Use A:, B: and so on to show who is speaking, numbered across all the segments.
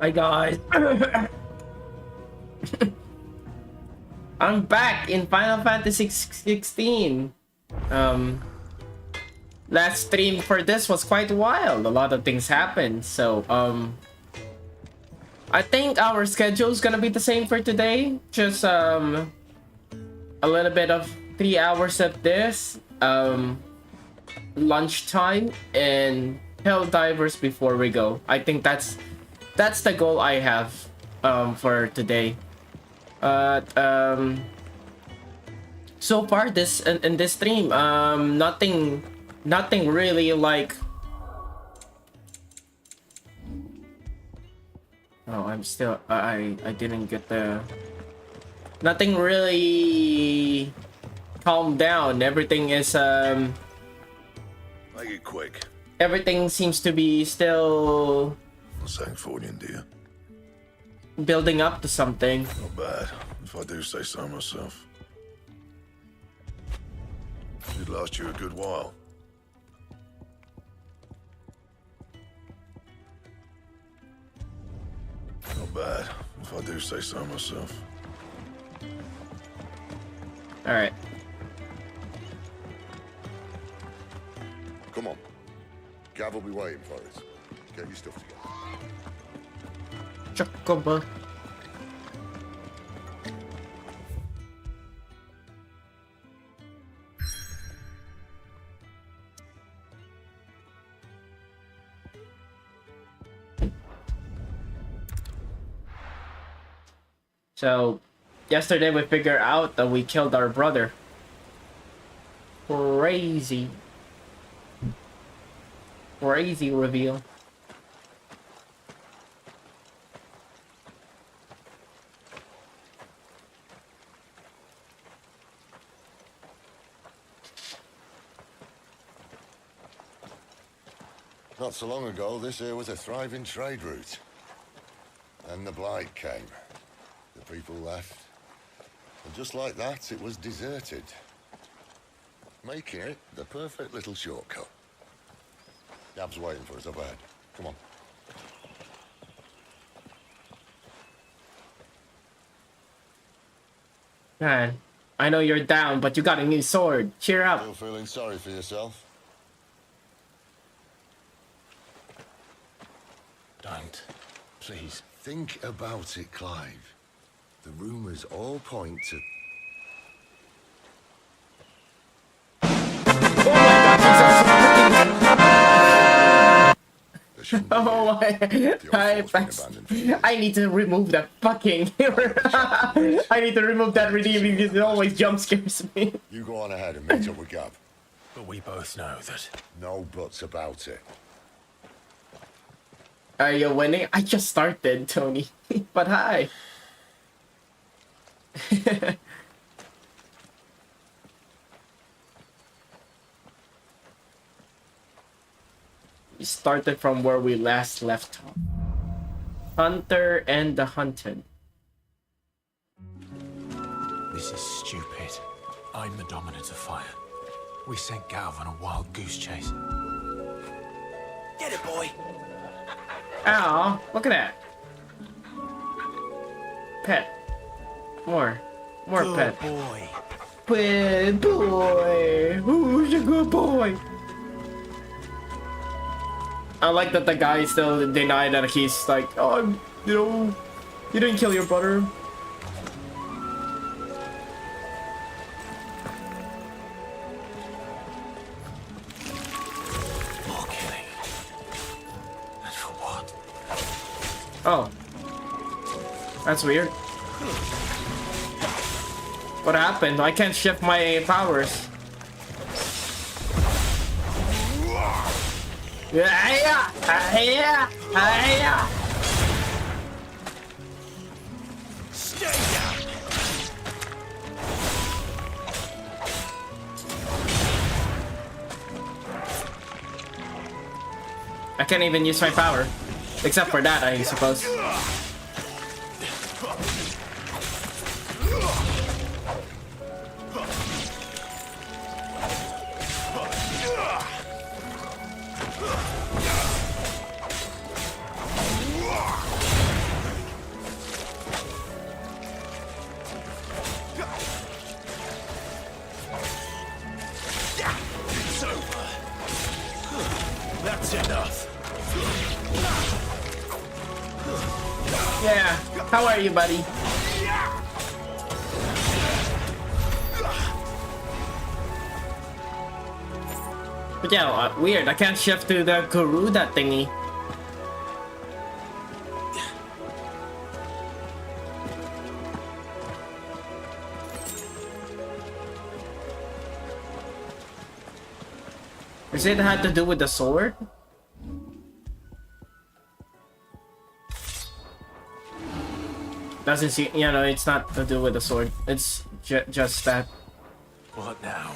A: Hi guys. I'm back in Final Fantasy 16. Last stream for this was quite wild. A lot of things happened. So I think our schedule is gonna be the same for today. Just a little bit of 3 hours of this, lunchtime, and helldivers before we go. I think that's the goal I have for today. So far this in this stream, nothing really like. Oh, I'm still I didn't get the. Nothing really calmed down. Everything is
B: Make it quick.
A: everything seems to be still
B: I'm saying Fordian, dear.
A: building up to something.
B: Not bad, if I do say so myself. Should last you a good while. Not bad, if I do say so myself.
A: All right.
C: Come on. Gav will be waiting for us. Get your stuff together.
A: Chocobo. So, yesterday we figured out that we killed our brother. Crazy. Crazy reveal.
C: Not so long ago, this here was a thriving trade route. Then the blight came. The people left. And just like that, it was deserted. Making it the perfect little shortcut. Gab's waiting for us up ahead. Come on.
A: Man, I know you're down, but you got a new sword. Cheer up.
C: Still feeling sorry for yourself?
D: Don't. Please.
C: Think about it, Clive. The rumors all point to...
A: Oh my! I need to remove that fucking. I need to remove that redeeming because it always jump scares me.
C: You go on ahead and meet up with Gab.
D: But we both know that.
C: No buts about it.
A: Are you winning? I just started, Tony. But hi. We started from where we last left off. Hunter and the Hunted.
D: This is stupid. I'm the dominant of fire. We sent Gav on a wild goose chase. Get it, boy!
A: Ow, look at that. Pet. More
D: Good
A: pet.
D: boy.
A: Good boy. Who's a good boy? I like that the guy still denied that he's like, oh, you didn't kill your brother.
D: More killing. And for what?
A: Oh. That's weird. What happened? I can't shift my powers.
D: Stay down!
A: I can't even use my power. Except for that, I suppose. Yeah. How are you, buddy? But yeah, weird. I can't shift to the Garuda thingy. Is it had to do with the sword? Doesn't see, you know, it's not to do with the sword. It's just that.
D: What now?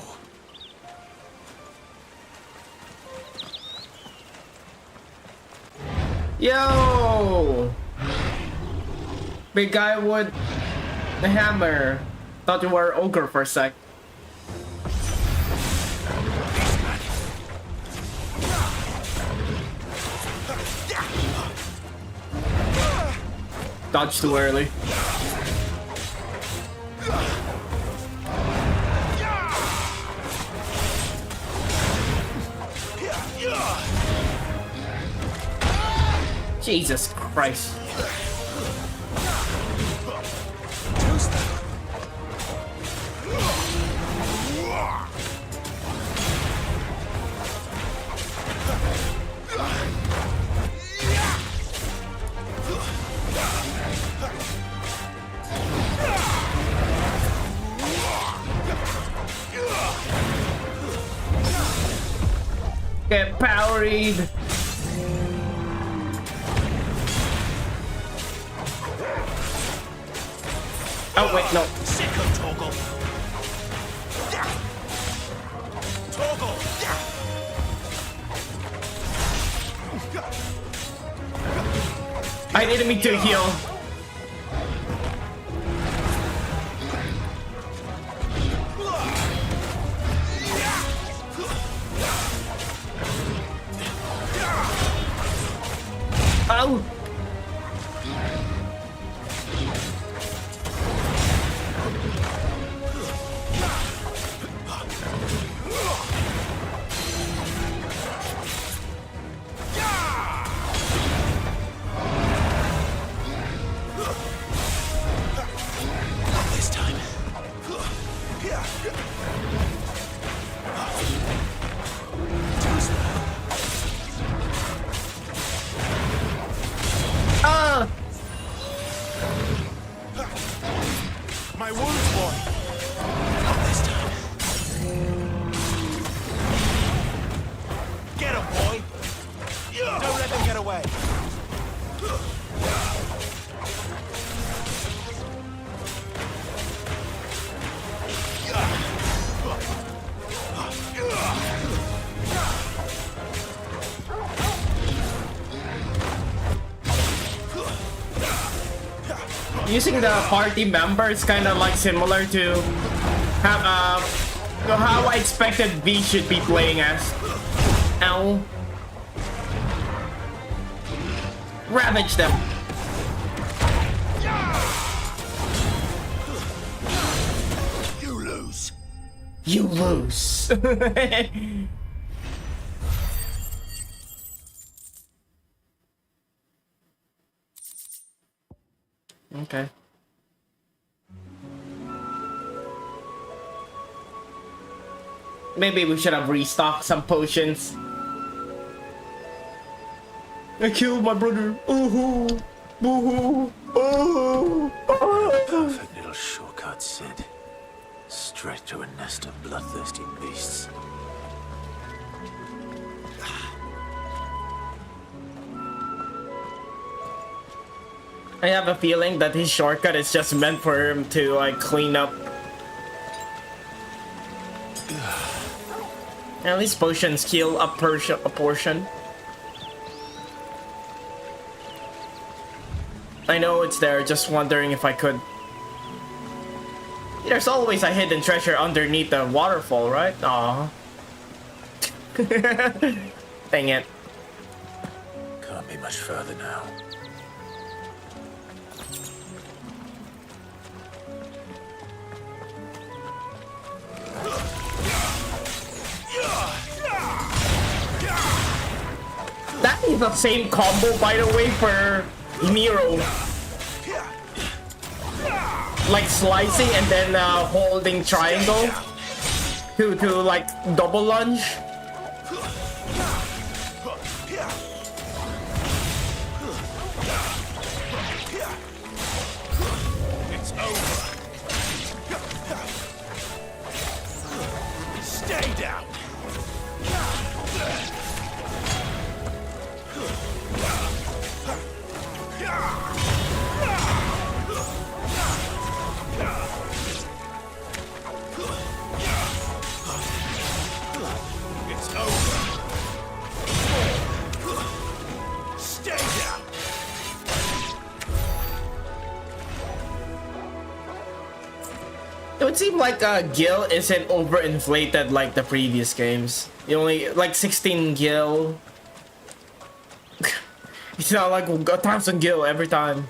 A: Yo! Big guy with the hammer. Thought you were ogre for a sec. Dodge too early. Jesus Christ. Get powered. Oh wait, no.
D: Sicko toggle. Toggle.
A: I needed me to heal. Ow!
D: This time.
A: Ah!
D: My wounds, boy. Not this time. Get him, boy. Don't let them get away.
A: Using the party member is kind of like similar to how I expected V should be playing as. Ow. Ravage them.
C: You lose.
A: You lose. Okay. Maybe we should have restocked some potions. I killed my brother. Ooh, boo-hoo. Oh,
D: Perfect little shortcut, Sid. Straight to a nest of bloodthirsty beasts.
A: I have a feeling that his shortcut is just meant for him to like clean up. At least potions kill a portion. I know it's there, just wondering if I could. There's always a hidden treasure underneath the waterfall, right? Aw. Dang it.
D: Can't be much further now.
A: That is the same combo, by the way, for Nero. like slicing and then holding triangle to like double lunge.
D: It's over. Stay down. It's over. Stay down.
A: It would seem like Gil isn't overinflated like the previous games. You only like 16 Gil. It's not like 1,000 Gil every time.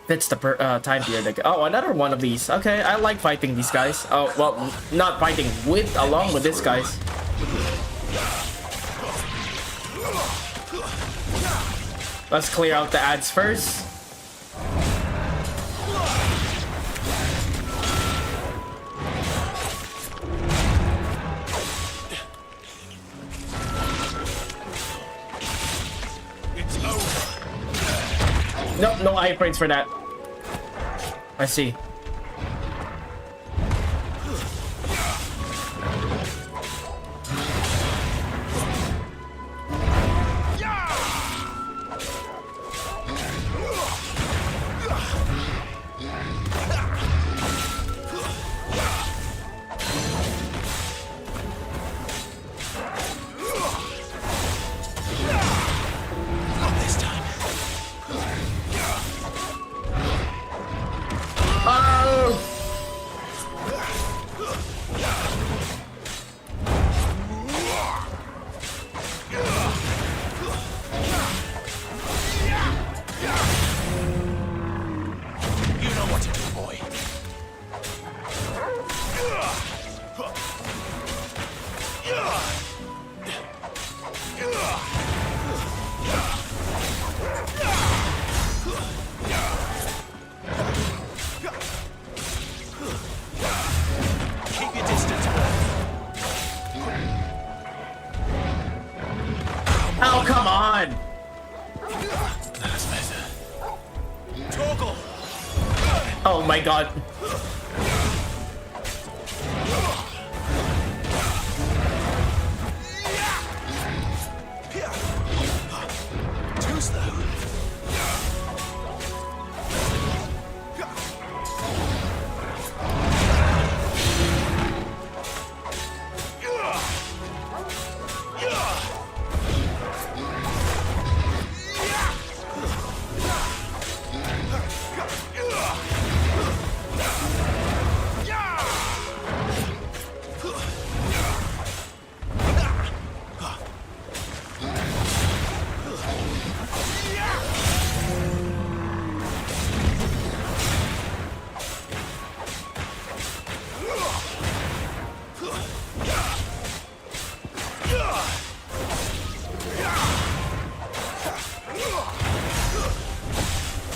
A: That's the time period. Oh, another one of these. Okay, I like fighting these guys. Oh, well, not fighting with, along with this guys. Let's clear out the ads first. Nope, no iframes for that. I see. Oh, come on!
D: That's better. Toggle!
A: Oh my god.
D: Too slow.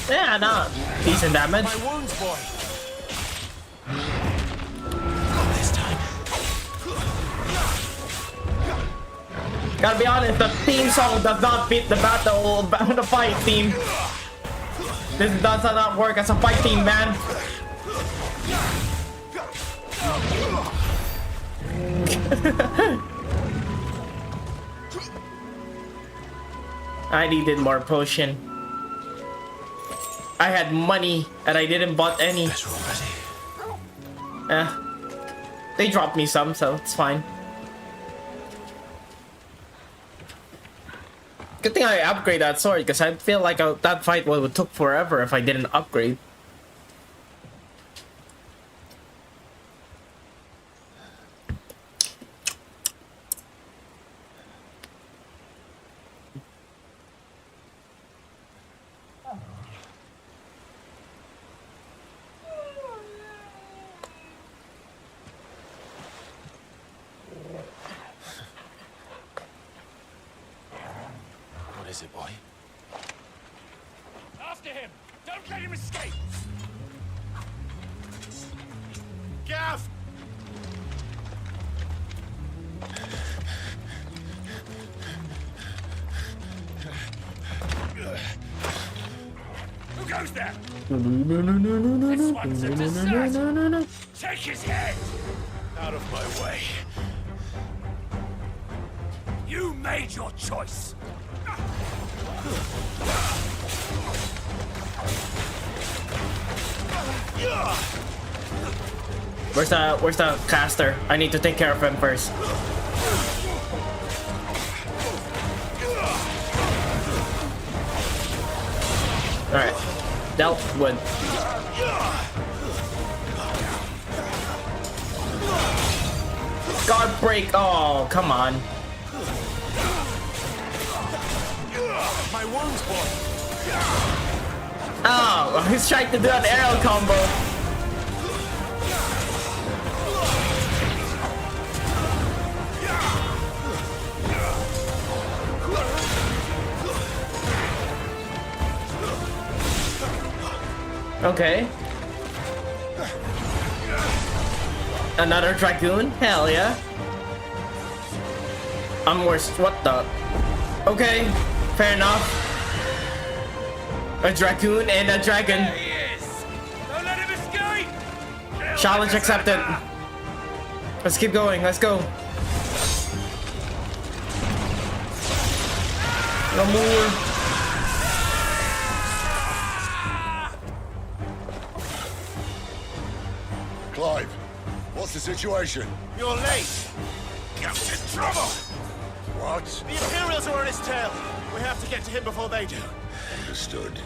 A: Yeah, no. Decent damage.
D: My wounds, boy. This time.
A: Gotta be honest, the theme song does not fit the battle, the fight theme. This does not work as a fight team, man. I needed more potion. I had money and I didn't bought any. They dropped me some, so it's fine. Good thing I upgrade that sword, because I feel like that fight would took forever if I didn't upgrade.
D: What is it, boy?
E: After him! Don't let him escape! Gav! Who goes there? This one's a deserter! Take his head! Out of my way. You made your choice!
A: Where's the caster? I need to take care of him first. Alright. Dealt with. Guard break. Oh, come on.
E: My wounds, boy!
A: Oh, he's trying to do an arrow combo. Okay. Another dragoon? Hell yeah. I'm worse. What the? Okay, fair enough. A dragoon and a dragon.
E: There he is! Don't let him escape!
A: Challenge accepted. Let's keep going. Let's go. No more.
C: Clive, what's the situation?
E: You're late! Gabe's in trouble!
C: What?
E: The Imperials are on his tail! We have to get to him before they do.
C: Understood.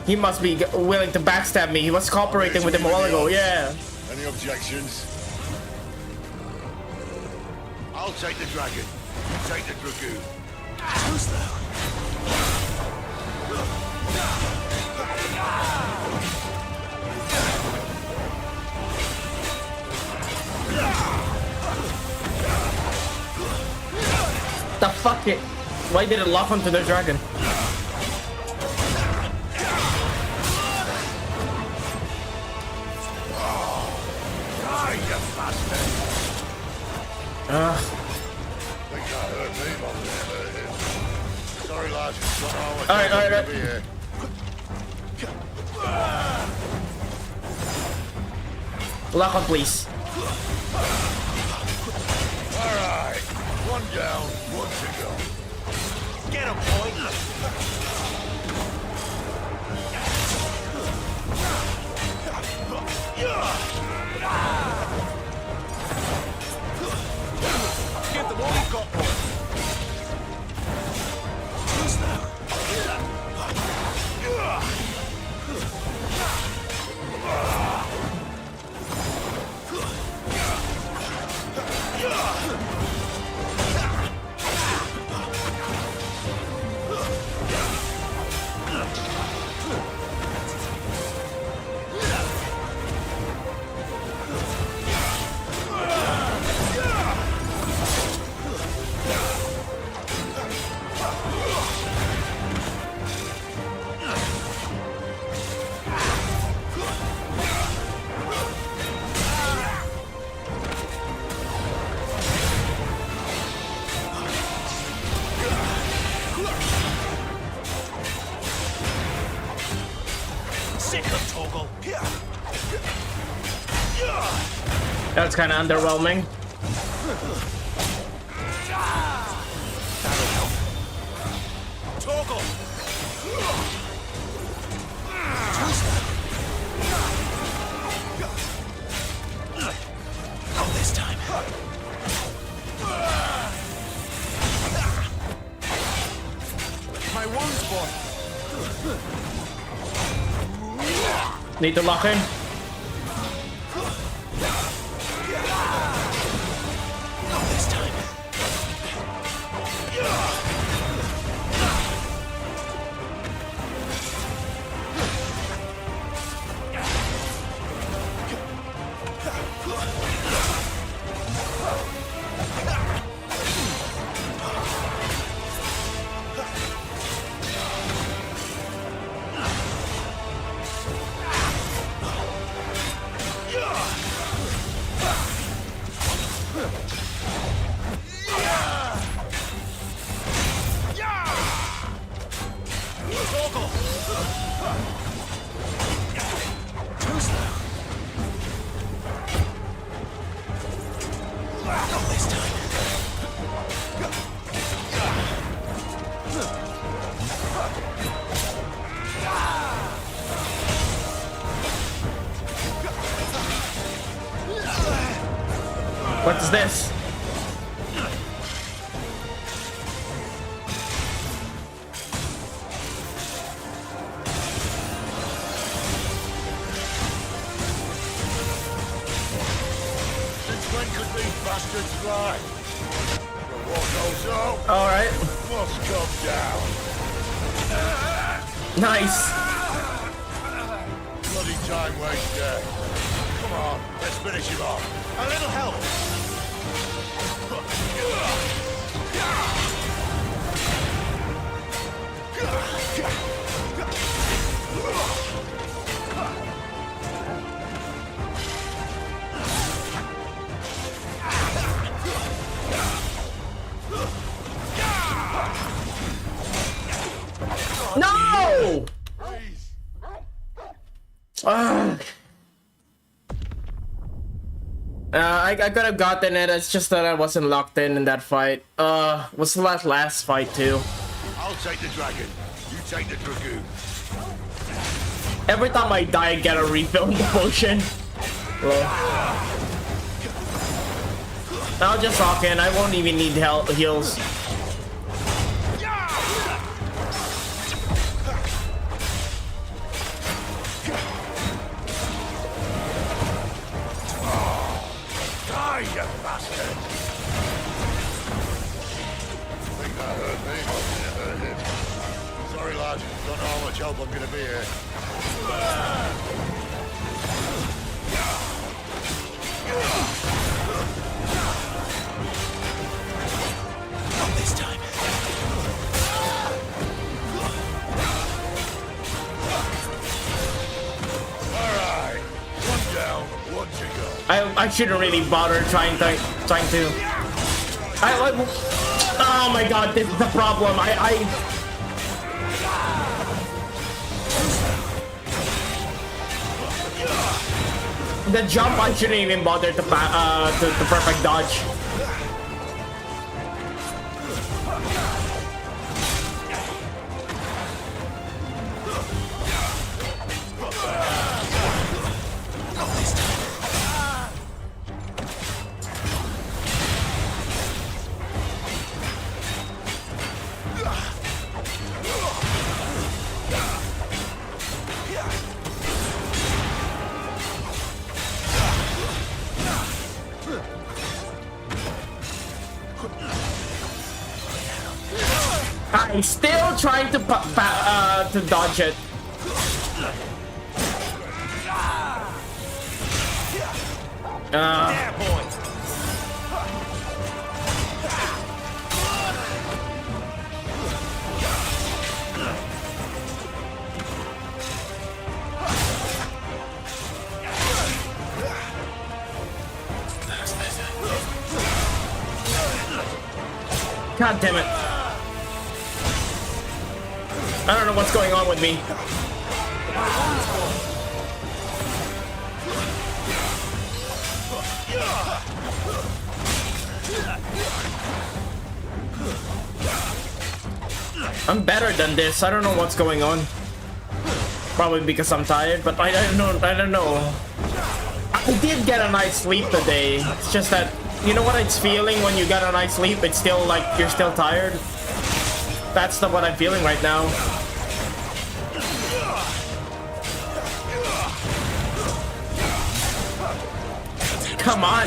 A: He must be willing to backstab me. He was cooperating with him a while ago. Yeah.
C: Any objections? I'll take the dragon. You take the dragoon.
E: Who's that?
A: The fuck it? Why did it lock onto the dragon?
C: Think that hurt me, but it hurt him. Sorry, lads.
A: Alright.
C: Here.
A: Lock on, please.
C: All right. One down, one to go.
E: Get him, boy! Give them all you've got, boy! Who's
A: That's kind of underwhelming.
E: Toggle! Not this time. My wounds, boy.
A: Need to lock in.
E: Not this time.
A: What's this?
C: Since when could these bastards fly? The war goes up,
A: All right.
C: must come down.
A: Nice.
C: Bloody time waster. Come on, let's finish him off. A little help.
A: No! I could have gotten it. It's just that I wasn't locked in that fight. Was the last fight too?
C: I'll take the dragon. You take the dragoon.
A: Every time I die, I get a refill in the potion. I'll just lock in. I won't even need heals.
C: Die, you bastard! Think that hurt me? It hurt him. Sorry, lad. Don't know how much help I'm gonna be here.
D: Not this time.
C: All right. One down, one to go.
A: I shouldn't really bother trying to. Oh my god, this is the problem. The jump, I shouldn't even bother to perfect dodge. I'm still trying to dodge it. God damn it. I don't know what's going on with me. I'm better than this. I don't know what's going on. Probably because I'm tired, but I don't know. I did get a nice sleep today. It's just that, you know what it's feeling when you get a nice sleep? It's still like you're still tired. That's what I'm feeling right now. Come on.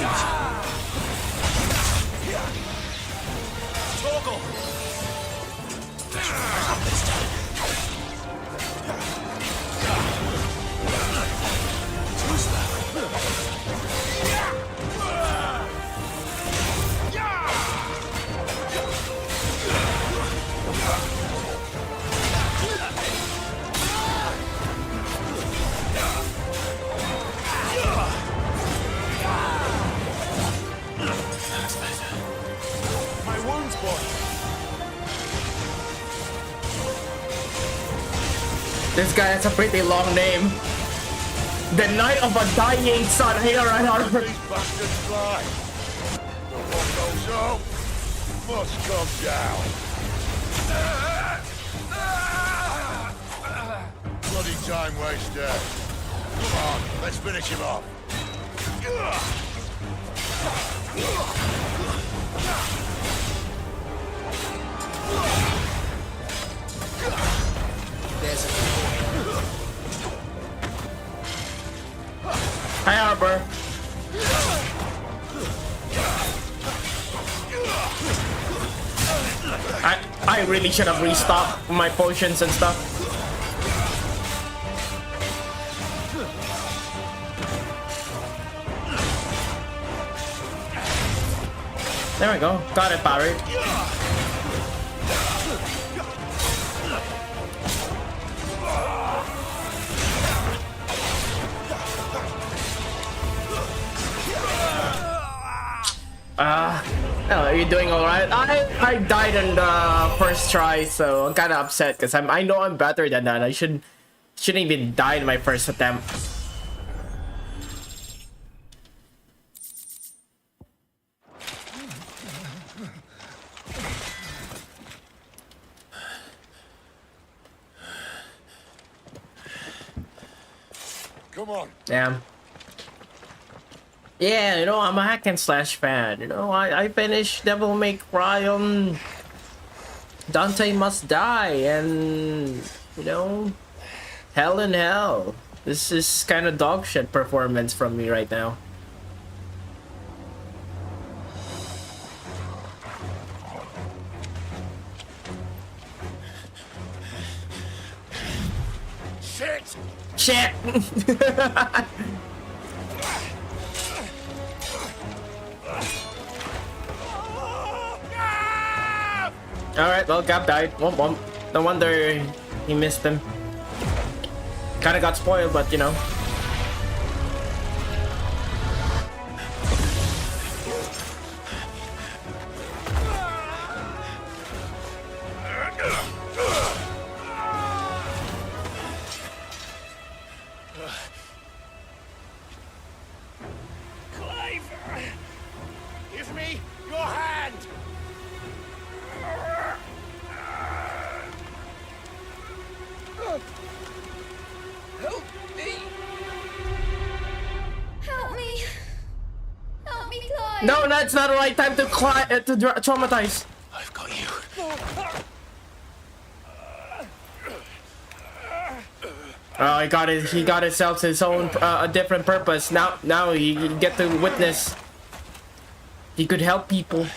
A: This guy has a pretty long name. The Knight of a Dying Sun. Here I are.
C: These bastards fly. The war goes up, must come down. Bloody time waster. Come on, let's finish him off.
F: There's a
A: Hi, Arbor. I really should have restocked my potions and stuff. There we go. Got it, Barry. Oh, are you doing all right? I died in the first try, so I'm kind of upset because I know I'm better than that. I shouldn't even die in my first attempt.
C: Come on.
A: Damn. Yeah, you know, I'm a hack and slash fan. You know, I finished Devil May Cry on Dante Must Die and, you know, Hell in Hell. This is kind of dog shit performance from me right now.
C: Shit!
A: Shit! Alright, well, Gab died. Womp womp. No wonder he missed him. Kinda got spoiled, but you know.
E: Clive! Give me your hand!
F: help me!
G: Help me! Help me, Clive!
A: No, that's not the right time to traumatize.
D: I've got you.
A: Oh, he got himself his own a different purpose. Now he get to witness. He could help people.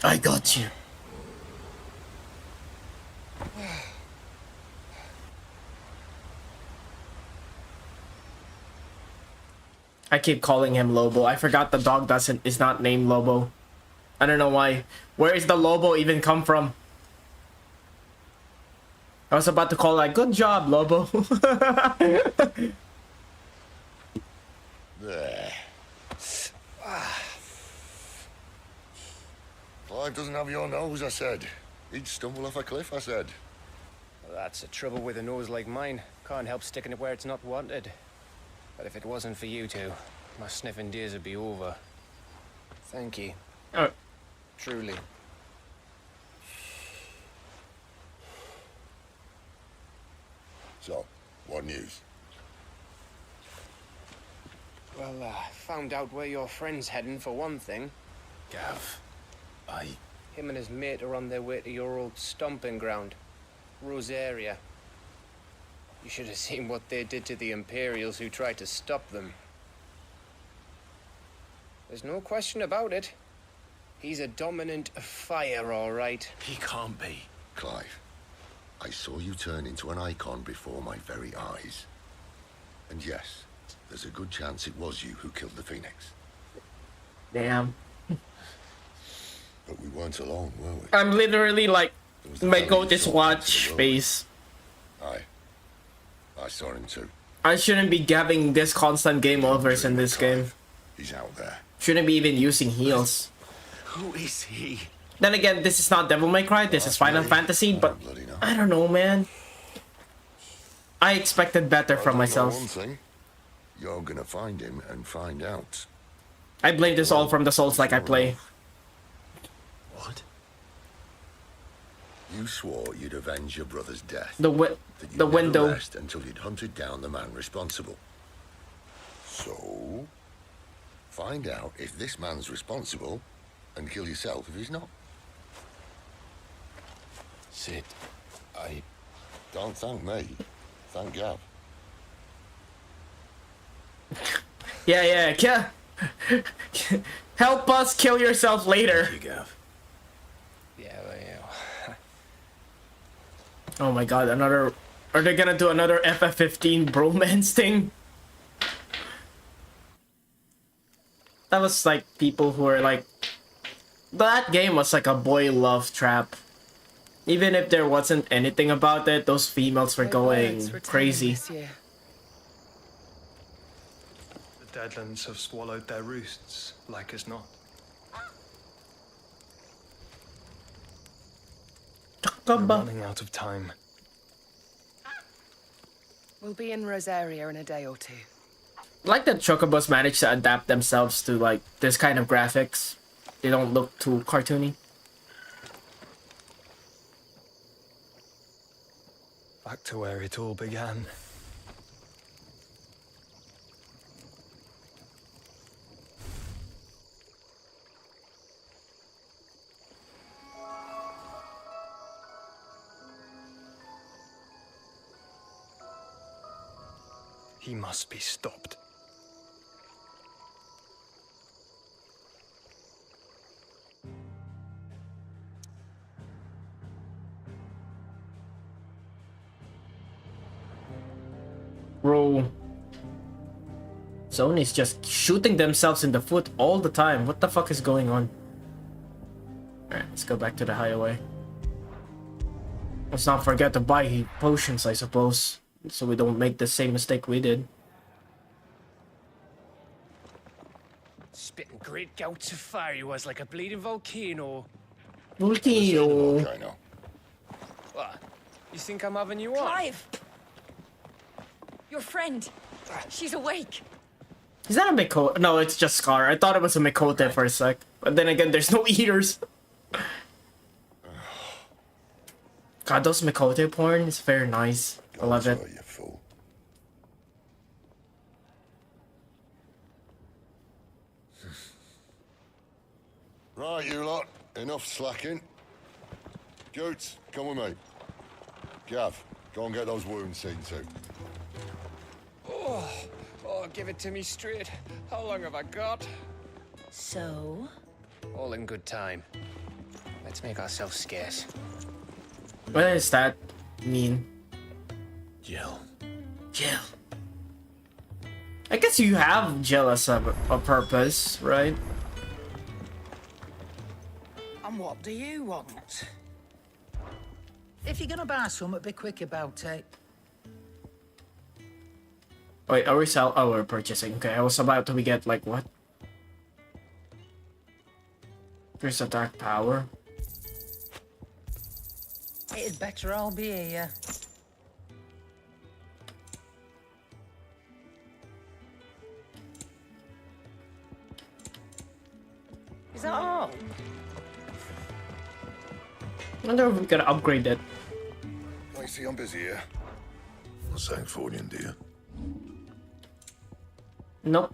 A: I got you. I keep calling him Lobo. I forgot the dog is not named Lobo. I don't know why. Where is the Lobo even come from? I was about to call like, good job, Lobo.
C: There. Clive doesn't have your nose, I said. He'd stumble off a cliff, I said.
F: Well, that's the trouble with a nose like mine. Can't help sticking it where it's not wanted. But if it wasn't for you two, my sniffing days would be over. Thank you.
A: Oh.
F: Truly.
C: So, what news?
F: Well, found out where your friend's heading for one thing.
D: Gav,
F: Him and his mate are on their way to your old stomping ground, Rosaria. You should have seen what they did to the Imperials who tried to stop them. There's no question about it. He's a dominant fire, all right.
D: he can't be.
C: Clive, I saw you turn into an icon before my very eyes. And yes, there's a good chance it was you who killed the Phoenix.
A: Damn.
C: But we weren't alone, were we?
A: I'm literally like,
C: There was the
A: my
C: fellow
A: goat
C: you
A: is
C: saw
A: watch
C: into the
A: face.
C: Aye. I saw him too.
A: I shouldn't be getting this constant game overs in this game.
C: He's out there.
A: Shouldn't be even using heals.
D: Who is he?
A: Then again, this is not Devil May Cry, this is Final Fantasy, but
C: Bloody no.
A: I don't know, man. I expected better from
C: I know
A: myself.
C: one thing. You're gonna find him and find out.
A: I blame this all from the Souls like I play.
D: What?
C: You swore you'd avenge your brother's death.
A: The
C: that you'd
A: the
C: never
A: window.
C: rest until you'd hunted down the man responsible. So, Find out if this man's responsible and kill yourself if he's not.
D: Sid, I...
C: Don't thank me. Thank Gav.
A: Yeah, help us kill yourself later.
D: You, Gav.
F: Yeah, well, yeah.
A: Oh my god, another... Are they gonna do another FF15 bromance thing? That was like people who are like... That game was like a boy love trap. Even if there wasn't anything about it, those females were going crazy.
H: The Deadlands have swallowed their roosts, like as not. We're running out of time.
I: We'll be in Rosaria in a day or two.
A: Like that Chocobos managed to adapt themselves to like this kind of graphics. They don't look too cartoony.
H: Back to where it all began. He must be stopped.
A: Bro. Zone is just shooting themselves in the foot all the time. What the fuck is going on? Alright, let's go back to the highway. Let's not forget to buy potions, I suppose. So we don't make the same mistake we did.
F: Spitting great gouts of fire he was, like a bleeding volcano.
A: Volcano.
C: Volcano.
F: What? You think I'm having you on?
G: Clive! Your friend. She's awake.
A: Is that a Mikote? No, it's just Scar. I thought it was a Mikote for a sec. But then again, there's no eaters. God, those Mikote porn is very nice. I love it.
C: Sorry, you fool. Right, you lot. Enough slacking. Goots, come with me. Gav, go and get those wounds seen to.
F: Oh, give it to me straight. How long have I got?
G: So?
F: All in good time. Let's make ourselves scarce.
A: What does that mean?
D: Jill.
A: Jill. I guess you have Jill as a purpose, right?
J: And what do you want? If you're gonna buy something, be quick about it.
A: Wait, are we sell? Oh, we're purchasing. Okay, I was about to get like what? There's a dark power.
J: It'd better all be here. Is that all?
A: I wonder if we could upgrade it.
B: I see I'm busy here. Sancfordian, dear.
A: Nope.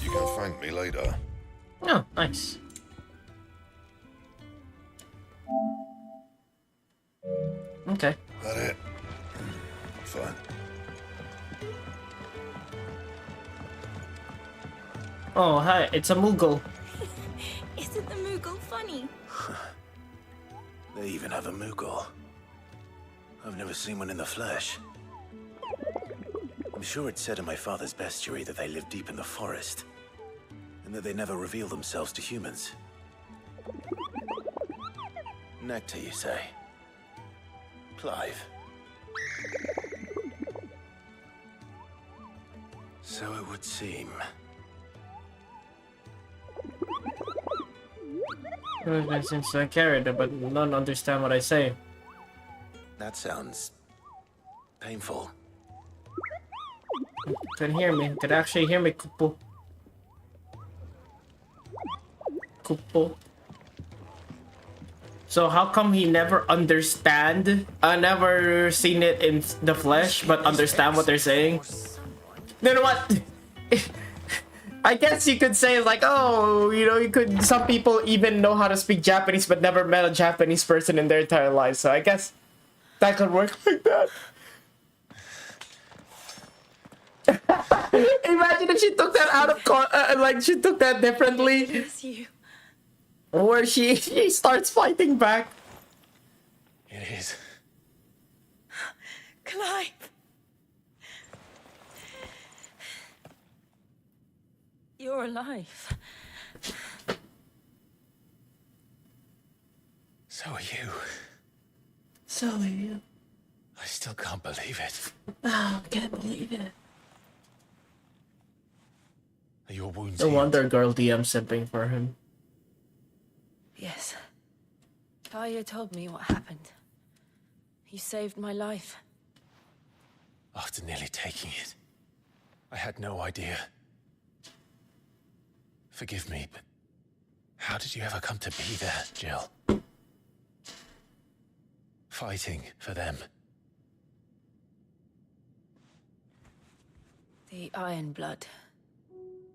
B: You can thank me later.
A: Oh, nice. Okay.
B: That it? Fine.
A: Oh, hi, it's a Moogle.
G: Isn't the Moogle funny?
D: They even have a Moogle. I've never seen one in the flesh. I'm sure it said in my father's bestiary that they live deep in the forest, and that they never reveal themselves to humans. Nectar, you say? Clive. So it would seem.
A: Since I carried it, but none understand what I say.
D: That sounds painful.
A: Can hear me. Can actually hear me, Kupo. Kupo. So how come he never understand? I never seen it in the flesh, but understand what they're saying. You know what? I guess you could say like, oh, you know, you could. Some people even know how to speak Japanese, but never met a Japanese person in their entire life. So I guess that could work like that. Imagine if she took that out of like she took that differently,
G: It's you.
A: or she starts fighting back.
D: It is.
G: Clive. You're alive.
D: So are you.
A: So are you.
D: I still can't believe it.
A: Oh, can't believe it.
D: Are your wounds
A: No
D: healed?
A: wonder girl DM simping for him.
G: Yes. Kaya told me what happened. You saved my life.
D: After nearly taking it, I had no idea. Forgive me, but how did you ever come to be there, Jill? Fighting for them.
G: The Iron Blood.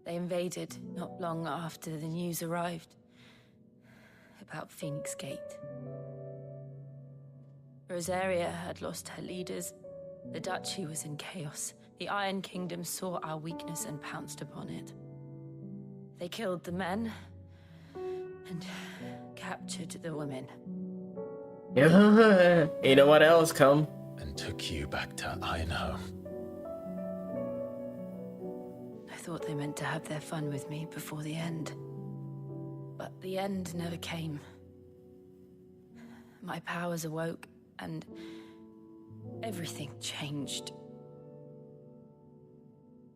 G: They invaded not long after the news arrived about Phoenix Gate. Rosaria had lost her leaders. The Duchy was in chaos. The Iron Kingdom saw our weakness and pounced upon it. They killed the men and captured the women.
A: Yeah, you know what else come?
D: And took you back to Ironhome.
G: I thought they meant to have their fun with me before the end. But the end never came. My powers awoke, and everything changed.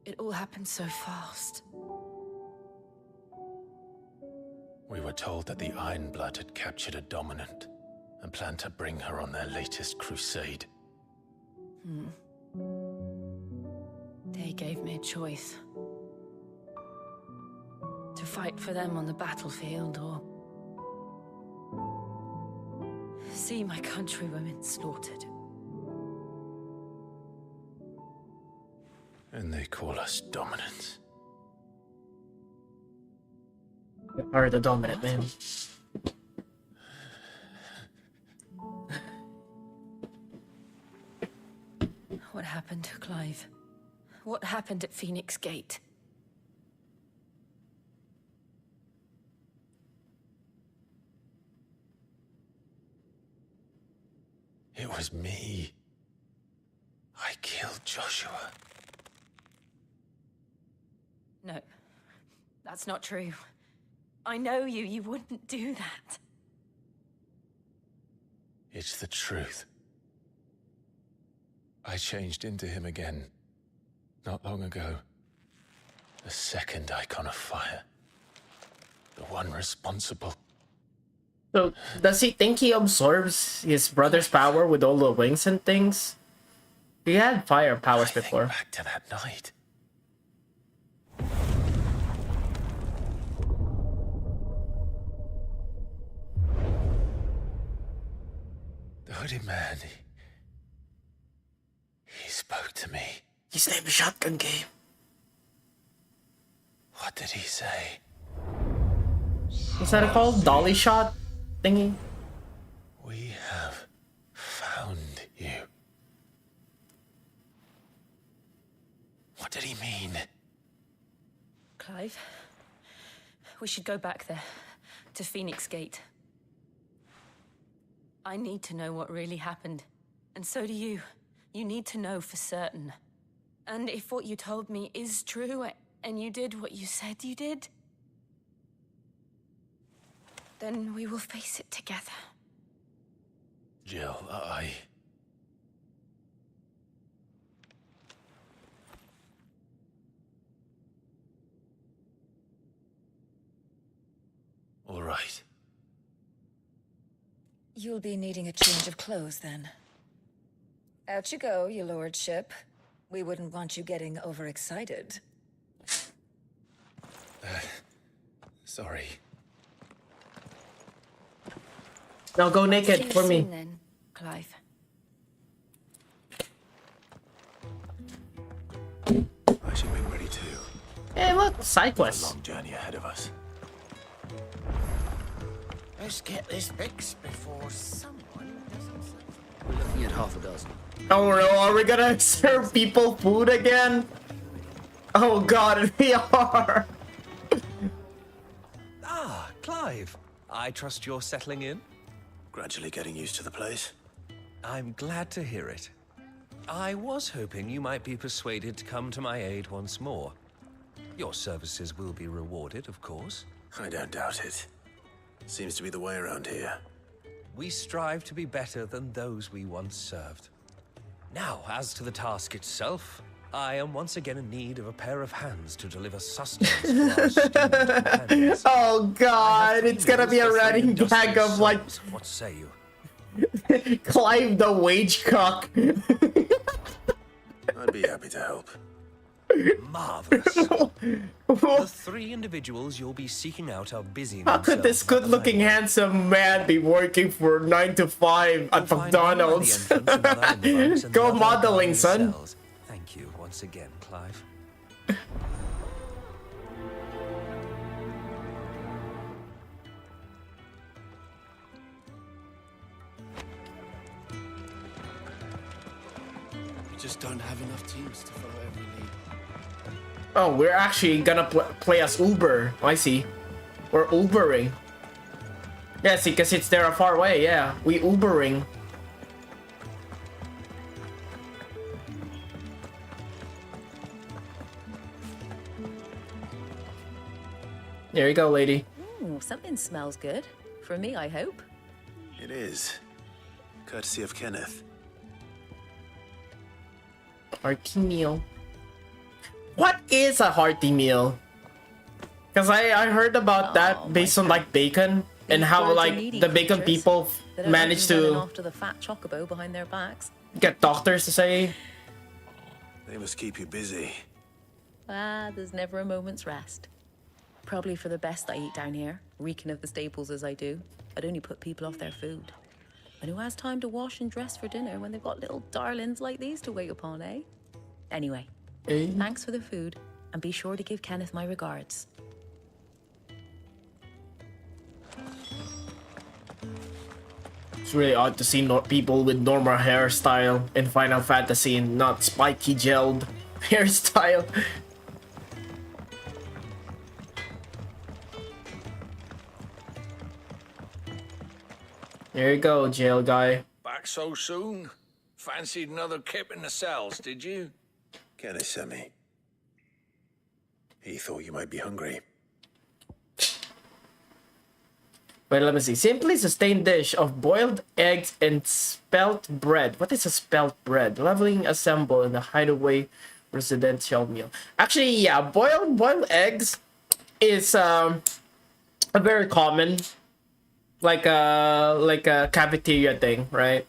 G: It all happened so fast.
D: We were told that the Iron Blood had captured a dominant and planned to bring her on their latest crusade.
G: They gave me a choice. To fight for them on the battlefield, or see my countrywomen slaughtered.
D: And they call us dominants.
A: You are the dominant man.
G: What happened to Clive? What happened at Phoenix Gate?
D: It was me. I killed Joshua.
G: No, that's not true. I know you. You wouldn't do that.
D: It's the truth. I changed into him again, not long ago. The second icon of fire. The one responsible.
A: So, does he think he absorbs his brother's power with all the wings and things? He had fire powers before.
D: Back to that night. The hooded man, he spoke to me.
A: His name is Shotgun Gabe.
D: What did he say?
A: What's that called? Dolly shot thingy?
D: We have found you. What did he mean?
G: Clive, we should go back there, to Phoenix Gate. I need to know what really happened. And so do you. You need to know for certain. And if what you told me is true, and you did what you said you did, then we will face it together.
D: Jill, All right.
K: You'll be needing a change of clothes, then. Out you go, your lordship. We wouldn't want you getting overexcited.
D: Sorry.
A: Now go naked
G: See you
A: for me.
G: soon, then, Clive.
D: I should be ready too.
A: Hey, look, side
D: A
A: quests.
D: long journey ahead of us.
J: Let's get this fixed before someone doesn't say. We're looking at half a dozen.
A: Oh no, are we gonna serve people food again? Oh god, we are.
L: Ah, Clive. I trust you're settling in?
D: Gradually getting used to the place.
L: I'm glad to hear it. I was hoping you might be persuaded to come to my aid once more. Your services will be rewarded, of course.
D: I don't doubt it. Seems to be the way around here.
L: We strive to be better than those we once served. Now, as to the task itself, I am once again in need of a pair of hands to deliver sustenance to our student companions.
A: Oh god, it's gonna be a
L: Meals for free
A: running
L: and just
A: gag of like
L: souls. What say you?
A: Clive the wage cock.
D: I'd be happy to help.
L: Marvelous. The 3 individuals you'll be seeking out are busy.
A: How could this good-looking, handsome man be working for 9 to 5 at McDonald's? Go modeling, son.
L: Thank you once again, Clive.
M: We just don't have enough teams to follow every lead.
A: Oh, we're actually gonna play as Uber. I see. We're Ubering. Yeah, see, because it's there far away. Yeah, we Ubering. There you go, lady.
K: Ooh, something smells good. For me, I hope.
D: It is. Courtesy of Kenneth.
A: Hearty meal. What is a hearty meal? Because I heard about that based on like bacon and how like the bacon people manage to
K: after the fat chocobo behind their backs.
A: get doctors to say.
D: They must keep you busy.
K: Ah, there's never a moment's rest. Probably for the best I eat down here, reeking of the staples as I do. I'd only put people off their food. And who has time to wash and dress for dinner when they've got little darlings like these to wait upon, eh? Anyway, thanks for the food, and be sure to give Kenneth my regards.
A: It's really odd to see people with normal hairstyle in Final Fantasy and not spiky gelled hairstyle. There you go, jail guy.
N: Back so soon? Fancied another kip in the cells, did you?
D: Kenneth sent me. He thought you might be hungry.
A: Wait, let me see. Simply sustained dish of boiled eggs and spelt bread. What is a spelt bread? Leveling assemble in the hideaway residential meal. Actually, yeah, boiled eggs is a very common like a cafeteria thing, right?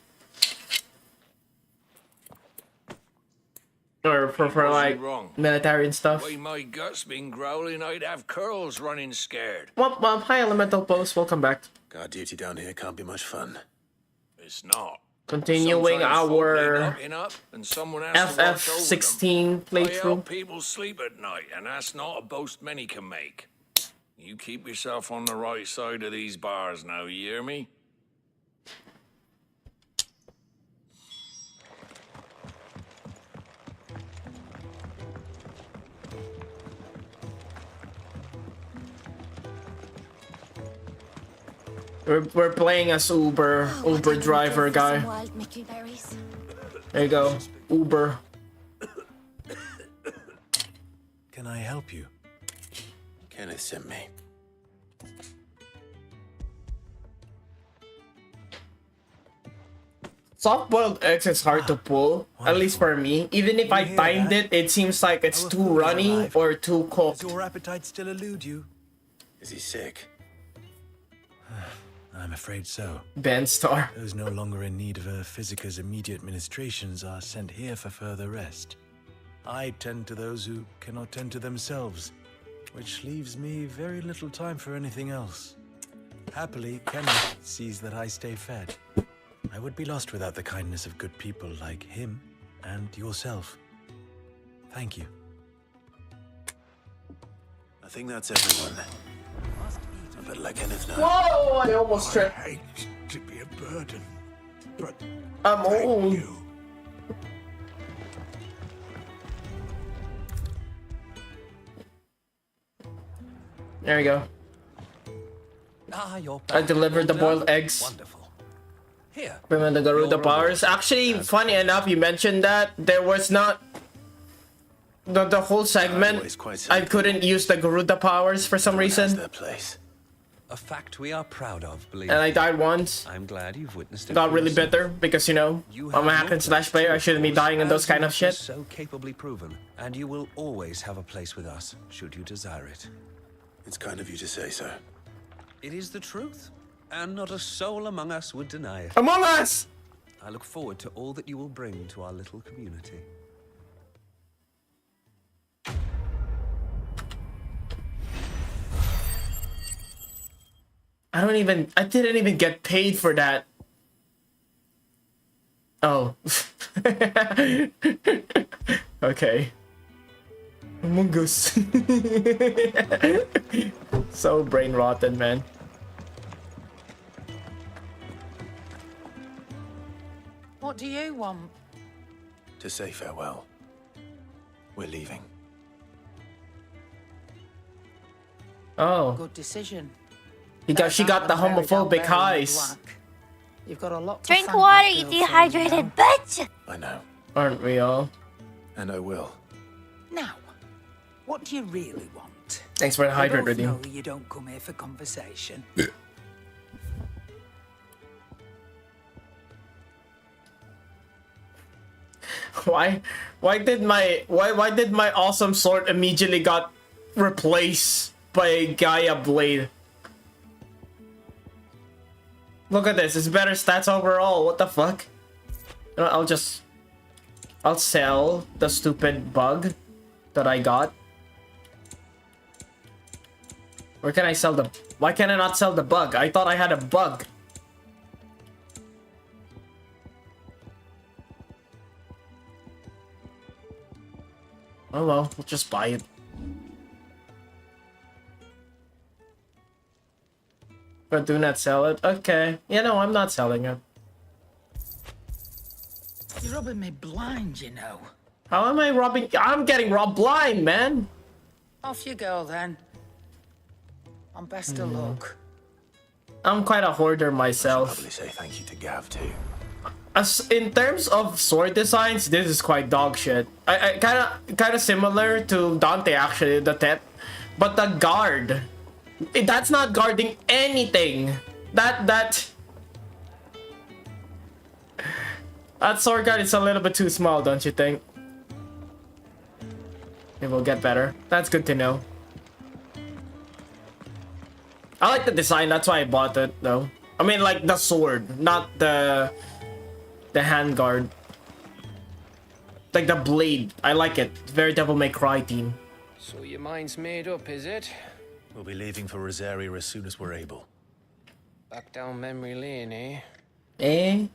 A: Or for like military and stuff.
N: Way my guts been growling, I'd have curls running scared.
A: Womp womp, hi Elemental Post, welcome back.
D: Guard duty down here can't be much fun.
N: It's not.
A: Continuing
N: Sometimes folk
A: our
N: get up, and someone has to watch over
A: FF16
N: them. I
A: playthrough.
N: help people sleep at night, and that's not a boast many can make. You keep yourself on the right side of these bars now, you hear me?
A: We're playing as Uber driver guy. There you go, Uber.
D: Can I help you? Kenneth sent me.
A: Soft-boiled eggs is hard to pull, at least for me. Even if I timed it, it seems like it's too runny or too cooked.
D: Does your appetite still elude you? Is he sick? I'm afraid so.
A: Ben Star.
D: Those no longer in need of a physic's immediate ministrations are sent here for further rest. I tend to those who cannot tend to themselves, which leaves me very little time for anything else. Happily, Kenneth sees that I stay fed. I would be lost without the kindness of good people like him and yourself. Thank you. I think that's everyone. I better let Kenneth know.
A: Whoa! I almost tripped.
B: I hate to be a burden, but
A: I'm old. There we go.
L: Ah, you're
A: I
L: back.
A: delivered the boiled eggs.
L: Wonderful. Here.
A: Remember the Garuda
L: Your
A: powers?
L: reward.
A: Actually, funny enough, you mentioned that there was not the whole segment. I couldn't use the Garuda powers for some reason,
D: Their place.
L: A fact we are proud of, believe
A: and I
L: me.
A: died once.
L: I'm glad you've witnessed it.
A: Got
L: for
A: really
L: yourself.
A: bitter because I'm a hack and slash player. I shouldn't be dying in those
L: As
A: kind
L: you
A: of
L: have
A: shit.
L: just so capably proven, and you will always have a place with us, should you desire it.
D: It's kind of you to say so.
L: It is the truth, and not a soul among us would deny it.
A: Among Us!
L: I look forward to all that you will bring to our little community.
A: I didn't even get paid for that. Oh. Okay. Among Us. So brain rotten, man.
J: What do you want?
D: To say farewell. We're leaving.
A: Oh.
J: Good decision.
A: She got the homophobic eyes.
J: You've got a lot to
O: Drink
J: thank
O: water,
J: that
O: you
J: girl for,
O: dehydrated bitch!
D: I know.
A: Aren't we all?
D: And I will.
J: Now, what do you really want?
A: Thanks for the
J: We
A: hydrate,
J: both know
A: Redeem.
J: you don't come here for conversation.
A: Why did my awesome sword immediately got replaced by a Gaia blade? Look at this, it's better stats overall. What the fuck? You know, I'll sell the stupid bug that I got. Where can I sell the... Why can I not sell the bug? I thought I had a bug. Oh well, we'll just buy it. But do not sell it? Okay. Yeah, no, I'm not selling it.
J: You're rubbing me blind, you know.
A: How am I robbing? I'm getting robbed blind, man.
J: Off you go, then. And best of luck.
A: I'm quite a hoarder myself.
D: Probably say thank you to Gav too.
A: As in terms of sword designs, this is quite dog shit. I kind of similar to Dante actually, the tip, but the guard, that's not guarding anything. That sword guard is a little bit too small, don't you think? It will get better. That's good to know. I like the design, that's why I bought it though. I mean like the sword, not the handguard. Like the blade. I like it. It's very Devil May Cry theme.
F: So your mind's made up, is it?
D: We'll be leaving for Rosaria as soon as we're able.
F: Back down memory lane, eh?
A: Eh?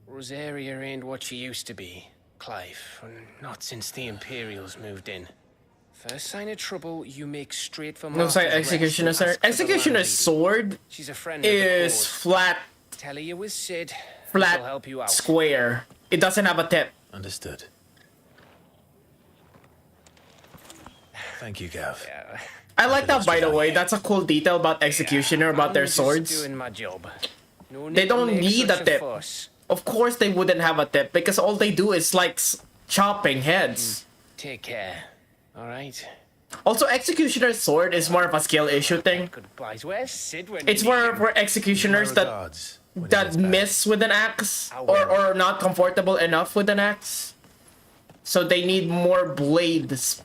F: Rosaria ain't what she used to be, Clive. Not since the Imperials moved in. First sign of trouble, you make straight for
A: Looks like Executioner's Executioner's sword
F: She's a friend
A: is
F: of the
A: flat,
F: Tell her you was Sid. She'll
A: flat,
F: help you out.
A: square. It doesn't have a tip.
D: Understood. Thank you, Gav.
A: I like that, by the way. That's a cool detail about Executioner, about their
F: I'm just
A: swords.
F: doing my job. No
A: They
F: need to
A: don't
F: make
A: need a
F: such
A: tip.
F: fuss.
A: Of course they wouldn't have a tip, because all they do is like chopping heads.
F: Take care. All right.
A: Also, Executioner's sword is more of a skill issue thing.
F: Goodbyes. Where's Sid when
A: It's
F: you need
A: for executioners that miss with an axe or not comfortable enough with an axe. So they need more blades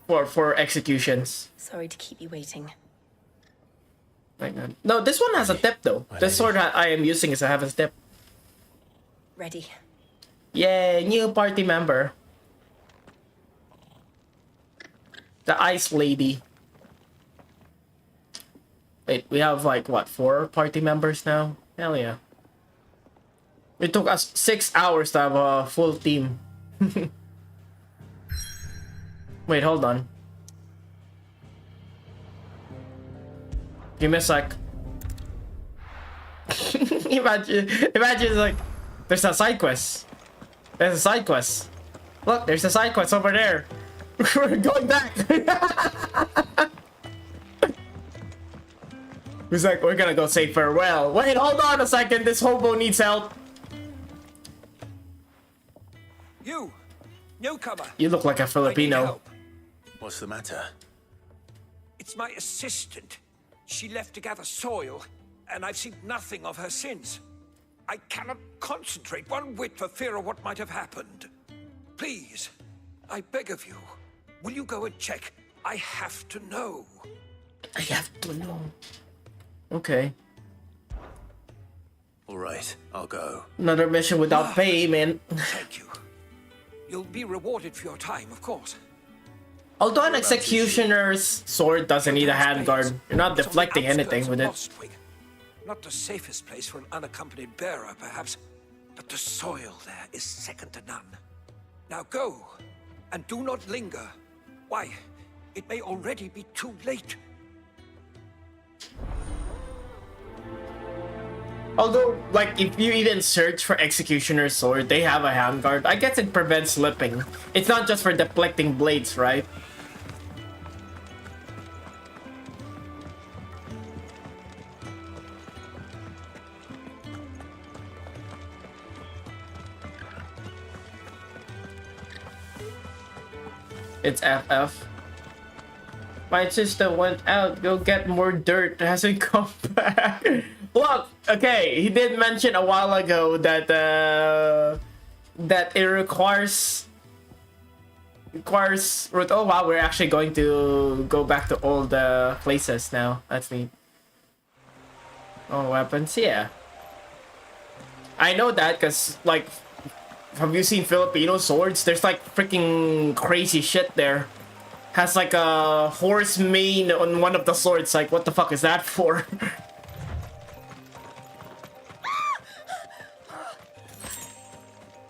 A: for executions.
G: Sorry to keep you waiting.
A: No, this one has a tip though. This sword I am using is have a tip.
G: Ready.
A: Yay, new party member. The Ice Lady. Wait, we have like what, 4 party members now? Hell yeah. It took us 6 hours to have a full team. Wait, hold on. Give me a sec. imagine like, there's a side quest. There's a side quest. Look, there's a side quest over there. We're going back. He's like, we're gonna go say farewell. Wait, hold on a second. This hobo needs help.
L: You, newcomer.
A: You look like a Filipino.
M: What's the matter?
L: It's my assistant. She left to gather soil, and I've seen nothing of her since. I cannot concentrate one whit for fear of what might have happened. Please, I beg of you, will you go and check? I have to know.
A: I have to know. Okay.
M: All right, I'll go.
A: Another mission without pay, man.
L: Thank you. You'll be rewarded for your time, of course.
A: Although an executioner's sword doesn't need a handguard, you're not deflecting anything with it.
L: Not the safest place for an unaccompanied bearer, perhaps, but the soil there is second to none. Now go, and do not linger. Why, it may already be too late.
A: Although, like, if you even search for Executioner's Sword, they have a handguard. I guess it prevents slipping. It's not just for deflecting blades, right? It's FF. My sister went out, go get more dirt, hasn't come back. Look, okay, he did mention a while ago that that it requires oh wow, we're actually going to go back to old places now. That's neat. Oh, weapons, yeah. I know that because, like, have you seen Filipino swords? There's like freaking crazy shit there. Has like a horse mane on one of the swords. Like, what the fuck is that for?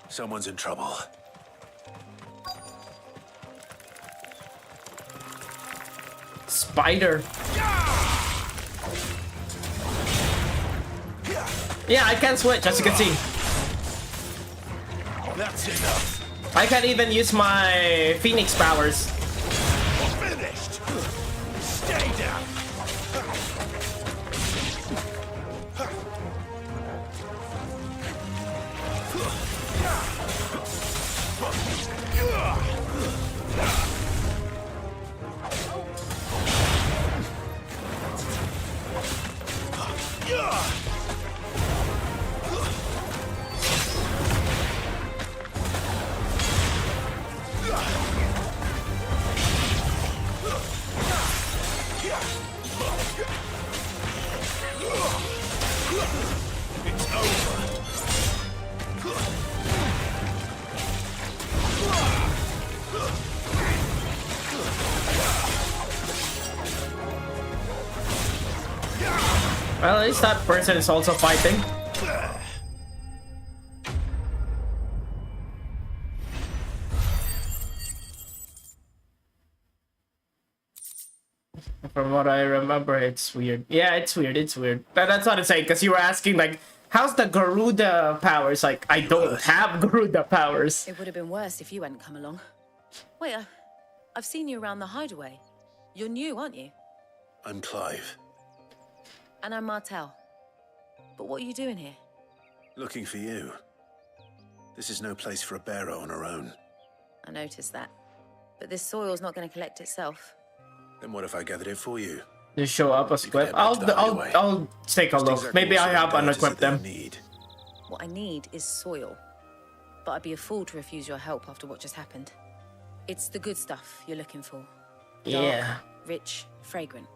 M: Someone's in trouble.
A: Spider. Yeah, I can switch, as you can see.
M: That's enough.
A: I can even use my Phoenix powers.
M: Finished. Stay down.
A: Well, at least that person is also fighting. From what I remember, it's weird. Yeah, it's weird. It's weird. But that's what I'm saying, because you were asking, like, how's the Garuda powers? Like, I don't have Garuda powers.
K: It would have been worse if you hadn't come along. Wait, I've seen you around the hideaway. You're new, aren't you?
M: I'm Clive.
K: And I'm Martel. But what are you doing here?
M: Looking for you. This is no place for a bearer on her own.
K: I noticed that. But this soil's not going to collect itself.
M: Then what if I gathered it for you?
A: Just show up as equipped. I'll take a look. Maybe I have unequipped them.
K: What I need is soil. But I'd be a fool to refuse your help after what just happened. It's the good stuff you're looking for.
A: Yeah.
K: Dark, rich, fragrant.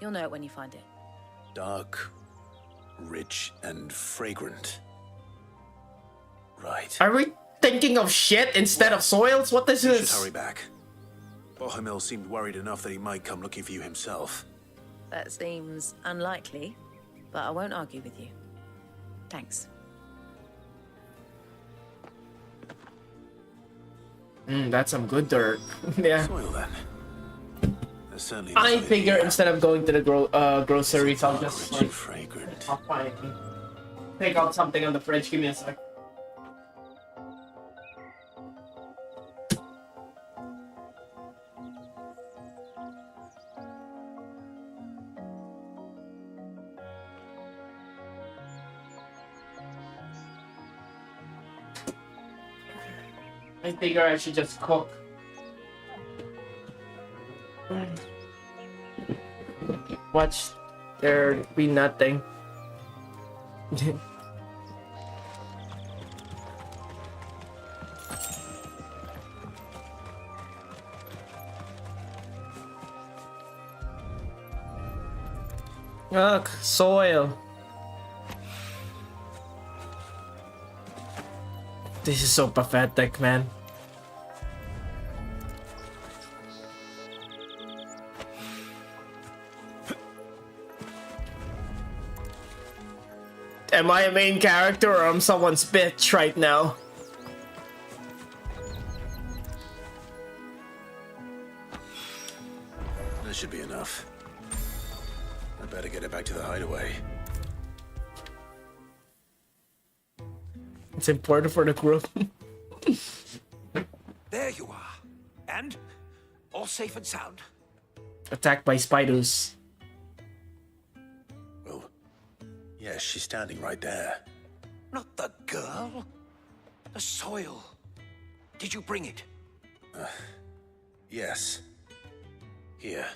K: You'll know it when you find it.
M: Dark, rich, and fragrant. Right.
A: Are we thinking of shit instead of soils? What is
M: You should
A: this?
M: hurry back. Bohemil seemed worried enough that he might come looking for you himself.
K: That seems unlikely, but I won't argue with you. Thanks.
A: That's some good dirt. Yeah.
M: Soil then. There's certainly
A: I
M: nothing
A: figure
M: here.
A: instead of going to the groceries, I'll just
M: Too
A: like
M: fragrant.
A: I'll find take out something on the fridge. Give me a sec. I figure I should just cook. Watch there be nothing. Ugh, soil. This is so pathetic, man. Am I a main character or I'm someone's bitch right now?
M: That should be enough. I better get it back to the hideaway.
A: It's important for the group.
O: There you are. And? All safe and sound?
A: Attacked by spiders.
M: Well, yes, she's standing right there.
O: Not the girl. The soil. Did you bring it?
M: Yes. Here.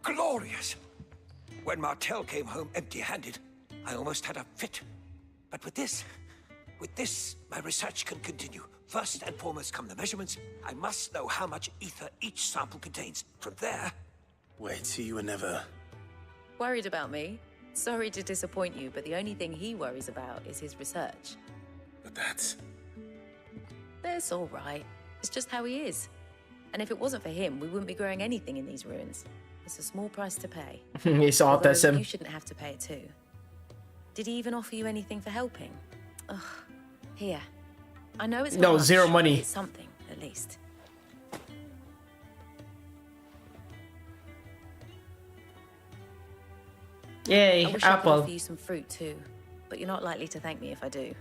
O: Glorious. When Martel came home empty-handed, I almost had a fit. But with this, my research can continue. First and foremost come the measurements. I must know how much ether each sample contains. From there...
M: Wait, so you were never...
K: Worried about me? Sorry to disappoint you, but the only thing he worries about is his research.
M: But that's...
K: That's all right. It's just how he is. And if it wasn't for him, we wouldn't be growing anything in these ruins. It's a small price to pay.
A: He's
K: Although
A: autism.
K: you shouldn't have to pay it too. Did he even offer you anything for helping? Ugh. Here. I know it's
A: No,
K: not much,
A: zero
K: but
A: money.
K: It's something, at least.
A: Yay,
K: I wish I could
A: apple.
K: offer you some fruit too, but you're not likely to thank me if I do.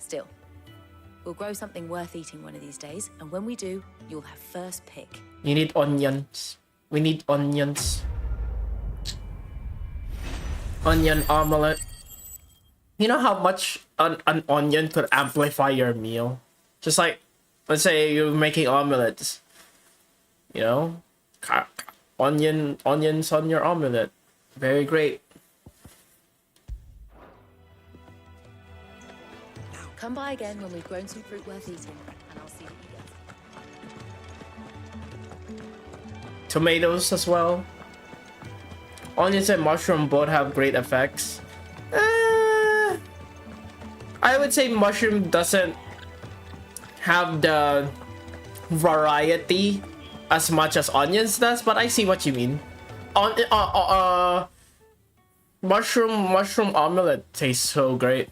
K: Still, we'll grow something worth eating one of these days, and when we do, you'll have first pick.
A: You need onions. We need onions. Onion omelette. You know how much an onion could amplify your meal? Just like, let's say you're making omelets. You know? Onions on your omelette. Very great.
K: Come by again when we've grown some fruit worth eating, and I'll see what you get.
A: Tomatoes as well. Onions and mushroom both have great effects. I would say mushroom doesn't have the variety as much as onions does, but I see what you mean. Mushroom omelette tastes so great.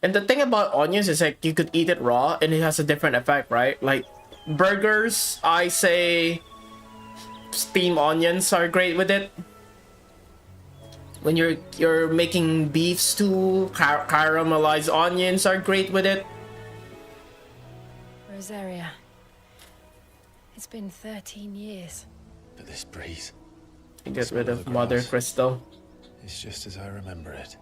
A: And the thing about onions is like you could eat it raw and it has a different effect, right? Like burgers, I say steamed onions are great with it. When you're making beef stew, caramelized onions are great with it.
G: Rosaria. It's been 13 years.
M: But this breeze...
A: Get rid of Mother Crystal.
M: It's just as I remember it.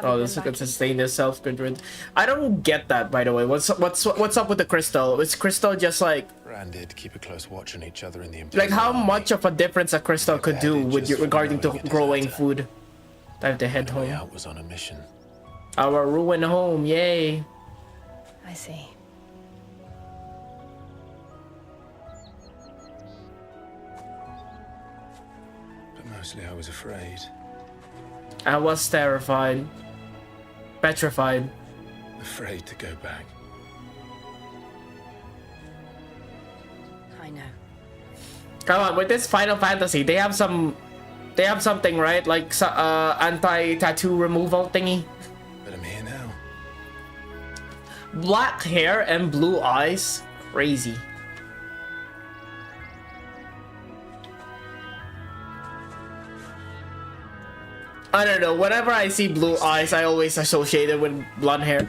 A: Oh, this could sustain itself, good. I don't get that, by the way. What's up with the crystal? Is crystal just like
M: Branded, keep a close watch on each other in the
A: like how much of a difference a crystal could do with you regarding to growing food? I have to head home.
M: Out was on a mission.
A: Our ruined home, yay!
G: I see.
M: Honestly, I was afraid.
A: I was terrified. Petrified.
M: Afraid to go back.
G: I know.
A: Come on, with this Final Fantasy, they have something, right? Like anti-tattoo removal thingy.
M: But I'm here now.
A: Black hair and blue eyes. Crazy. I don't know, whenever I see blue eyes, I always associate it with blonde hair.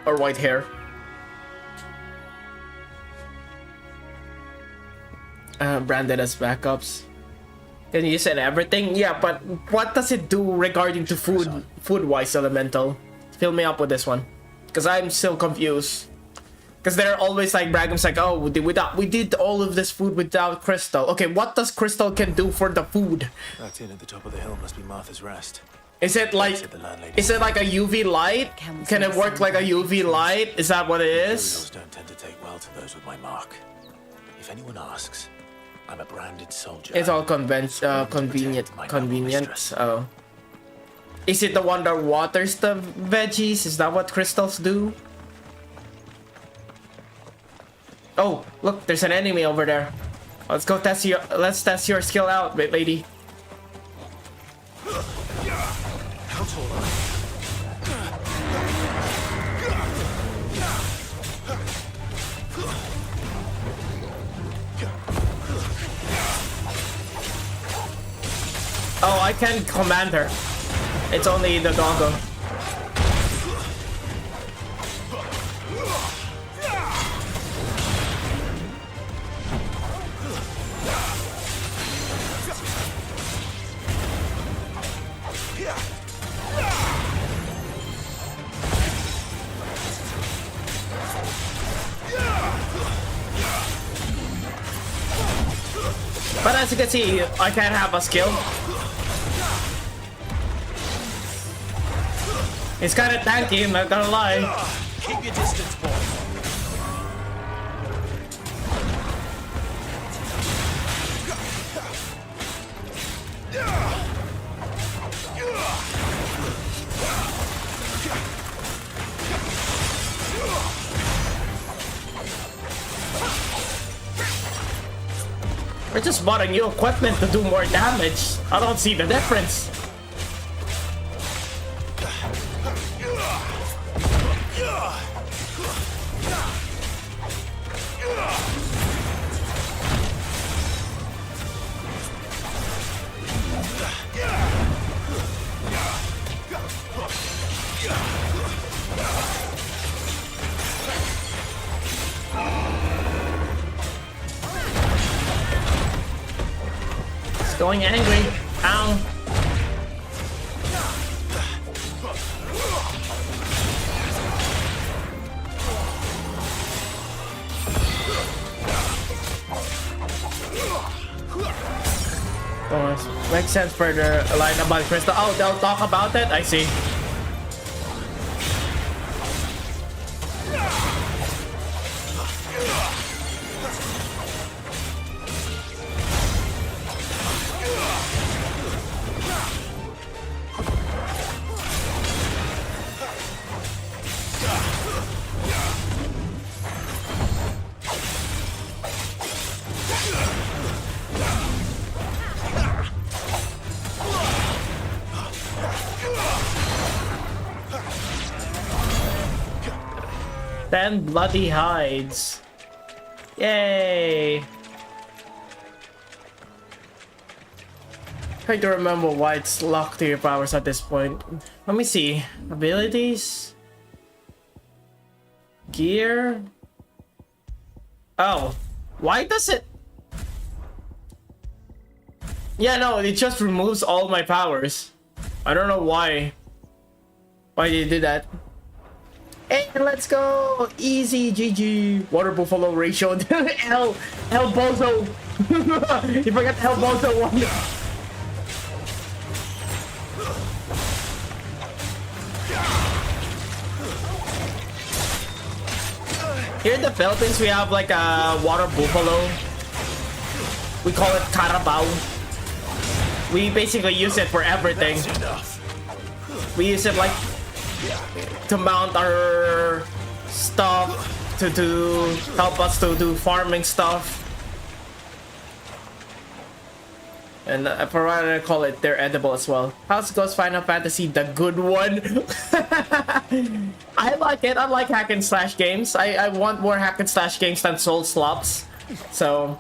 A: Or white hair. Branded as backups. Can you said everything? Yeah, but what does it do regarding to food-wise, Elemental? Fill me up with this one. Because I'm still confused. Because they're always like bragging, like, oh, we did all of this food without Crystal. Okay, what does Crystal can do for the food?
M: That inn at the top of the hill must be Martha's Rest.
A: Is it like a UV light? Can it work like a UV light? Is that what it is?
M: Imperials don't tend to take well to those with my mark. If anyone asks, I'm a branded soldier.
A: It's all convenient. Oh. Is it the one that waters the veggies? Is that what crystals do? Oh, look, there's an enemy over there. Let's go test your. Let's test your skill out, lady.
M: How tall are you?
A: Oh, I can command her. It's only the doggo. But as you can see, I can't have a skill. It's kind of tanky, I'm not gonna lie.
O: Keep your distance, boy.
A: We're just bought a new equipment to do more damage. I don't see the difference. Going angry. Ow. Oh, makes sense for the line about Crystal. Oh, they'll talk about it? I see. Bloody hides. Yay! Trying to remember why it's locked to your powers at this point. Let me see. Abilities? Gear? Oh. Why does it... Yeah, no, it just removes all my powers. I don't know why. Why did it do that? And let's go! Easy, GG. Water buffalo ratio. Hell bozo. You forgot hell bozo one. Here in the Philippines, we have like a water buffalo. We call it carabao. We basically use it for everything. We use it like to mount our stuff, to help us to do farming stuff. And for what I call it, they're edible as well. How's Ghost Final Fantasy, the good one? I like it. I like hack and slash games. I want more hack and slash games than soul slots. So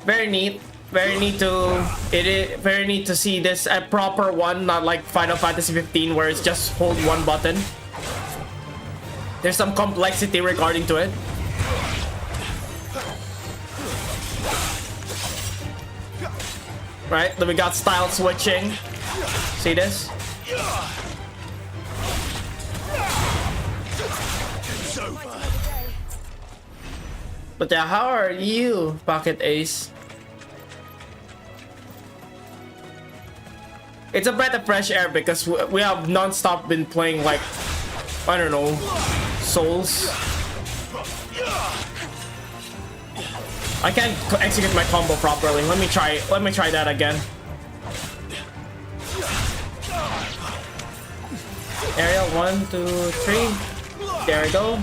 A: very neat. Very neat to see this a proper one, not like Final Fantasy 15 where it's just hold one button. There's some complexity regarding to it. Right, then we got style switching. See this? But yeah, how are you, Pocket Ace? It's a breath of fresh air because we have non-stop been playing like, I don't know, Souls. I can't execute my combo properly. Let me try that again. Aerial 1, 2, 3. There we go.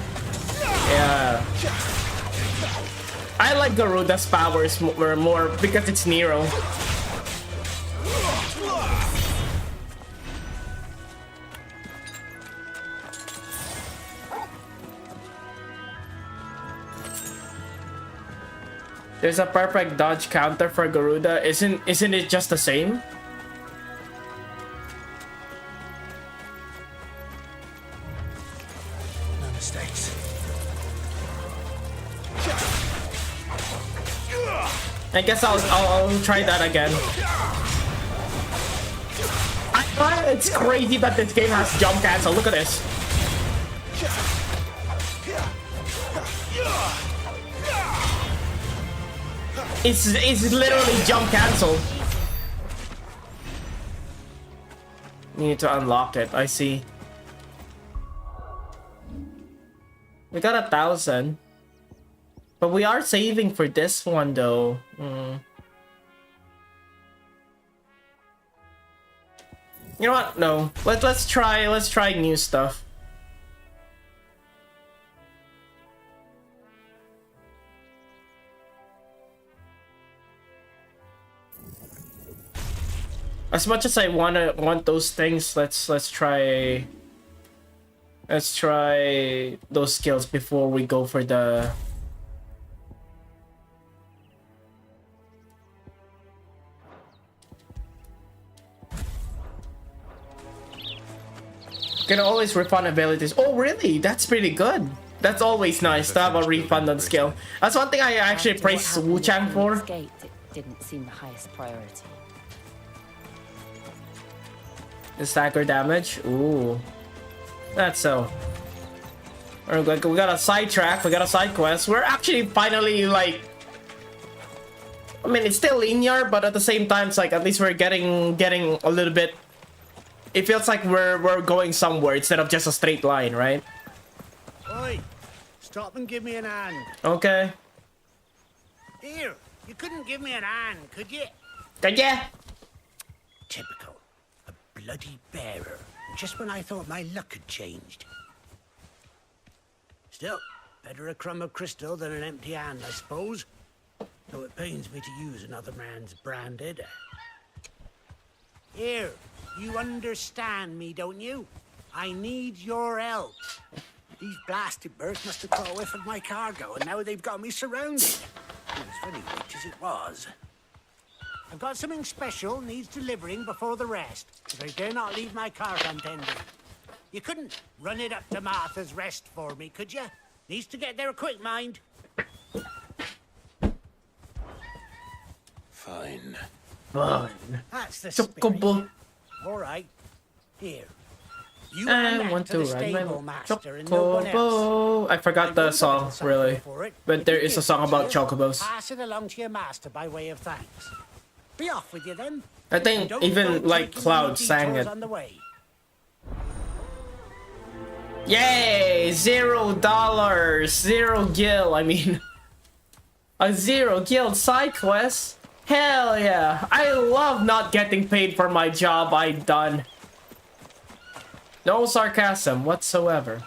A: Yeah. I like Garuda's powers more because it's Nero. There's a perfect dodge counter for Garuda. Isn't it just the same?
O: No mistakes.
A: I guess I'll try that again. It's crazy that this game has jump cancel. Look at this. It's literally jump cancel. You need to unlock it. I see. We got 1,000. But we are saving for this one though. You know what? No. Let's try new stuff. As much as I want those things, let's try those skills before we go for the can always refund abilities. Oh really? That's pretty good. That's always nice to have a refund on skill. That's one thing I actually praise Wu Chang for.
G: It didn't seem the highest priority.
A: The stagger damage. Ooh, that's so. We got a sidetrack. We got a side quest. We're actually finally like. I mean, it's still linear, but at the same time, it's like at least we're getting a little bit. It feels like we're going somewhere instead of just a straight line, right?
P: Oi, stop and give me an hand.
A: Okay.
P: Here, you couldn't give me an hand, could you?
A: Could ya?
P: Typical. Bloody bearer, just when I thought my luck had changed. Still, better a crumb of crystal than an empty hand, I suppose. Though it pains me to use another man's branded. Here, you understand me, don't you? I need your help. These blasted birds must have caught a whiff of my cargo, and now they've got me surrounded. It was funny rich as it was. I've got something special needs delivering before the rest, but I dare not leave my cart untended. You couldn't run it up to Martha's Rest for me, could you? Needs to get there quick, mind.
M: Fine.
A: Fine.
P: That's the spirit. All right. Here. You
A: I want to ride my chocobo. I forgot the song, really. But there is a song about chocobos.
P: Pass it along to your master by way of thanks. Be off with you then.
A: I think even like Cloud sang it. Yay! $0, 0 gil. I mean, a 0 guild side quest. Hell yeah. I love not getting paid for my job I done. No sarcasm whatsoever.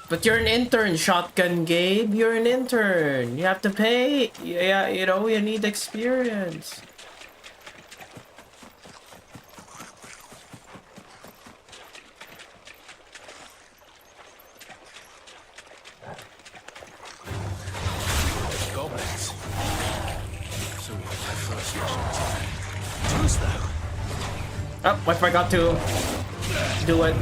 A: But you're an intern, Shotgun Gabe. You're an intern. You have to pay. Yeah, you know, you need experience.
M: Goblins. So my first mission. Choose though.
A: Oh, I forgot to do it.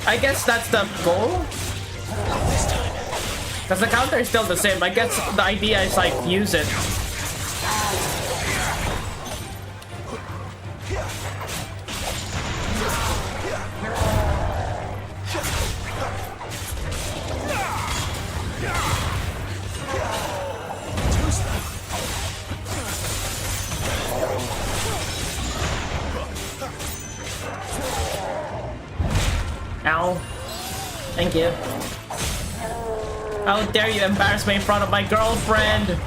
A: I guess that's the goal. Because the counter is still the same. I guess the idea is like use it. Ow. Thank you. How dare you embarrass me in front of my girlfriend?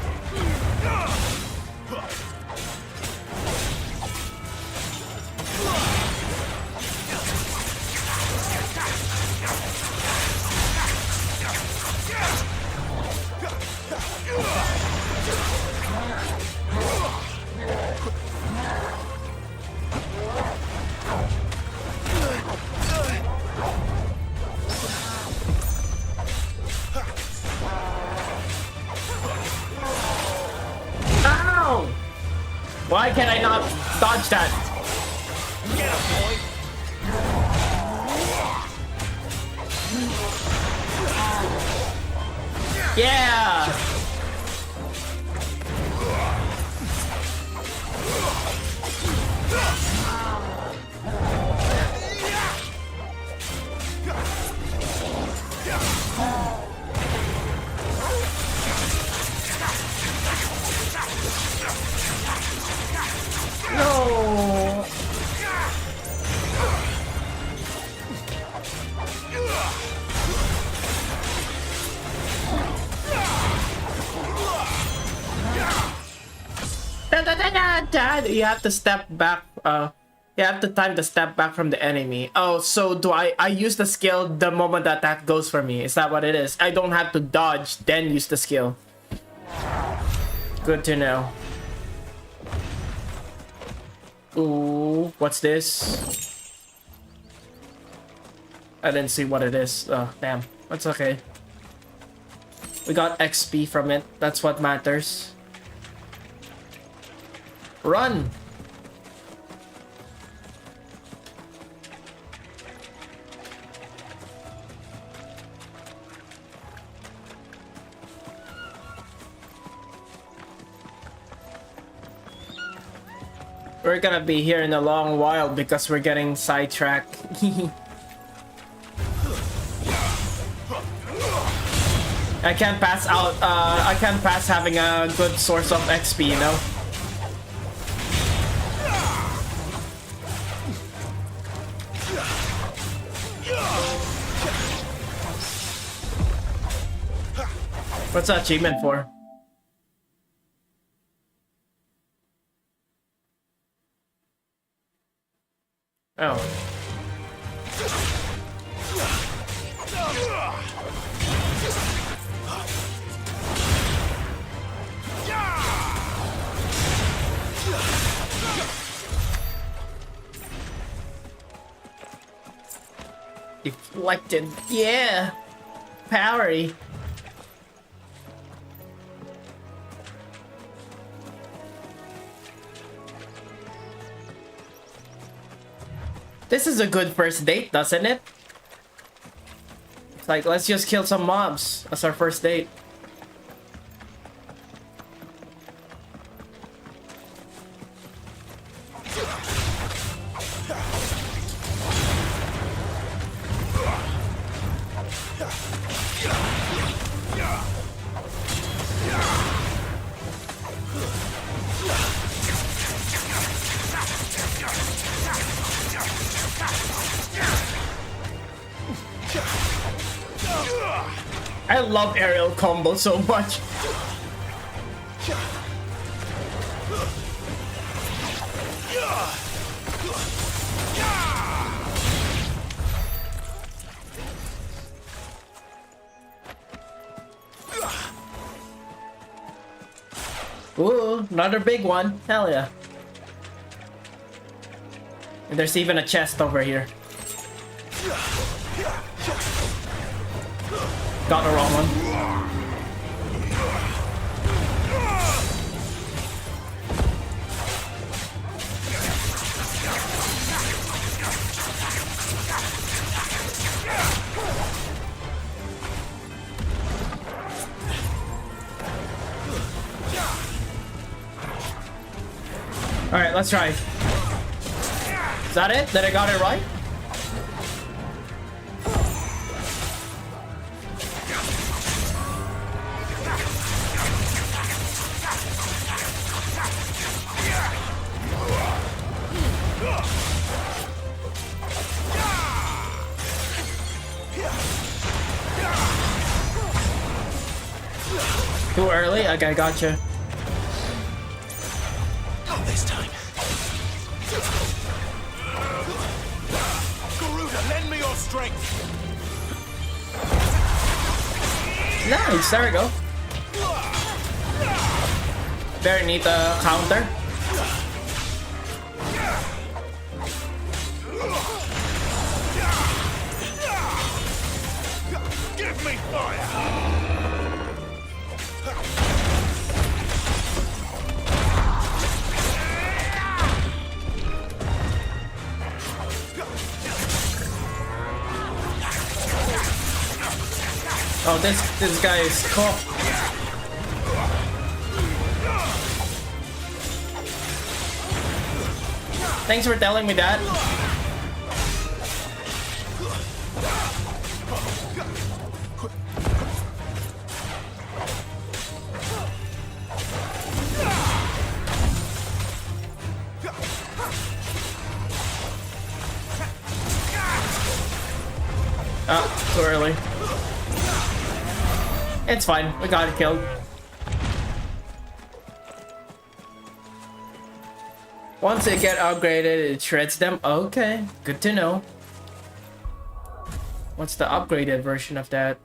A: Why can I not dodge that?
N: Get him, boy.
A: Yeah. No. You have to step back. You have the time to step back from the enemy. Oh, so do I use the skill the moment the attack goes for me? Is that what it is? I don't have to dodge, then use the skill. Good to know. Ooh, what's this? I didn't see what it is. Oh, damn. That's okay. We got XP from it. That's what matters. Run! We're gonna be here in a long while because we're getting sidetracked. I can't pass out, I can't pass having a good source of XP, you know? What's the achievement for? Oh. Deflected. Yeah. Parry. This is a good first date, doesn't it? It's like, let's just kill some mobs as our first date. I love aerial combo so much. Ooh, another big one. Hell yeah. And there's even a chest over here. Got the wrong one. Alright, let's try. Is that it? Did I got it right? Too early? Okay, gotcha.
M: Not this time. Lend me your strength.
A: Nice, there we go. Very neat counter.
M: Give me fire.
A: Oh, this guy is cool. Thanks for telling me that. Ah, too early. It's fine, we got it killed. Once they get upgraded, it shreds them. Okay, good to know. What's the upgraded version of that?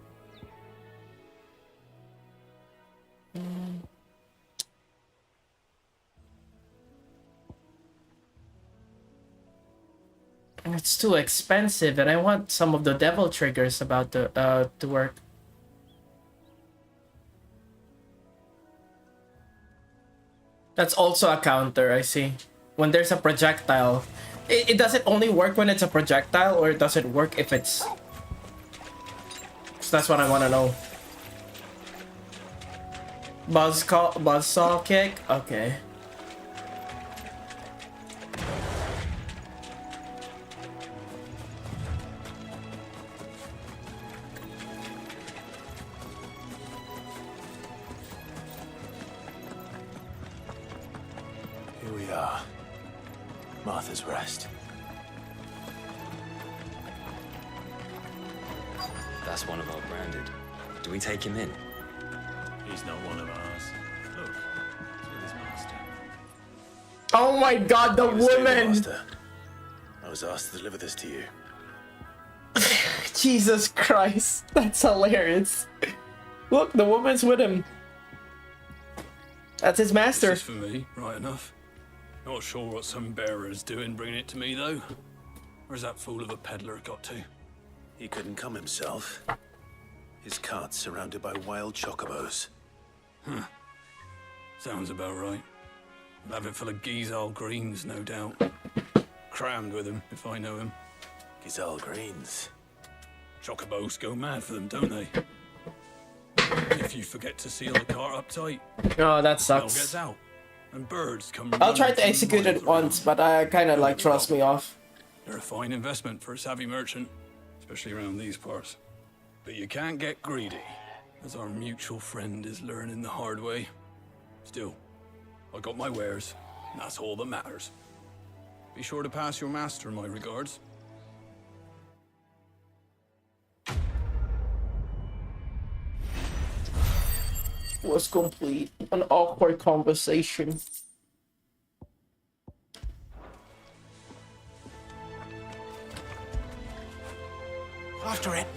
A: It's too expensive, and I want some of the devil triggers about to work. That's also a counter, I see. When there's a projectile, it does it only work when it's a projectile, or does it work if it's... So that's what I want to know. Buzzsaw kick? Okay.
M: Here we are. Martha's Rest.
Q: That's one of our branded. Do we take him in?
M: He's not one of ours. Look, it's with his master.
A: Oh my god, the woman!
M: Master. I was asked to deliver this to you.
A: Jesus Christ, that's hilarious. Look, the woman's with him. That's his master.
R: This is for me, right enough. Not sure what some bearer's doing bringing it to me, though. Where's that fool of a peddler got to?
M: He couldn't come himself. His cart's surrounded by wild chocobos.
R: Huh. Sounds about right. I'll have it full of Gizal greens, no doubt. Crammed with him, if I know him.
M: Gizal greens?
R: Chocobos go mad for them, don't they? If you forget to seal the cart up tight,
A: oh, that
R: smell
A: sucks.
R: gets out, and birds come.
A: I'll try to execute it once, but I kind of like trust me off.
R: They're a fine investment for a savvy merchant, especially around these parts. But you can't get greedy, as our mutual friend is learning the hard way. Still, I got my wares, and that's all that matters. Be sure to pass your master my regards.
A: was complete. An awkward conversation.
M: After it.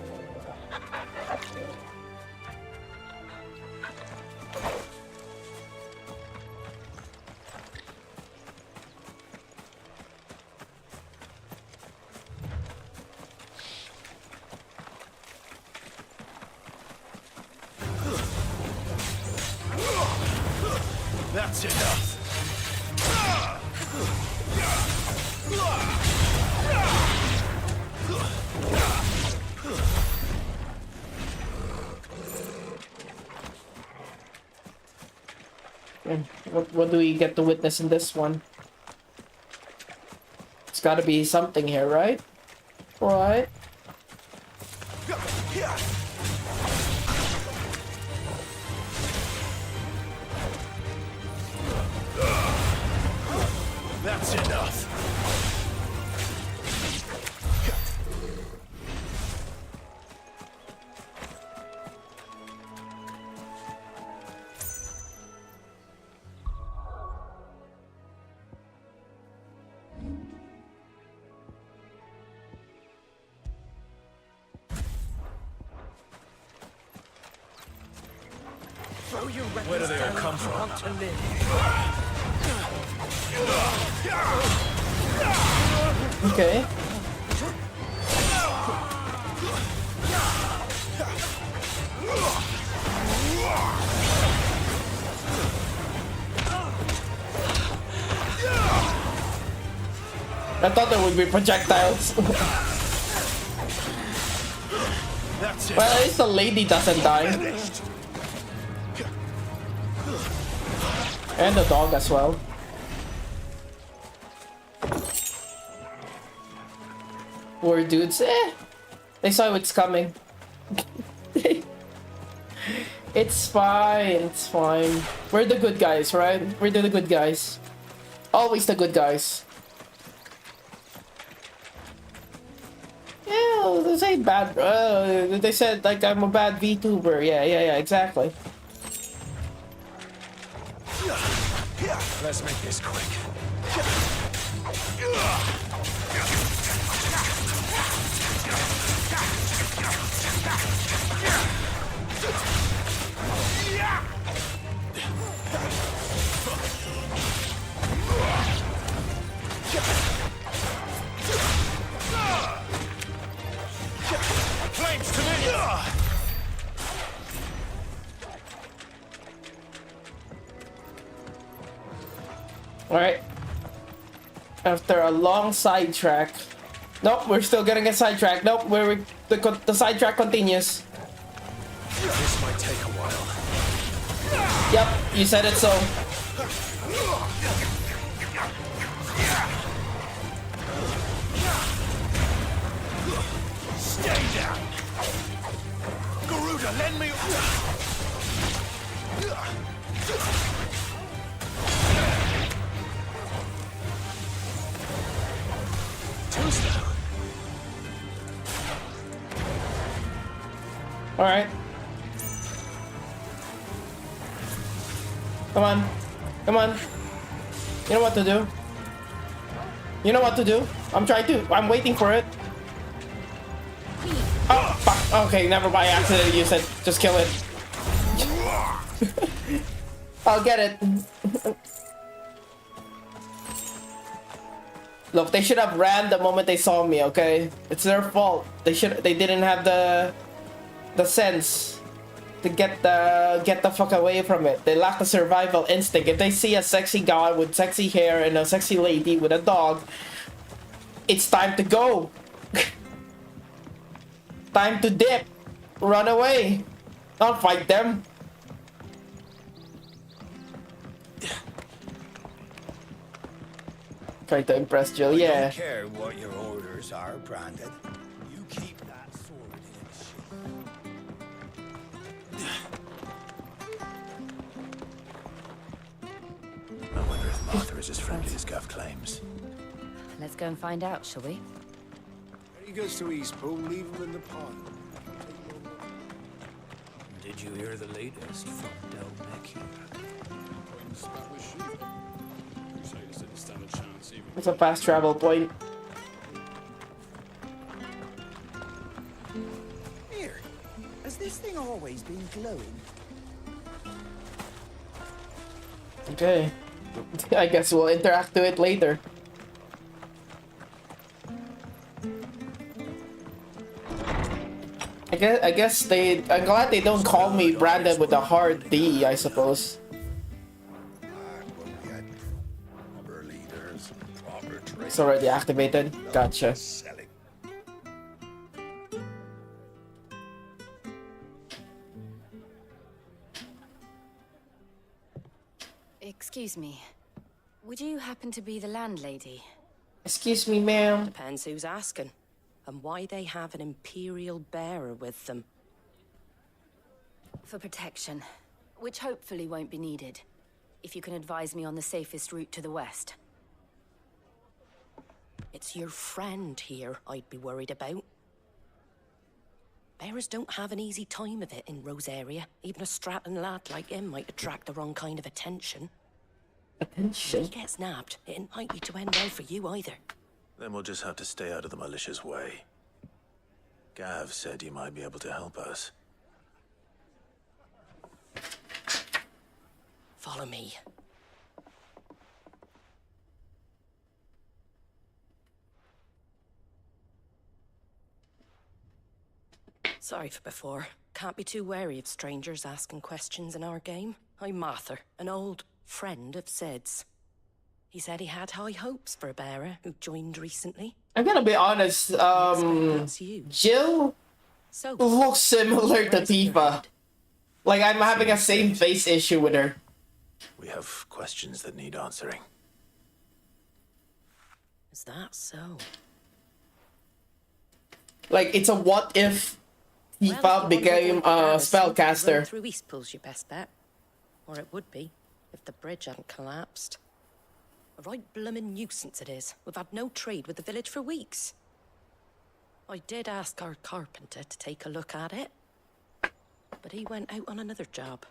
M: That's enough.
A: What do we get to witness in this one? It's gotta be something here, right? Right?
M: That's enough. Where do they all come from?
A: Okay. I thought there would be projectiles. Well, at least the lady doesn't die. And the dog as well. Poor dudes. They saw it's coming. It's fine. It's fine. We're the good guys, right? We're the good guys. Always the good guys. Yeah, they say bad. They said like I'm a bad VTuber. Yeah, exactly.
M: Let's make this quick. Flames to me!
A: Alright. After a long sidetrack. Nope, we're still gonna get sidetracked. Nope, the sidetrack continues.
M: This might take a while.
A: Yep, you said it so.
M: Stay down! Garuda, lend me... Too slow.
A: Alright. Come on. Come on. You know what to do. You know what to do. I'm waiting for it. Oh, fuck. Okay, never by accident use it. Just kill it. I'll get it. Look, they should have ran the moment they saw me, okay? It's their fault. They didn't have the sense to get the fuck away from it. They lack the survival instinct. If they see a sexy guy with sexy hair and a sexy lady with a dog, it's time to go. Time to dip. Run away. Not fight them. Try to impress Jill, yeah.
P: I don't care what your orders are, Brandon. You keep that sword in its sheath.
M: I wonder if Martha is as friendly as Gav claims.
G: Let's go and find out, shall we?
P: He goes to Eastpool, leave him in the pond.
R: Did you hear the latest from down
A: It's a fast travel point.
J: Here, has this thing always been glowing?
A: Okay. I guess we'll interact to it later. I guess they. I'm glad they don't call me Brandon with a hard D, I suppose. It's already activated. Gotcha.
G: Excuse me. Would you happen to be the landlady?
A: Excuse me, ma'am.
S: Depends who's asking, and why they have an Imperial bearer with them.
G: For protection, which hopefully won't be needed. If you can advise me on the safest route to the west.
S: It's your friend here I'd be worried about. Bearers don't have an easy time of it in Rosaria. Even a strapping lad like him might attract the wrong kind of attention.
A: Attention?
S: If he gets nabbed, it ain't likely to end well for you either.
M: Then we'll just have to stay out of the malicious way. Gav said you might be able to help us.
S: Follow me. Sorry for before. Can't be too wary of strangers asking questions in our game. I'm Martha, an old friend of Sid's. He said he had high hopes for a bearer who joined recently.
A: I'm gonna be honest, Jill looks similar to Tifa. Like, I'm having a same face issue with her.
M: We have questions that need answering.
S: Is that so?
A: Like, it's a what if Tifa became a spellcaster.
S: Through Eastpool's your best bet. Or it would be, if the bridge hadn't collapsed. A right bloomin' nuisance it is. We've had no trade with the village for weeks. I did ask our carpenter to take a look at it. But he went out on another job.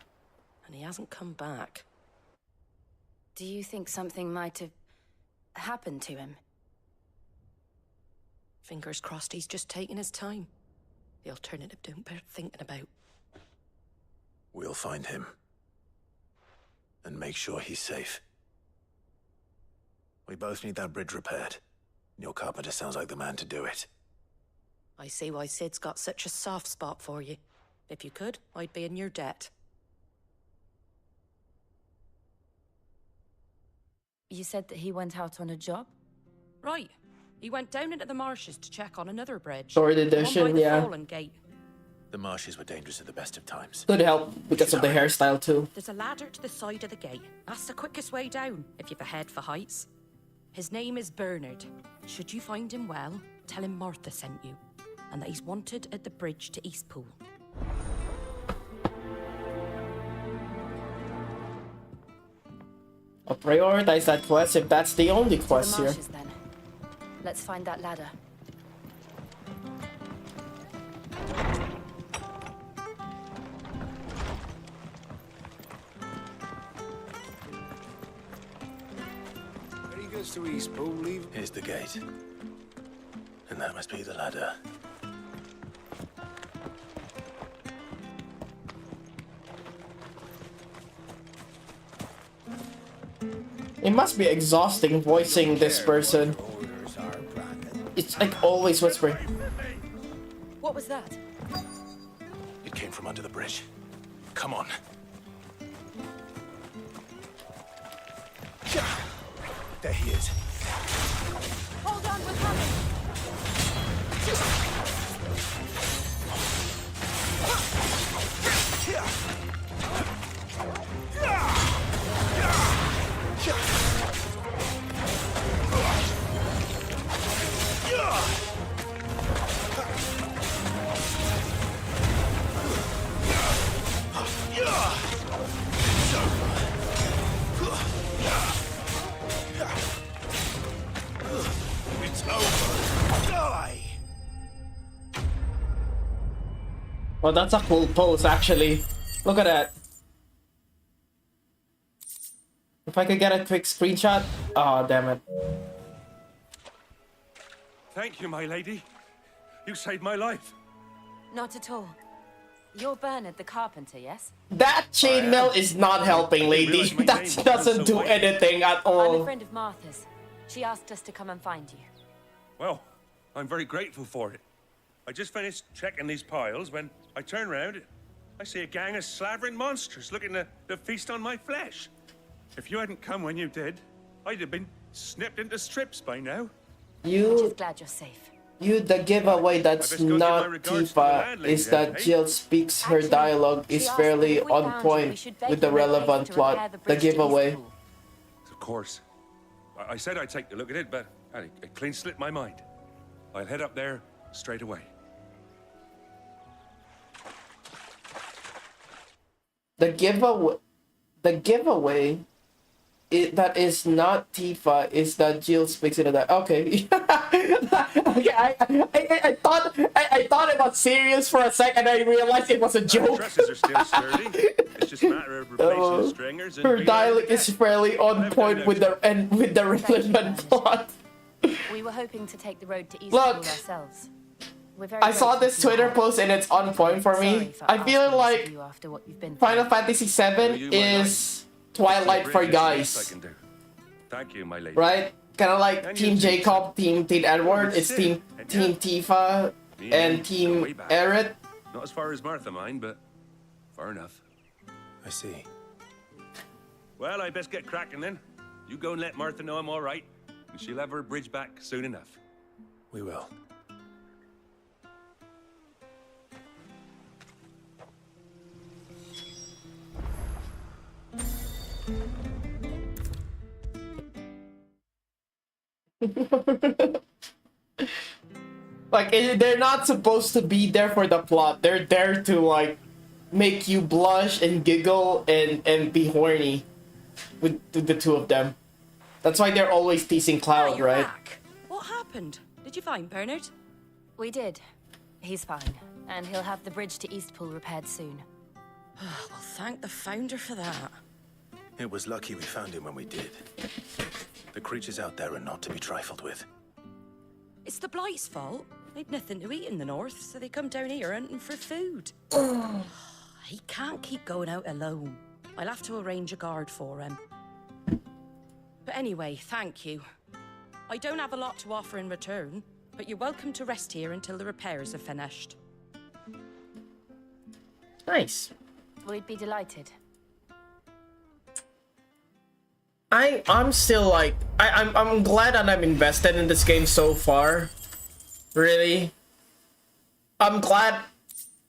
S: And he hasn't come back.
G: Do you think something might have happened to him?
S: Fingers crossed he's just taking his time. The alternative don't bear thinking about.
M: We'll find him. And make sure he's safe. We both need that bridge repaired. Your carpenter sounds like the man to do it.
S: I see why Sid's got such a soft spot for you. If you could, I'd be in your debt.
G: You said that he went out on a job?
S: Right. He went down into the marshes to check on another bridge.
A: Sword edition,
S: one by the
A: yeah.
S: Fallen Gate.
M: The marshes were dangerous at the best of times.
A: Could help because of the hairstyle too.
S: There's a ladder to the side of the gate. That's the quickest way down, if you've a head for heights. His name is Bernard. Should you find him well, tell him Martha sent you. And that he's wanted at the bridge to Eastpool.
A: I'll prioritize that quest if that's the only quest
G: to the
A: here.
G: marshes, then. Let's find that ladder.
B: Where he goes to Eastpool, leave.
M: Here's the gate. And that must be the ladder.
A: It must be exhausting voicing this person. It's like always whispering.
S: What was that?
M: It came from under the bridge. Come on. There he is.
S: Hold on, we're coming!
B: It's over. Die.
A: Well, that's a cool pose, actually. Look at that. If I could get a quick screenshot. Oh, damn it.
T: Thank you, my lady. You saved my life.
G: Not at all. You're Bernard the carpenter, yes?
A: That chainmail is not helping, lady. That doesn't do anything at
G: I'm a
A: all.
G: friend of Martha's. She asked us to come and find you.
T: Well, I'm very grateful for it. I just finished checking these piles when I turn around. I see a gang of slavering monsters looking to feast on my flesh. If you hadn't come when you did, I'd have been snipped into strips by now.
G: I'm
A: You,
G: just glad you're safe.
A: the giveaway that's not Tifa is that Jill speaks her dialogue is fairly on point with the relevant plot. The giveaway.
T: Of course. I said I'd take a look at it, but it clean slipped my mind. I'll head up there straight away.
A: The giveaway that is not Tifa is that Jill speaks in that. Okay. Okay, I thought it was serious for a second. I realized it was a joke.
T: Dresses are still sturdy. It's just a matter of replacing the stringers and
A: Her dialogue is fairly on point with the relevant plot.
G: We were hoping to take the road to Eastpool
A: Look,
G: ourselves. We're very
A: I saw
G: grateful
A: this
G: for your
A: Twitter
G: help.
A: post and it's on point for me. I feel like
G: You after what you've been
A: Final Fantasy VII is Twilight for guys,
T: Thank you, my lady.
A: right? Kind of like Team Jacob, Team Edward. It's Team Tifa and Team Aerith.
T: Not as far as Martha, mind, but far enough.
M: I see.
T: Well, I best get cracking then. You go and let Martha know I'm all right, and she'll have her bridge back soon enough.
M: We will.
A: Like, they're not supposed to be there for the plot. They're there to, like, make you blush and giggle and be horny with the two of them. That's why they're always teasing Cloud, right?
S: What happened? Did you find Bernard?
G: We did. He's fine, and he'll have the bridge to Eastpool repaired soon.
S: Well, thank the founder for that.
M: It was lucky we found him when we did. The creatures out there are not to be trifled with.
S: It's the Blight's fault. They'd nothing to eat in the north, so they come down here hunting for food. He can't keep going out alone. I'll have to arrange a guard for him. But anyway, thank you. I don't have a lot to offer in return, but you're welcome to rest here until the repairs are finished.
A: Nice.
G: We'd be delighted.
A: I'm still like I'm glad that I'm invested in this game so far. Really. I'm glad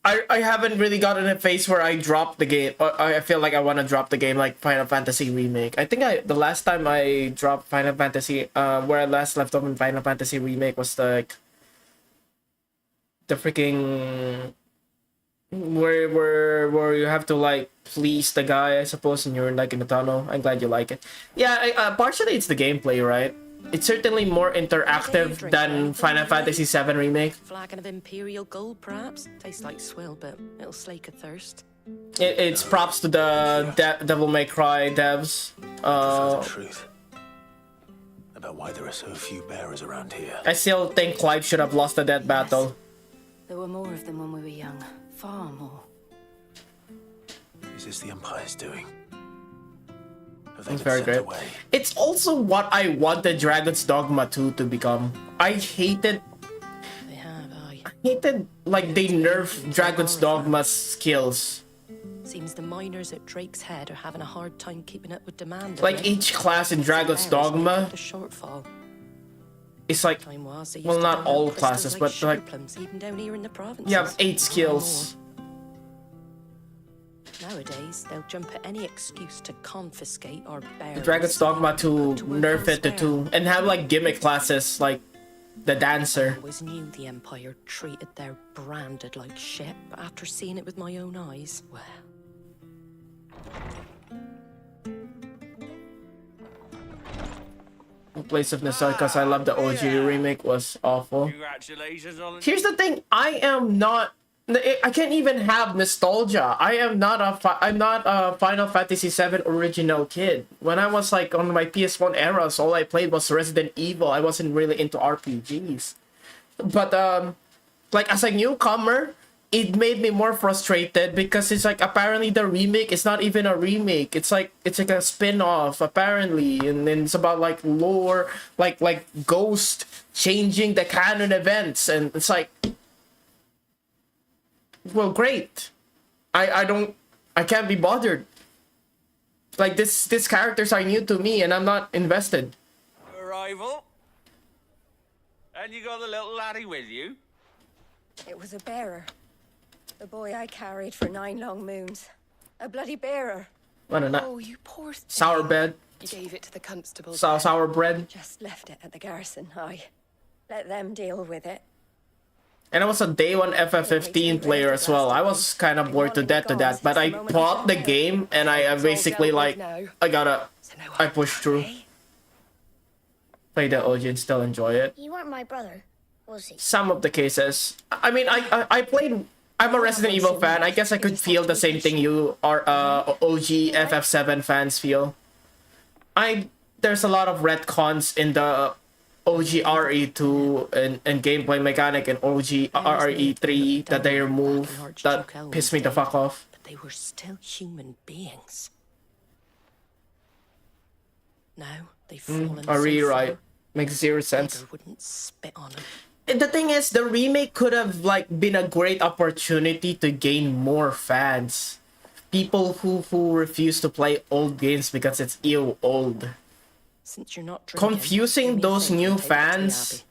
A: I haven't really gotten a phase where I dropped the game. I feel like I want to drop the game like Final Fantasy Remake. I think the last time I dropped Final Fantasy where I last left off in Final Fantasy Remake was like the freaking where you have to like please the guy, I suppose, and you're like in the tunnel. I'm glad you like it. Yeah, partially it's the gameplay, right? It's certainly more interactive than Final Fantasy VII Remake.
S: Flagon of Imperial Gold, perhaps? Tastes like swill, but it'll slake a thirst.
A: It's props to the Devil May Cry devs.
M: The truth about why there are so few bearers around here.
A: I still think Clive should have lost that battle.
G: There were more of them when we were young. Far more.
M: Is this the Empire's doing? Have they
A: It's
M: been
A: very
M: sent
A: great.
M: away?
A: It's also what I wanted Dragon's Dogma 2 to become. I hated like they nerfed Dragon's Dogma's skills.
S: Seems the miners at Drake's Head are having a hard time keeping up with demand.
A: Like each class in Dragon's Dogma
S: The shortfall.
A: is like,
S: Time was, they used
A: well,
S: to
A: not
S: dump
A: all
S: crystals
A: classes, but
S: sugar
A: like
S: plums, even down here in the provinces.
A: you have 8
S: Or
A: skills.
S: more. Nowadays, they'll jump at any excuse to confiscate our bears.
A: The Dragon's Dogma to nerf it to 2 and have like gimmick classes like the dancer.
S: I always knew the Empire treated their branded like shit, but after seeing it with my own eyes, well.
A: Place of Nostalgia, because I love the OG remake was awful.
N: Congratulations on
A: Here's the thing, I am not I can't even have nostalgia. I'm not a Final Fantasy VII original kid. When I was like on my PS1 eras, all I played was Resident Evil. I wasn't really into RPGs. But like as a newcomer, it made me more frustrated because it's like apparently the remake is not even a remake. It's like a spin-off apparently, and then it's about like lore, like Ghost changing the canon events, and it's like, well, great. I can't be bothered. Like these characters are new to me and I'm not invested.
U: Arrival? And you got the little laddie with you?
V: It was a bearer. The boy I carried for 9 long moons. A bloody bearer.
A: What a
V: Oh, you poor thing.
A: sour bed.
V: You gave it to the constable.
A: Sour bread.
V: Just left it at the garrison. I let them deal with it.
A: And I was a day one FF15 player as well. I was kind of bored to death to that, but I bought the game and I basically like, I pushed through. Play the OG and still enjoy it.
W: You weren't my brother, was he?
A: Some of the cases. I mean, I played, I'm a Resident Evil fan. I guess I could feel the same thing you are OG FF7 fans feel. There's a lot of retcons in the OG RE2 and gameplay mechanic and OG RE3 that they removed that pissed me the fuck off.
S: But they were still human beings. Now they've fallen
A: A rewrite makes zero sense.
S: wouldn't spit on them.
A: The thing is, the remake could have like been a great opportunity to gain more fans. People who refuse to play old games because it's old.
S: Since you're not drinking,
A: Confusing those new fans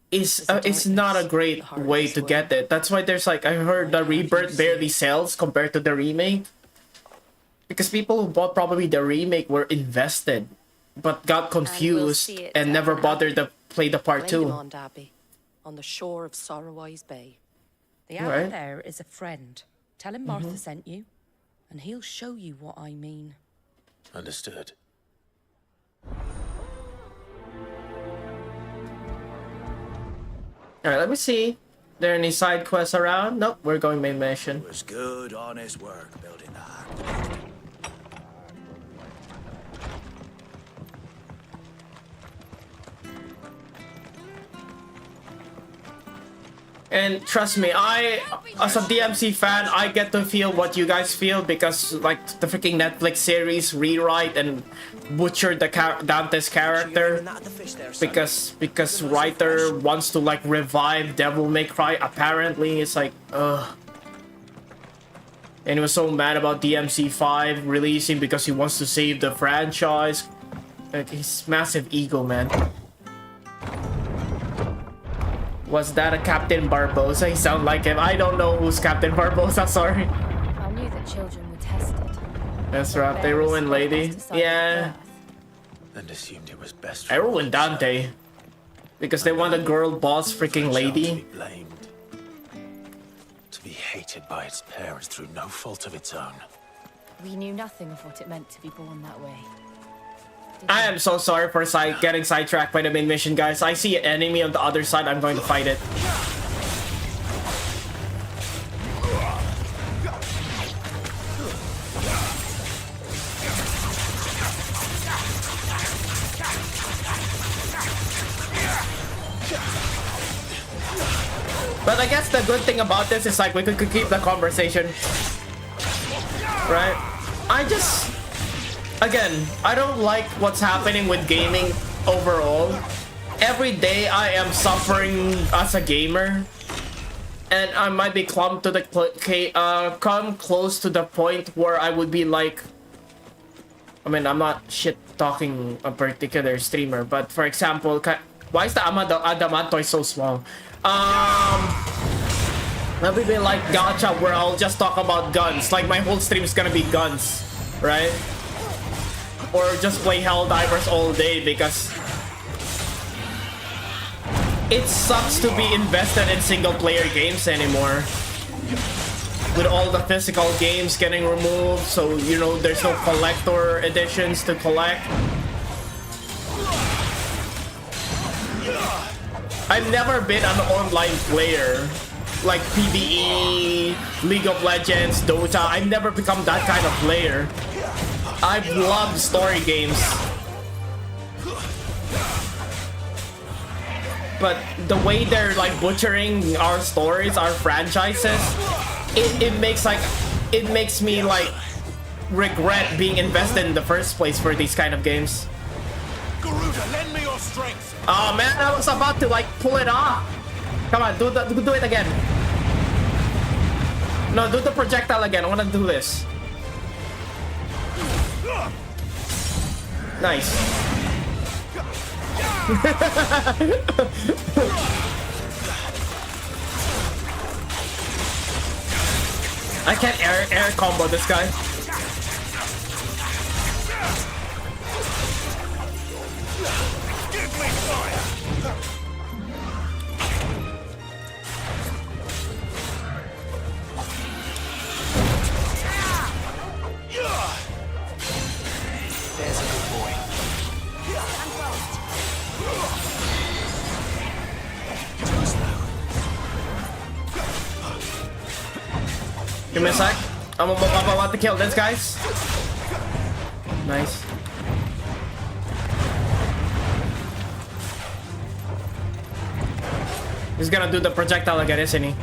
A: is not a great way to get it. That's why there's like, I heard the Rebirth barely sells compared to the remake. Because people who bought probably the remake were invested, but got confused and never bothered to play the part 2.
S: On the shore of Sorrowise Bay.
X: The owl there is a friend. Tell him Martha sent you, and he'll show you what I mean.
M: Understood.
A: Alright, let me see. There any side quests around? Nope, we're going main mission.
Y: It was good, honest work building the ark.
A: And trust me, as a DMC fan, I get to feel what you guys feel because like the freaking Netflix series rewrite and butchered the Dante's character because writer wants to like revive Devil May Cry. Apparently, it's like ugh. And he was so mad about DMC 5 releasing because he wants to save the franchise. Like his massive ego, man. Was that a Captain Barbosa? He sound like him. I don't know who's Captain Barbosa, sorry.
G: I knew that children were tested.
A: That's right, they ruined Lady. Yeah.
M: And assumed it was best.
A: I ruined Dante. Because they want a girl boss freaking Lady.
M: Blamed. To be hated by its parents through no fault of its own.
G: We knew nothing of what it meant to be born that way.
A: I am so sorry for getting sidetracked by the main mission, guys. I see an enemy on the other side. I'm going to fight it. But I guess the good thing about this is like we could keep the conversation. Right? Again, I don't like what's happening with gaming overall. Every day I am suffering as a gamer. And I might be come close to the point where I would be like... I mean, I'm not shit-talking a particular streamer, but for example, why is the Adamantoy so small? Let me be like Gacha where I'll just talk about guns. Like my whole stream is gonna be guns, right? Or just play Helldivers all day because it sucks to be invested in single-player games anymore. With all the physical games getting removed, so you know there's no collector editions to collect. I've never been an online player. like PvE, League of Legends, Dota. I've never become that kind of player. I've loved story games. But the way they're like butchering our stories, our franchises, it makes me like regret being invested in the first place for these kind of games.
O: Garuda, lend me your strength.
A: Oh man, I was about to like pull it off. Come on, do it again. No, do the projectile again. I want to do this. Nice. I can't air combo this guy.
O: Give me fire.
Y: There's a good boy.
A: Give me a sec. I'm about to kill this guys. Nice. He's gonna do the projectile again, isn't he?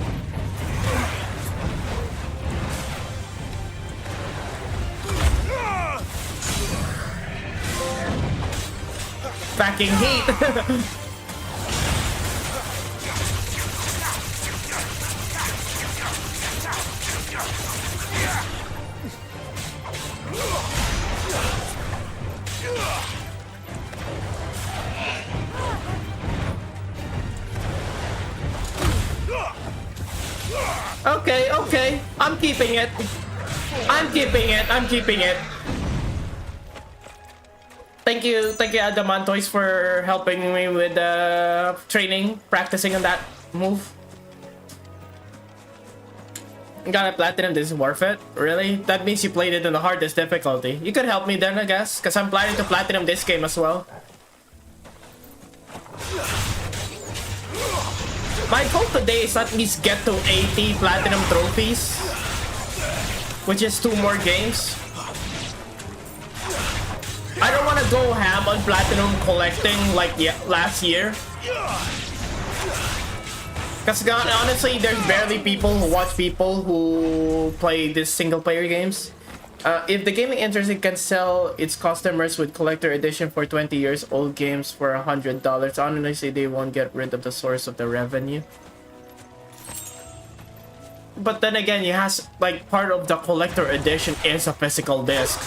A: Backing heat. Okay. I'm keeping it. Thank you, Adamantois, for helping me with training, practicing on that move. You got a platinum, this is worth it? Really? That means you played it in the hardest difficulty. You could help me then, I guess, because I'm planning to platinum this game as well. My goal today is at least get to 80 platinum trophies, which is 2 more games. I don't want to go ham on platinum collecting like last year. Because honestly, there's barely people who watch people who play these single player games. If the gaming industry can sell its customers with collector edition for 20 years old games for $100, honestly, they won't get rid of the source of the revenue. But then again, it has like part of the collector edition is a physical disc.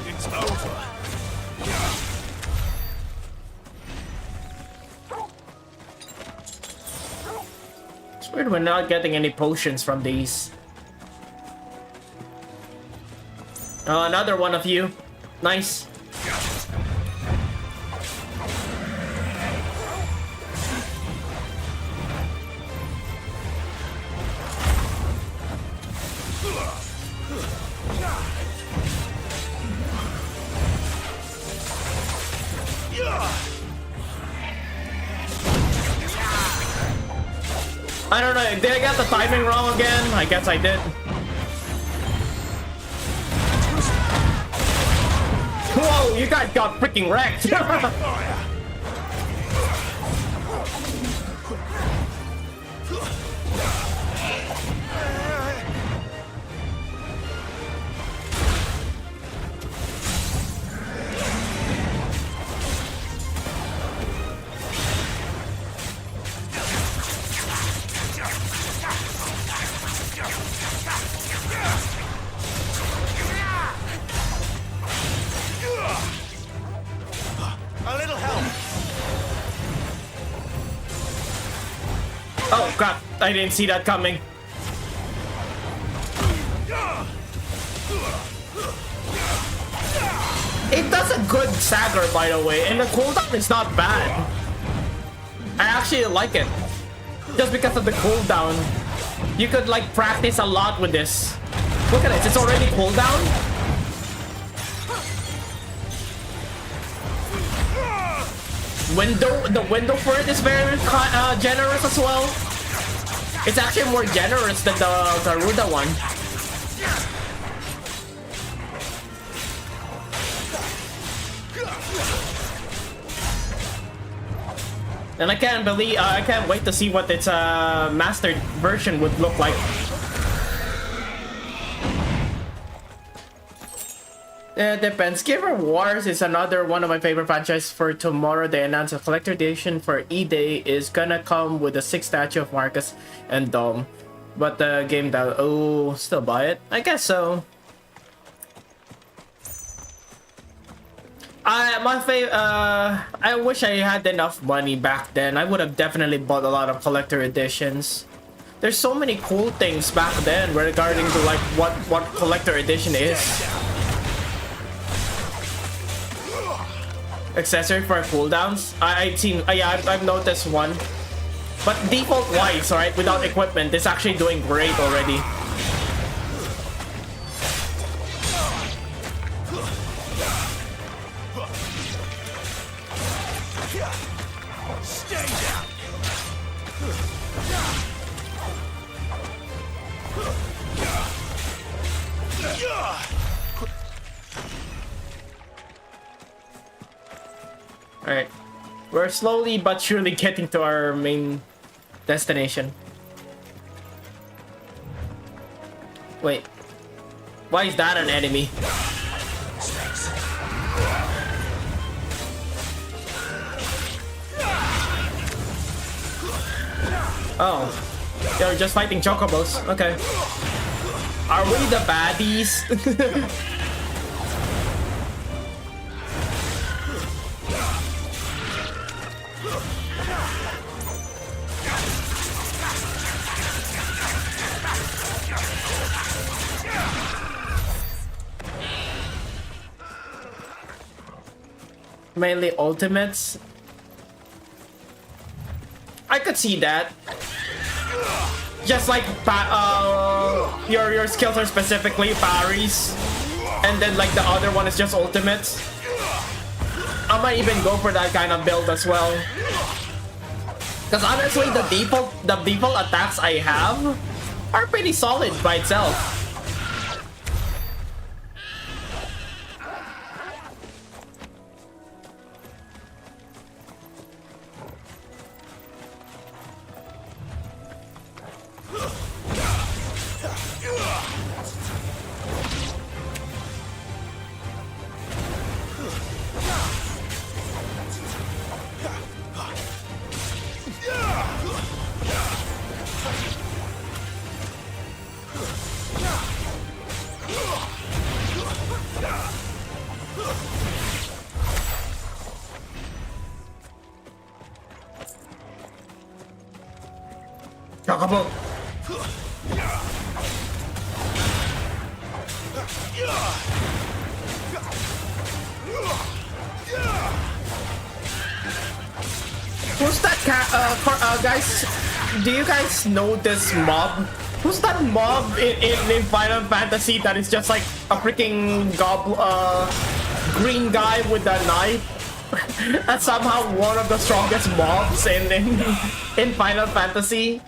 O: It's over.
A: It's weird we're not getting any potions from these. Oh, another one of you. Nice. I don't know, did I get the timing wrong again? I guess I did. Whoa, you guys got freaking wrecked.
O: A little help.
A: Oh crap, I didn't see that coming. It does a good stagger, by the way, and the cooldown is not bad. I actually like it. Just because of the cooldown. You could like practice a lot with this. Look at this, it's already cooldown. The window for it is very generous as well. It's actually more generous than the Garuda one. And I can't wait to see what its mastered version would look like. It depends. Giver Wars is another one of my favorite franchises. For tomorrow, they announced a collector edition for E-Day is gonna come with a 6 statue of Marcus and Dom. But the game that still buy it? I guess so. I wish I had enough money back then. I would have definitely bought a lot of collector editions. There's so many cool things back then regarding to like what collector edition is. Accessory for cooldowns. I've noticed one. But default wise, right, without equipment, it's actually doing great already. Alright. We're slowly but surely getting to our main destination. Wait. Why is that an enemy? Oh. You're just fighting chocobos. Okay. Are we the baddies? Mainly ultimates. I could see that. Just like your skills are specifically parries, and then like the other one is just ultimates. I might even go for that kind of build as well. Because honestly, the default attacks I have are pretty solid by itself. Chocobo. Who's that guys? Do you guys know this mob? Who's that mob in Final Fantasy that is just like a freaking green guy with a knife? That's somehow one of the strongest mobs in Final Fantasy.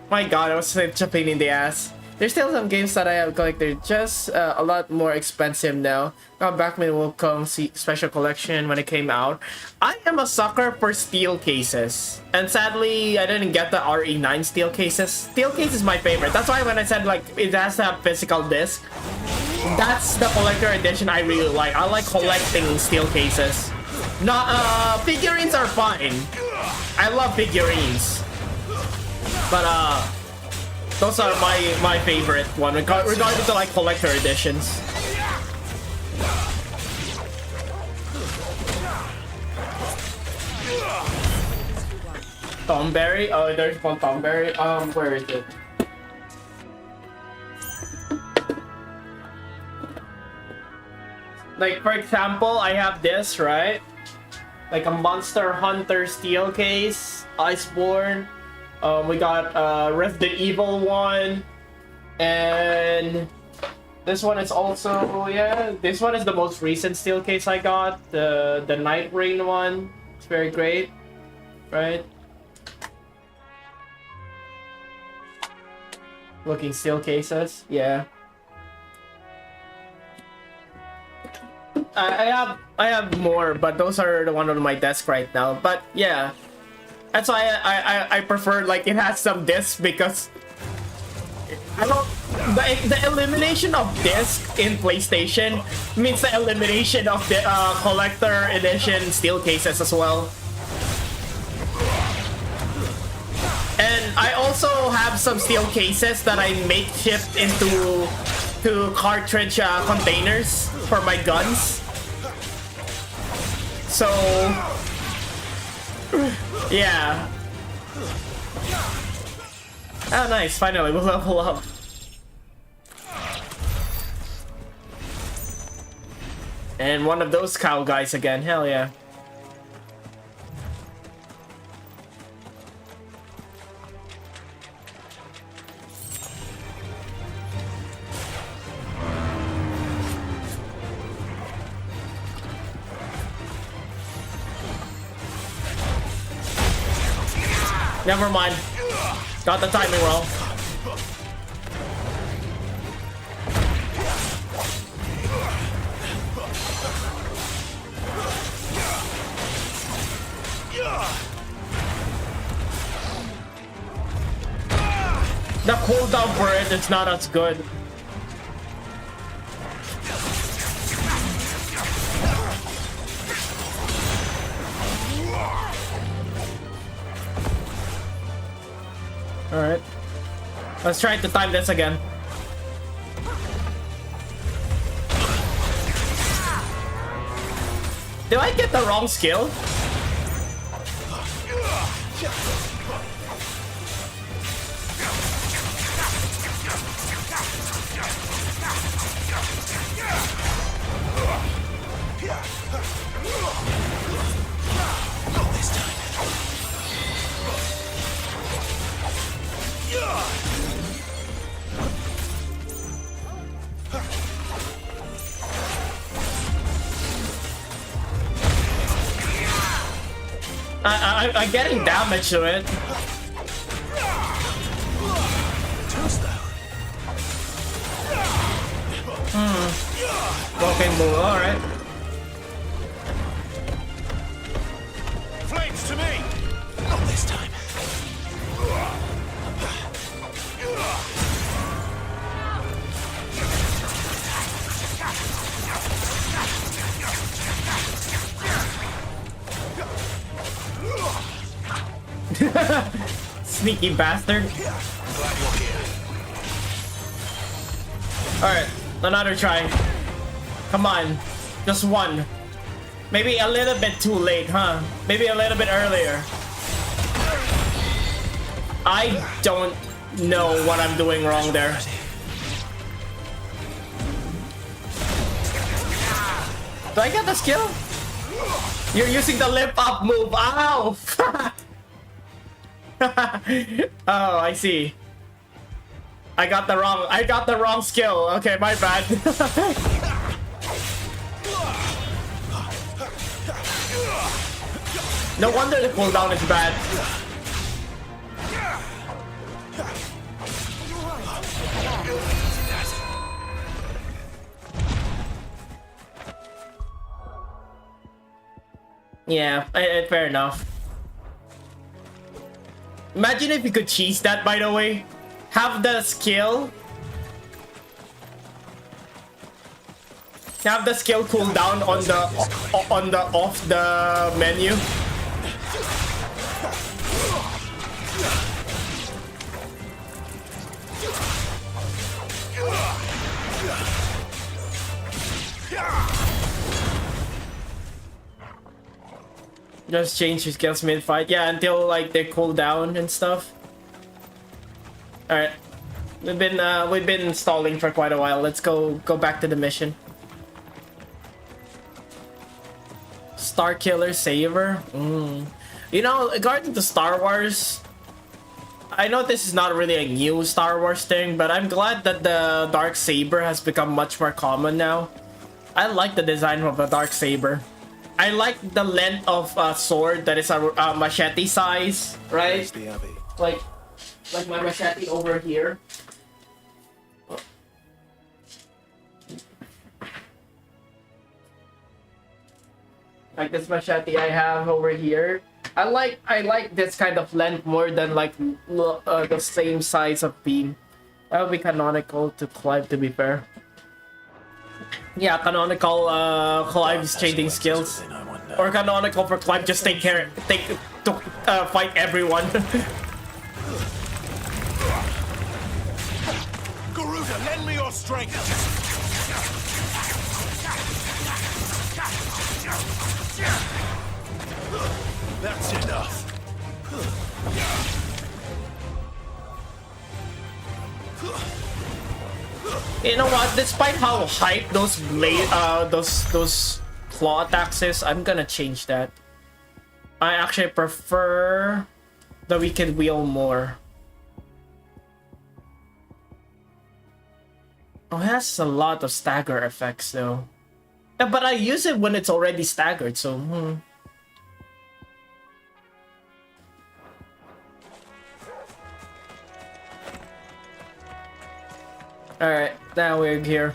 A: My god, it was such a pain in the ass. There's still some games that I have collected, just a lot more expensive now. Back when will come special collection when it came out. I am a sucker for steel cases. And sadly, I didn't get the RE9 steel cases. Steel case is my favorite. That's why when I said like it has to have physical disc, that's the collector edition I really like. I like collecting steel cases. Not figurines are fine. I love figurines. But those are my favorite one, regarding to like collector editions. Tomberry? Oh, there's one Tomberry. Where is it? Like for example, I have this, right? like a Monster Hunter steel case, Iceborne. We got Resident Evil 1, and this one is also, yeah, this one is the most recent steel case I got, the nightreign one. It's very great, right? Looking steel cases, yeah. I have more, but those are the one on my desk right now. But yeah, that's why I prefer, like, it has some discs, because I don't, the elimination of disc in PlayStation means the elimination of the collector edition steel cases as well. And I also have some steel cases that I makeshift into cartridge containers for my guns. So yeah. Oh, nice, finally we'll level up. And one of those cow guys again, hell yeah. Never mind. Got the timing wrong. The cooldown for it is not as good. Alright. Let's try to time this again. Did I get the wrong skill? I'm getting damage to it. Walking move, alright.
O: Flames to me! Not this time.
A: Sneaky bastard. Alright, another try. Come on. Just one. Maybe a little bit too late, huh? Maybe a little bit earlier. I don't know what I'm doing wrong there. Do I get the skill? You're using the lip up move. Ow! Oh, I see. I got the wrong skill. Okay, my bad. No wonder the cooldown is bad. Yeah, fair enough. Imagine if you could cheese that, by the way. Have the skill. Have the skill cooldown on the off the menu. Just change your skills mid-fight. Yeah, until like they cool down and stuff. Alright. We've been stalling for quite a while. Let's go back to the mission. Starkiller Saber. You know, regarding to Star Wars, I know this is not really a new Star Wars thing, but I'm glad that the Dark Saber has become much more common now. I like the design of a Dark Saber. I like the length of a sword that is a machete size, right? Like my machete over here. Like this machete I have over here. I like this kind of length more than like the same size of beam. That would be canonical to Clive, to be fair. Yeah, canonical Clive's changing skills. Or canonical for Clive just fight everyone.
B: Garuda, lend me your strength. That's enough.
A: You know what? Despite how hype those blade, those claw attacks is, I'm gonna change that. I actually prefer the Wicked Wheel more. Oh, it has a lot of stagger effects though. Yeah, but I use it when it's already staggered, so Alright, now we're here.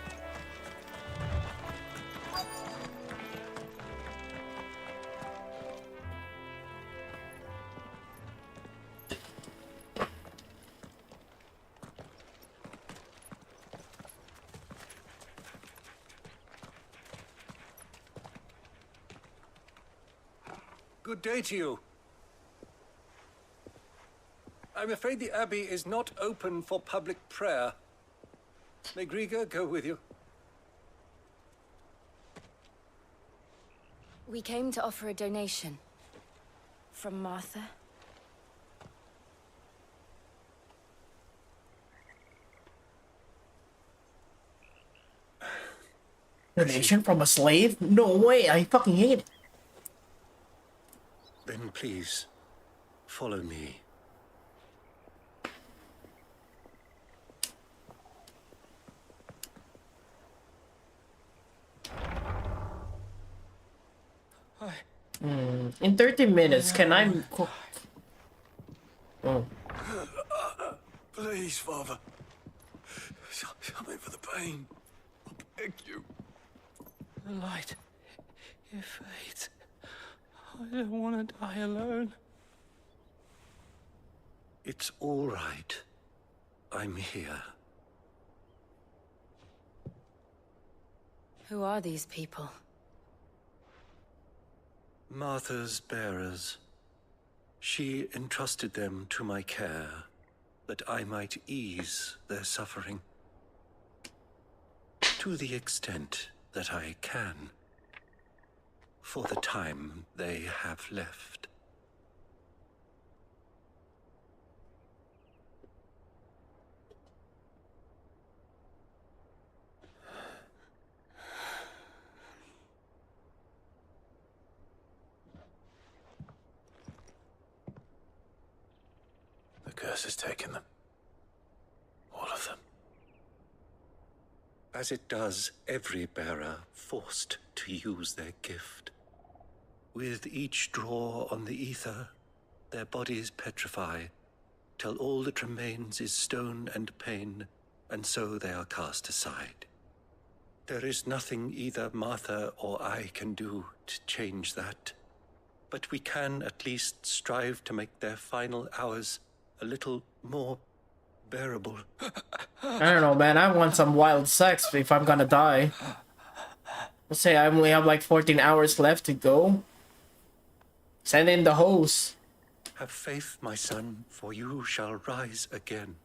C: Good day to you. I'm afraid the Abbey is not open for public prayer. May Griga go with you?
G: We came to offer a donation. From Martha.
A: Donation from a slave? No way, I fucking hate it.
C: Then please, follow me.
A: In 30 minutes, can I cook? Oh.
B: Please, Father. Something for the pain. I beg you.
D: The light. It fades. I don't want to die alone.
C: It's all right. I'm here.
G: Who are these people?
C: Martha's bearers. She entrusted them to my care, that I might ease their suffering. To the extent that I can. For the time they have left.
M: The curse has taken them. All of them.
C: As it does every bearer forced to use their gift. With each draw on the ether, their bodies petrify, till all that remains is stone and pain, and so they are cast aside. There is nothing either Martha or I can do to change that, but we can at least strive to make their final hours a little more bearable.
A: I don't know, man. I want some wild sex if I'm gonna die. Let's say I only have like 14 hours left to go. Send in the hose.
C: Have faith, my son, for you shall rise again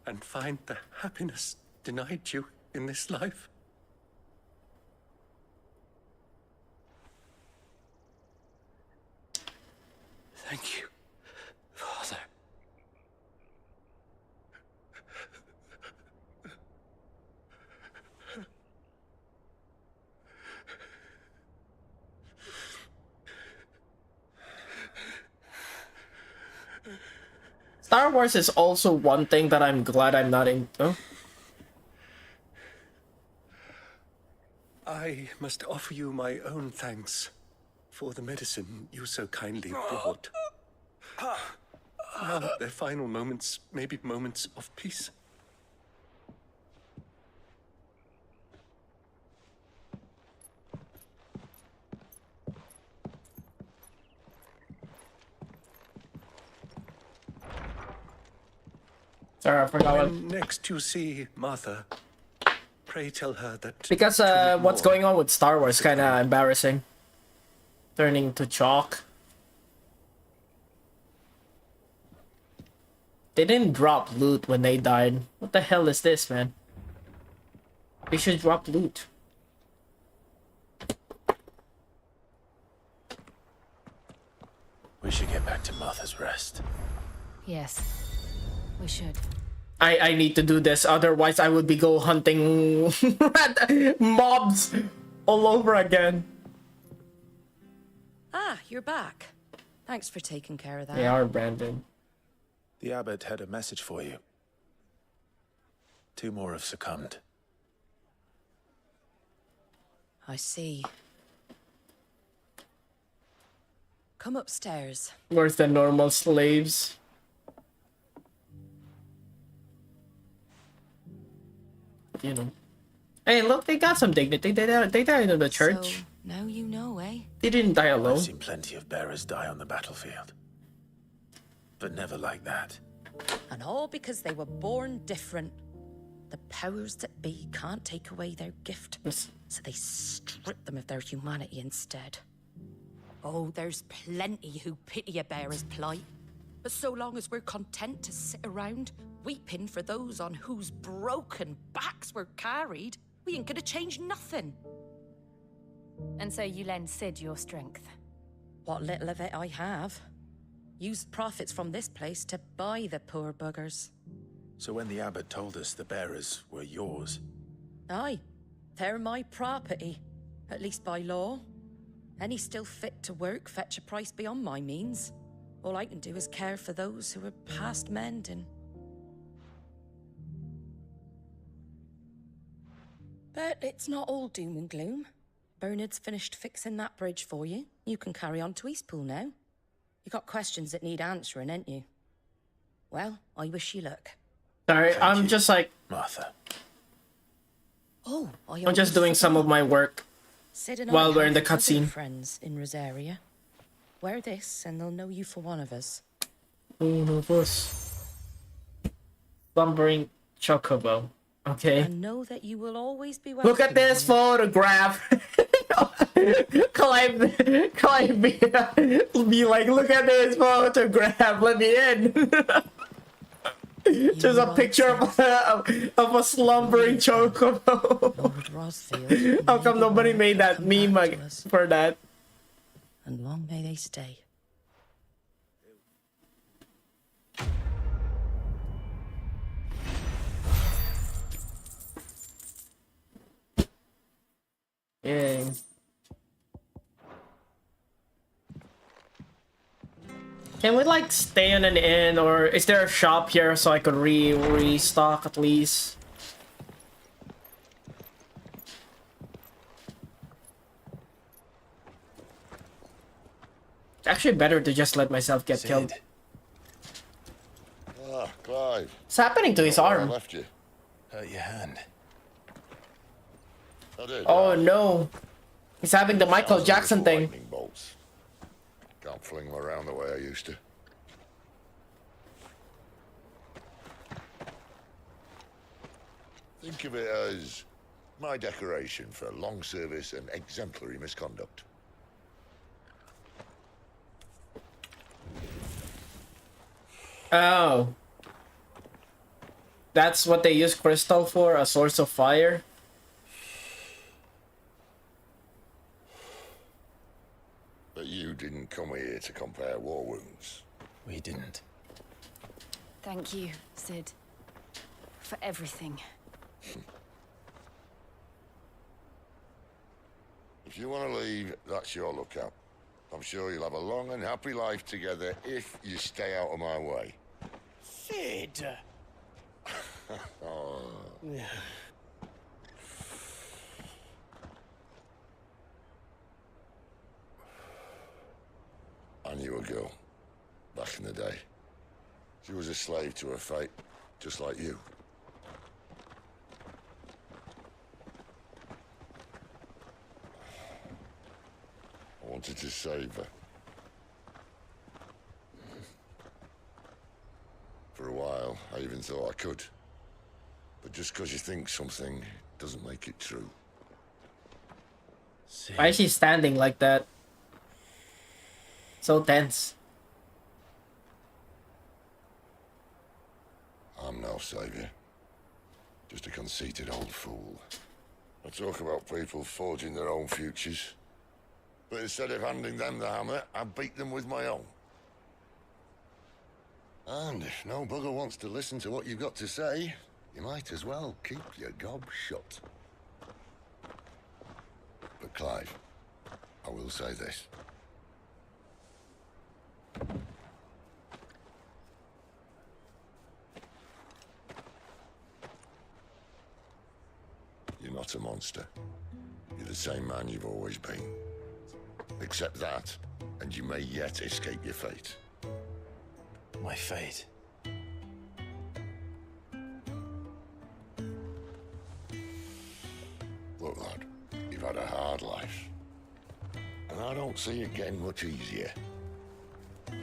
C: and find the happiness denied you in this life.
D: Thank you, Father.
A: Star Wars is also one thing that I'm glad I'm not in. Oh.
C: I must offer you my own thanks for the medicine you so kindly brought. Now, their final moments may be moments of peace.
A: Sorry, I forgot what.
C: When next you see Martha, pray tell her that...
A: Because what's going on with Star Wars kind of embarrassing. Turning to chalk. They didn't drop loot when they died. What the hell is this, man? They should drop loot.
M: We should get back to Martha's Rest.
G: Yes, we should.
A: I need to do this, otherwise I would be go hunting mobs all over again.
X: Ah, you're back. Thanks for taking care of that.
A: They are, Brandon.
M: The abbot had a message for you. 2 more have succumbed.
X: I see. Come upstairs.
A: Where's the normal slaves? You know. Hey, look, they got some dignity. They died in the church.
X: So, now you know, eh?
A: They didn't die alone.
M: I've seen plenty of bearers die on the battlefield. But never like that.
X: And all because they were born different. The powers that be can't take away their gift, so they strip them of their humanity instead. Oh, there's plenty who pity a bearer's plight. But so long as we're content to sit around, weeping for those on whose broken backs we're carried, we ain't gonna change nothing.
G: And so you lend Sid your strength?
X: What little of it I have. Used profits from this place to buy the poor buggers.
M: So when the abbot told us the bearers were yours...
X: Aye, they're my property, at least by law. Any still fit to work fetch a price beyond my means. All I can do is care for those who are past mending. But it's not all doom and gloom. Bernard's finished fixing that bridge for you. You can carry on to Eastpool now. You got questions that need answering, ain't you? Well, I wish you luck.
A: Sorry, I'm just like...
M: Martha.
X: Oh,
A: I'm just doing some of my work while we're in the cutscene.
X: Friends in Rosaria. Wear this and they'll know you for one of us.
A: One of us. Slumbering chocobo. Okay.
X: And know that you will always be
A: Look at this photograph. Climb be like, look at this photograph. Let me in. Just a picture of a slumbering chocobo. How come nobody made that meme for that?
X: And long may they stay.
A: Yay. Can we like stay in an inn, or is there a shop here so I could restock at least? It's actually better to just let myself get killed.
B: Ah, Clive.
A: What's happening to his arm?
B: I left you.
M: Hurt your hand.
B: I did.
A: Oh no. He's having the Michael Jackson thing.
B: Lightning bolts. Can't fling them around the way I used to. Think of it as my decoration for long service and exemplary misconduct.
A: Oh. That's what they use crystal for, a source of fire?
B: But you didn't come here to compare war wounds.
M: We didn't.
G: Thank you, Sid. For everything.
B: If you want to leave, that's your lookout. I'm sure you'll have a long and happy life together if you stay out of my way.
P: Sid!
B: Oh. I knew a girl back in the day. She was a slave to her fate, just like you. I wanted to save her. For a while, I even thought I could. But just because you think something doesn't make it true.
A: Why is she standing like that? So tense.
B: I'm no savior. Just a conceited old fool. I talk about people forging their own futures. But instead of handing them the hammer, I beat them with my own. And if no bugger wants to listen to what you've got to say, you might as well keep your gob shut. But Clive, I will say this. You're not a monster. You're the same man you've always been. Accept that, and you may yet escape your fate.
M: My fate?
B: Look, lad, you've had a hard life. And I don't see it getting much easier. You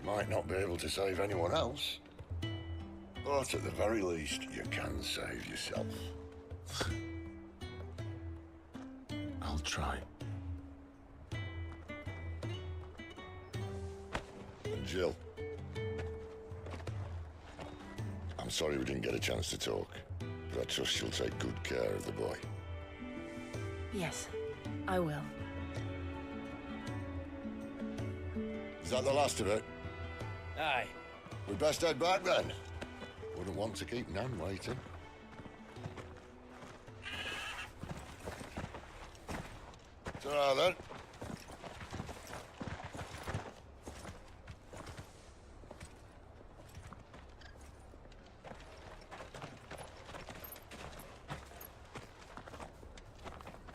B: might not be able to save anyone else, but at the very least, you can save yourself.
M: I'll try.
B: And Jill, I'm sorry we didn't get a chance to talk, but I trust she'll take good care of the boy.
G: Yes, I will.
B: Is that the last of it?
P: Aye.
B: We best head back then. Wouldn't want to keep Nan waiting. Ta-ra then.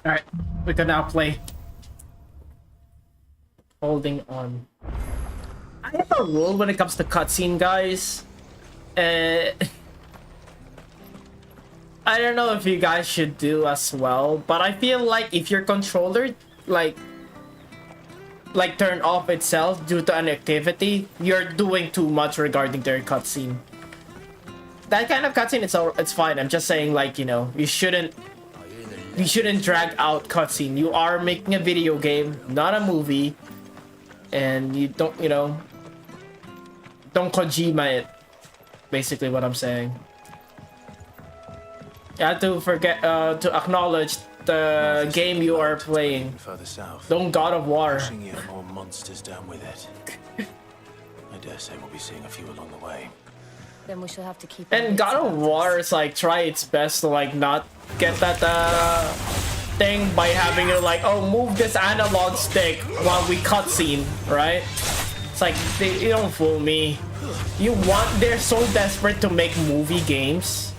A: Alright, we can now play. Holding on. I have a rule when it comes to cutscene, guys. I don't know if you guys should do as well, but I feel like if your controller like turn off itself due to an activity, you're doing too much regarding their cutscene. That kind of cutscene, it's fine. I'm just saying, like, you know, you shouldn't drag out cutscene. You are making a video game, not a movie, and you don't, you know, don't Kojima it. Basically, what I'm saying. You have to to acknowledge the game you are playing.
M: Further south.
A: Don't God of War.
M: Pushing yet more monsters down with it. I dare say we'll be seeing a few along the way.
G: Then we shall have to keep.
A: And God of War is like try its best to like not get that thing by having it like, oh, move this analog stick while we cutscene, right? It's like you don't fool me. They're so desperate to make movie games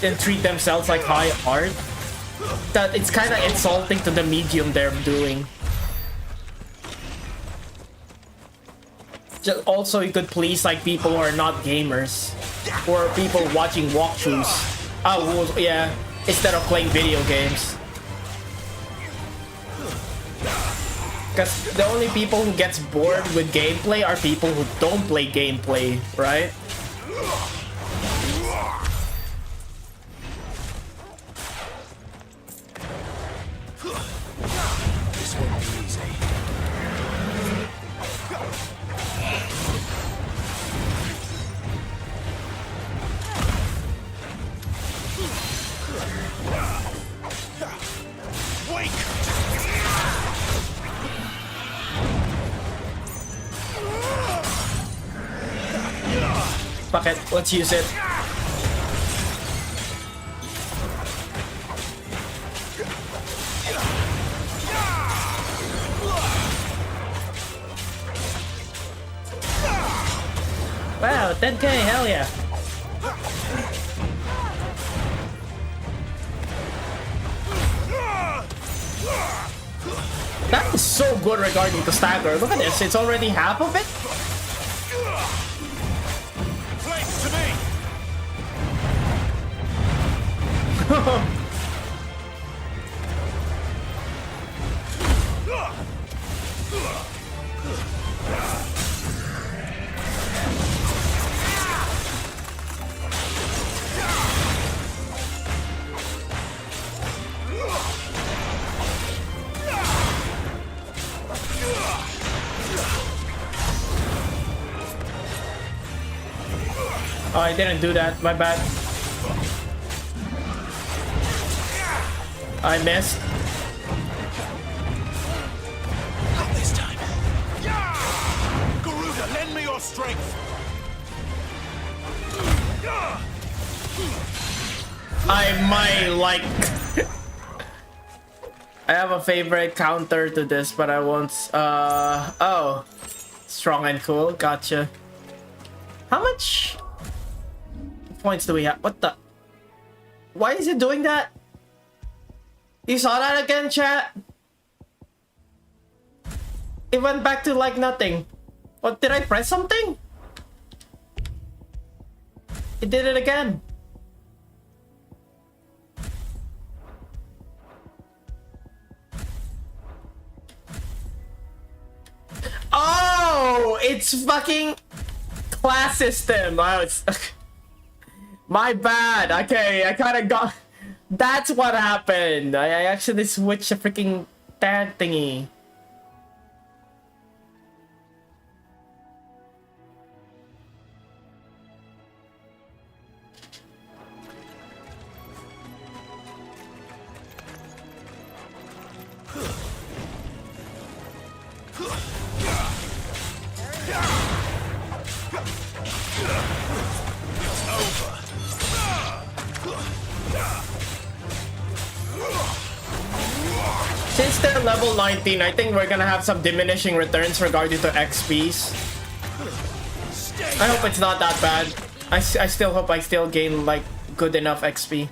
A: and treat themselves like high art that it's kind of insulting to the medium they're doing. Also, you could please like people who are not gamers or people watching walkthroughs. Oh, yeah, instead of playing video games. Because the only people who gets bored with gameplay are people who don't play gameplay, right?
M: This won't be easy.
A: Fuck it, let's use it. 10k, hell yeah. That is so good regarding the stagger. Look at this, it's already half of it.
U: Flanks to me.
A: Oh, I didn't do that. My bad. I missed.
U: Not this time. Garuda, lend me your strength.
A: I might like... I have a favorite counter to this, but I won't... Oh. Strong and cool. Gotcha. How much points do we have? What the? Why is it doing that? You saw that again, chat? It went back to like nothing. What, did I press something? It did it again. Oh, it's fucking class system. Oh, it's my bad. Okay, I kind of got. That's what happened. I actually switched a freaking tag thingy. Since they're level 19, I think we're gonna have some diminishing returns regarding to XPs. I hope it's not that bad. I still hope I still gain like good enough XP.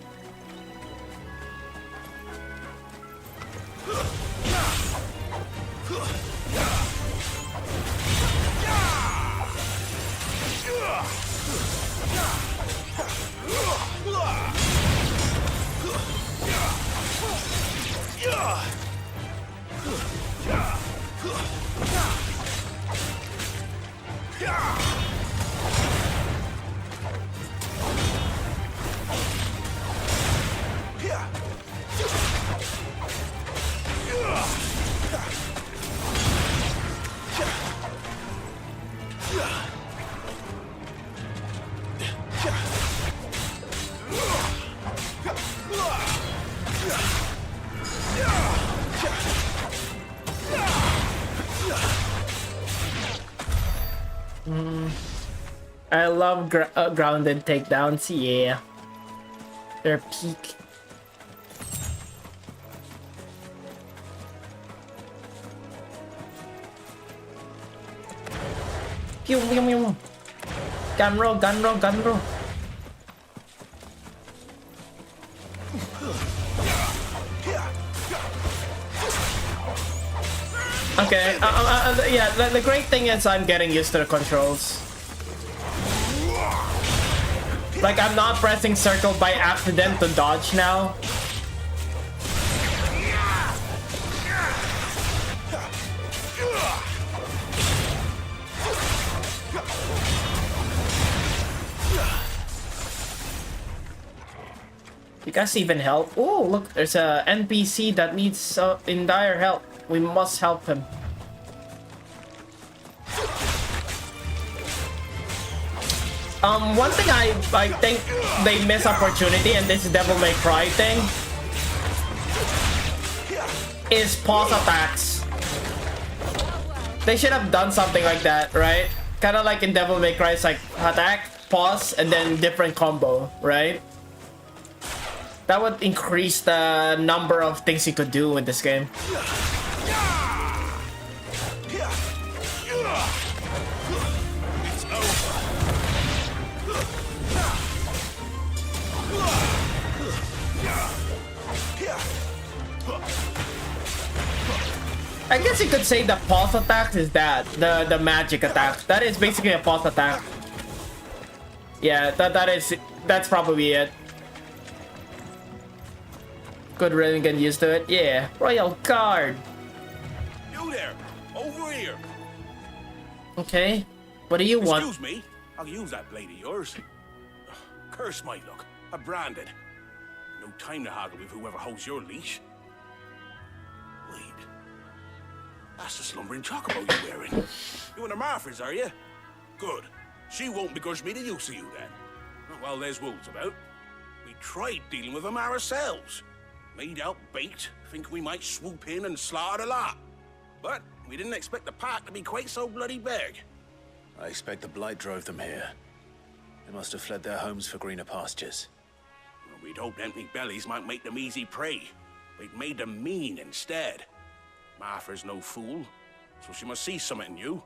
A: I love grounded takedowns, yeah. They're peak. Pew, pew, pew. Gun roll, gun roll, gun roll. Okay, yeah, the great thing is I'm getting used to the controls. Like, I'm not pressing circle by accident to dodge now. You guys even help? Oh, look, there's a NPC that needs in dire help. We must help him. One thing I think they miss opportunity, and this Devil May Cry thing, is pause attacks. They should have done something like that, right? Kind of like in Devil May Cry, it's like attack, pause, and then different combo, right? That would increase the number of things you could do in this game. guess you could say the pulse attack is that the magic attack. That is basically a pulse attack. Yeah, that's probably it. Good really get used to it. Yeah, royal card.
U: You there, over here.
A: Okay, what do you want?
U: Excuse me, I'll use that blade of yours. Curse my luck, I'm branded. No time to haggle with whoever holds your leash. Wait, that's the slumbering chocobo you're wearing. You and the Marfors, are you? Good. She won't begrudge me the use of you then. Well, there's wolves about. We tried dealing with them ourselves. Made out bait, think we might swoop in and slaughter the lot. But we didn't expect the pack to be quite so bloody big.
M: I expect the blight drove them here. They must have fled their homes for greener pastures.
U: Well, we'd hoped empty bellies might make them easy prey. We'd made them mean instead. Martha's no fool, so she must see something in you.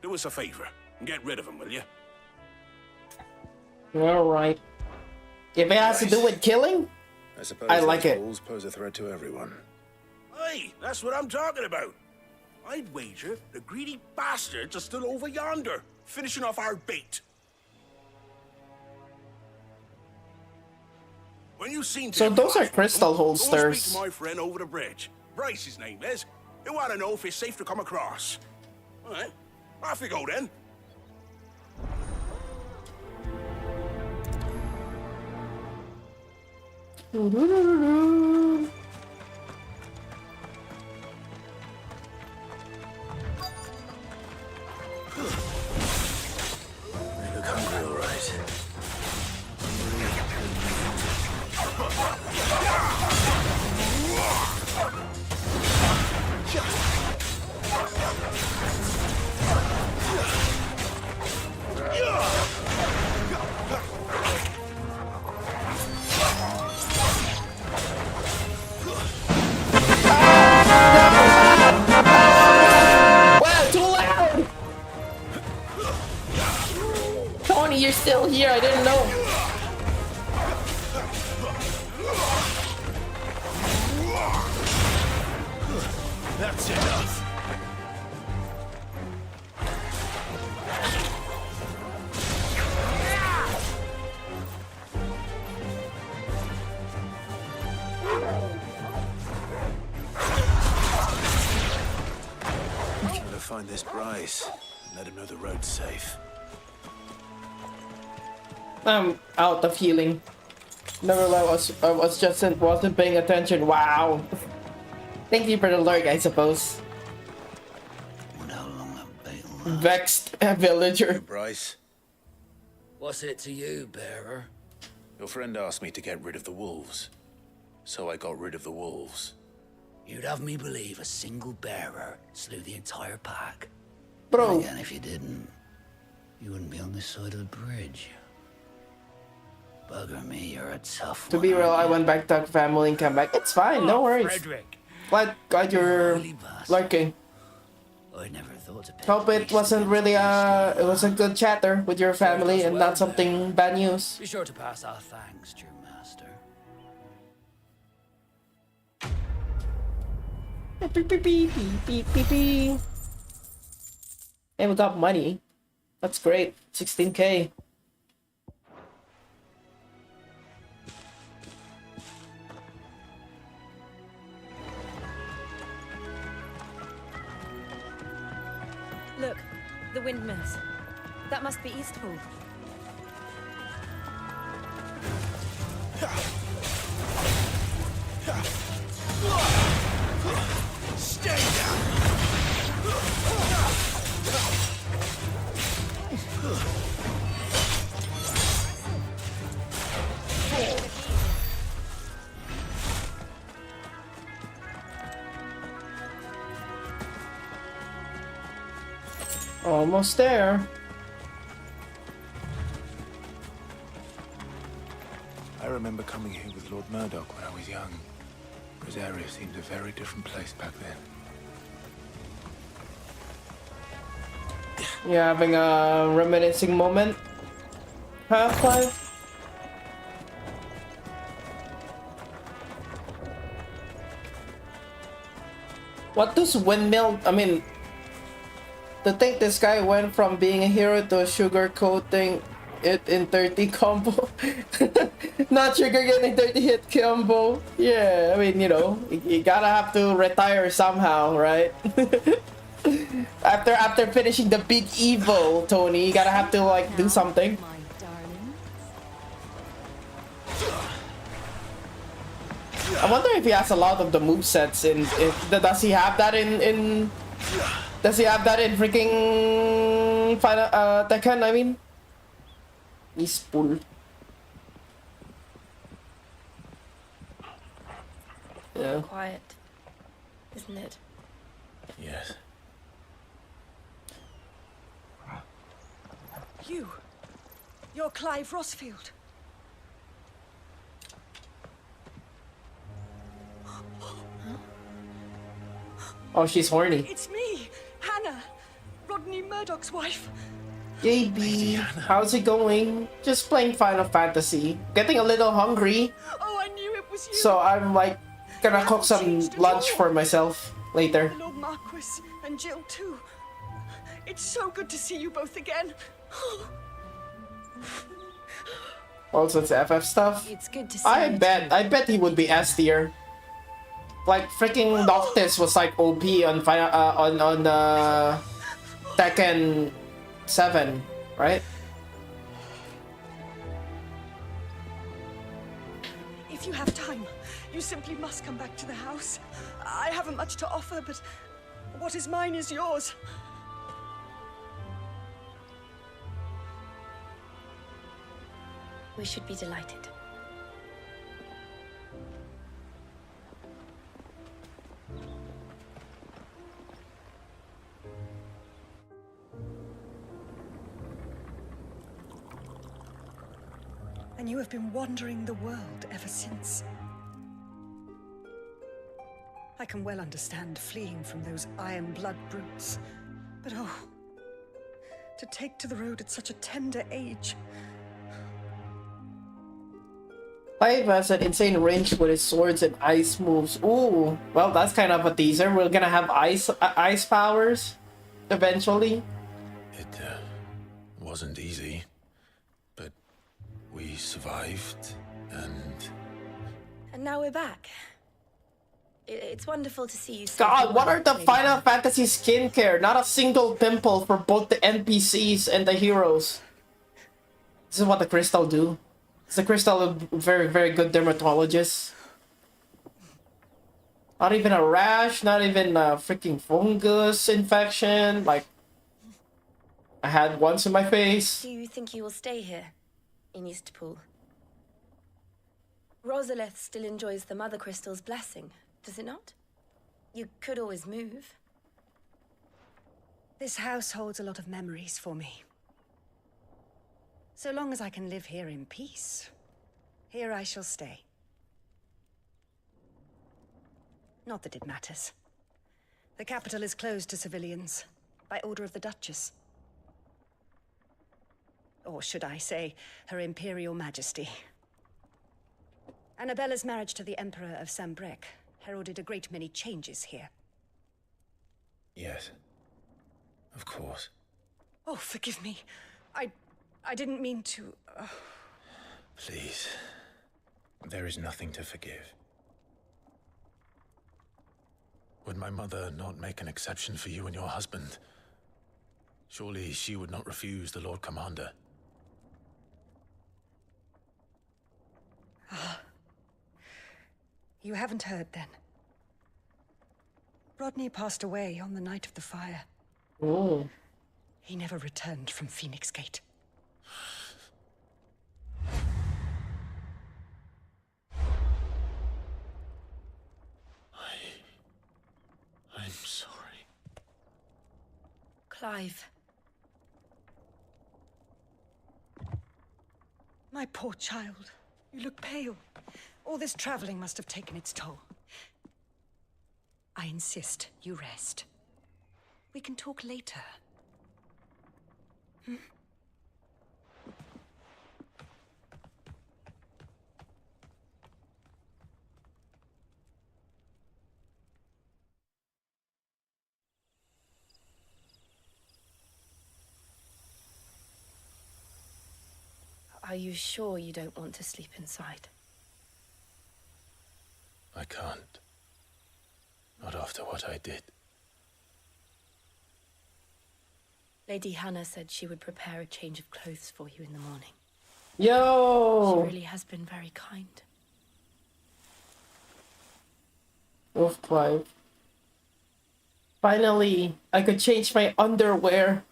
U: Do us a favor and get rid of them, will you?
A: Alright. If it has to do with killing,
M: I suppose
A: I like it.
M: Wolves pose a threat to everyone.
U: Hey, that's what I'm talking about. I'd wager the greedy bastards are still over yonder, finishing off our bait. When you seen
A: So those are crystal
U: go and
A: holsters.
U: speak to my friend over the bridge. Bryce, his name is. He'll want to know if it's safe to come across. All right, off you go then.
M: They look hungry, all right.
A: Wow, too loud! Tony, you're still here. I didn't know.
U: That's enough.
M: Gotta find this Bryce and let him know the road's safe.
A: I'm out of healing. Never lie, wasn't paying attention. Wow. Thank you for the lurk, I suppose. Vexed villager.
M: Bryce,
E: What's it to you, bearer?
M: your friend asked me to get rid of the wolves, so I got rid of the wolves.
E: You'd have me believe a single bearer slew the entire pack.
A: Bro.
E: Again, if you didn't, you wouldn't be on this side of the bridge. Bugger me, you're a tough
A: To
E: one.
A: be real, I went back to family and came back. It's fine, no worries.
E: Frederick.
A: Glad you're lurking.
E: I never thought to pick
A: Hope it wasn't really it was a good chatter with your family and not something bad news.
E: Be sure to pass our thanks, dear master.
A: Beep, beep, beep, beep, beep, beep, beep. Hey, we got money. That's great. 16K.
G: Look, the windmills. That must be Eastpool.
U: Stay down.
A: Almost there.
M: I remember coming here with Lord Murdoch when I was young. This area seemed a very different place back then.
A: You're having a reminiscing moment? Huh, Clive? What does windmill... I mean... To think this guy went from being a hero to sugarcoating it in 30 combo. Not sugar getting 30 hit combo. Yeah, I mean, you know, you gotta have to retire somehow, right? after finishing the big evil, Tony, you gotta have to like do something. I wonder if he has a lot of the movesets in... Does he have that in... Does he have that in freaking Final Tekken, I mean? He's full. Yeah.
G: Quiet, isn't it?
M: Yes.
F: You're Clive Rossfield.
A: Oh, she's horny.
F: It's me, Hannah, Rodney Murdoch's wife.
A: Gabe, how's it going? Just playing Final Fantasy. Getting a little hungry.
F: Oh, I knew it was you.
A: So I'm like gonna cook some lunch for myself later.
F: The Lord Marquis and Jill too. It's so good to see you both again.
A: Also, it's FF stuff.
G: It's good to see
A: I
G: you
A: bet he would be S tier. Like freaking Noctis was like OP on Tekken 7, right?
F: If you have time, you simply must come back to the house. I haven't much to offer, but what is mine is yours.
G: We should be delighted.
F: And you have been wandering the world ever since. I can well understand fleeing from those iron blood brutes. But oh, to take to the road at such a tender age.
A: Clive has an insane range with his swords and ice moves. Ooh, well, that's kind of a teaser. We're gonna have ice powers eventually.
M: It wasn't easy, but we survived,
G: And now we're back. It's wonderful to see you.
A: God, what are the Final Fantasy skincare? Not a single pimple for both the NPCs and the heroes. This is what the Crystal do. Is the Crystal a very, very good dermatologist? Not even a rash, not even a freaking fungus infection. Like, I had once in my face.
G: Do you think you will stay here, in Eastpool? Rosalith still enjoys the Mother Crystal's blessing, does it not? You could always move.
F: This house holds a lot of memories for me. So long as I can live here in peace, here I shall stay. Not that it matters. The capital is closed to civilians, by order of the Duchess. Or should I say, Her Imperial Majesty. Annabella's marriage to the Emperor of Sambrec heralded a great many changes here.
M: yes, of course.
F: Oh, forgive me. I didn't mean to...
M: Please, there is nothing to forgive. Would my mother not make an exception for you and your husband? Surely she would not refuse the Lord Commander.
F: You haven't heard, then. Rodney passed away on the night of the fire.
A: Oh.
F: He never returned from Phoenix Gate.
M: I'm sorry.
G: Clive.
F: My poor child. You look pale. All this traveling must have taken its toll. I insist you rest. We can talk later. Hmm?
G: Are you sure you don't want to sleep inside?
M: I can't. Not after what I did.
G: Lady Hannah said she would prepare a change of clothes for you in the morning.
A: Yo!
G: She really has been very kind.
A: Wolf Clive. Finally, I could change my underwear.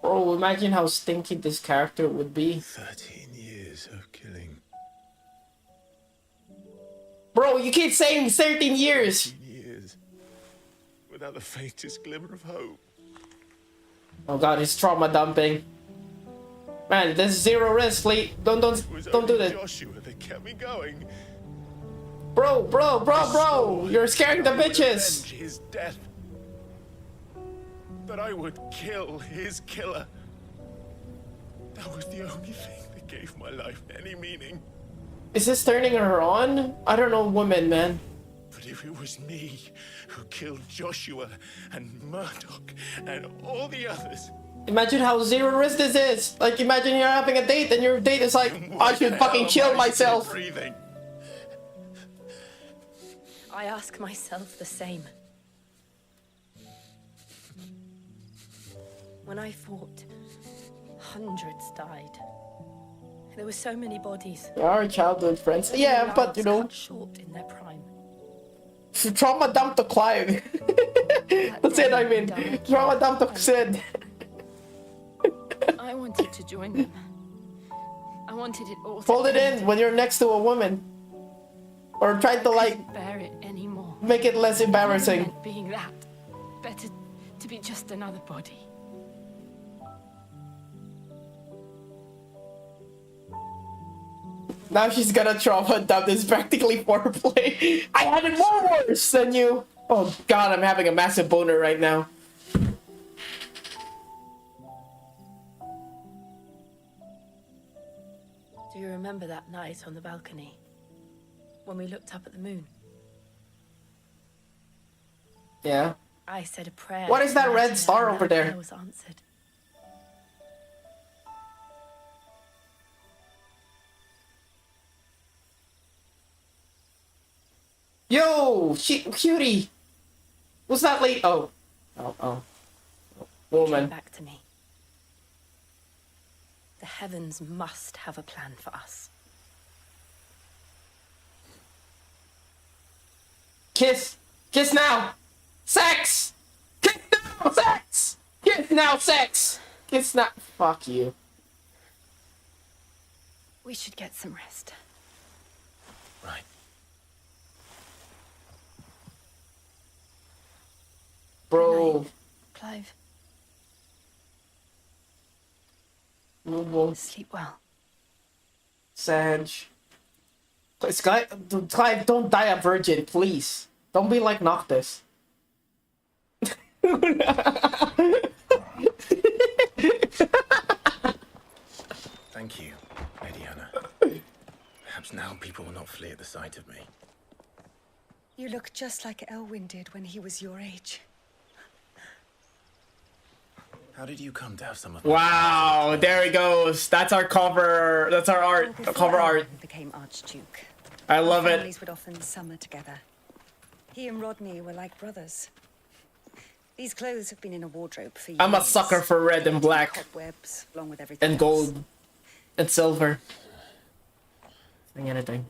A: Bro, imagine how stinky this character would be.
M: 13 years of killing.
A: Bro, you keep saying 13 years!
M: 13 years. Without the faintest glimmer of hope.
A: Oh god, he's trauma dumping. Man, there's zero risk, Lee. Don't do that.
M: Joshua that kept me going.
A: Bro! You're scaring the bitches!
M: Avenge his death. That I would kill his killer. That was the only thing that gave my life any meaning.
A: Is this turning her on? I don't know women, man.
M: But if it was me who killed Joshua and Murdoch and all the others...
A: Imagine how zero risk this is. Like, imagine you're having a date and your date is like, I should fucking kill myself.
G: I ask myself the same. When I fought, hundreds died. There were so many bodies.
A: They are childhood friends. Yeah, but you know,
G: cut short in their prime.
A: trauma dumped to Clive. That's it, I mean. Trauma dumped to Sid.
G: I wanted to join them. I wanted it all.
A: Fold it in when you're next to a woman. Or try to like
G: bear it anymore.
A: Make it less embarrassing.
G: Meant being that. Better to be just another body.
A: Now she's gonna trauma dump. This practically foreplay. I had it more worse than you. Oh god, I'm having a massive boner right now.
G: Do you remember that night on the balcony? When we looked up at the moon?
A: Yeah.
G: I said a prayer.
A: What is that red star over there?
G: I was answered.
A: Yo, cutie. What's that late? Oh. Woman.
G: Back to me. The heavens must have a plan for us.
A: Kiss. Kiss now. Sex. Kiss now. Sex. Kiss now. Sex. Kiss now. Fuck you.
G: We should get some rest.
M: Right.
A: Bro.
G: Clive.
A: Move.
G: Sleep well.
A: Sage. Clive, don't die a virgin, please. Don't be like Noctis.
M: Thank you, Lady Hannah. Perhaps now people will not flee at the sight of me.
F: You look just like Elwyn did when he was your age.
M: How did you come to have some of
A: Wow, there he goes. That's our cover. That's our art. Cover art.
F: Became Archduke.
A: I love it.
F: Families would often summer together. He and Rodney were like brothers. These clothes have been in a wardrobe for years.
A: I'm a sucker for red and black.
F: Cobwebs, along with everything
A: And gold. And silver. Anything.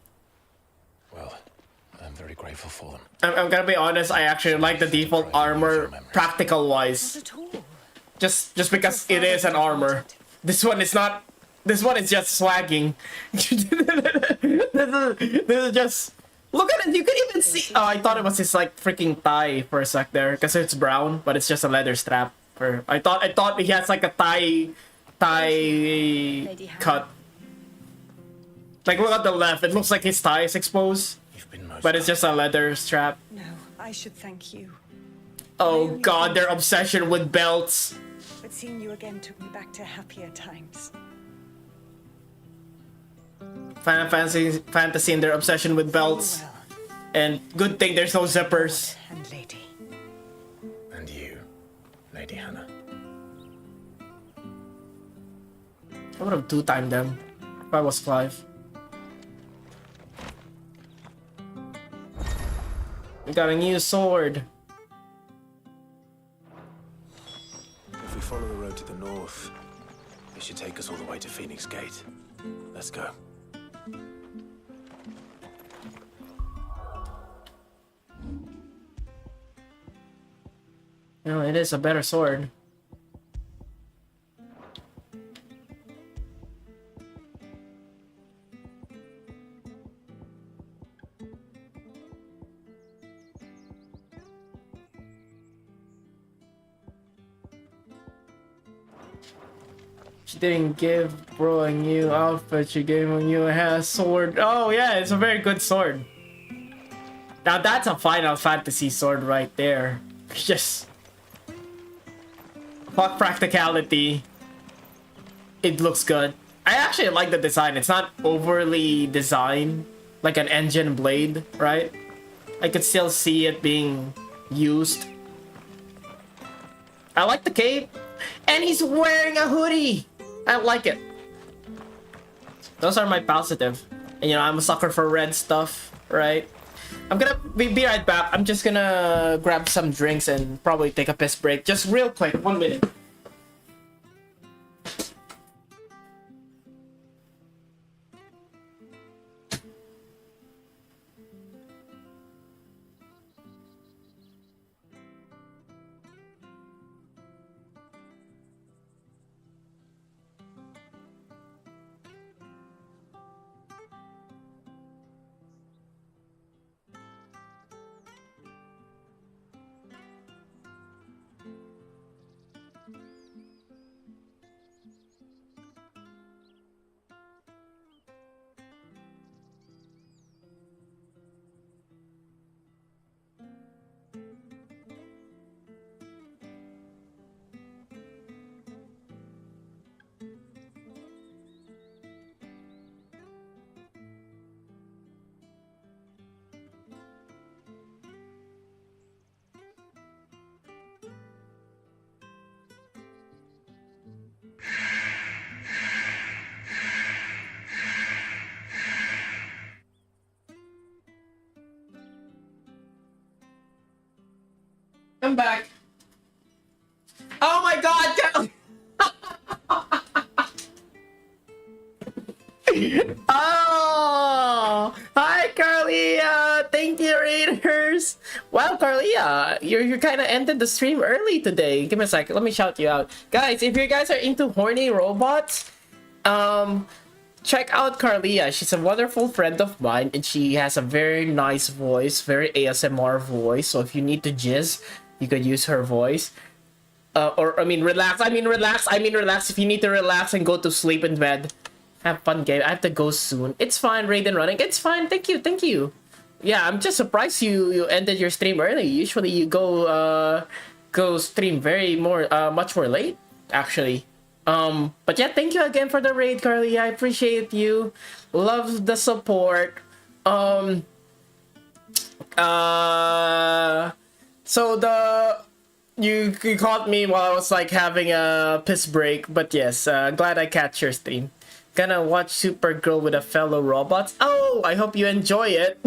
M: Well, I'm very grateful for them.
A: I'm gonna be honest, I actually like the default armor practical wise. Just because it is an armor. This one is not. This one is just swagging. this is just. Look at it. You can even see. Oh, I thought it was his like freaking thigh for a sec there, because it's brown, but it's just a leather strap. I thought he has like a thigh cut. Like look at the left. It looks like his thigh is exposed, but it's just a leather strap.
F: No, I should thank you.
A: Oh god, their obsession with belts.
F: But seeing you again took me back to happier times.
A: Final Fantasy and their obsession with belts. And good thing there's no zippers.
F: And lady.
M: And you, Lady Hannah.
A: I would have 2-timed them if I was Clive. We got a new sword.
M: If we follow the road to the north, it should take us all the way to Phoenix Gate. Let's go.
A: No, it is a better sword. She didn't give bro a new outfit, she gave him a new sword. Oh yeah, it's a very good sword. Now that's a Final Fantasy sword right there. Just fuck practicality. It looks good. I actually like the design. It's not overly designed like an engine blade, right? I could still see it being used. I like the cape. And he's wearing a hoodie. I like it. Those are my positive. And you know, I'm a sucker for red stuff, right? I'm gonna be right back. I'm just gonna grab some drinks and probably take a piss break. Just real quick, 1 minute. I'm back. Oh my god! Oh! Hi, Carlia! Thank you, Raiders! Wow, Carlia, you kind of ended the stream early today. Give me a second, let me shout you out. Guys, if you guys are into horny robots, check out Carlia. She's a wonderful friend of mine, and she has a very nice voice, very ASMR voice. So if you need to jizz, you could use her voice. Relax. Relax. If you need to relax and go to sleep in bed, have fun, Gabe. I have to go soon. It's fine, Raiden running. It's fine. Thank you. Yeah, I'm just surprised you ended your stream early. Usually you go stream much more late, actually. But yeah, thank you again for the raid, Carly. I appreciate you. Love the support. You caught me while I was like having a piss break, but yes, glad I catch your stream. Gonna watch Supergirl with a fellow robots. Oh, I hope you enjoy it.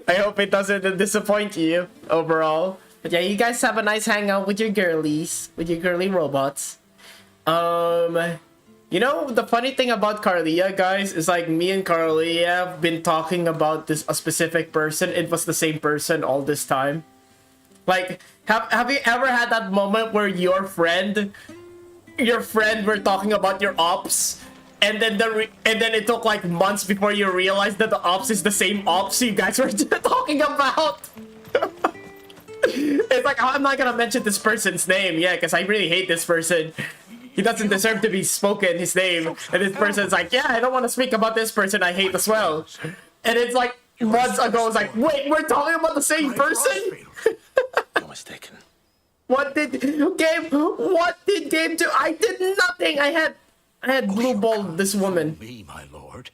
A: I hope it doesn't disappoint you overall. But yeah, you guys have a nice hangout with your girlies, with your girly robots. You know, the funny thing about Carlia, guys, is like me and Carlia have been talking about a specific person. It was the same person all this time. Like, have you ever had that moment where your friend were talking about your ops, and then it took like months before you realized that the ops is the same ops you guys were talking about? It's like, I'm not gonna mention this person's name, yeah, because I really hate this person. He doesn't deserve to be spoken, his name. And this person's like, yeah, I don't want to speak about this person I hate as well. And it's like, months ago, it's like, wait, we're talking about the same person?
M: You're mistaken.
A: What did Gabe do? I did nothing. I had blue balled this woman.
E: Me, my lord.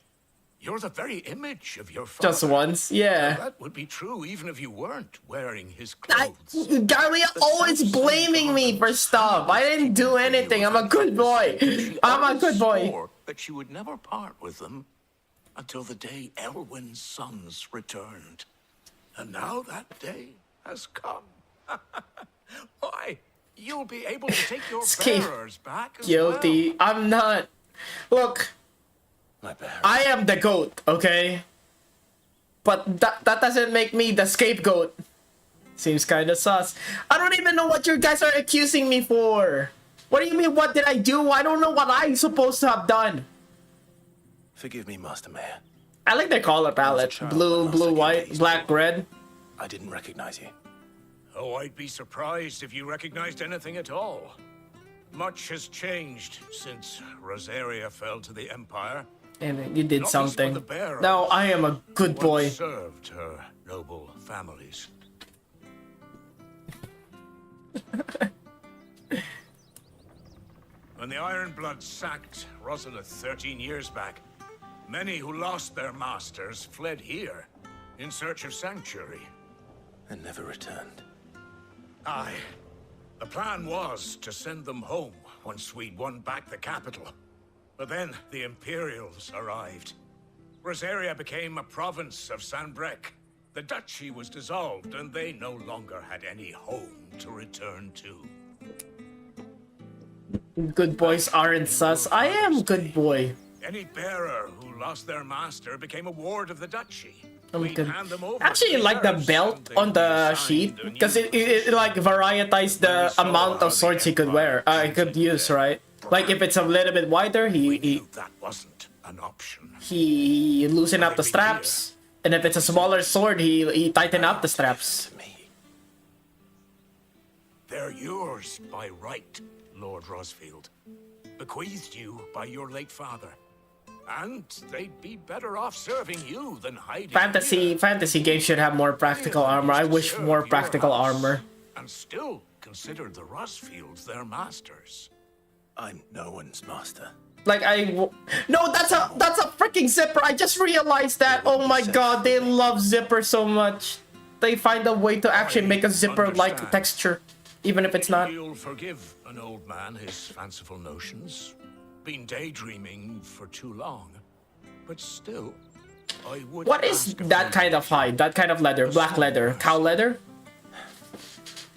U: You're the very image of your father.
A: Just once, yeah.
U: Now, that would be true even if you weren't wearing his clothes.
A: Garlia always blaming me for stuff. I didn't do anything. I'm a good boy. I'm a good boy.
U: Swore that she would never part with them until the day Elwyn's sons returned. And now that day has come. Why, you'll be able to take your bearers back as
A: Guilty.
U: well.
A: I'm not. Look, I am the goat, okay? But that doesn't make me the scapegoat. Seems kind of sus. I don't even know what you guys are accusing me for. What do you mean, what did I do? I don't know what I'm supposed to have done.
M: Forgive me, Master Mayor.
A: I like their color palette. Blue, white, black, red.
M: I didn't recognize you.
U: Oh, I'd be surprised if you recognized anything at all. Much has changed since Rosaria fell to the Empire.
A: And you did
U: Not least
A: something.
U: for the bearers
A: No, I am a good
U: who
A: boy.
U: once served her noble families. When the Ironbloods sacked Rosalith 13 years back, many who lost their masters fled here in search of sanctuary.
M: And never returned.
U: Aye. The plan was to send them home once we'd won back the capital. But then the Imperials arrived. Rosaria became a province of Sanbreque. The duchy was dissolved, and they no longer had any home to return to.
A: Good boys aren't sus. I am good boy.
U: Any bearer who lost their master became a ward of the duchy.
A: I'm
U: We'd
A: good.
U: hand them over
A: Actually,
U: to the
A: like the
U: sheriffs,
A: belt
U: and they'd
A: on
U: be
A: the
U: assigned
A: sheet,
U: a new
A: because it like varietized the amount of swords he could wear. I could use, right? Like if it's a little bit wider, he
U: that wasn't an option.
A: he loosen up the straps, and if it's a smaller sword, he tighten up the straps.
U: They're yours by right, Lord Rosfield. Bequeathed you by your late father. And they'd be better off serving you than hiding
A: Fantasy games should have more practical armor. I wish more practical armor.
U: and still considered the Rosfields their masters.
M: I'm no one's master.
A: Like no, that's a freaking zipper. I just realized that. Oh my god, they love zipper so much. They find a way to actually make a zipper-like texture, even if it's not.
U: You'll forgive an old man his fanciful notions. Been daydreaming for too long. But still, I would
A: What is that kind of hide? That kind of leather? Black leather? Cow leather?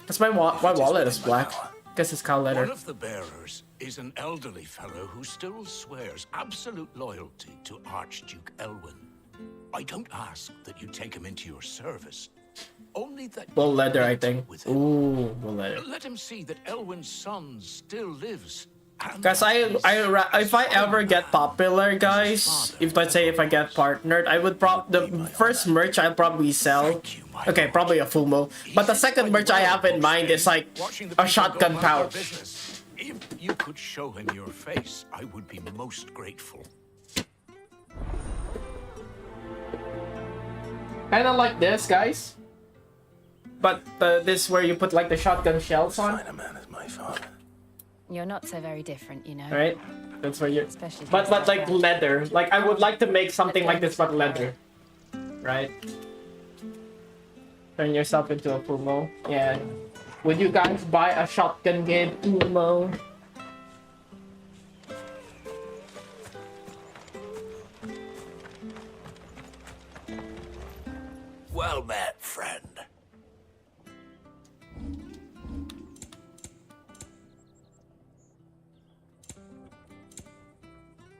A: That's my wallet is black. Guess it's cow leather.
U: One of the bearers is an elderly fellow who still swears absolute loyalty to Archduke Elwyn. I don't ask that you take him into your service. Only that
A: Bull leather, I think. Ooh, bull leather.
U: let him see that Elwyn's son still lives.
A: Cause if I ever get popular, guys, if let's say if I get partnered, I would the first merch I'll probably sell. Okay, probably a fumo. But the second merch I have in mind is like a shotgun pouch.
U: If you could show him your face, I would be most grateful.
A: Kind of like this, guys. But this where you put like the shotgun shells on.
G: You're not so very different, you know.
A: Right? That's where you're.
G: Especially
A: But like leather. Like I would like to make something like this, but leather. Right? Turn yourself into a Fumo. Yeah. Would you guys buy a shotgun game Fumo?
U: Well met, friend.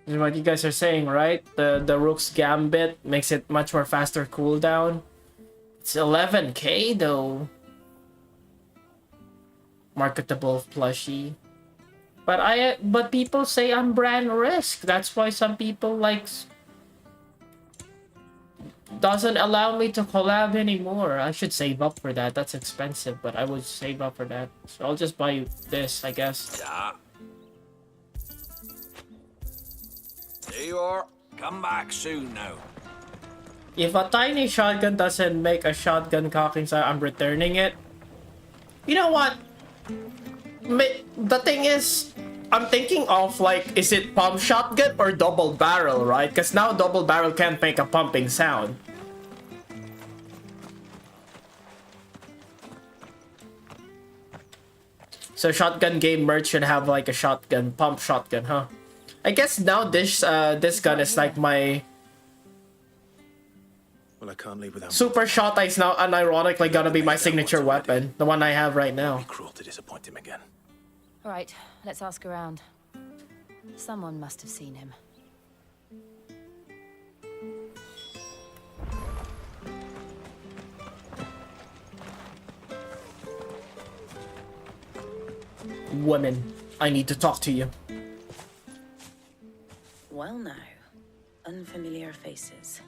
A: This is what you guys are saying, right? The Rook's Gambit makes it much more faster cooldown. It's 11k though. Marketable plushie. But people say I'm brand risk. That's why some people doesn't allow me to collab anymore. I should save up for that. That's expensive, but I would save up for that. So I'll just buy this, I guess.
U: Yeah. There you are. Come back soon now.
A: If a tiny shotgun doesn't make a shotgun cocking sound, I'm returning it. You know what? The thing is, I'm thinking of like, is it pump shotgun or double barrel, right? Because now double barrel can't make a pumping sound. So shotgun game merch should have like a shotgun, pump shotgun, huh? I guess now this gun is like my
M: Well, I can't leave without
A: super shot is now unironically gonna be my signature weapon, the one I have right now.
M: It'd be cruel to disappoint him again.
G: All right, let's ask around. Someone must have seen him.
A: Women, I need to talk to you.
X: Well now, unfamiliar faces.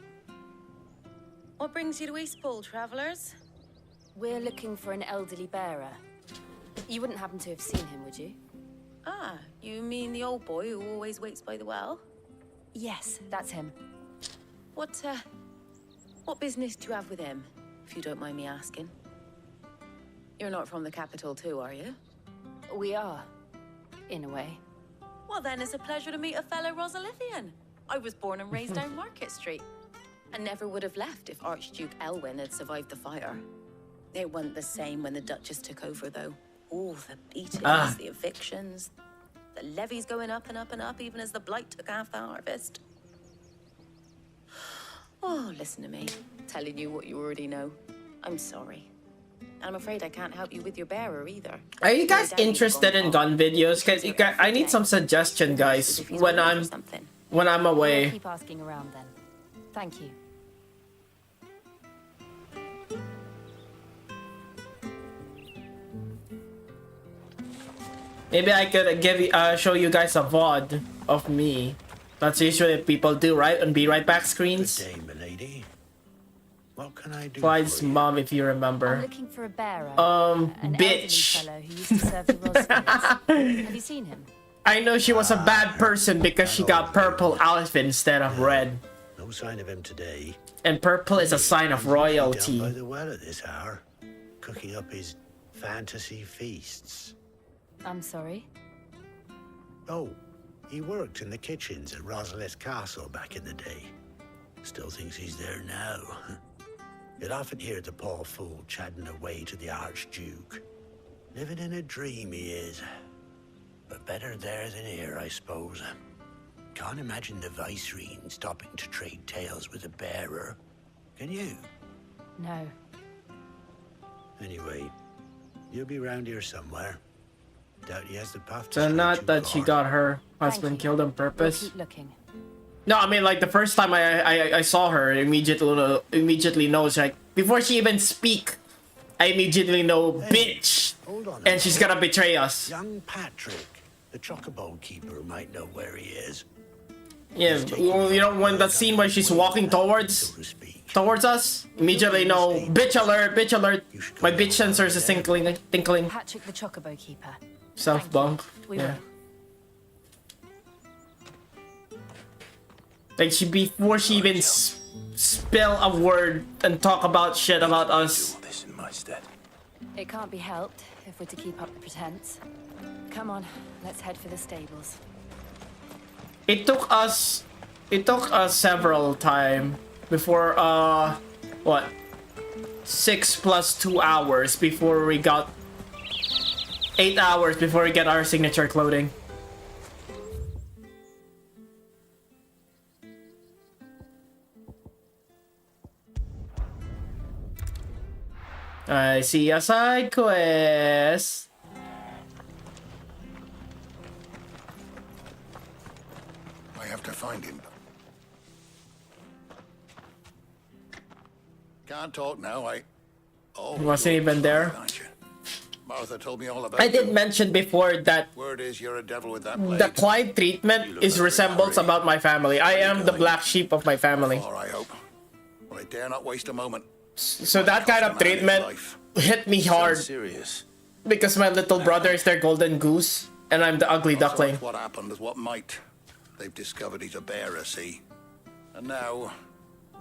X: What brings you to Eastpool, travelers?
G: We're looking for an elderly bearer. You wouldn't happen to have seen him, would you?
X: Ah, you mean the old boy who always waits by the well?
G: Yes, that's him.
X: What business do you have with him, if you don't mind me asking? You're not from the capital too, are you?
G: We are, in a way.
X: Well then, it's a pleasure to meet a fellow Rosalithian. I was born and raised down Market Street, and never would have left if Archduke Elwyn had survived the fire. It wasn't the same when the Duchess took over, though. All the beatings, the evictions, the levies going up and up and up, even as the blight took half the harvest. Oh, listen to me, telling you what you already know. I'm sorry. I'm afraid I can't help you with your bearer either.
A: Are you guys interested in gun videos? Cause I need some suggestion, guys, when I'm away.
G: We'll keep asking around then. Thank you.
A: Maybe I could show you guys a VOD of me. That's usually what people do, right? On Be Right Back screens.
P: Good day, milady. What can I do?
A: Clyde's mom, if you remember.
G: I'm looking for a bearer.
A: Bitch.
G: An elderly fellow who used to serve the Roswells. Have you seen him?
A: I know she was a bad person because she got purple outfit instead of red.
P: No sign of him today.
A: And purple is a sign of royalty.
P: Down by the well at this hour, cooking up his fantasy feasts.
G: I'm sorry?
P: Oh, he worked in the kitchens at Rosalith Castle back in the day. Still thinks he's there now. You'd often hear the poor fool chatting away to the Archduke. Living in a dream he is. But better there than here, I suppose. Can't imagine the Viceroy stopping to trade tales with a bearer. Can you?
G: No.
P: Anyway, you'll be round here somewhere. Doubt he has the puff to
A: So
P: stretch
A: not
P: you
A: that she
P: far.
A: got her husband killed on purpose.
G: We'll keep looking.
A: No, I mean like the first time I saw her, immediately knows, like before she even speak, I immediately know, bitch, and she's gonna betray us.
P: Young Patrick, the chocobo keeper, might know where he is.
A: Yeah, well, you know when that scene where she's walking towards us, immediately know, bitch alert, bitch alert. My bitch sensors is tinkling.
G: Patrick the Chocobo Keeper.
A: Self bunk.
G: We
A: Yeah.
G: will.
A: Like before she even spill a word and talk about shit about us.
G: It can't be helped if we're to keep up the pretense. Come on, let's head for the stables.
A: It took us several times before what 6 + 2 hours before we got 8 hours before we get our signature clothing. I see a side quest.
B: I have to find him. Can't talk now, Oh,
A: He wasn't even there.
B: Martha told me all about
A: I did
B: you.
A: mention before that
B: Word is you're a devil with that blade.
A: the Clyde treatment is resembles about my family. I am the black sheep of my family.
B: I hope. Well, I dare not waste a moment.
A: So that kind of treatment hit me hard. Because my little brother is their golden goose, and I'm the ugly duckling.
B: What happened is what might. They've discovered he's a bearer, see? And now,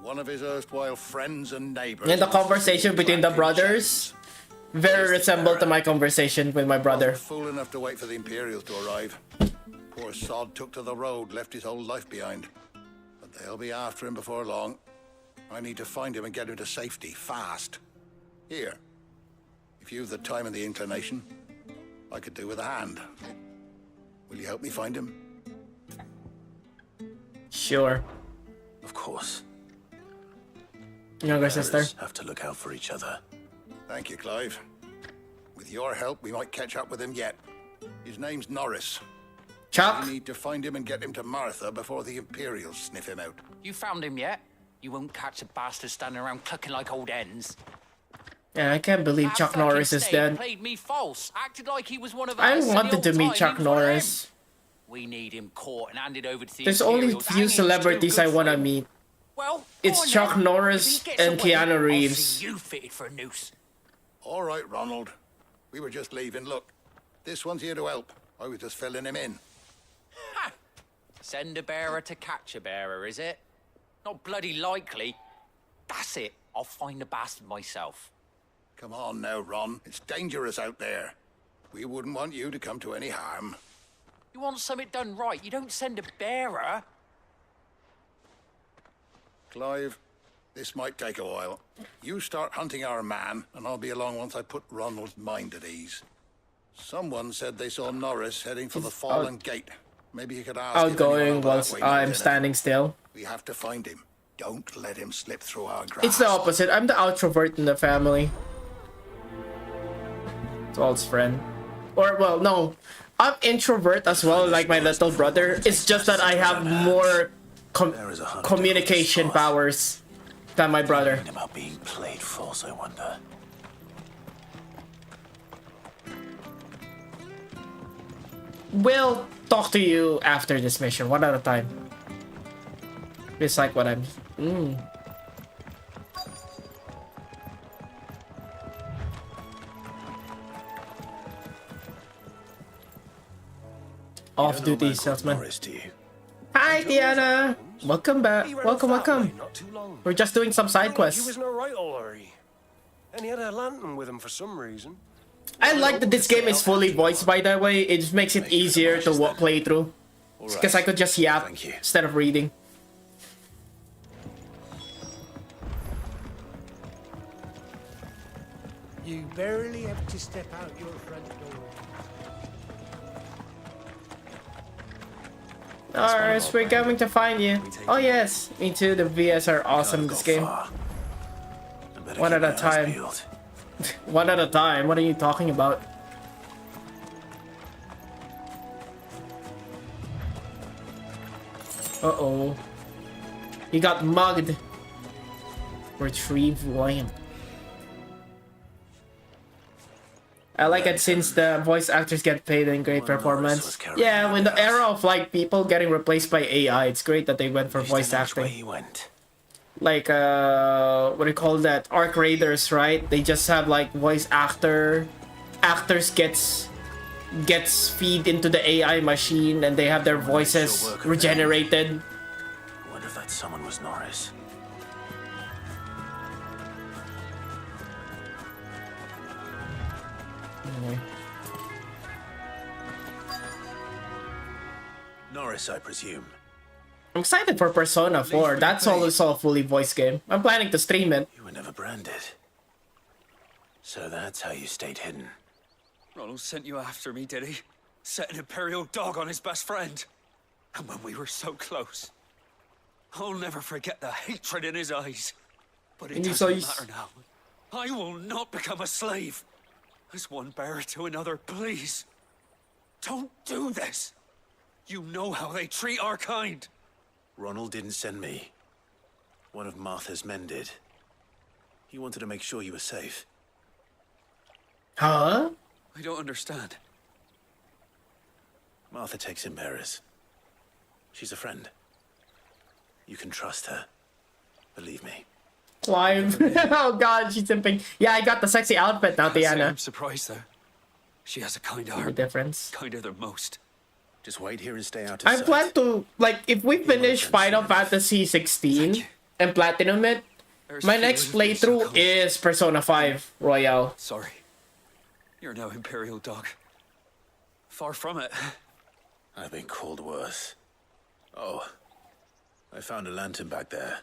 B: one of his erstwhile friends and neighbors...
A: And the conversation between the brothers very resembled to my conversation with my brother.
B: Fool enough to wait for the Imperials to arrive.
H: Poor sod took to the road, left his whole life behind. But they'll be after him before long. I need to find him and get him to safety, fast. Here, if you've the time and the inclination, I could do with a hand. Will you help me find him?
A: Sure.
M: Of course.
A: Younger sister.
M: Have to look out for each other.
H: Thank you, Clive. With your help, we might catch up with him yet. His name's Norris.
A: Chuck?
H: We need to find him and get him to Martha before the Imperials sniff him out.
E: You found him yet? You won't catch a bastard standing around clucking like old hens.
A: Yeah, I can't believe
E: That
A: Chuck
E: fucking
A: Norris is
E: snake
A: dead.
E: Played me false, acted like he was one of
A: I
E: us.
A: wanted to meet Chuck Norris.
E: We need him caught and handed over to the
A: There's only
E: Imperials.
A: few
E: Hanging's too
A: celebrities
E: good
A: I
E: for
A: want to
E: him.
A: meet.
E: Well,
A: It's
E: go on
A: Chuck
E: then. If
A: Norris
E: he gets
A: and
E: away,
A: Keanu
E: I'll
A: Reeves.
E: see you fitted for a noose.
H: All right, Ronald. We were just leaving. Look, this one's here to help. I was just filling him in.
E: Ha! Send a bearer to catch a bearer, is it? Not bloody likely. That's it. I'll find the bastard myself.
H: Come on now, Ron. It's dangerous out there. We wouldn't want you to come to any harm.
E: You want something done right, you don't send a bearer.
H: Clive, this might take a while. You start hunting our man, and I'll be along once I put Ronald's mind at ease. Someone said they saw Norris heading for the Fallen Gate. Maybe you could ask.
A: Outgoing whilst I'm standing still.
H: We have to find him. Don't let him slip through our grasp.
A: It's the opposite. I'm the outrovert in the family. It's friend. Or, well, no. I'm introvert as well, like my little brother. It's just that I have more communication powers than my brother.
M: About being played false, I wonder.
A: We'll talk to you after this mission, one at a time. It's like what I'm... Off-duty salesman. Hi, Diana! Welcome back. Welcome. We're just doing some side
I: He
A: quests.
I: was no right, Larry. And he had a lantern with him for some reason.
A: I like that this game is fully voiced, by the way. It just makes it easier to play through. Because I could just yap instead of reading.
P: You barely have to step out your front door.
A: Alright, we're coming to find you. Oh yes, me too. The VS are awesome in this game. One at a time. One at a time. What are you talking about? Uh-oh. He got mugged. Retrieve lamp. I like it since the voice actors get paid in great performance. Yeah, when the era of like people getting replaced by AI, it's great that they went for voice acting. Like what do you call that? Arc Raiders, right? They just have like voice actors gets feed into the AI machine and they have their voices regenerated.
M: I wonder if that someone was Norris.
A: Anyway.
M: Norris, I presume.
A: I'm excited for Persona 4. That's also a fully voiced game. I'm planning to stream it.
M: You were never branded. So that's how you stayed hidden.
D: Ronald sent you after me, did he? Set an Imperial dog on his best friend. And when we were so close. I'll never forget the hatred in his eyes. But it doesn't matter now. I will not become a slave. As one bearer to another, please. Don't do this. You know how they treat our kind.
M: Ronald didn't send me. One of Martha's men did. He wanted to make sure you were safe.
A: Huh?
D: I don't understand.
M: Martha takes in bearers. She's a friend. You can trust her. Believe me.
A: Clive. Oh god, she's simping. Yeah, I got the sexy outfit now, Diana.
D: I'm surprised though. She has a kind heart.
A: The difference.
D: Kinder than most.
M: Just wait here and stay out of
A: I
M: sight.
A: plan to, like, if we finish Final Fantasy 16 and Platinum it, my next playthrough is Persona 5 Royale.
D: Sorry. You're no Imperial dog. Far from it.
M: I've been called worse. Oh, I found a lantern back there.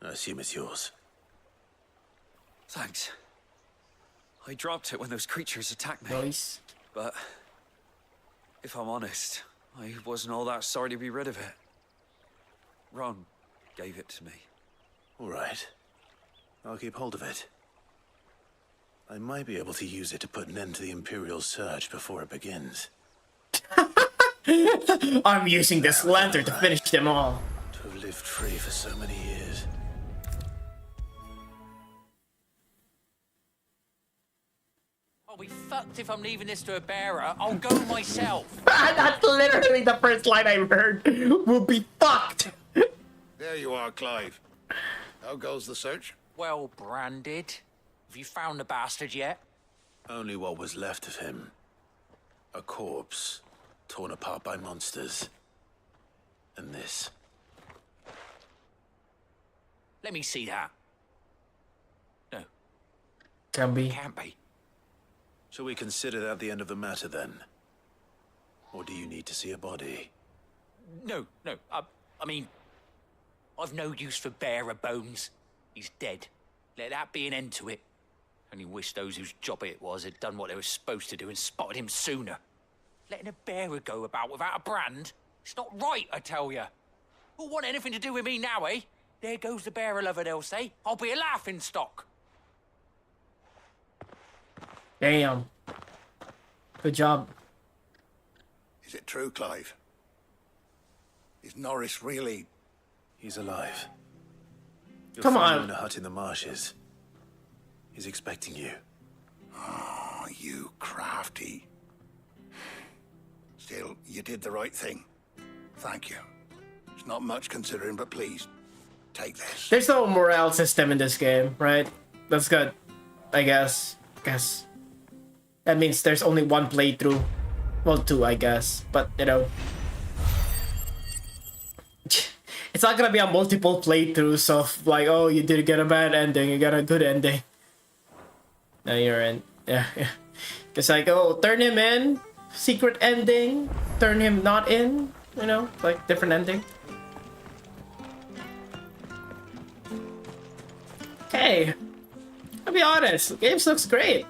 M: I assume it's yours.
D: Thanks. I dropped it when those creatures attacked me.
A: Nice.
D: But if I'm honest, I wasn't all that sorry to be rid of it. Ron gave it to me.
M: All right. I'll keep hold of it. I might be able to use it to put an end to the Imperial Surge before it begins.
A: I'm using this lantern to finish them all.
M: To have lived free for so many years.
E: I'll be fucked if I'm leaving this to a bearer. I'll go myself.
A: That's literally the first line I heard. We'll be fucked.
H: There you are, Clive. How goes the search?
E: Well branded. Have you found the bastard yet?
M: Only what was left of him. A corpse, torn apart by monsters. And this.
E: Let me see that. No.
A: Can be.
E: Can't be.
M: Shall we consider that the end of the matter then? Or do you need to see a body?
E: No. I mean, I've no use for bearer bones. He's dead. Let that be an end to it. Only wish those whose job it was had done what they were supposed to do and spotted him sooner. Letting a bearer go about without a brand? It's not right, I tell you. Who'll want anything to do with me now, eh? There goes the bearer lover, they'll say. I'll be a laughing stock.
A: Damn. Good job.
H: Is it true, Clive? Is Norris really...
M: He's alive. You'll
A: Come
M: find
A: on.
M: him in a hut in the marshes. He's expecting you.
H: Oh, you crafty. Still, you did the right thing. Thank you. It's not much considering, but please, take this.
A: There's no morale system in this game, right? That's good. I guess. That means there's only one playthrough. Well, two, I guess. But, you know. It's not gonna be a multiple playthroughs of like, oh, you did get a bad ending, you got a good ending. No, you're in. Yeah. It's like, oh, turn him in, secret ending, turn him not in, you know, like different ending. Hey, I'll be honest, the game looks great.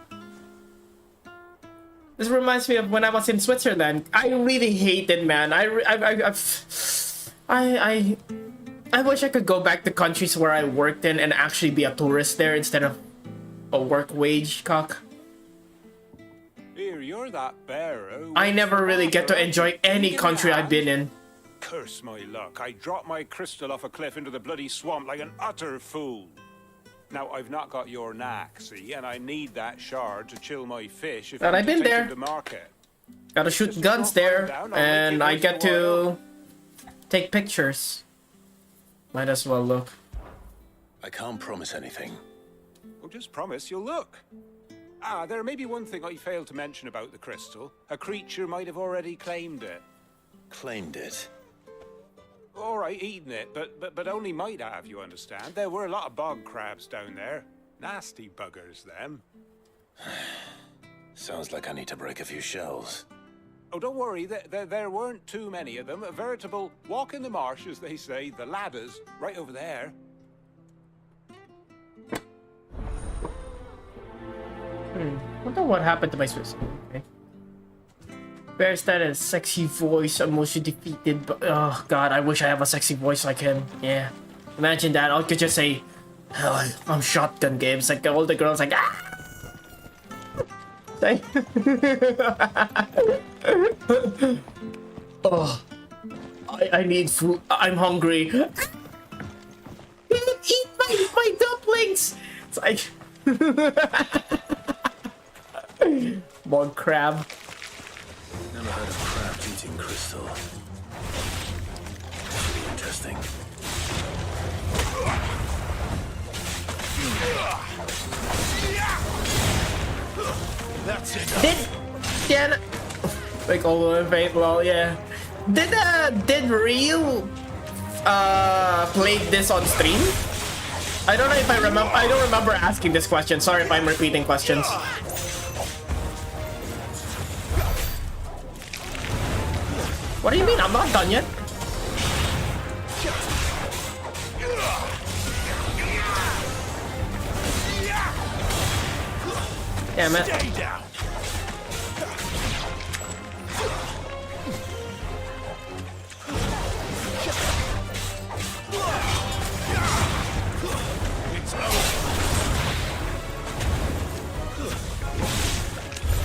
A: This reminds me of when I was in Switzerland. I really hated, man. I wish I could go back to countries where I worked in and actually be a tourist there instead of a work wage cock.
U: Here, you're that bearer.
A: I never really get to enjoy any country I've been in.
U: Curse my luck. I dropped my crystal off a cliff into the bloody swamp like an utter fool. Now, I've not got your knack, see, and I need that shard to chill my fish if
A: But I've been
U: take
A: there.
U: them to market.
A: Gotta shoot guns there, and I get to take pictures. Might as well look.
M: I can't promise anything.
U: Well, just promise you'll look. Ah, there may be one thing I failed to mention about the crystal. A creature might have already claimed it.
M: Claimed it?
U: All right, eaten it, but only might have, you understand. There were a lot of bog crabs down there. Nasty buggers, them.
M: Sounds like I need to break a few shells.
U: Oh, don't worry, there weren't too many of them. A veritable walk in the marsh, as they say, the ladders, right over there.
A: Wonder what happened to my Swiss. Okay. Bears that a sexy voice, emotionally defeated, but oh god, I wish I have a sexy voice like him. Yeah. Imagine that. I could just say, oh, I'm shotgun Gabe. It's like all the girls like, ah! Oh, I need food. I'm hungry. Eat my dumplings. It's like bog crab.
M: Never heard of crabs eating crystal. Should be interesting.
U: That's it.
A: Did like all the fate, well, yeah. Did Ryu play this on stream? I don't know if I remember. I don't remember asking this question. Sorry if I'm repeating questions. What do you mean? I'm not done yet. Damn it.
U: Stay down.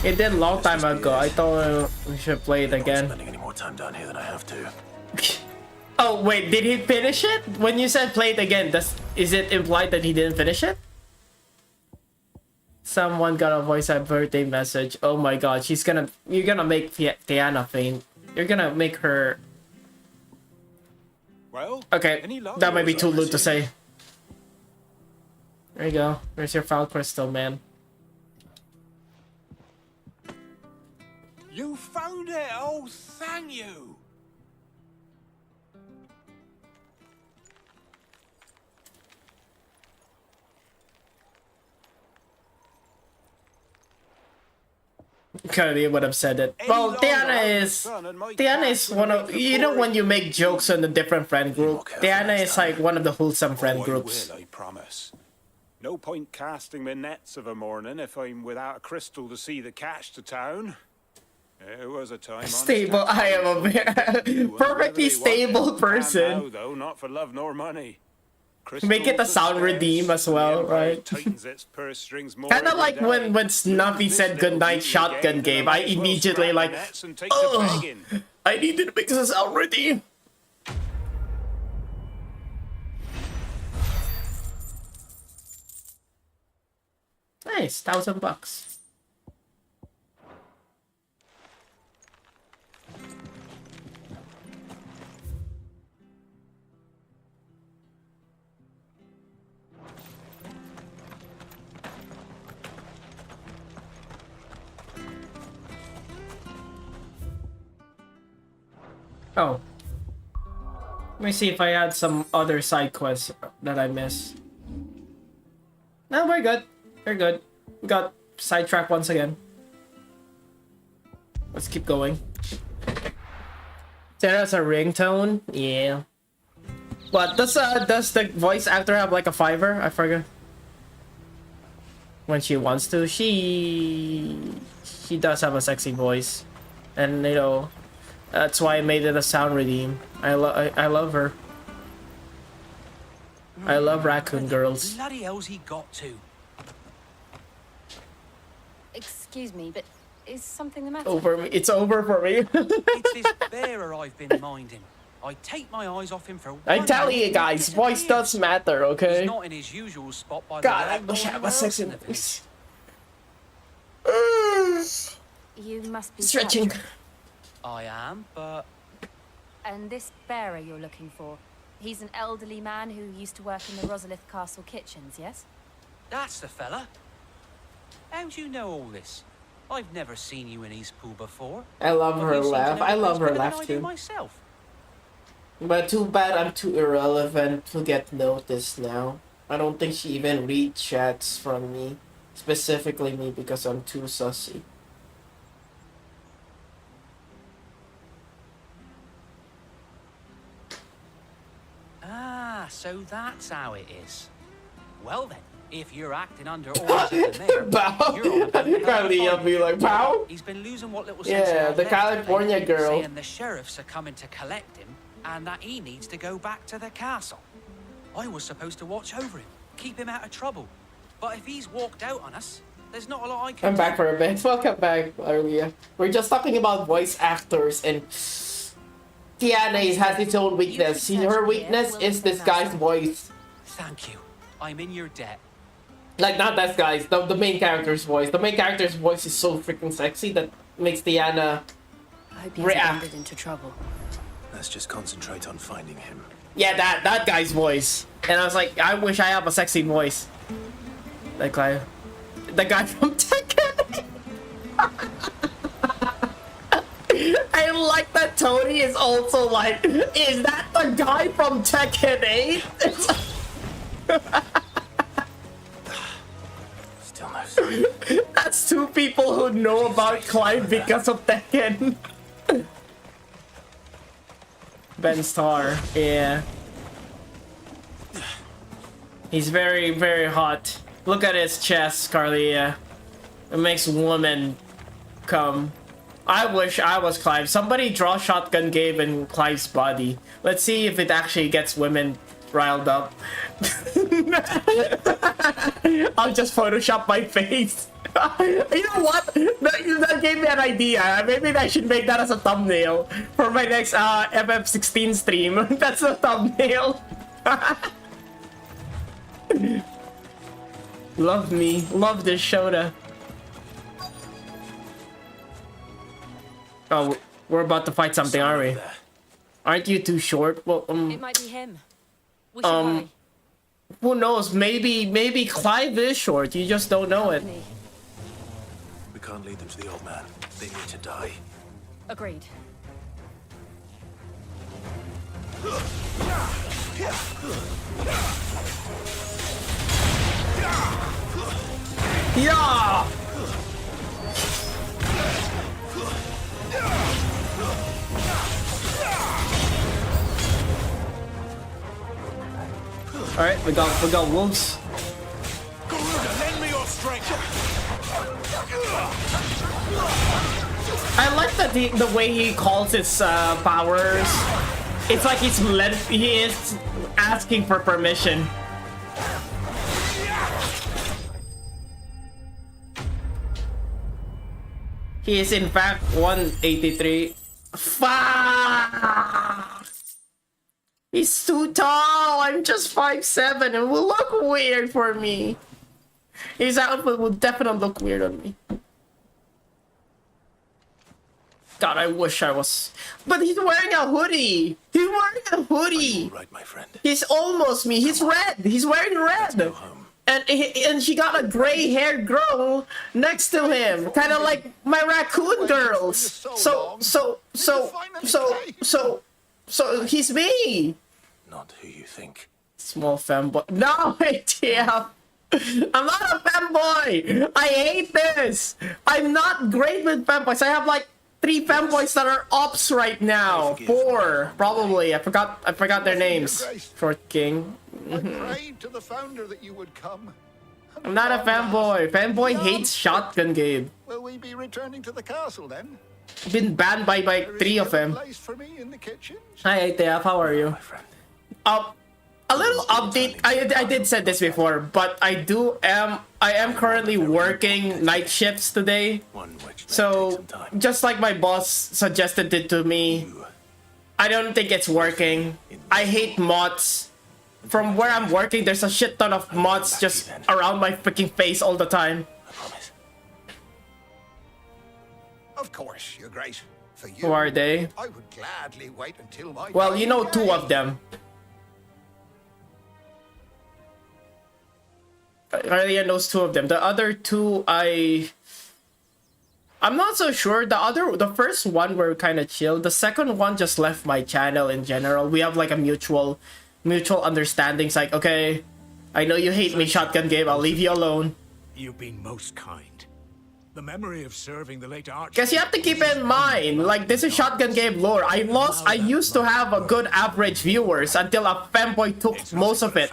A: It did a long time ago. I thought we should play it again.
M: I'm not spending any more time down here than I have to.
A: Oh wait, did he finish it? When you said play it again, is it implied that he didn't finish it? Someone got a voice at birthday message. Oh my god, you're gonna make Tiana faint. You're gonna make her.
U: Well,
A: okay, that might be too lewd to say. There you go. Where's your foul crystal, man?
U: You found it! Oh, thank you!
A: Currently would have said it. Well, Tiana is one of, you know, when you make jokes on the different friend group, Tiana is like one of the wholesome friend groups.
U: I promise. No point casting my nets of a morning if I'm without a crystal to see the catch to town. It was a time.
A: Stable. I am a perfectly stable person.
U: Now, though, not for love nor money.
A: Make it a sound redeem as well, right? Kinda like when Snuffy said goodnight shotgun game, I immediately like, oh, I needed to make this a sound redeem. Nice, $1,000. Oh. Let me see if I had some other side quests that I missed. No, we're good. We're good. We got sidetracked once again. Let's keep going. Sarah's a ringtone? Yeah. What, does the voice actor have like a fiver? I forgot. When she wants to. She does have a sexy voice. And, you know, that's why I made it a sound redeem. I love her. I love raccoon girls.
E: Bloody hell's he got to?
V: Excuse me, but is something the matter?
A: Over me. It's over for me.
E: It's this bearer I've been minding. I take my eyes off him for one
A: I tell you
E: minute,
A: guys, voice does matter, okay?
E: He's not in his usual spot by
A: God,
E: the
A: I wish I had a sexy voice.
V: You must be
A: Stretching.
E: I am, but...
V: And this bearer you're looking for, he's an elderly man who used to work in the Rosalith Castle kitchens, yes?
E: That's the fella. How'd you know all this? I've never seen you in Eastpool before.
A: I love her laugh. I love her laugh too.
E: Myself.
A: But too bad I'm too irrelevant to get noticed now. I don't think she even reads chats from me. Specifically me, because I'm too sussy.
E: Ah, so that's how it is. Well then, if you're acting under orders of the mayor, you're on about to
A: Probably I'll be like, pow?
E: He's been losing what little sense
A: Yeah,
E: of
A: the
E: left
A: California
E: lately,
A: girl.
E: saying the sheriffs are coming to collect him and that he needs to go back to the castle. I was supposed to watch over him, keep him out of trouble. But if he's walked out on us, there's not a lot I can
A: I'm back for a bit. Welcome back, earlier. We're just talking about voice actors, and Tiana has its own weakness. Her weakness is this guy's voice.
E: Thank you. I'm in your debt.
A: Like, not that guy's, the main character's voice. The main character's voice is so freaking sexy that makes Tiana react.
V: Into trouble.
M: Let's just concentrate on finding him.
A: Yeah, that guy's voice. And I was like, I wish I have a sexy voice. Like, the guy from Tekken. I like that Tony is also like, is that the guy from Tekken 8?
M: Still no sign.
A: That's two people who know about Clive because of Tekken. Ben Starr, yeah. He's very, very hot. Look at his chest, Carly, yeah. It makes women come. I wish I was Clive. Somebody draw Shotgun Gabe in Clive's body. Let's see if it actually gets women riled up. I'll just Photoshop my face. You know what? That gave me an idea. Maybe I should make that as a thumbnail for my next FF16 stream. That's a thumbnail. Love me. Love this Shota. Oh, we're about to fight something, are we? Aren't you too short? Well,
G: it might be him. We should hurry.
A: Who knows? Maybe Clive is short. You just don't know it.
M: We can't lead them to the old man. They need to die.
G: Agreed.
A: Yeah! All right, we got wolves.
U: Lend me your strength.
A: I like that the way he calls his powers. It's like he is asking for permission. He is in fact 183. Fuck! He's too tall. I'm just 5'7", and will look weird for me. His outfit will definitely look weird on me. God, I wish I was. But he's wearing a hoodie. He's wearing a hoodie.
M: Right, my friend.
A: He's almost me. He's red. He's wearing red. And she got a gray-haired girl next to him, kind of like my raccoon girls. So he's me.
M: Not who you think.
A: Small femboy. No, ATF. I'm not a femboy. I hate this. I'm not great with femboys. I have like 3 femboys that are ops right now. 4, probably. I forgot their names. Short King.
H: I prayed to the founder that you would come.
A: I'm not a fanboy. Fanboy hates Shotgun Gabe.
H: Will we be returning to the castle then?
A: Been banned by like 3 of them.
H: Place for me in the kitchen?
A: Hi, ATF. How are you? A little update. I did said this before, but I am currently working night shifts today. So just like my boss suggested it to me, I don't think it's working. I hate mods. From where I'm working, there's a shit ton of mods just around my freaking face all the time.
H: Of course, Your Grace. For you,
A: Who are they?
H: I would gladly wait until my
A: Well, you know 2 of them. I already knows 2 of them. The other 2, I'm not so sure. The first one were kind of chill. The second one just left my channel in general. We have like a mutual understanding. It's like, okay, I know you hate me, Shotgun Gabe. I'll leave you alone.
U: You've been most kind. The memory of serving the late Arch.
A: Because you have to keep in mind, like, this is Shotgun Gabe lore. I used to have a good average viewers until a fanboy took most of it.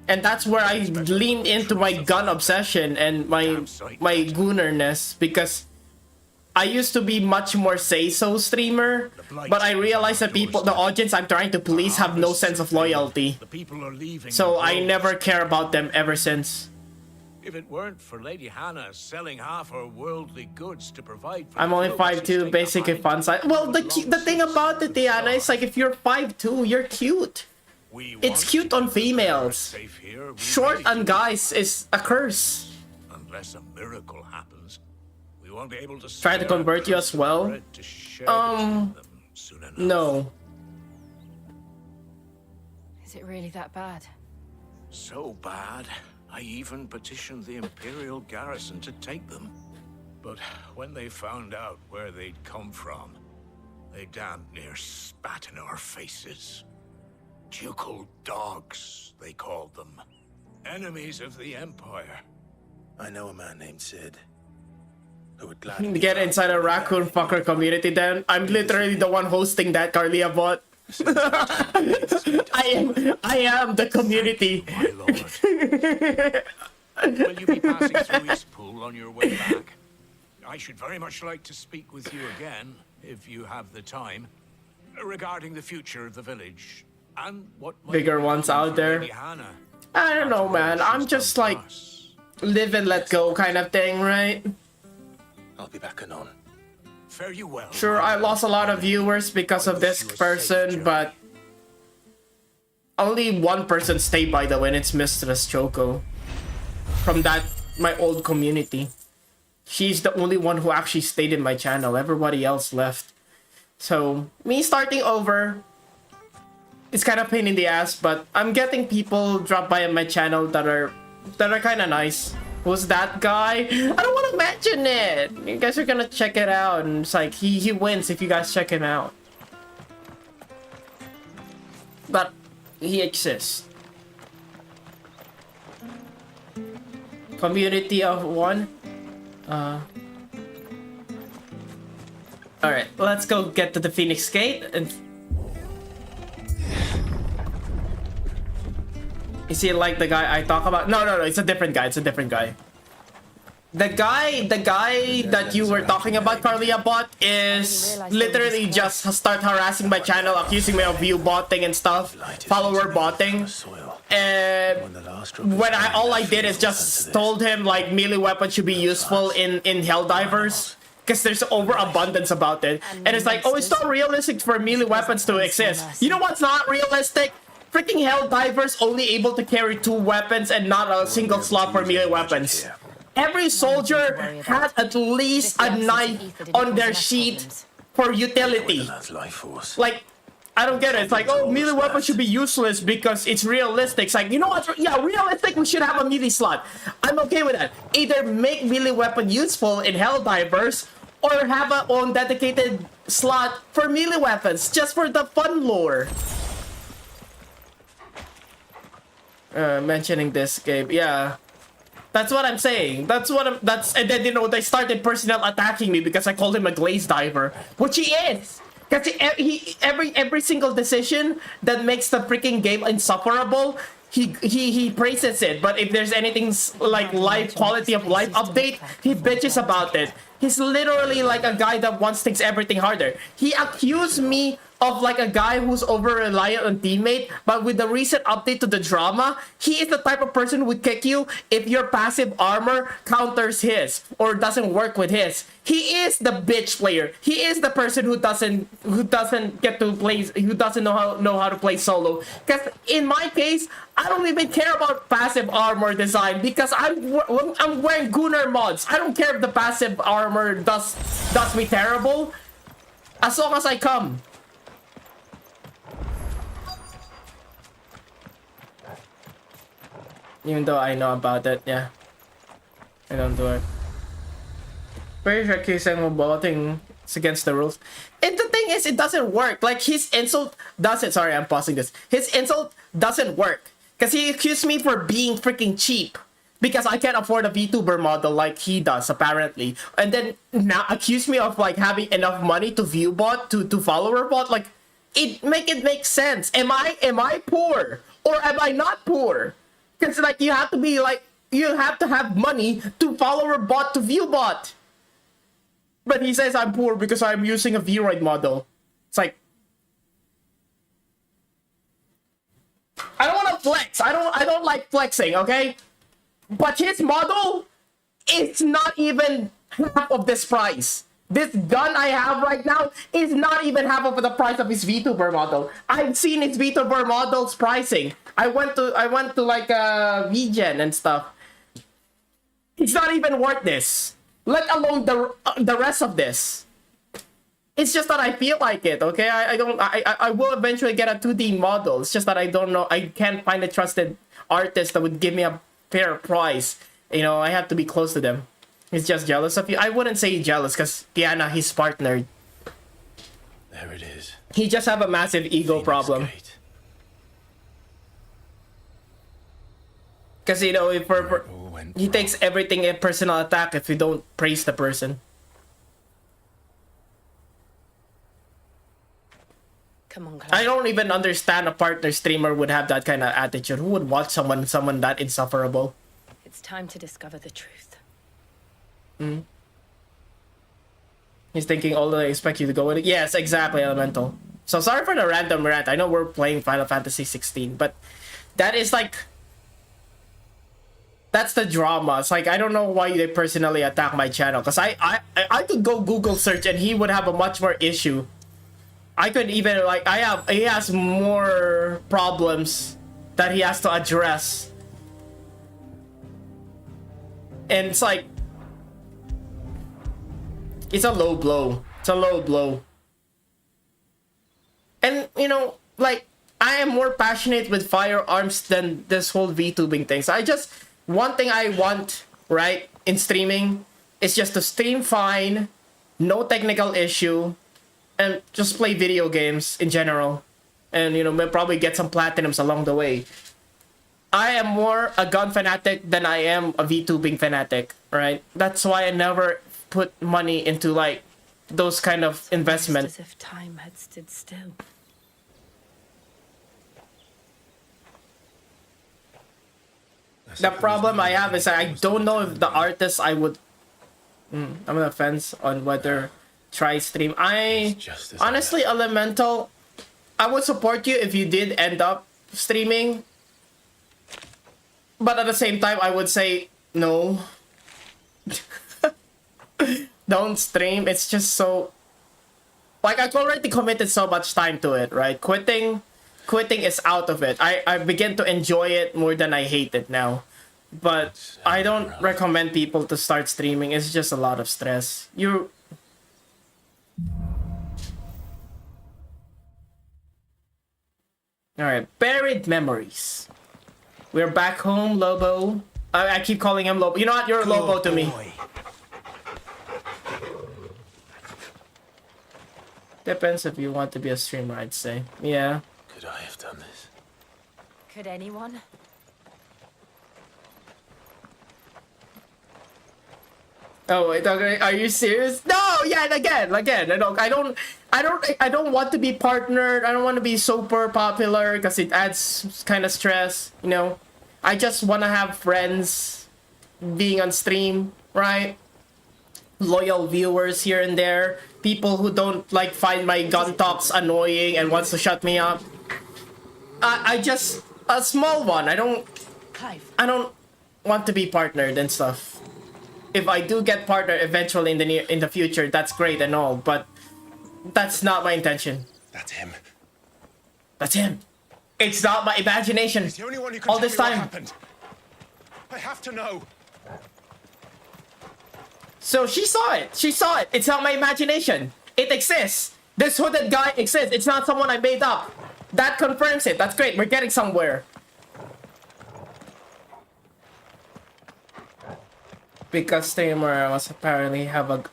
A: And that's where I leaned into my gun obsession and my goonerness, because I used to be much more say-so streamer, but I realized that the audience I'm trying to please have no sense of loyalty. So I never care about them ever since.
U: If it weren't for Lady Hannah selling half her worldly goods to provide for
A: I'm only 5'2", basically fun size. Well, the thing about it, Diana, is like if you're 5'2", you're cute. It's cute on females. Short on guys is a curse.
U: Unless a miracle happens, we won't be able to
A: try to convert you as well. No.
G: Is it really that bad?
N: So bad, I even petitioned the Imperial garrison to take them.
U: But when they found out where they'd come from, they damn near spat in our faces. Ducal dogs, they called them. Enemies of the Empire.
M: I know a man named Sid. who would gladly
A: Get inside a raccoon fucker community then. I'm literally the one hosting that, Carlia bot. I am the community.
U: My lord. Will you be passing through Eastpool on your way back? I should very much like to speak with you again, if you have the time, regarding the future of the village and what
A: Bigger ones out there. I don't know, man. I'm just like live and let go kind of thing, right?
M: I'll be back anon.
U: Fare you well.
A: Sure, I lost a lot of viewers because of this person, but only one person stayed, by the way, and it's Mistress Choco. From that, my old community. She's the only one who actually stayed in my channel. Everybody else left. So, me starting over, it's kind of pain in the ass, but I'm getting people drop by on my channel that are kind of nice. Who's that guy? I don't want to mention it. You guys are gonna check it out, and it's like he wins if you guys check him out. But he exists. Community of one. Alright, let's go get to the Phoenix Gate and... Is he like the guy I talk about? No, it's a different guy. It's a different guy. The guy that you were talking about, Carlia bot, is literally just start harassing my channel, accusing me of view botting and stuff, follower botting. And when all I did is just told him like melee weapons should be useful in helldivers, because there's overabundance about it, and it's like, oh, it's not realistic for melee weapons to exist. You know what's not realistic? Freaking helldivers only able to carry 2 weapons and not a single slot for melee weapons. Every soldier has at least a knife on their sheet for utility. Like, I don't get it. It's like, oh, melee weapons should be useless because it's realistic. It's like, you know what? Yeah, realistic, we should have a melee slot. I'm okay with that. Either make melee weapon useful in helldivers or have a own dedicated slot for melee weapons just for the fun lore. Mentioning this, Gabe, yeah. That's what I'm saying. And then, you know, they started personnel attacking me because I called him a glaze diver, which he is. Because every single decision that makes the freaking game insufferable, he praises it. But if there's anything like quality of life update, he bitches about it. He's literally like a guy that wants things everything harder. He accused me of like a guy who's over-reliant on teammate, but with the recent update to the drama, he is the type of person who would kick you if your passive armor counters his or doesn't work with his. He is the bitch player. He is the person who doesn't get to play, who doesn't know how to play solo. Because in my case, I don't even care about passive armor design because I'm wearing Gunnar mods. I don't care if the passive armor does me terrible, as long as I come. Even though I know about it, yeah. I don't do it. Pretty sure accusing of botting is against the rules. And the thing is, it doesn't work. Like, his insult doesn't... Sorry, I'm pausing this. His insult doesn't work. Because he accused me for being freaking cheap. Because I can't afford a VTuber model like he does, apparently. And then now accuse me of, like, having enough money to view bot, to follower bot. Like, it makes sense. Am I poor? Or am I not poor? Because, like, you have to be, like, you have to have money to follower bot to view bot. But he says I'm poor because I'm using a Vroid model. It's like, I don't want to flex. I don't like flexing, okay? But his model is not even half of this price. This gun I have right now is not even half of the price of his VTuber model. I've seen his VTuber model's pricing. I went to like VGen and stuff. It's not even worth this. Let alone the rest of this. It's just that I feel like it, okay? I will eventually get a 2D model. It's just that I don't know. I can't find a trusted artist that would give me a fair price. You know, I have to be close to them. He's just jealous of you. I wouldn't say jealous, because Tiana, he's partnered.
M: There it is.
A: He just have a massive ego problem. Because, you know, he takes everything a personal attack if you don't praise the person.
G: Come on, Clive.
A: I don't even understand a partner streamer would have that kind of attitude. Who would watch someone that insufferable?
G: It's time to discover the truth.
A: Hmm. He's thinking, all I expect you to go with it. Yes, exactly, Elemental. So sorry for the random rant. I know we're playing Final Fantasy 16, but that is like, that's the drama. It's like, I don't know why they personally attack my channel, because I could go Google search and he would have a much more issue. I could even, like, he has more problems that he has to address. And it's like, it's a low blow. It's a low blow. And, you know, like, I am more passionate with firearms than this whole VTubing thing. So one thing I want, right, in streaming is just to stream fine, no technical issue, and just play video games in general. And, you know, we'll probably get some platinums along the way. I am more a gun fanatic than I am a VTubing fanatic, right? That's why I never put money into, like, those kind of investment.
G: As if time had stood still.
A: The problem I have is that I don't know if the artist I would... I'm on the fence on whether try stream. Honestly, Elemental, I would support you if you did end up streaming. But at the same time, I would say no. Don't stream. It's just so... Like, I've already committed so much time to it, right? Quitting is out of it. I begin to enjoy it more than I hate it now. But I don't recommend people to start streaming. It's just a lot of stress. Alright, buried memories. We're back home, Lobo. I keep calling him Lobo. You know what? You're Lobo to me. Depends if you want to be a streamer, I'd say. Yeah.
M: Could I have done this?
G: Could anyone?
A: Oh wait, okay, are you serious? No, yeah, again. I don't want to be partnered. I don't want to be super popular because it adds kind of stress, you know. I just want to have friends being on stream, right? Loyal viewers here and there. People who don't like find my gun talks annoying and wants to shut me up. I just a small one. I don't want to be partnered and stuff. If I do get partnered eventually in the future, that's great and all, but that's not my intention.
U: That's him.
A: That's him. It's not my imagination.
U: He's the only one who can
A: all
U: tell
A: this
U: me what
A: time.
U: happened. I have to know.
A: So she saw it. She saw it. It's not my imagination. It exists. This hooded guy exists. It's not someone I made up. That confirms it. That's great. We're getting somewhere. Because streamer was apparently have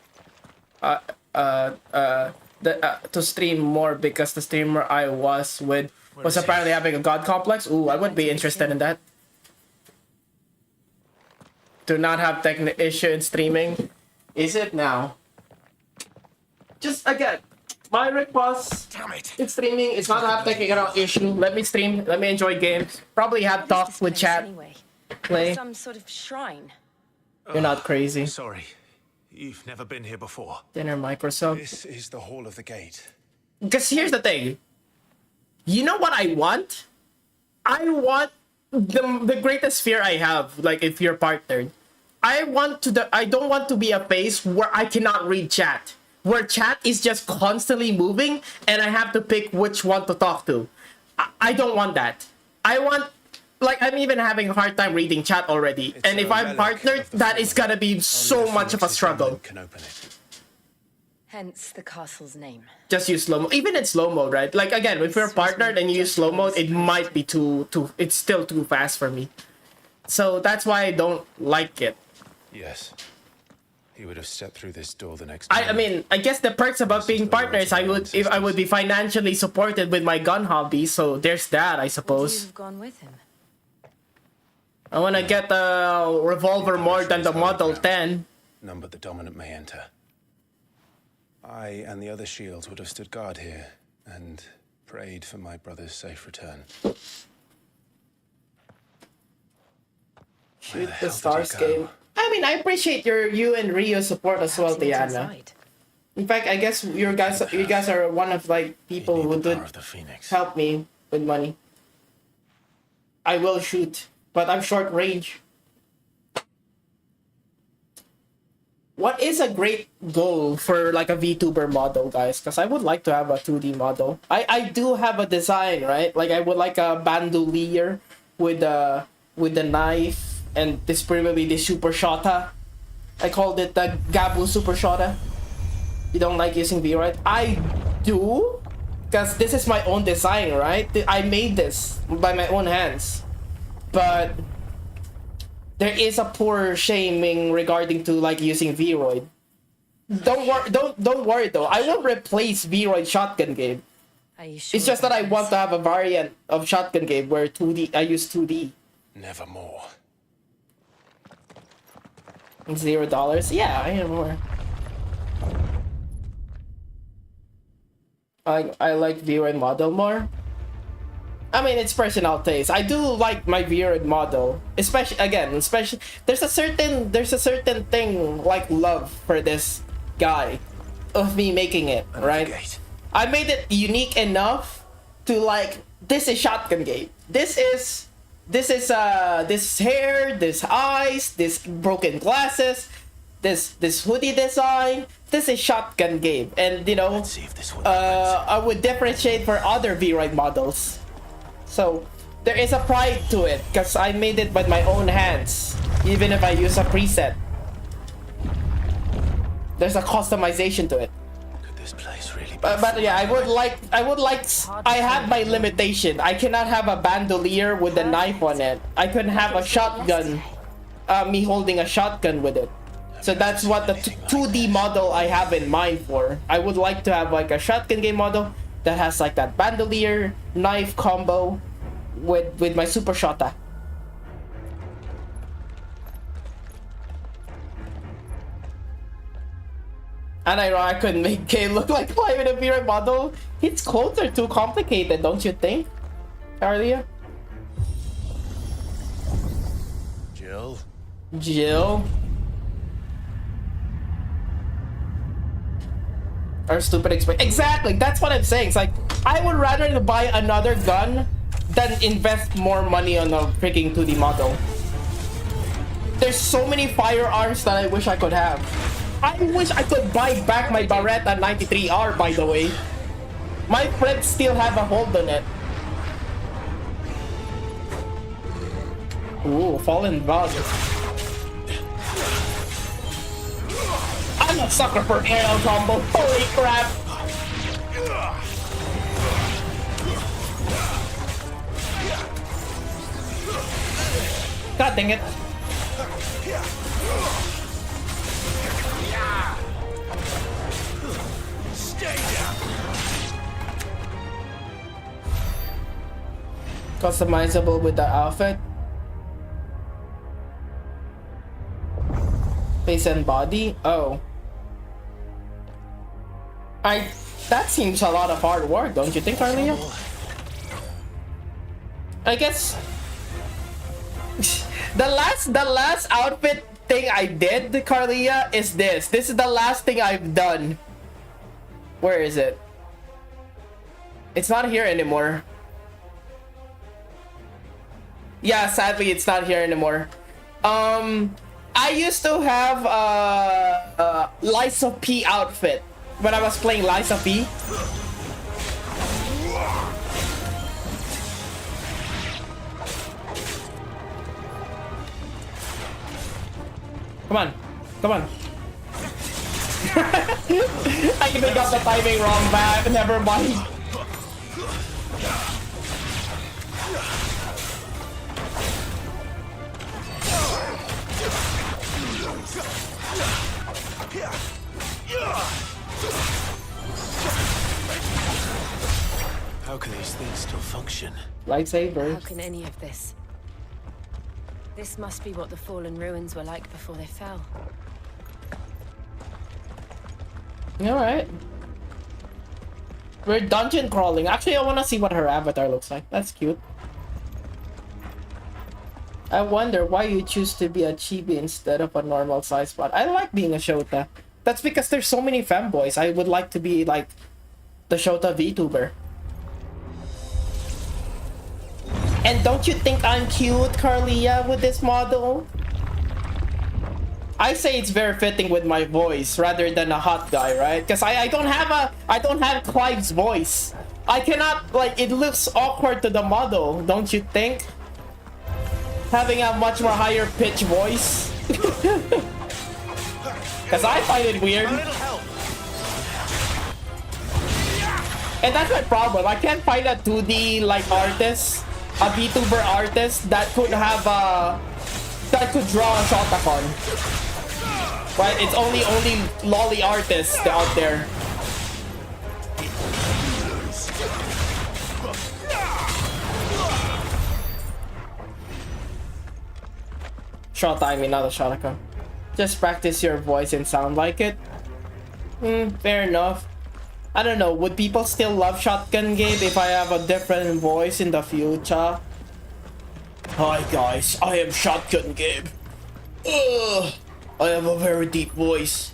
A: to stream more because the streamer I was with was apparently having a god complex. Ooh, I would be interested in that. Do not have technical issue in streaming. Is it now? Just again, my request in streaming is not have technical issue. Let me stream. Let me enjoy games. Probably have talks with chat.
G: Anyway,
A: Play.
G: some sort of shrine.
A: You're not crazy.
U: Sorry. You've never been here before.
A: Dinner Microsoft.
U: This is the Hall of the Gate.
A: Because here's the thing. You know what I want? I want the greatest fear I have, like if you're partnered. I don't want to be a face where I cannot read chat. Where chat is just constantly moving and I have to pick which one to talk to. I don't want that. I want, like, I'm even having a hard time reading chat already. And if I'm partnered, that is gonna be so much of a struggle.
G: Hence the castle's name.
A: Just use slow mode. Even in slow mode, right? Like, again, if we're partnered and you use slow mode, it might be it's still too fast for me. So that's why I don't like it.
M: Yes. He would have stepped through this door the next
A: I mean, I guess the perks about being partners, I would be financially supported with my gun hobby, so there's that, I suppose.
G: Would you have gone with him?
A: I want to get a revolver more than the Model 10.
M: None but the dominant may enter. I and the other shields would have stood guard here and prayed for my brother's safe return.
A: Shoot the stars game. I mean, I appreciate you and Rio support as well, Diana. In fact, I guess you guys are one of like people who did help me with money. I will shoot, but I'm short range. What is a great goal for like a VTuber model, guys? Because I would like to have a 2D model. I do have a design, right? Like I would like a bandolier with the knife and this probably the super shota. I called it the Gabu super shota. You don't like using V, right? I do, because this is my own design, right? I made this by my own hands, but there is a poor shaming regarding to like using V-Roid. Don't worry though. I won't replace V-Roid shotgun game. It's just that I want to have a variant of shotgun game where 2D. I use 2D.
M: Nevermore.
A: $0? Yeah, I am more. I like V-Roid model more. I mean, it's personal taste. I do like my V-Roid model, especially there's a certain thing like love for this guy of me making it, right? I made it unique enough to like, this is shotgun game. This is hair, this eyes, this broken glasses, this hoodie design. This is shotgun game, and you know, I would differentiate for other V-Roid models. So there is a pride to it because I made it with my own hands, even if I use a preset. There's a customization to it.
M: Could this place really be
A: but yeah, I have my limitation. I cannot have a bandolier with a knife on it. I couldn't have a shotgun, me holding a shotgun with it. So that's what the 2D model I have in mind for. I would like to have like a shotgun game model that has like that bandolier knife combo with my super shota. And I couldn't make Gabe look like Clive in a V-Roid model. His clothes are too complicated, don't you think, Arlia? Jill? Or stupid exactly, that's what I'm saying. It's like, I would rather buy another gun than invest more money on a freaking 2D model. There's so many firearms that I wish I could have. I wish I could buy back my Beretta 93R, by the way. My friends still have a hold on it. Ooh, fallen bug. I'm a sucker for aerial combo. Holy crap! God dang it!
U: Stay down.
A: Customizable with the outfit. Face and body. Oh. That seems a lot of hard work, don't you think, Arlia? I guess the last outfit thing I did, Carlia, is this. This is the last thing I've done. Where is it? It's not here anymore. Yeah, sadly, it's not here anymore. I used to have Liza P outfit when I was playing Liza P. Come on, come on. I even got the timing wrong, but never mind.
M: How can these things still function?
A: Lightsabers.
G: How can any of this? This must be what the fallen ruins were like before they fell.
A: All right. We're dungeon crawling. Actually, I want to see what her avatar looks like. That's cute. I wonder why you choose to be a chibi instead of a normal size bot. I like being a Shota. That's because there's so many femboys. I would like to be like the Shota VTuber. And don't you think I'm cute, Carlia, with this model? I say it's very fitting with my voice rather than a hot guy, right? Because I don't have Clive's voice. I cannot, like, it looks awkward to the model, don't you think? Having a much more higher pitch voice. Because I find it weird. And that's my problem. I can't find a 2D like artist, a VTuber artist that could have that could draw a Shotacon. Right? It's only lolly artists out there. Shota, I mean, not a Shotacon. Just practice your voice and sound like it. Fair enough. I don't know, would people still love Shotgun Gabe if I have a different voice in the future? Hi guys, I am Shotgun Gabe. Ugh, I have a very deep voice.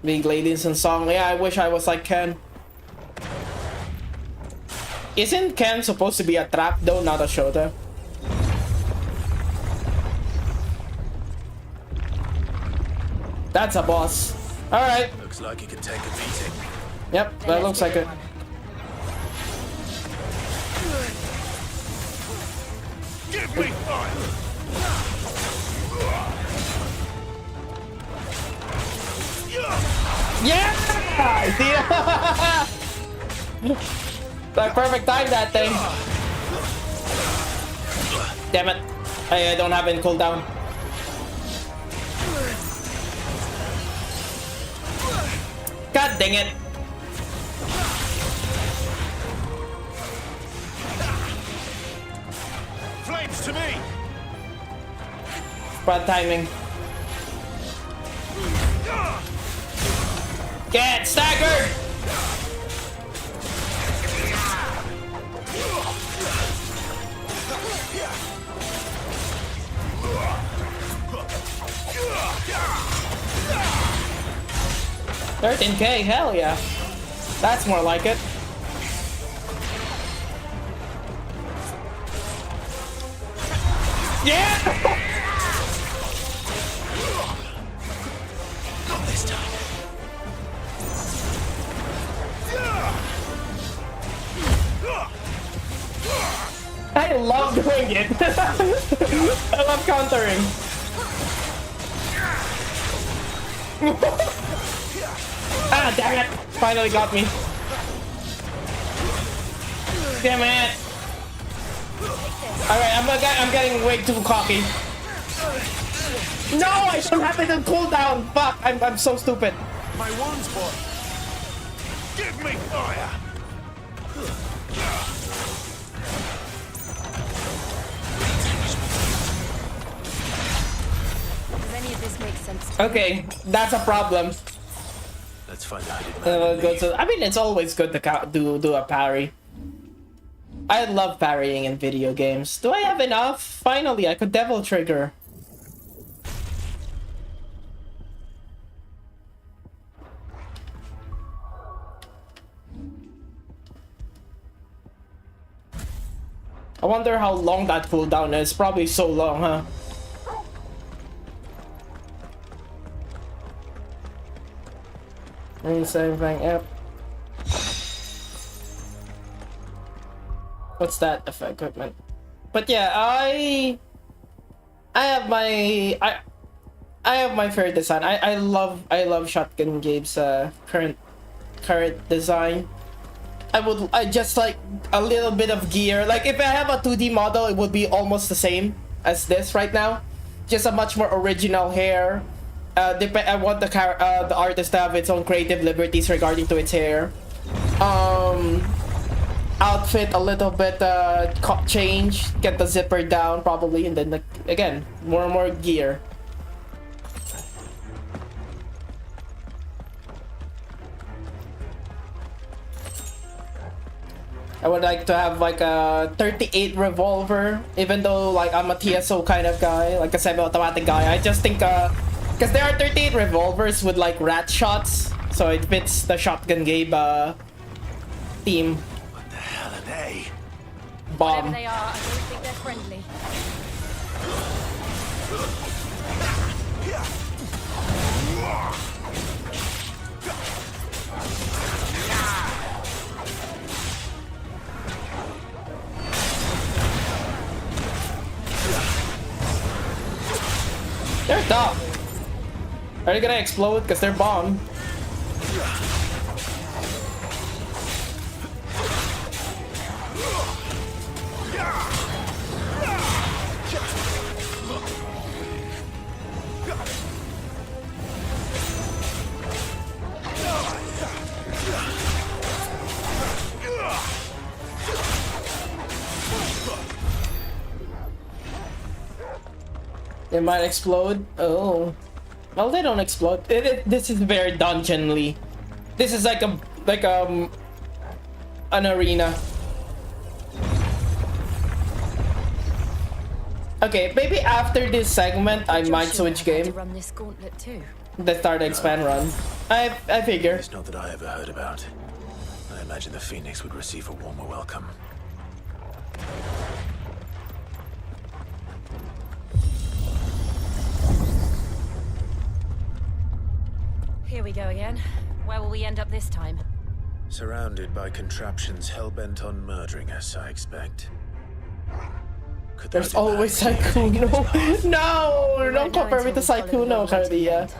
A: Big ladies and song, yeah, I wish I was like Ken. Isn't Ken supposed to be a trap though, not a Shota? That's a boss. Alright.
M: Looks like you could take a beating.
A: Yep, that looks like it.
U: Give me fire!
A: Yeah! See? Like perfect time that thing. Damn it. I don't have any cooldown. God dang it.
U: Flames to me!
A: Bad timing. Get staggered! $13K, hell yeah. That's more like it. Yeah!
U: Not this time.
A: I love doing it. I love countering. Ah, damn it! Finally got me. Damn it! Alright, I'm getting way too cocky. No, I don't have it on cooldown. Fuck, I'm so stupid.
U: My one's boy. Give me fire!
V: Does any of this make sense?
A: Okay, that's a problem.
M: Let's find out.
A: I mean, it's always good to do a parry. I love parrying in video games. Do I have enough? Finally, I could Devil Trigger. I wonder how long that cooldown is. Probably so long, huh? Same thing, yep. What's that equipment? But yeah, I have my fair design. I love Shotgun Gabe's current design. I just like a little bit of gear. Like if I have a 2D model, it would be almost the same as this right now. Just a much more original hair. I want the artist to have its own creative liberties regarding to its hair. Outfit a little bit change, get the zipper down probably, and then again more and more gear. I would like to have like a 38 revolver, even though like I'm a TSO kind of guy, like a semi-automatic guy. I just think because there are 38 revolvers with like rat shots, so it fits the shotgun Gabe theme.
U: What the hell are they?
A: Bomb.
G: Whatever they are, I don't think they're friendly.
A: They're tough. Are they gonna explode? Because they're bomb. They might explode. Oh, well, they don't explode. This is very dungeonly. This is like an arena. Okay, maybe after this segment, I might switch game.
G: Run this gauntlet too.
A: The start expand run. I figure.
M: It's not that I ever heard about. I imagine the Phoenix would receive a warmer welcome.
G: Here we go again. Where will we end up this time?
M: Surrounded by contraptions hell-bent on murdering us, I expect.
A: There's always Saikuno. No, don't compare me to Saikuno, Cardia.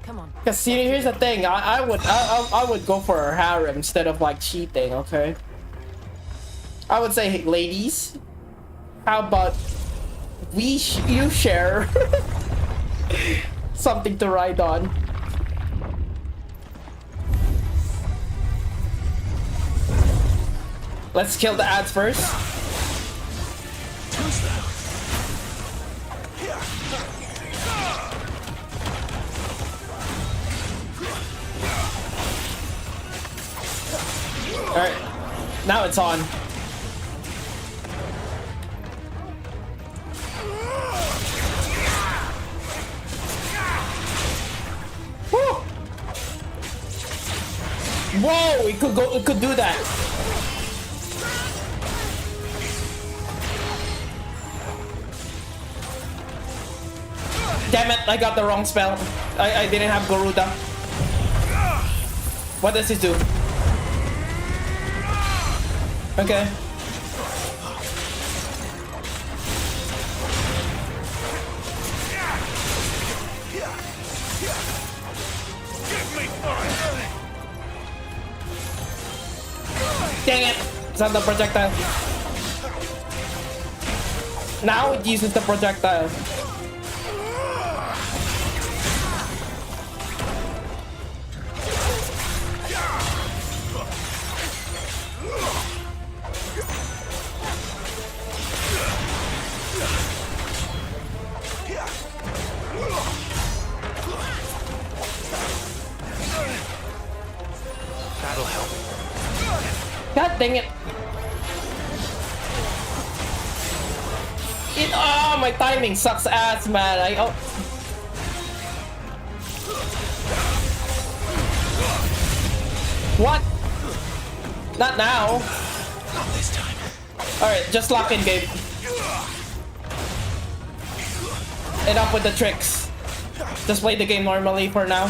G: Come on.
A: Because see, here's the thing. I would go for a harem instead of like cheating. Okay. I would say, hey, ladies, how about you share something to ride on. Let's kill the ads first. Alright, now it's on. Woo! Whoa, it could do that. Damn it, I got the wrong spell. I didn't have Garuda. What does this do? Okay. Dang it! It's not the projectile. Now it uses the projectile.
E: That'll help.
A: God dang it. Oh, my timing sucks ass, man. What? Not now.
E: Not this time.
A: Alright, just lock in, Gabe. Enough with the tricks. Just play the game normally for now.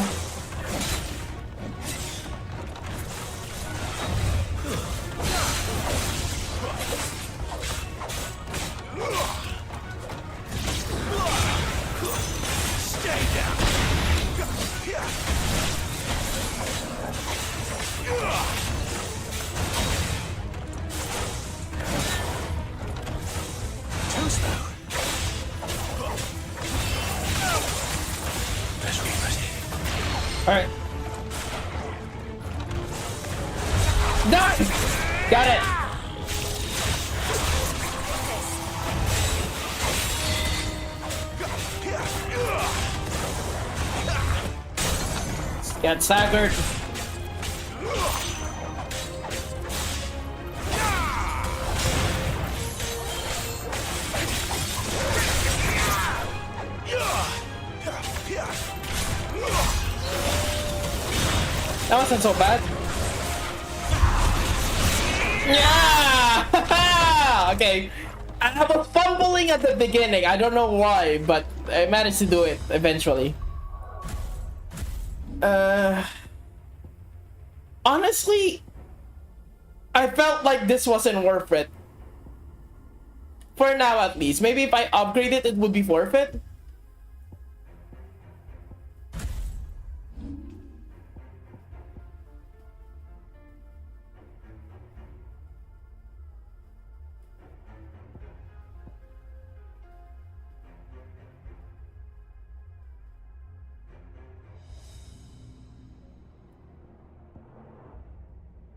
A: Alright. Done! Got it! Get staggered. That wasn't so bad. Yeah! Okay. I was fumbling at the beginning. I don't know why, but I managed to do it eventually. Honestly, I felt like this wasn't worth it. For now, at least. Maybe if I upgrade it, it would be worth it.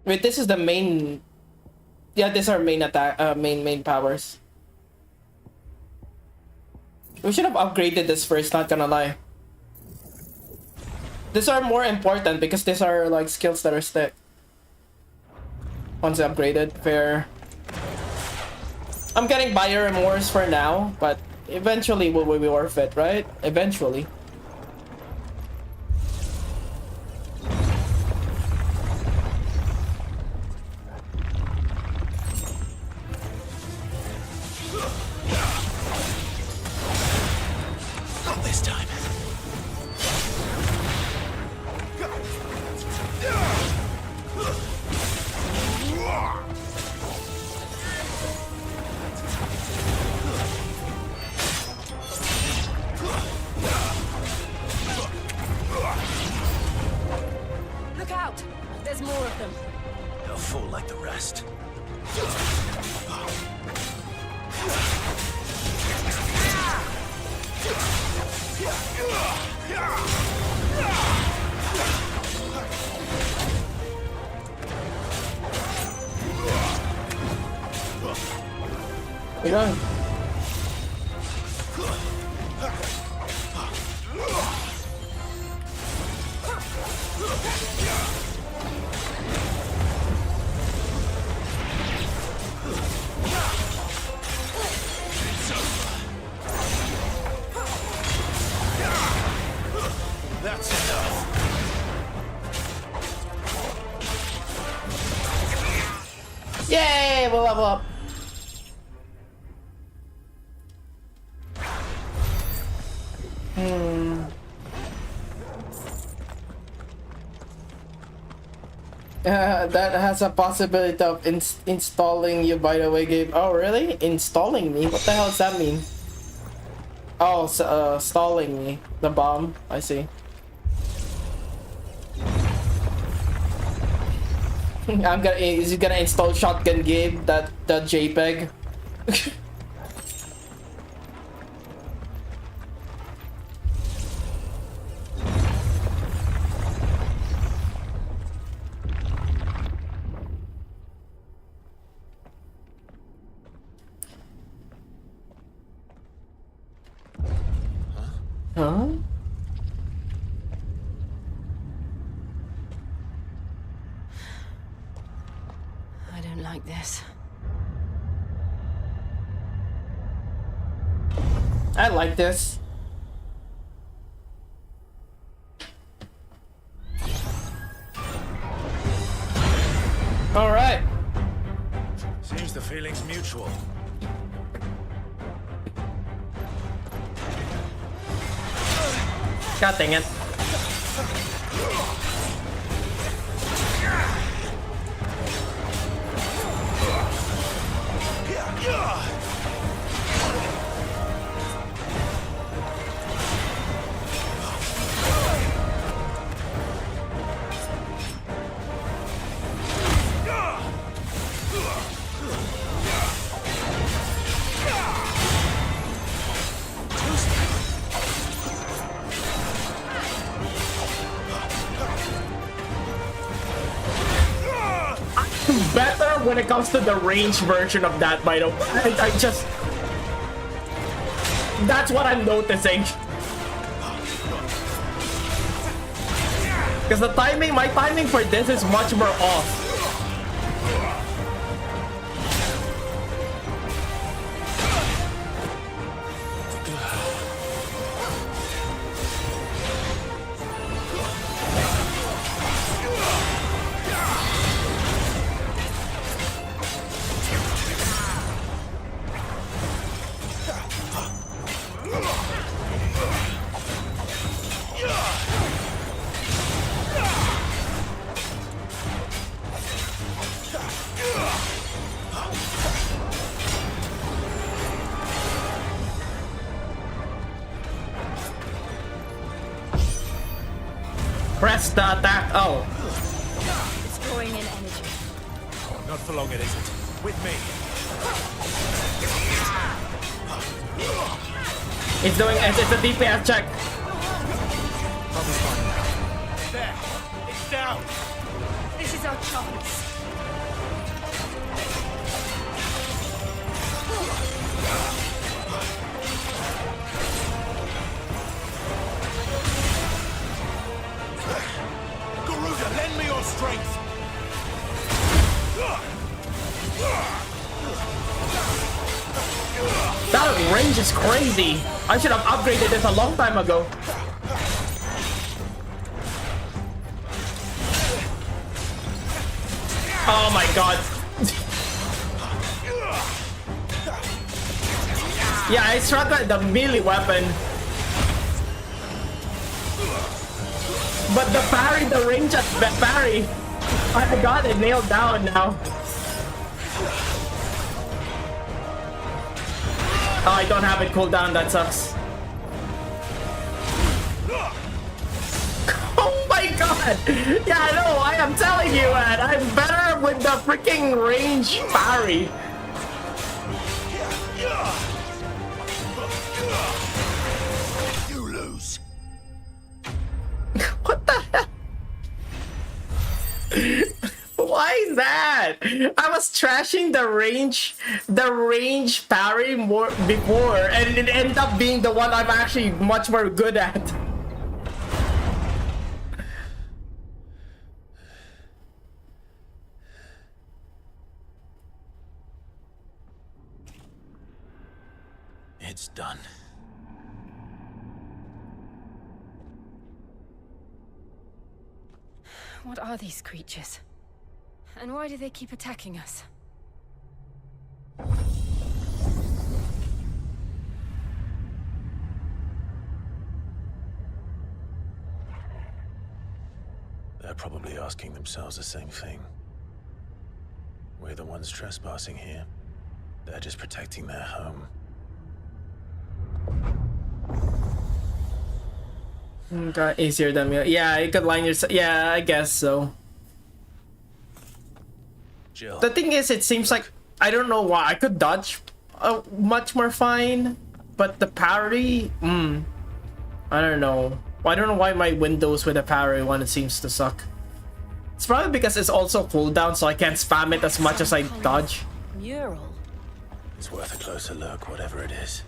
A: Wait, this is the main. Yeah, these are main attack. Main powers. We should have upgraded this first. Not gonna lie. These are more important because these are like skills that are stick. Once upgraded, fair. I'm getting buyer remorse for now, but eventually will be worth it, right? Eventually. Yay! We'll level up. That has a possibility of installing you, by the way, Gabe. Oh, really? Installing me? What the hell does that mean? Oh, stalling me. The bomb. I see. Is he gonna install Shotgun Gabe, that JPEG? Huh?
G: I don't like this.
A: I like this. All right.
U: Seems the feeling's mutual.
A: God dang it. Better when it comes to the range version of that, by the way. I just... That's what I'm noticing. Because the timing, my timing for this is much more off. Press the attack. Oh.
G: Destroying in energy.
U: Oh, not for long it isn't. With me.
A: It's doing it's a DPS check.
U: Probably fine now. There. It's down.
G: This is our chance.
U: Garuda, lend me your strength.
A: That range is crazy. I should have upgraded this a long time ago. Oh my god. Yeah, I struck at the melee weapon. But the parry, the range at the parry. I got it nailed down now. Oh, I don't have it cooled down, that sucks. Oh my god! Yeah, no, I am telling you, man, I'm better with the freaking range parry.
U: You lose.
A: What the hell? Why is that? I was trashing the range parry more before, and it ended up being the one I'm actually much more good at.
M: It's done.
G: What are these creatures? And why do they keep attacking us?
M: They're probably asking themselves the same thing. We're the ones trespassing here. They're just protecting their home.
A: Got easier than me. Yeah, you could line yourself. Yeah, I guess so.
M: Jill.
A: The thing is, it seems like I don't know why I could dodge much more fine, but the parry, I don't know. I don't know why my windows with the parry one, it seems to suck. It's probably because it's also cooldown, so I can't spam it as much as I dodge.
G: Mural.
M: It's worth a closer look, whatever it is.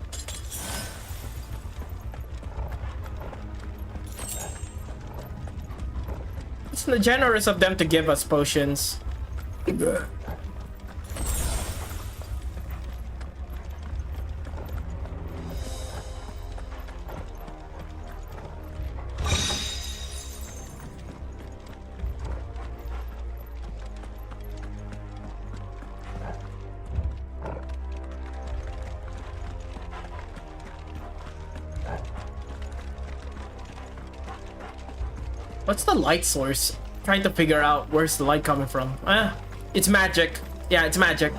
A: It's generous of them to give us potions. What's the light source? Trying to figure out where's the light coming from. It's magic. Yeah, it's magic.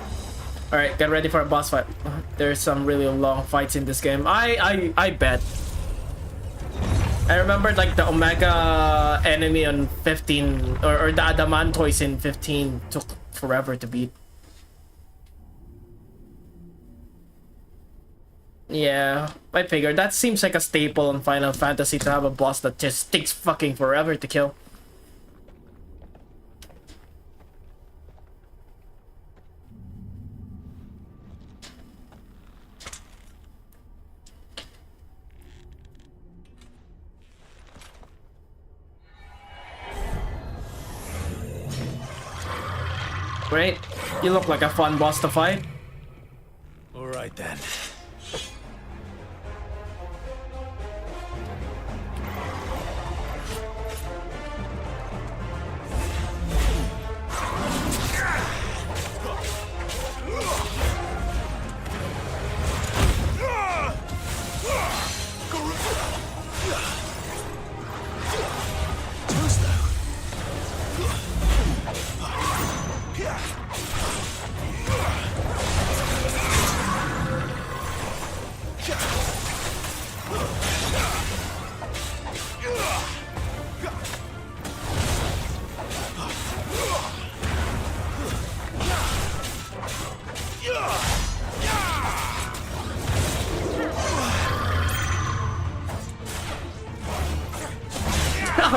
A: Alright, get ready for a boss fight. There's some really long fights in this game. I bet. I remember like the Omega enemy on 15 or the Adamantoise in 15 took forever to beat. Yeah, I figured that seems like a staple in Final Fantasy to have a boss that just takes fucking forever to kill. Great, you look like a fun boss to fight.
M: All right then.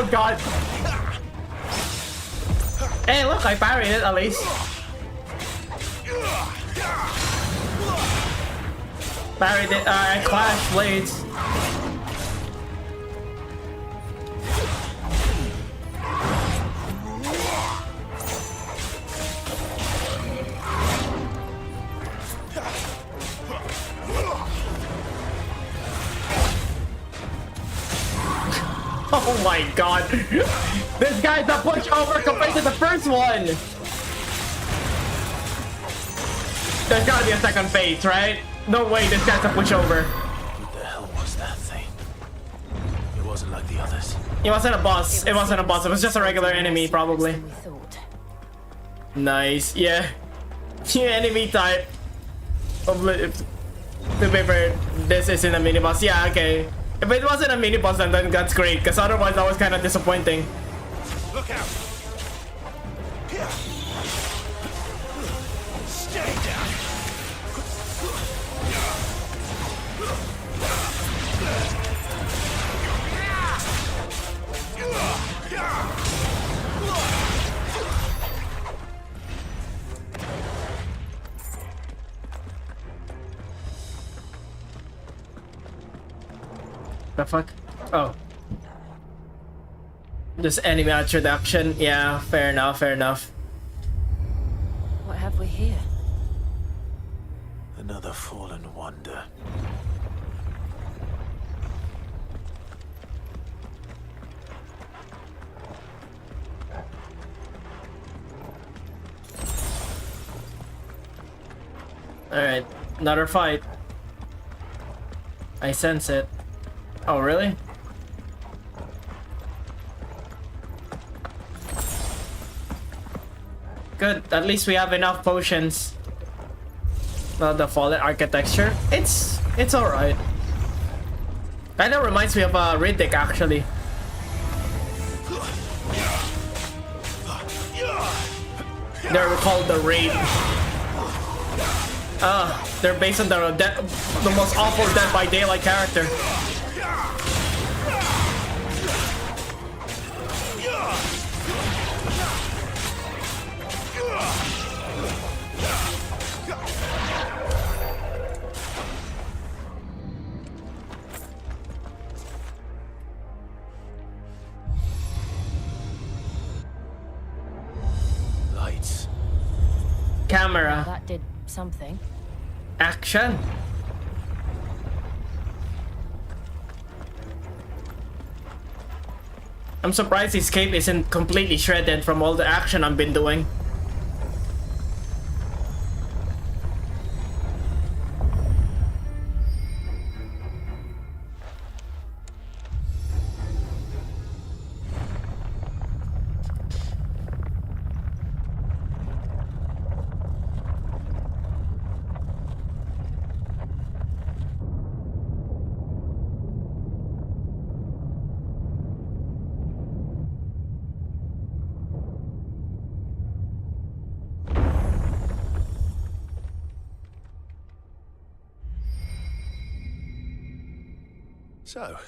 A: Oh god. Hey, look, I parried it at least. Parried it. I clashed blades. Oh my god. This guy's a pushover compared to the first one. There's gotta be a second phase, right? No way this guy's a pushover.
M: What the hell was that thing? It wasn't like the others.
A: It wasn't a boss. It wasn't a boss. It was just a regular enemy, probably. Nice. Yeah. Yeah, enemy type. To be fair, this isn't a mini boss. Yeah, okay. If it wasn't a mini boss, then that's great. Because otherwise, that was kind of disappointing.
O: Look out! Stay down.
A: The fuck? Oh. Just enemy introduction. Yeah, fair enough, fair enough.
G: What have we here?
M: Another fallen wonder.
A: Alright, another fight. I sense it. Oh, really? Good, at least we have enough potions. Well, the fallen architecture, it's alright. Kinda reminds me of Riddick, actually. They're called the Raid. They're based on the most awful Dead by Daylight character.
M: Lights.
A: Camera.
G: That did something.
A: Action. I'm surprised his cape isn't completely shredded from all the action I've been doing.
J: So,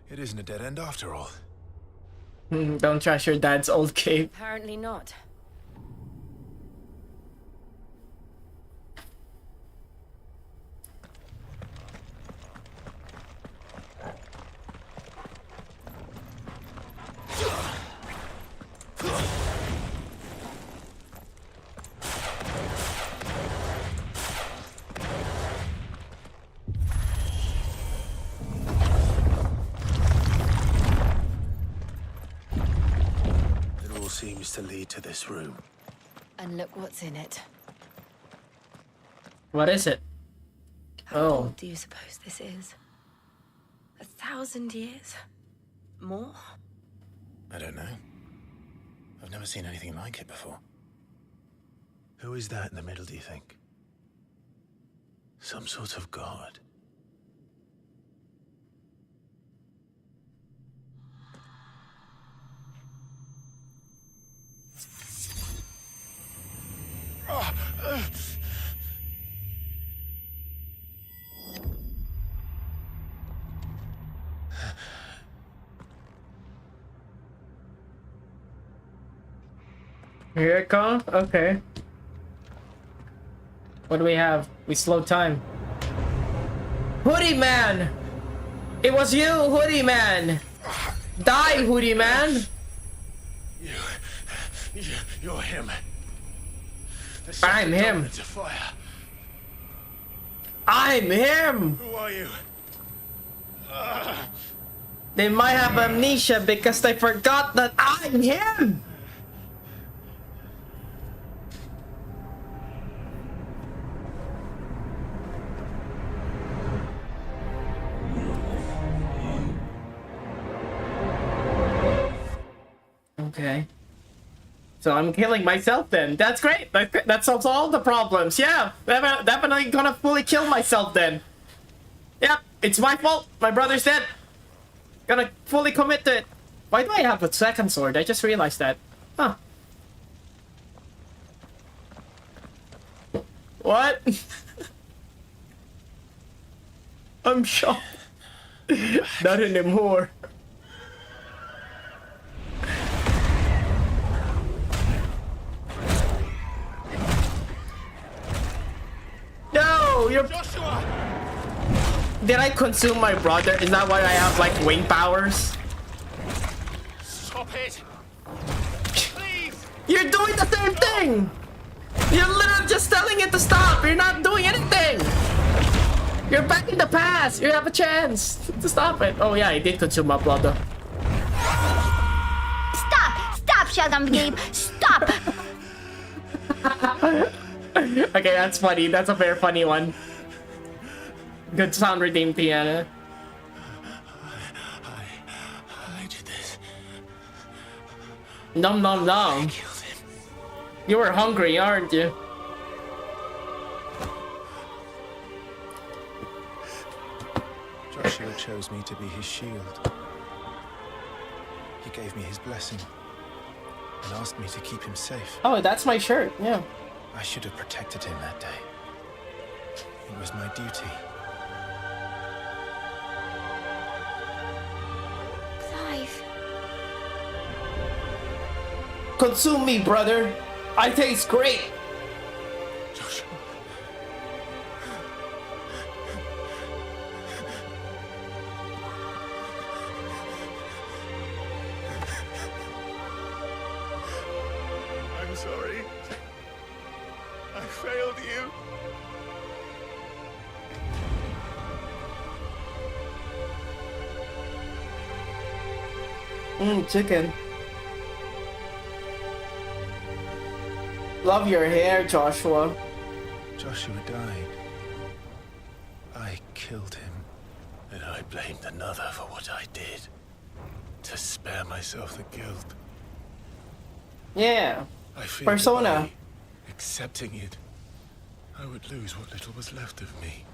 J: it isn't a dead end after all.
A: Don't trash your dad's old cape.
G: Apparently not.
M: Seems to lead to this room.
G: And look what's in it.
A: What is it?
G: How
A: Oh.
G: old do you suppose this is? 1,000 years? More?
M: I don't know. I've never seen anything like it before. Who is that in the middle, do you think? Some sort of god?
A: Here it comes? Okay. What do we have? We slowed time. Hoodie Man! It was you, Hoodie Man! Die, Hoodie Man!
J: You're him.
A: I'm him. I'm him!
J: Who are you?
A: They might have amnesia because they forgot that I'm him! Okay. So I'm killing myself then. That's great. That solves all the problems. Yeah, definitely gonna fully kill myself then. Yep, it's my fault. My brother's dead. Gonna fully commit to it. Why do I have a second sword? I just realized that. Huh. What? I'm shocked. Not anymore. No, you're... Joshua! Did I consume my brother? Is that why I have, like, wing powers?
U: Stop it! Please!
A: You're doing the same thing! You're literally just telling it to stop! You're not doing anything! You're back in the past! You have a chance to stop it! Oh yeah, I did consume my brother.
W: Stop! Stop, Sheldon Gabe! Stop!
A: Okay, that's funny. That's a very funny one. Good sound redeemed piano.
J: I did this.
A: Nom nom nom. You were hungry, aren't you?
J: Joshua chose me to be his shield. He gave me his blessing and asked me to keep him safe.
A: Oh, that's my shirt. Yeah.
J: I should have protected him that day. It was my duty.
W: Clive.
A: Consume me, brother. I taste great.
J: Joshua. I'm sorry. I failed you.
A: Chicken. Love your hair, Joshua.
J: Joshua died. I killed him. And I blamed another for what I did. To spare myself the guilt.
A: Yeah.
J: I feared
A: Persona.
J: that by accepting it, I would lose what little was left of me.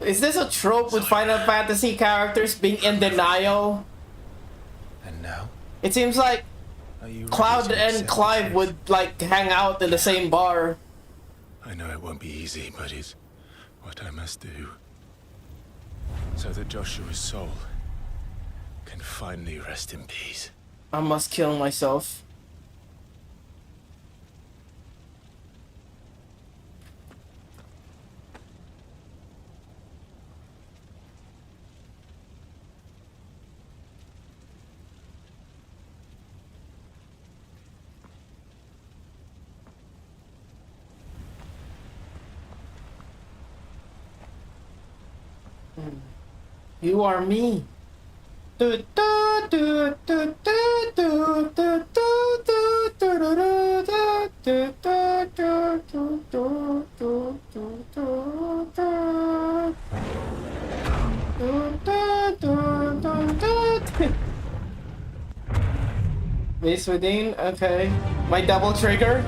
A: Is this a trope with Final Fantasy characters being in denial?
J: And now?
A: It seems like
J: Are you ready
A: Cloud
J: to accept
A: and Clive would like hang out in the same bar.
J: I know it won't be easy, but it's what I must do. So that Joshua's soul can finally rest in peace.
A: I must kill myself. You are me. Miss Within, okay. My double trigger.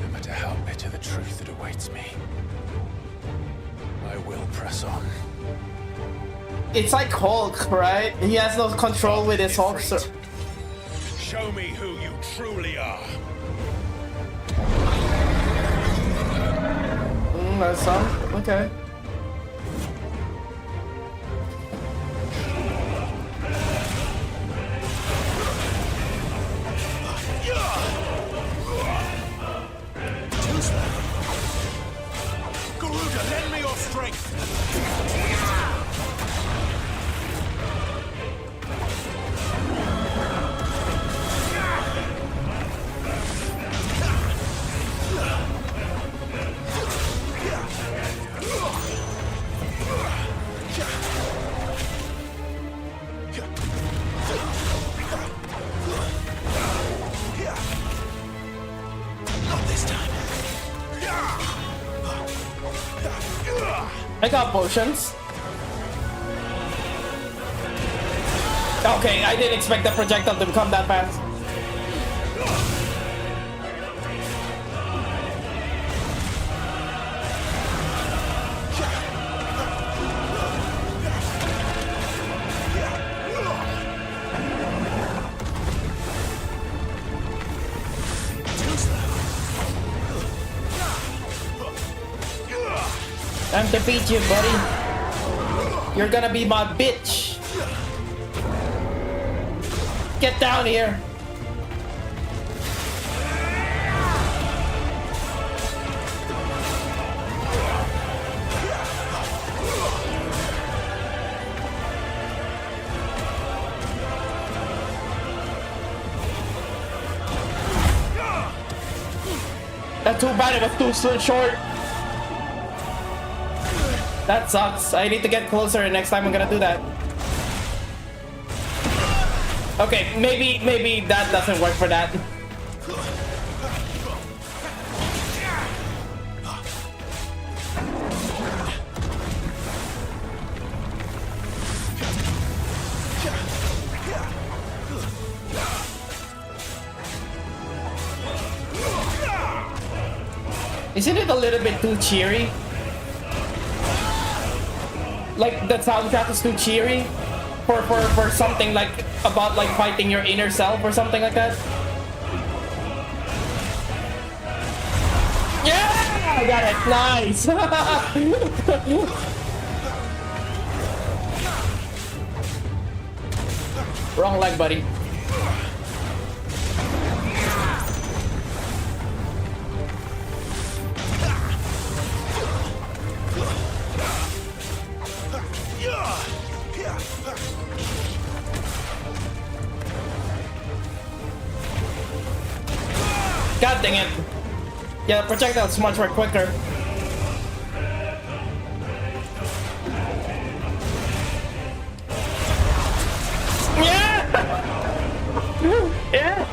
J: No matter how bitter the truth that awaits me, I will press on.
A: It's like Hulk, right? He has no control with his Hulk.
U: Show me who you truly are.
A: That's some. Okay. I got potions. Okay, I didn't expect the projectile to come that fast. Time to beat you, buddy. You're gonna be my bitch. Get down here. That's too bad, it was too short. That sucks. I need to get closer and next time I'm gonna do that. Okay, maybe that doesn't work for that. Isn't it a little bit too cheery? Like the soundtrack is too cheery for something like about like fighting your inner self or something like that. Yeah, I got it. Nice. Wrong leg, buddy. God dang it. Yeah, the projectile's much more quicker. Yeah! Yeah!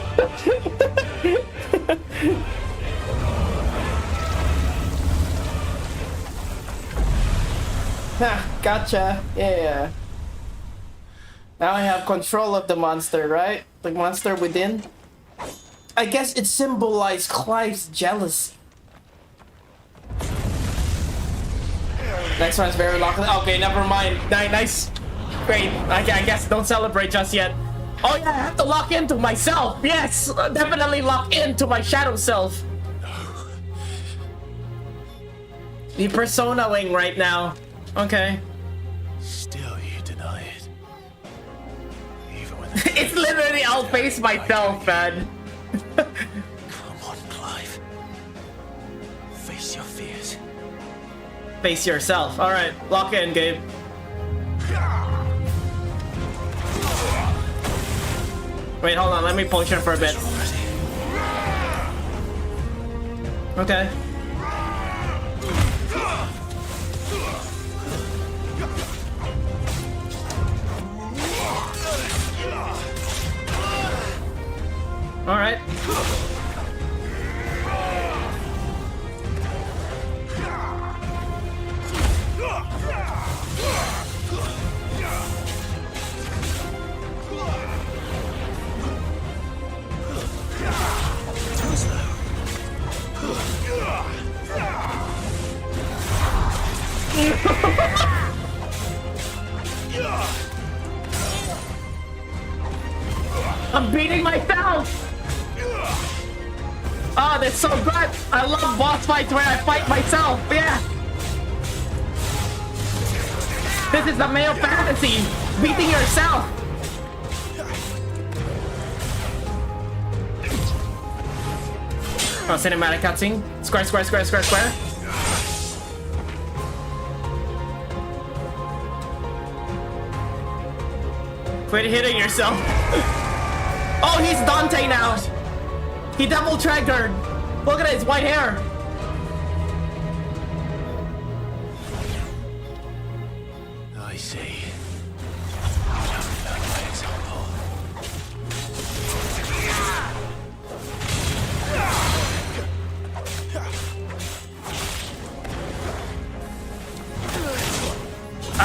A: Gotcha. Yeah. Now I have control of the monster, right? The monster within. I guess it symbolized Clive's jealousy. Next one's very locked. Okay, never mind. Nice. Great. I guess don't celebrate just yet. Oh yeah, I have to lock into myself. Yes, definitely lock into my shadow self. The persona-ing right now. Okay.
J: Still you deny it. Even when
A: it's literally I'll face myself, man.
J: Come on, Clive. Face your fears.
A: Face yourself. Alright, lock in, Gabe. Wait, hold on, let me potion for a bit. Okay. Alright. I'm beating myself! Oh, that's so good! I love boss fights where I fight myself, yeah! This is the male fantasy! Beating yourself! Oh, cinematic cutscene. Square, square, square, square, square. Quit hitting yourself. Oh, he's Dante now. He double triggered. Look at his white hair.
J: I see. By example.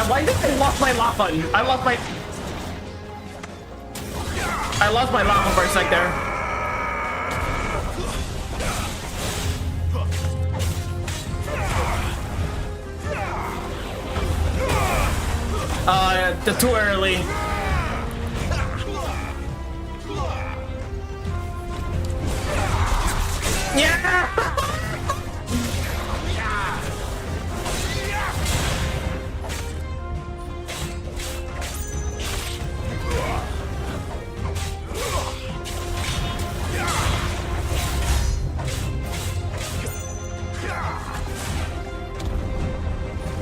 A: Why did I lost my lock button? I lost my lock on for a sec there. Too early. Yeah!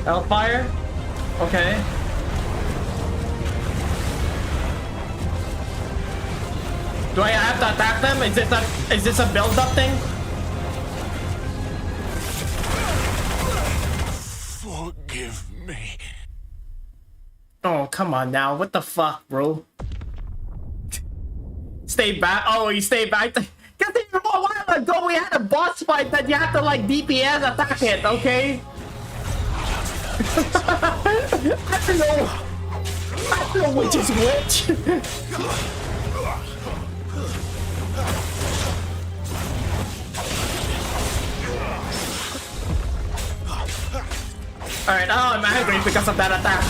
A: Hellfire? Okay. Do I have to attack them? Is this a build-up thing?
J: Forgive me.
A: Oh, come on now. What the fuck, bro? Stay back. Oh, you stay back. Because a while ago we had a boss fight that you have to like DPS attack it, okay? I don't know which is which. Alright, oh, I'm angry because of that attack.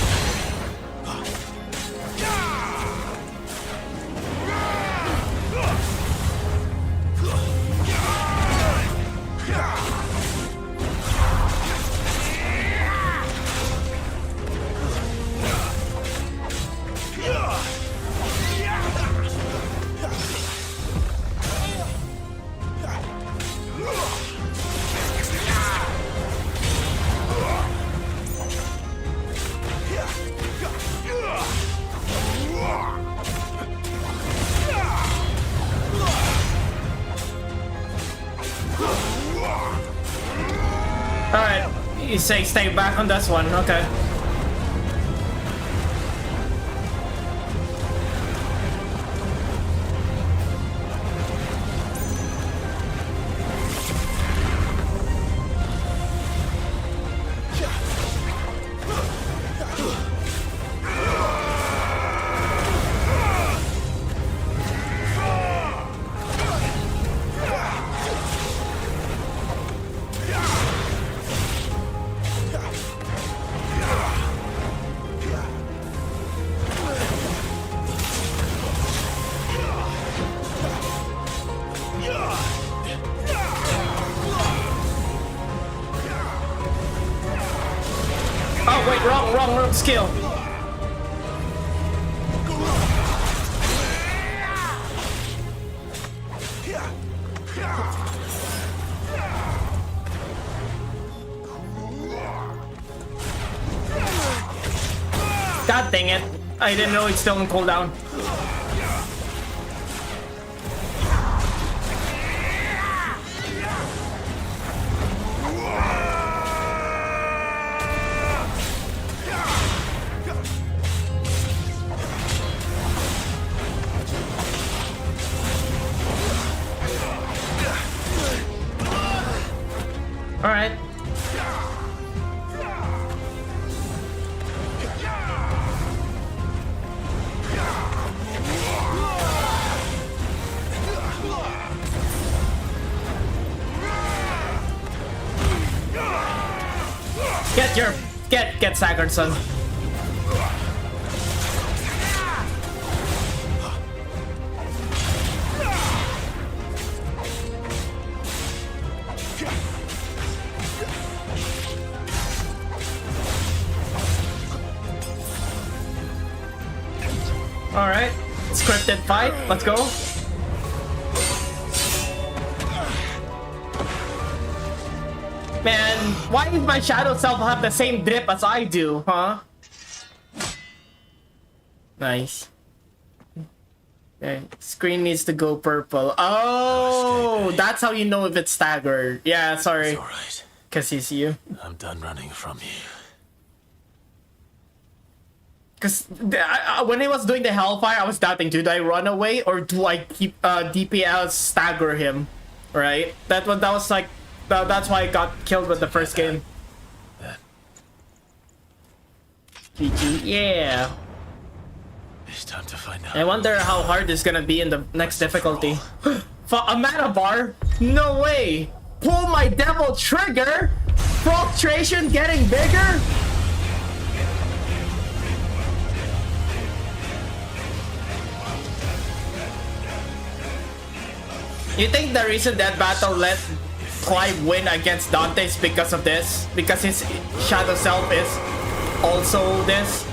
A: Alright, you say stay back on this one, okay. Oh wait, wrong skill. God dang it. I didn't know it's still on cooldown. All right. Get staggered, son. All right, scripted fight. Let's go. Man, why does my shadow self have the same drip as I do, huh? Nice. Okay, screen needs to go purple. Oh, that's how you know if it's staggered. Yeah, sorry.
M: It's all right.
A: Cause he's you.
M: I'm done running from you.
A: Cause when I was doing the Hellfire, I was doubting, do I run away or do I keep DPS stagger him? Right? That was like, that's why I got killed with the first game. GG, yeah.
J: It's time to find out.
A: I wonder how hard this is gonna be in the next difficulty. A mana bar? No way! Pull my devil trigger? Frustration getting bigger? You think the reason that battle let Clive win against Dante is because of this? Because his shadow self is also this?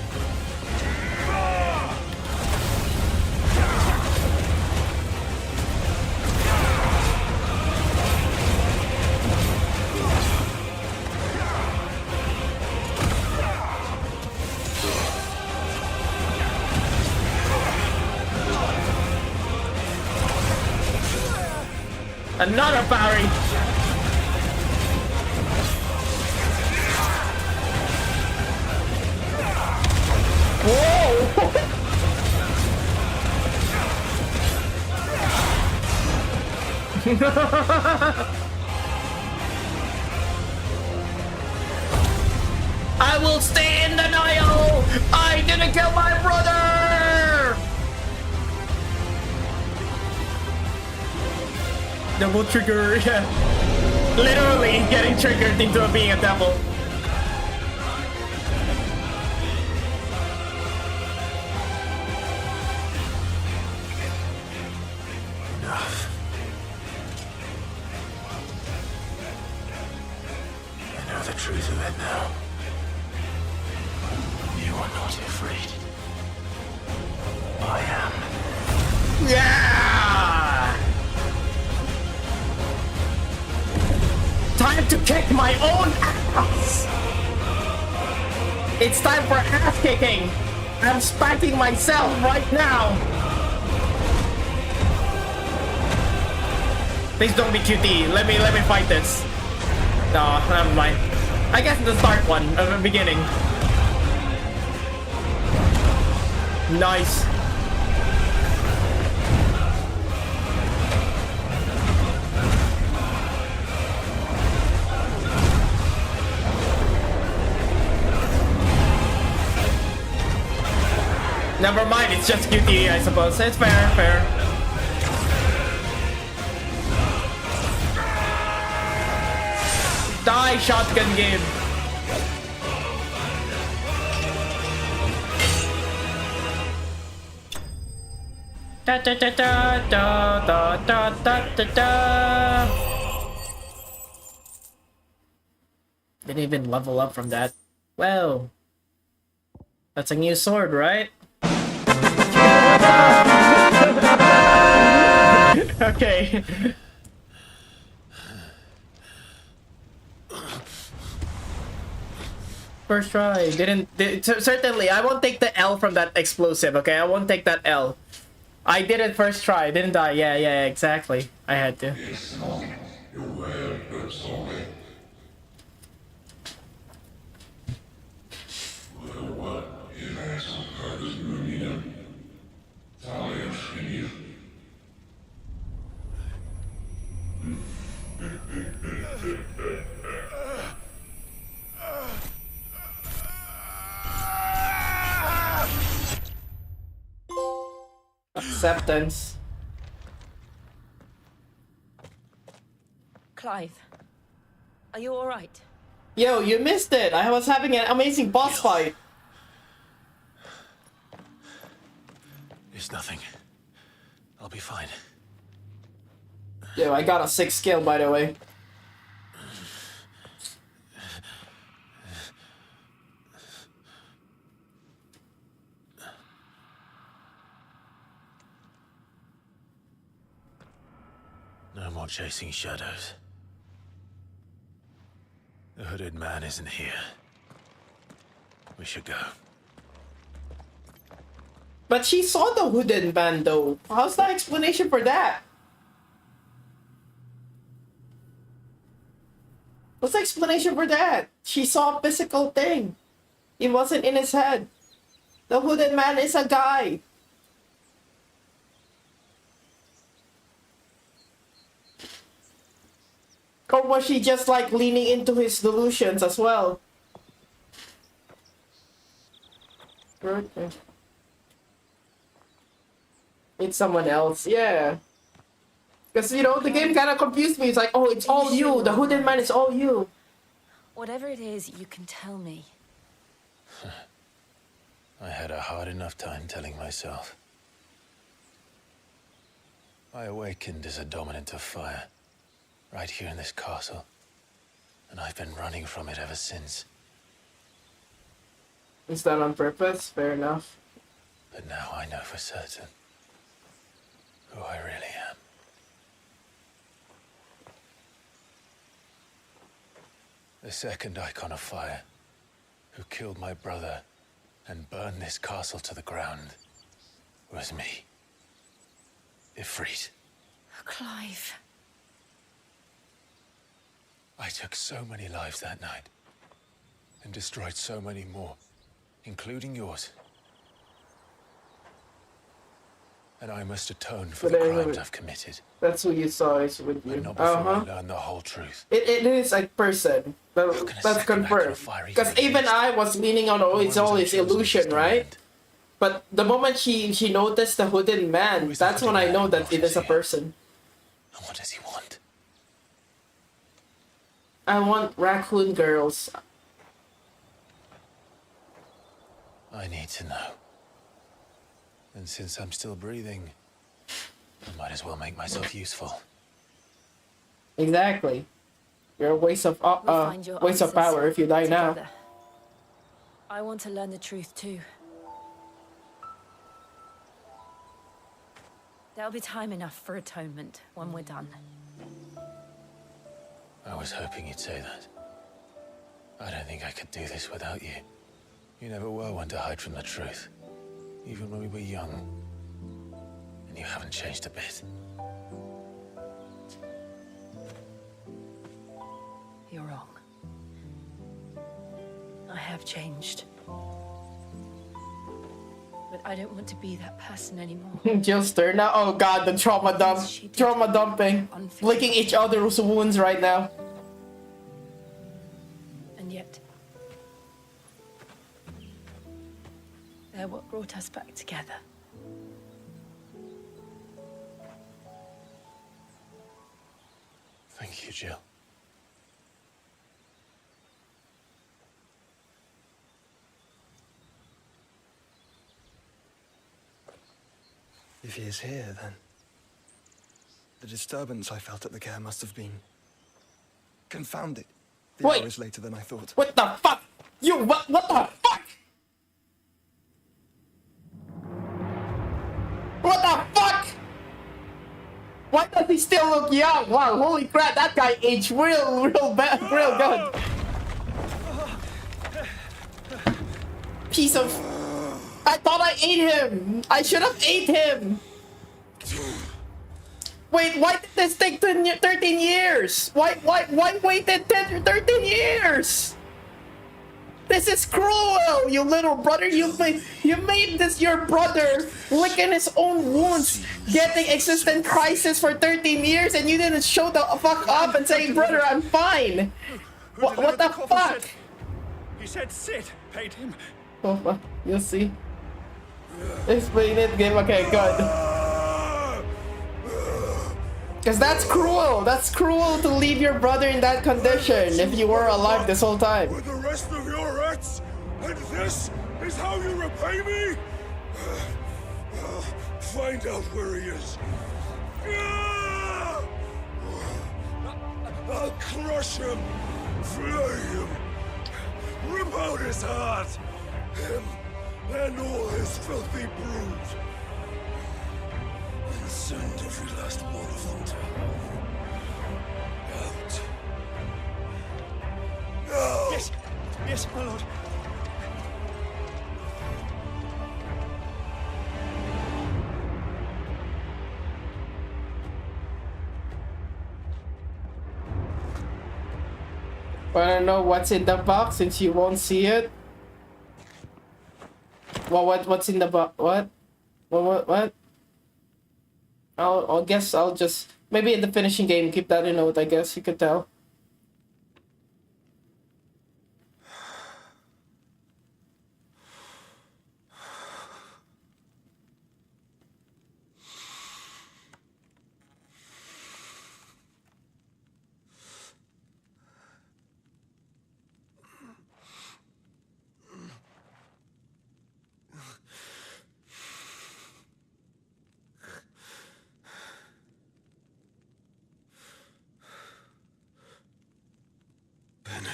A: Another parry! Whoa! I will stay in denial! I didn't kill my brother! Double trigger, yeah. Literally getting triggered into being a devil.
J: Enough. I know the truth of it now. You are not afraid. I am.
A: Yeah! Time to kick my own ass! It's time for ass kicking! I'm spanking myself right now! Please don't be QT. Let me fight this. No, never mind. I guess the start one, the beginning. Nice. Never mind, it's just QTE, I suppose. It's fair, fair. Die, shotgun Gabe. Da da da da da da da da da da. Didn't even level up from that. Well, that's a new sword, right? Okay. First try. Certainly, I won't take the L from that explosive, okay? I won't take that L. I did it first try. Didn't I? Yeah, exactly. I had to. Acceptance.
G: Clive, are you alright?
A: Yo, you missed it! I was having an amazing boss fight!
J: It's nothing. I'll be fine.
A: Yo, I got a 6 kill, by the way.
J: No more chasing shadows. The hooded man isn't here. We should go.
A: But she saw the hooded man, though. How's the explanation for that? What's the explanation for that? She saw a physical thing. It wasn't in his head. The hooded man is a guy. Or was she just like leaning into his delusions as well? Okay. It's someone else, yeah. Because, you know, the game kind of confused me. It's like, oh, it's all you. The hooded man is all you.
G: Whatever it is, you can tell me.
J: I had a hard enough time telling myself. I awakened as a dominant of fire, right here in this castle. And I've been running from it ever since.
A: Is that on purpose? Fair enough.
J: But now I know for certain who I really am. The second icon of fire, who killed my brother and burned this castle to the ground, was me. Ifrit.
G: Clive.
J: I took so many lives that night, and destroyed so many more, including yours. And I must atone for the crimes I've committed.
A: That's who you saw is with you.
J: But not before I learn the whole truth.
A: It is like person. That's confirmed. Because even I was leaning on, oh, it's all his illusion, right? But the moment she noticed the hooded man, that's when I know that it is a person.
J: And what does he want?
A: I want raccoon girls.
J: I need to know. And since I'm still breathing, I might as well make myself useful.
A: Exactly. You're a waste of waste of power if you die now.
G: I want to learn the truth too. There'll be time enough for atonement when we're done.
J: I was hoping you'd say that. I don't think I could do this without you. You never were one to hide from the truth, even when we were young. And you haven't changed a bit.
G: You're wrong. I have changed. But I don't want to be that person anymore.
A: Just her now. Oh god, the trauma dump. Trauma dumping. Licking each other's wounds right now.
G: And yet, they're what brought us back together.
J: Thank you, Jill.
K: If he is here, then the disturbance I felt at the care must have been confounded. The hour is later than I thought.
A: What the fuck? You what the fuck? What the fuck? Why does he still look young? Wow, holy crap, that guy aged real good. Piece of... I thought I ate him! I should have ate him! Wait, why did this take 13 years? Why waited 13 years? This is cruel, you little brother. You made this your brother licking his own wounds, getting existent crisis for 13 years, and you didn't show the fuck up and say, brother, I'm fine. What the fuck?
U: He said Sid paid him.
A: Oh, fuck. You'll see. Explain it, Gabe. Okay, good. Because that's cruel. That's cruel to leave your brother in that condition if you were alive this whole time.
B: With the rest of your rats, and this is how you repay me? Find out where he is. I'll crush him, flay him, rip out his heart, him and all his filthy brood, and send every last one of them to hell. Out. No!
U: Yes, yes, my lord.
A: Wanna know what's in the box since you won't see it? Well, what's in the box? What? What? I guess I'll just maybe in the finishing game keep that in note. I guess you could tell.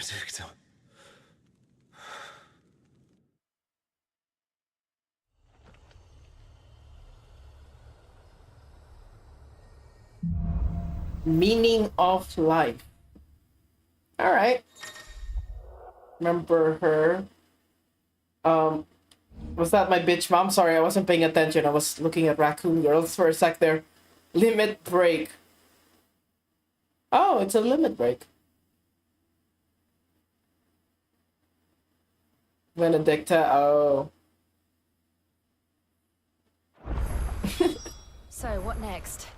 J: Benedicto.
A: Meaning of life. All right. Remember her. Was that my bitch mom? Sorry, I wasn't paying attention. I was looking at Raccoon Girls for a sec there. Limit break. Oh, it's a limit break. Benedicta, oh.
G: So, what next?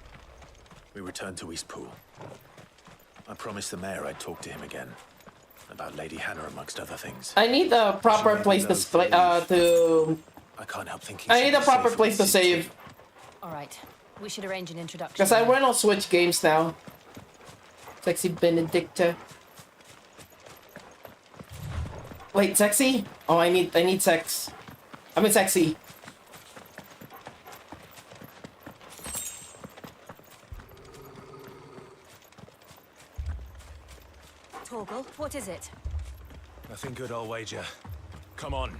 J: We return to Eastpool. I promised the mayor I'd talk to him again. About Lady Hannah, amongst other things.
A: I need a proper place to
J: I can't help thinking.
A: I need a proper place to save.
G: Alright, we should arrange an introduction.
A: Because I went on Switch games now. Sexy Benedicta. Wait, sexy? Oh, I need sex. I mean sexy.
G: Torgal, what is it?
M: Nothing good, I'll wager. Come on.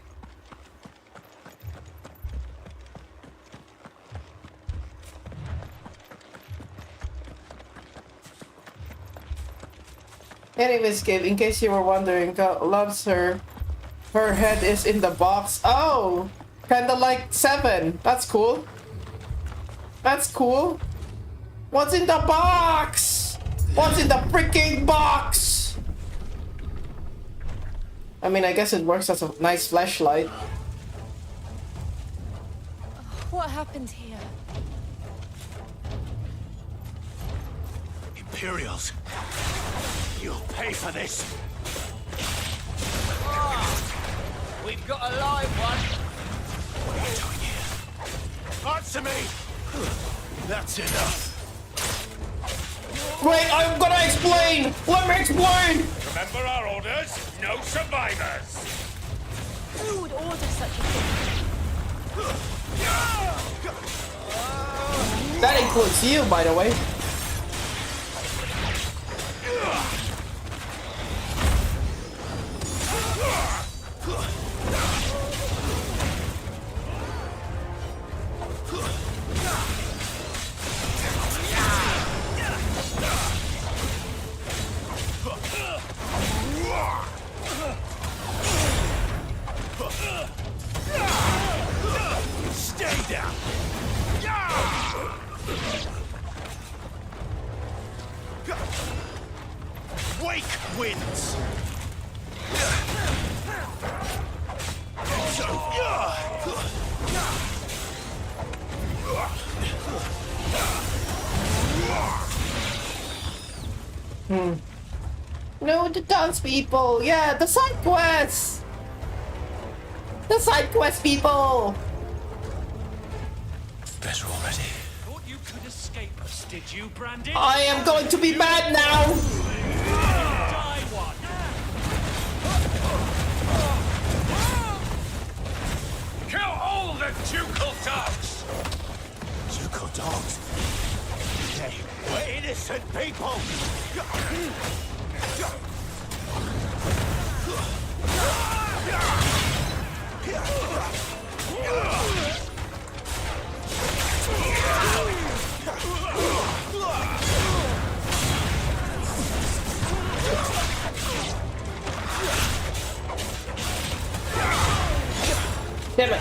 A: Anyways, Gabe, in case you were wondering, God loves her. Her head is in the box. Oh! Kinda like 7. That's cool. That's cool. What's in the box? What's in the freaking box? I mean, I guess it works as a nice flashlight.
G: What happened here?
U: Imperials. You'll pay for this.
E: We've got a live one.
U: What are you doing here? Answer me! That's enough.
A: Wait, I'm gonna explain! Let me explain!
U: Remember our orders? No survivors!
G: Who would order such a thing?
A: That includes you, by the way.
U: Stay down! Wake winds!
A: No, the dance people. Yeah, the side quests. The side quest people.
M: Better already.
U: Thought you could escape us, did you, Brandon?
A: I am going to be mad now.
U: Die one! Kill all the ducal dogs!
M: Ducal dogs?
U: Hey, we're innocent people!
A: Damn it.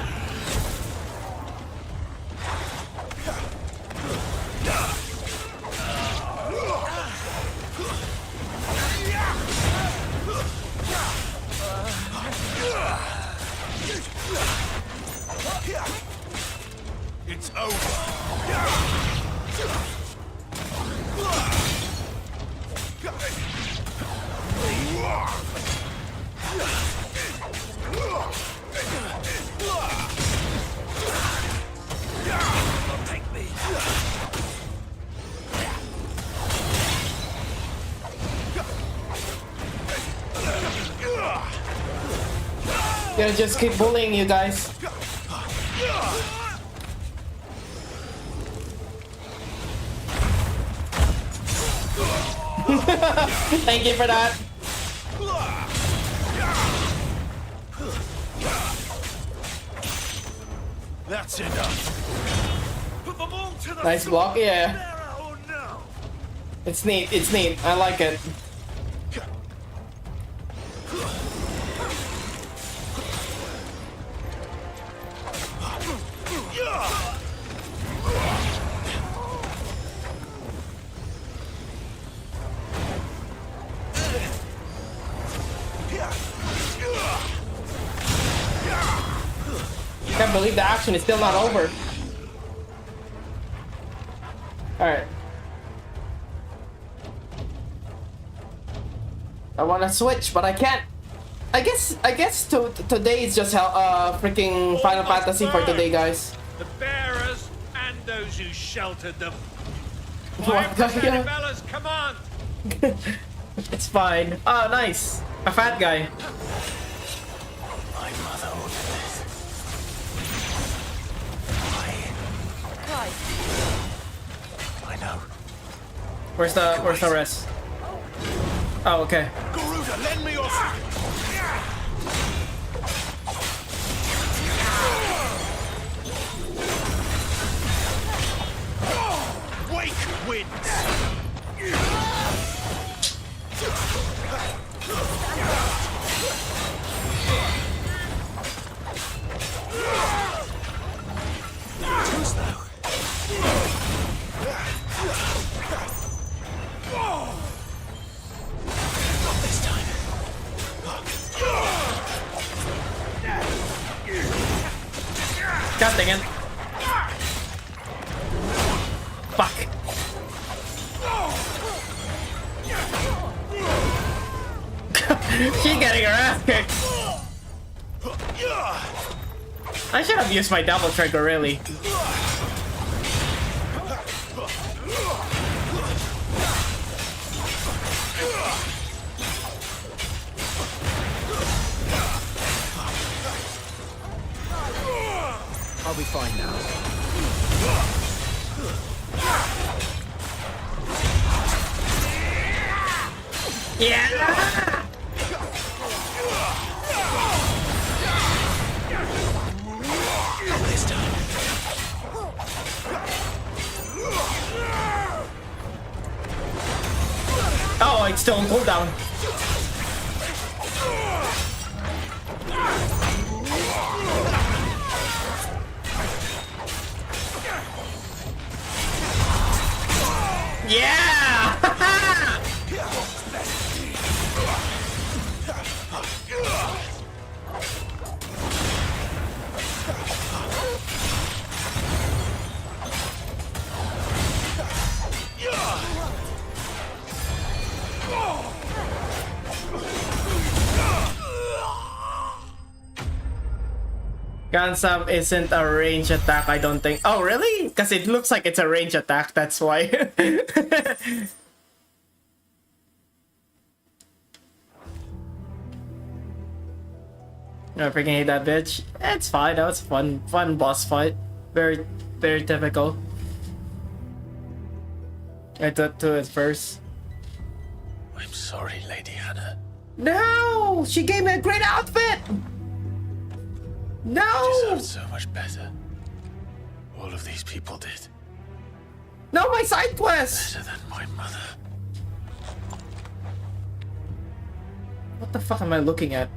U: It's over. Take me.
A: Gonna just keep bullying you guys. Thank you for that.
U: That's enough. Put them all to the
A: Nice block, yeah. It's neat, it's neat. I like it. Can't believe the action is still not over. Alright. I wanna switch, but I can't. I guess today is just freaking Final Fantasy for today, guys.
U: The bearers and those who sheltered them.
A: What the hell?
U: Bella's command.
A: It's fine. Oh, nice. A fat guy.
J: My mother ordered this. I know.
A: Where's the rest? Oh, okay.
U: Garuda, lend me your... Wake winds.
J: Too slow. Not this time.
A: God dang it. Fuck. She's getting her ass kicked. I should have used my double trigger, really.
D: I'll be fine now.
A: Yeah!
J: Not this time.
A: Oh, it's still on cooldown. Yeah! Gansam isn't a range attack, I don't think. Oh, really? Because it looks like it's a range attack, that's why. I freaking hate that bitch. It's fine, that was fun boss fight. Very typical. I took to it first.
J: I'm sorry, Lady Hannah.
A: No! She gave me a great outfit! No!
J: You deserved so much better. All of these people did.
A: No, my side quest!
J: Better than my mother.
A: What the fuck am I looking at?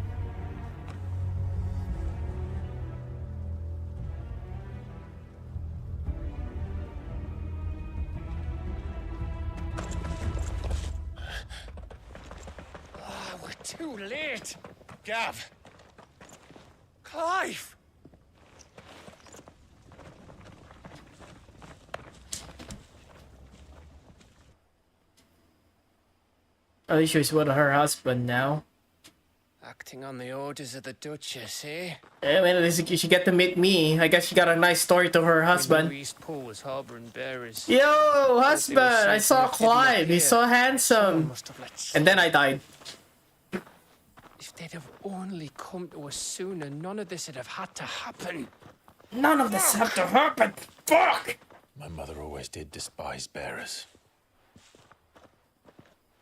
D: We're too late. Gav. Clive.
A: At least she's with her husband now.
D: Acting on the orders of the Duchess, eh?
A: I mean, at least she get to meet me. I guess she got a nice story to her husband.
D: East Pool was harboring bearers.
A: Yo, husband! I saw Clive. He's so handsome. And then I died.
D: If they'd have only come to us sooner, none of this would have had to happen.
A: None of this had to happen. Fuck!
J: My mother always did despise bearers.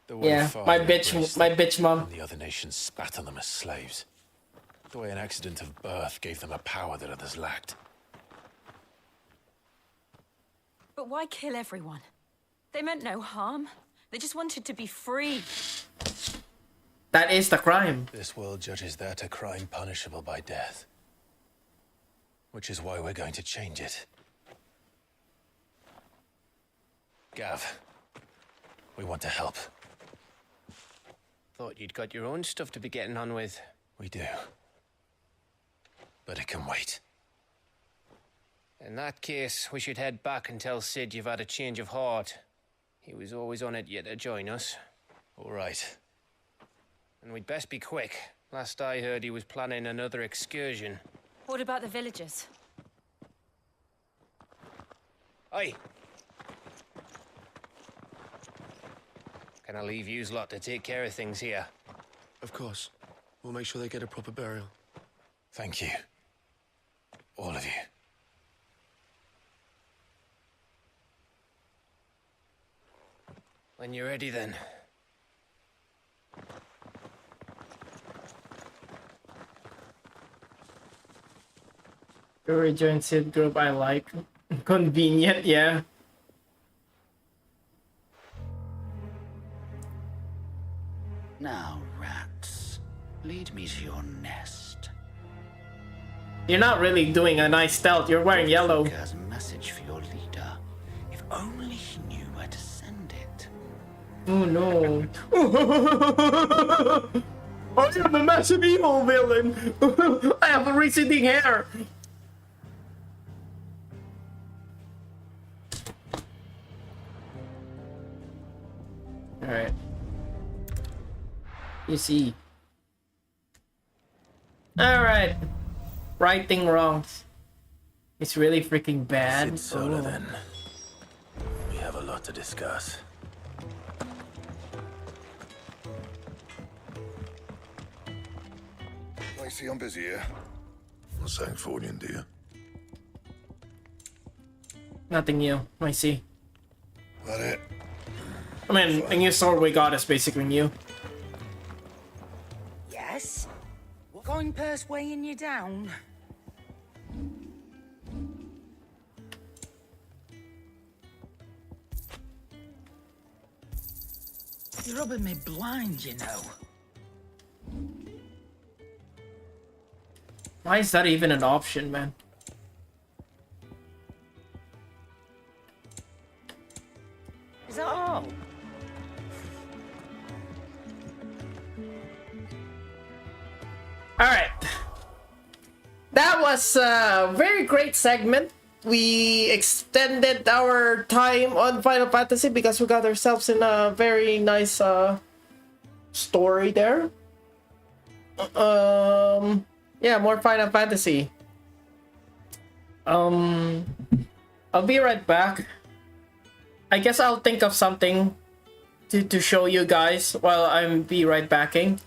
J: The way
A: Yeah,
J: father
A: my
J: embraced
A: bitch mom.
J: and the other nations spat on them as slaves. The way an accident of birth gave them a power that others lacked.
G: But why kill everyone? They meant no harm. They just wanted to be free.
A: That is the crime.
J: This world judges that a crime punishable by death. Which is why we're going to change it. Gav, we want to help.
L: Thought you'd got your own stuff to be getting on with.
J: We do. But it can wait.
L: In that case, we should head back and tell Sid you've had a change of heart. He was always on it yet to join us.
J: All right.
L: And we'd best be quick. Last I heard, he was planning another excursion.
G: What about the villagers?
L: Aye. Can I leave yous lot to take care of things here?
I: Of course. We'll make sure they get a proper burial.
J: Thank you. All of you.
L: When you're ready, then.
A: Rejoin Sid group I like. Convenient, yeah.
P: Now, rats, lead me to your nest.
A: You're not really doing a nice stealth. You're wearing yellow.
P: Has a message for your leader. If only he knew where to send it.
A: Oh no. I am a massive evil villain. I have a receding hair. Alright. You see. Alright. Righting wrongs. It's really freaking bad.
J: Sid Solar, then. We have a lot to discuss.
B: I see I'm busy here. Not saying Fordian, do you?
A: Nothing new. I see.
B: That it?
A: I mean, the new sword we got is basically new.
P: Yes? Going purse weighing you down? You're rubbing me blind, you know.
A: Why is that even an option, man?
P: Is that all?
A: Alright. That was a very great segment. We extended our time on Final Fantasy because we got ourselves in a very nice story there. Yeah, more Final Fantasy. I'll be right back. I guess I'll think of something to show you guys while I'm be right backing.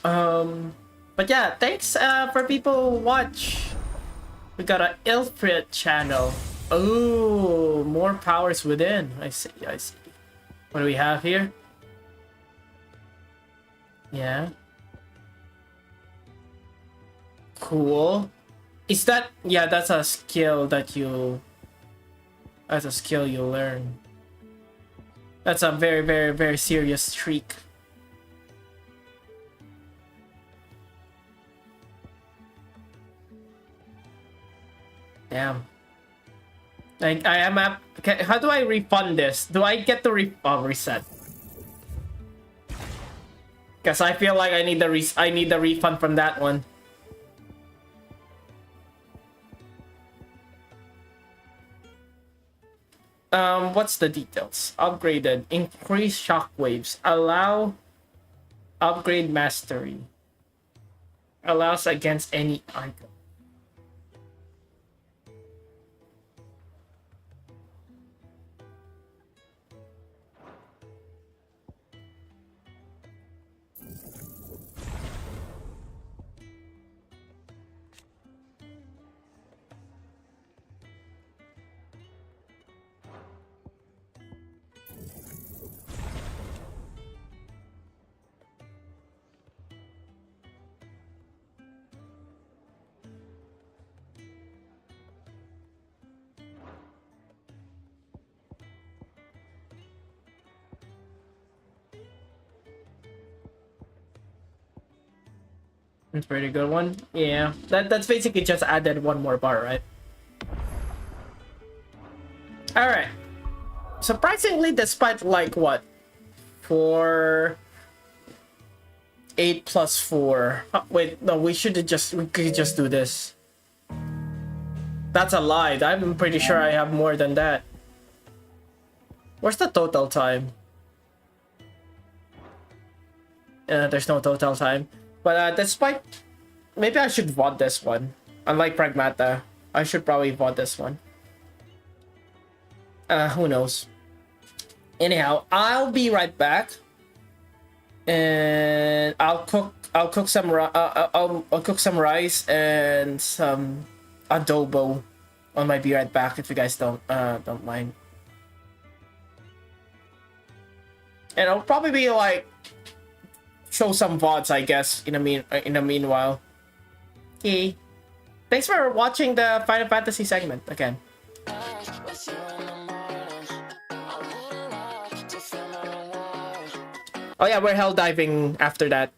A: But yeah, thanks for people who watch. We got an Ilfrit channel. Oh, more powers within. I see, I see. What do we have here? Yeah. Cool. Is that... Yeah, that's a skill that you... That's a skill you learn. That's a very, very, very serious streak. Damn. I am at... Okay, how do I refund this? Do I get the reset? Because I feel like I need the refund from that one. What's the details? Upgraded. Increase shockwaves. Allow upgrade mastery. Allows against any item. That's a pretty good one. Yeah, that's basically just added one more bar, right? All right. Surprisingly, despite like what, 4, 8 plus 4. Oh, wait, no, we could just do this. That's a lie. I'm pretty sure I have more than that. Where's the total time? There's no total time. But despite, maybe I should VOD this one. Unlike Pragmata, I should probably VOD this one. Who knows? Anyhow, I'll be right back, and I'll cook some rice and some adobo on my be right back if you guys don't mind. And I'll probably be like show some VODs, I guess, in the meanwhile. Okay. Thanks for watching the Final Fantasy segment again. Oh yeah, we're hell diving after that.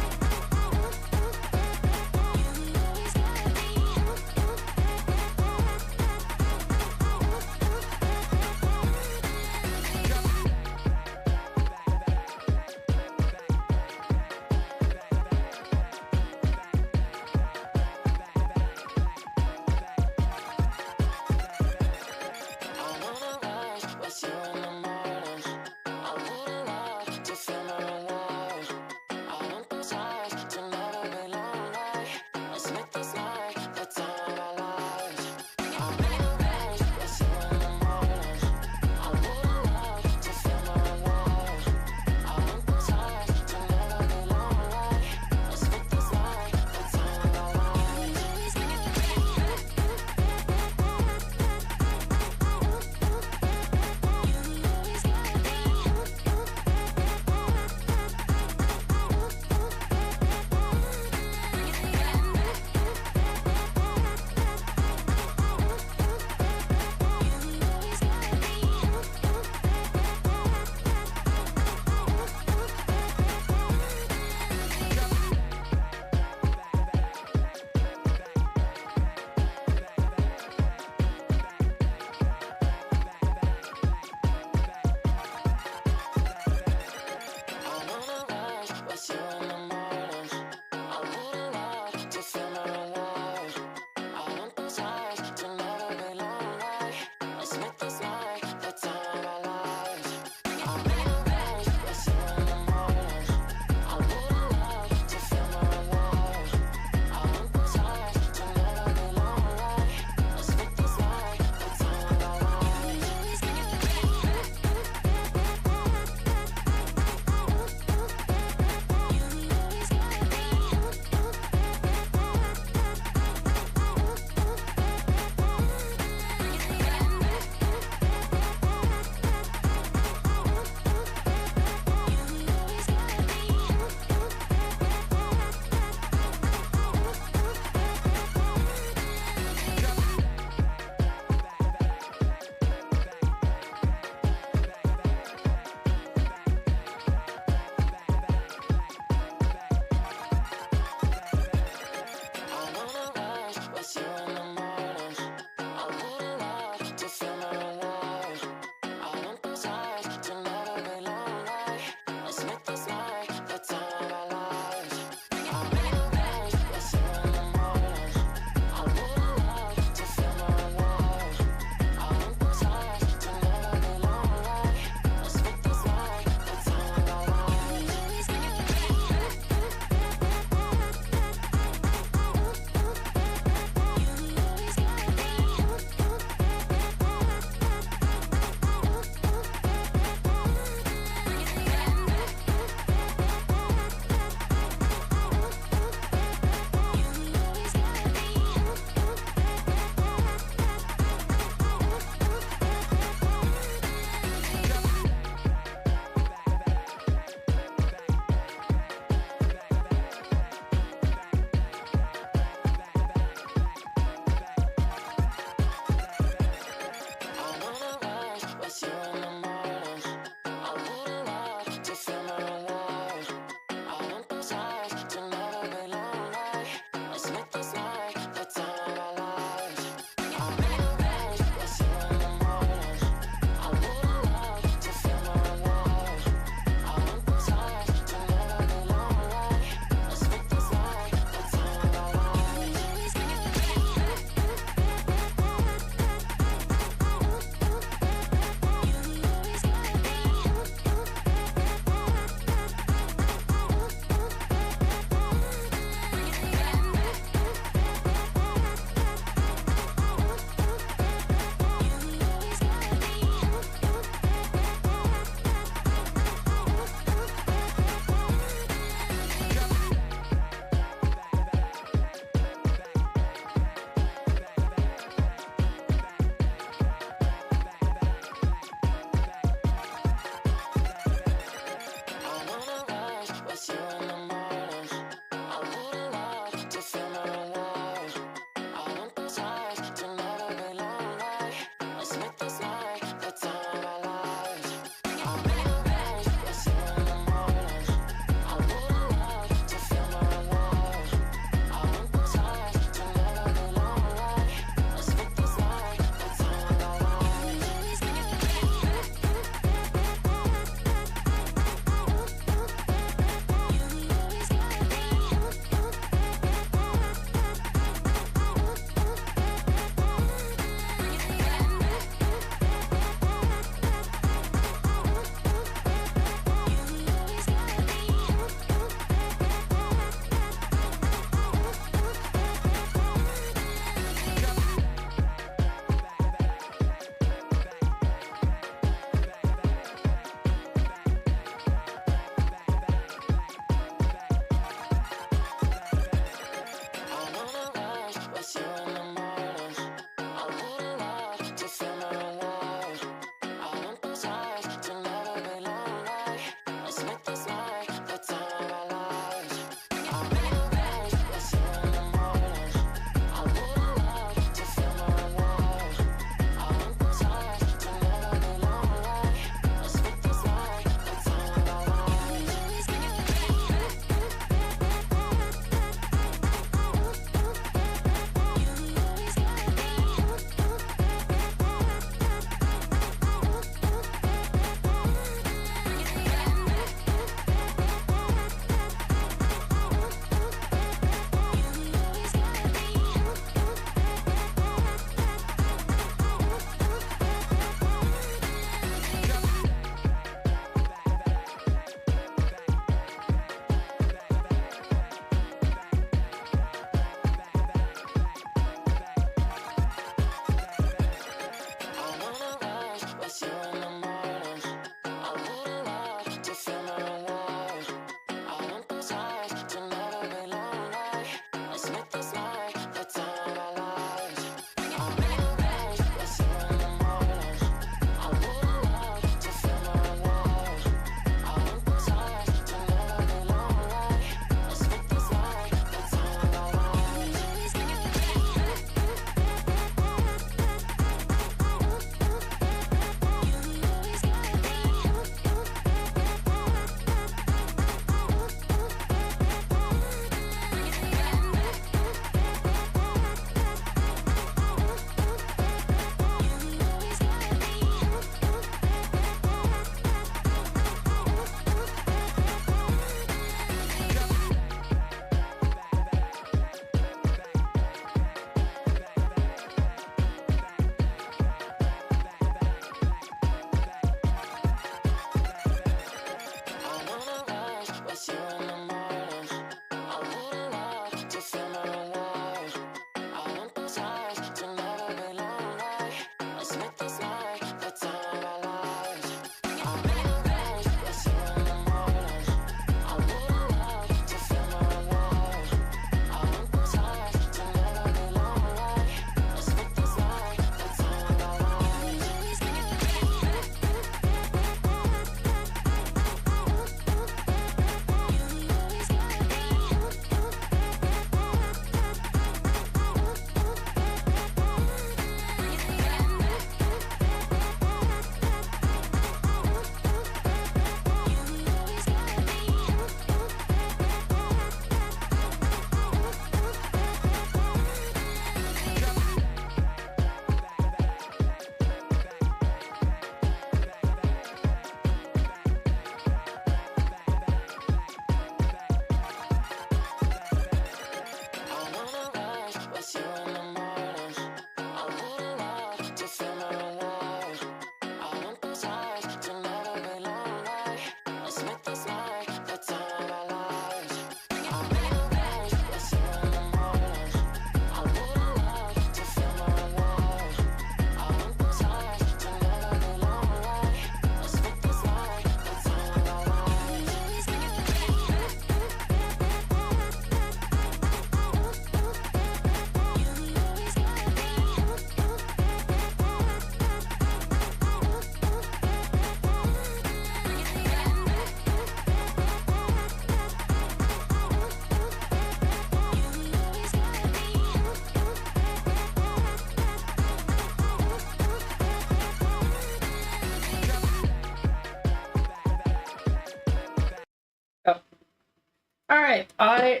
A: All right, I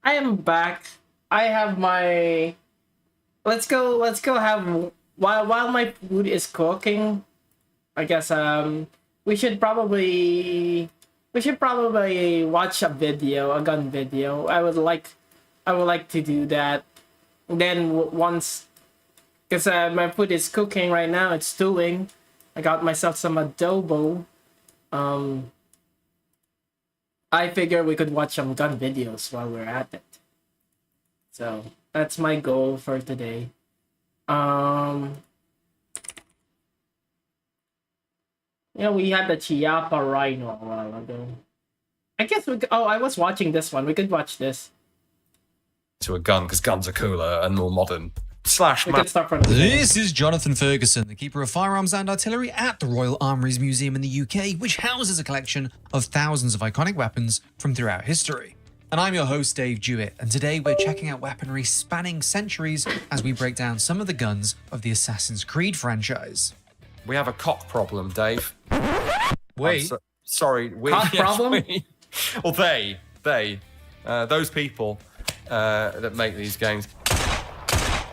A: am back. I have my. Let's go have while my food is cooking. I guess we should probably watch a gun video. I would like to do that. Then once, because my food is cooking right now, it's stewing. I got myself some adobo. I figure we could watch some gun videos while we're at it. So that's my goal for today. We had the Chiapa Rhino a while ago. I guess we could, I was watching this one. We could watch this.
Q: To a gun, because guns are cooler and more modern.
R: This is Jonathan Ferguson, the keeper of firearms and artillery at the Royal Armouries Museum in the UK, which houses a collection of thousands of iconic weapons from throughout history. And I'm your host, Dave Jewett, and today we're checking out weaponry spanning centuries as we break down some of the guns of the Assassin's Creed franchise.
Q: We have a cock problem, Dave.
R: Wait.
Q: Sorry.
A: Cock problem?
Q: Well, those people that make these games.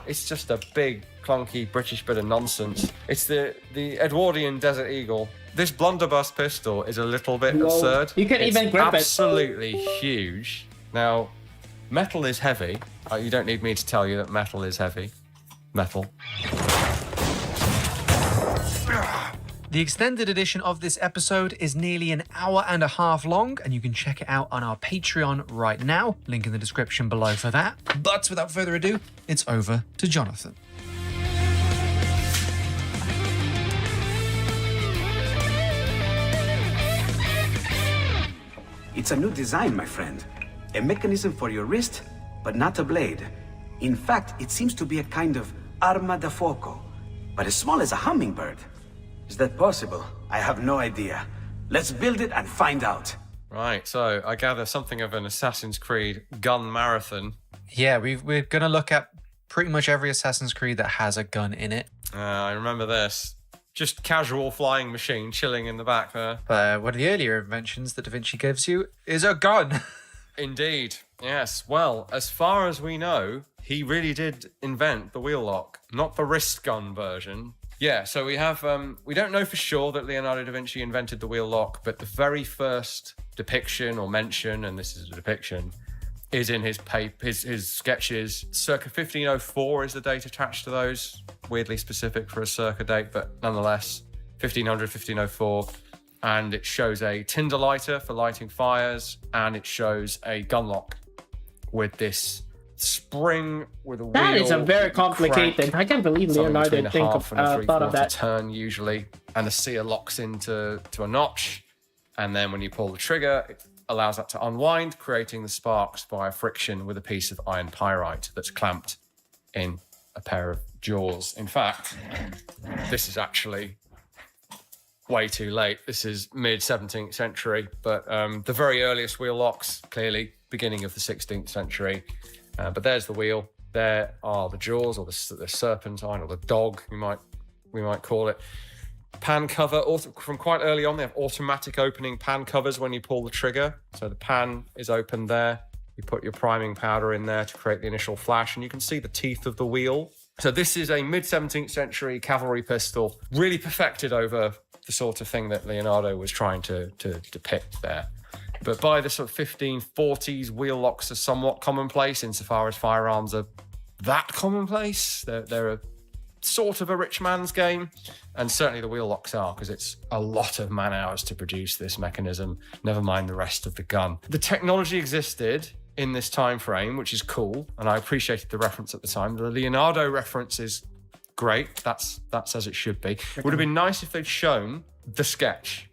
Q: It's just a big, clunky British bit of nonsense. It's the Edwardian Desert Eagle. This blunderbuss pistol is a little bit absurd.
A: You can even grip it.
Q: Absolutely huge. Now, metal is heavy. You don't need me to tell you that metal is heavy. Metal.
R: The extended edition of this episode is nearly an hour and a half long, and you can check it out on our Patreon right now. Link in the description below for that. But without further ado, it's over to Jonathan.
S: It's a new design, my friend. A mechanism for your wrist, but not a blade. In fact, it seems to be a kind of arma da fuoco, but as small as a hummingbird. Is that possible? I have no idea. Let's build it and find out.
Q: Right, so I gather something of an Assassin's Creed gun marathon.
R: Yeah, we're going to look at pretty much every Assassin's Creed that has a gun in it.
Q: I remember this. Just casual flying machine chilling in the back there.
R: One of the earlier inventions that Da Vinci gives you is a gun.
Q: Indeed, yes. Well, as far as we know, he really did invent the wheel lock, not the wrist gun version. Yeah, so we have, we don't know for sure that Leonardo da Vinci invented the wheel lock, but the very first depiction or mention, and this is a depiction, is in his sketches. Circa 1504 is the date attached to those. Weirdly specific for a circa date, but nonetheless, 1500, 1504. And it shows a tinder lighter for lighting fires, and it shows a gun lock with this spring with a wheel.
A: That is a very complicated. I can't believe Leonardo didn't thought of that.
Q: Turn usually, and the sear locks into a notch, and then when you pull the trigger, it allows that to unwind, creating the sparks via friction with a piece of iron pyrite that's clamped in a pair of jaws. In fact, this is actually way too late. This is mid-17th century, but the very earliest wheel locks, clearly beginning of the 16th century. But there's the wheel. There are the jaws, or the serpentine, or the dog, we might call it. Pan cover. From quite early on, they have automatic opening pan covers when you pull the trigger. So the pan is open there. You put your priming powder in there to create the initial flash, and you can see the teeth of the wheel. So this is a mid-17th century cavalry pistol, really perfected over the sort of thing that Leonardo was trying to depict there. But by the sort of 1540s, wheel locks are somewhat commonplace insofar as firearms are that commonplace. They're a sort of a rich man's game, and certainly the wheel locks are, because it's a lot of man hours to produce this mechanism, never mind the rest of the gun. The technology existed in this time frame, which is cool, and I appreciated the reference at the time. The Leonardo reference is great. That's as it should be. It would have been nice if they'd shown the sketch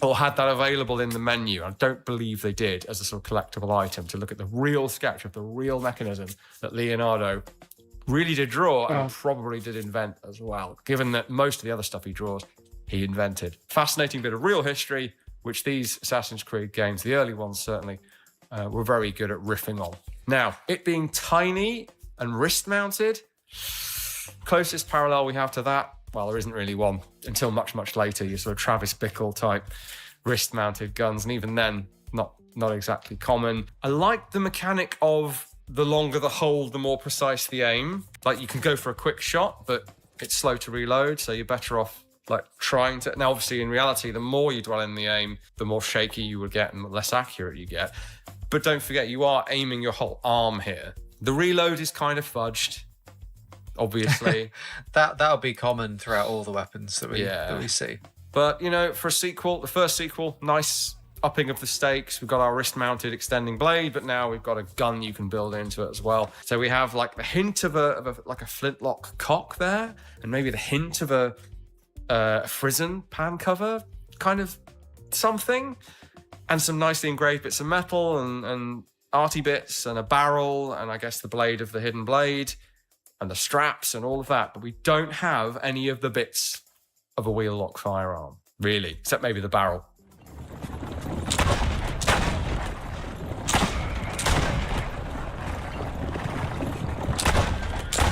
Q: or had that available in the menu. I don't believe they did as a sort of collectible item, to look at the real sketch of the real mechanism that Leonardo really did draw and probably did invent as well, given that most of the other stuff he draws, he invented. Fascinating bit of real history, which these Assassin's Creed games, the early ones certainly, were very good at riffing on. Now, it being tiny and wrist-mounted, closest parallel we have to that, well, there isn't really one until much, much later. Your sort of Travis Bickle type wrist-mounted guns. And even then, not exactly common. I like the mechanic of the longer the hold, the more precise the aim. Like, you can go for a quick shot, but it's slow to reload, so you're better off like trying to. Now, obviously, in reality, the more you dwell in the aim, the more shaky you will get and the less accurate you get. But don't forget, you are aiming your whole arm here. The reload is kind of fudged, obviously.
R: That'll be common throughout all the weapons that we see.
Q: But, you know, for a sequel, the first sequel, nice upping of the stakes. We've got our wrist-mounted extending blade, but now we've got a gun you can build into it as well. So we have like the hint of a flintlock cock there, and maybe the hint of a frizzen pan cover kind of something, and some nicely engraved bits of metal and arty bits and a barrel, and I guess the blade of the hidden blade and the straps and all of that. But we don't have any of the bits of a wheel lock firearm, really, except maybe the barrel.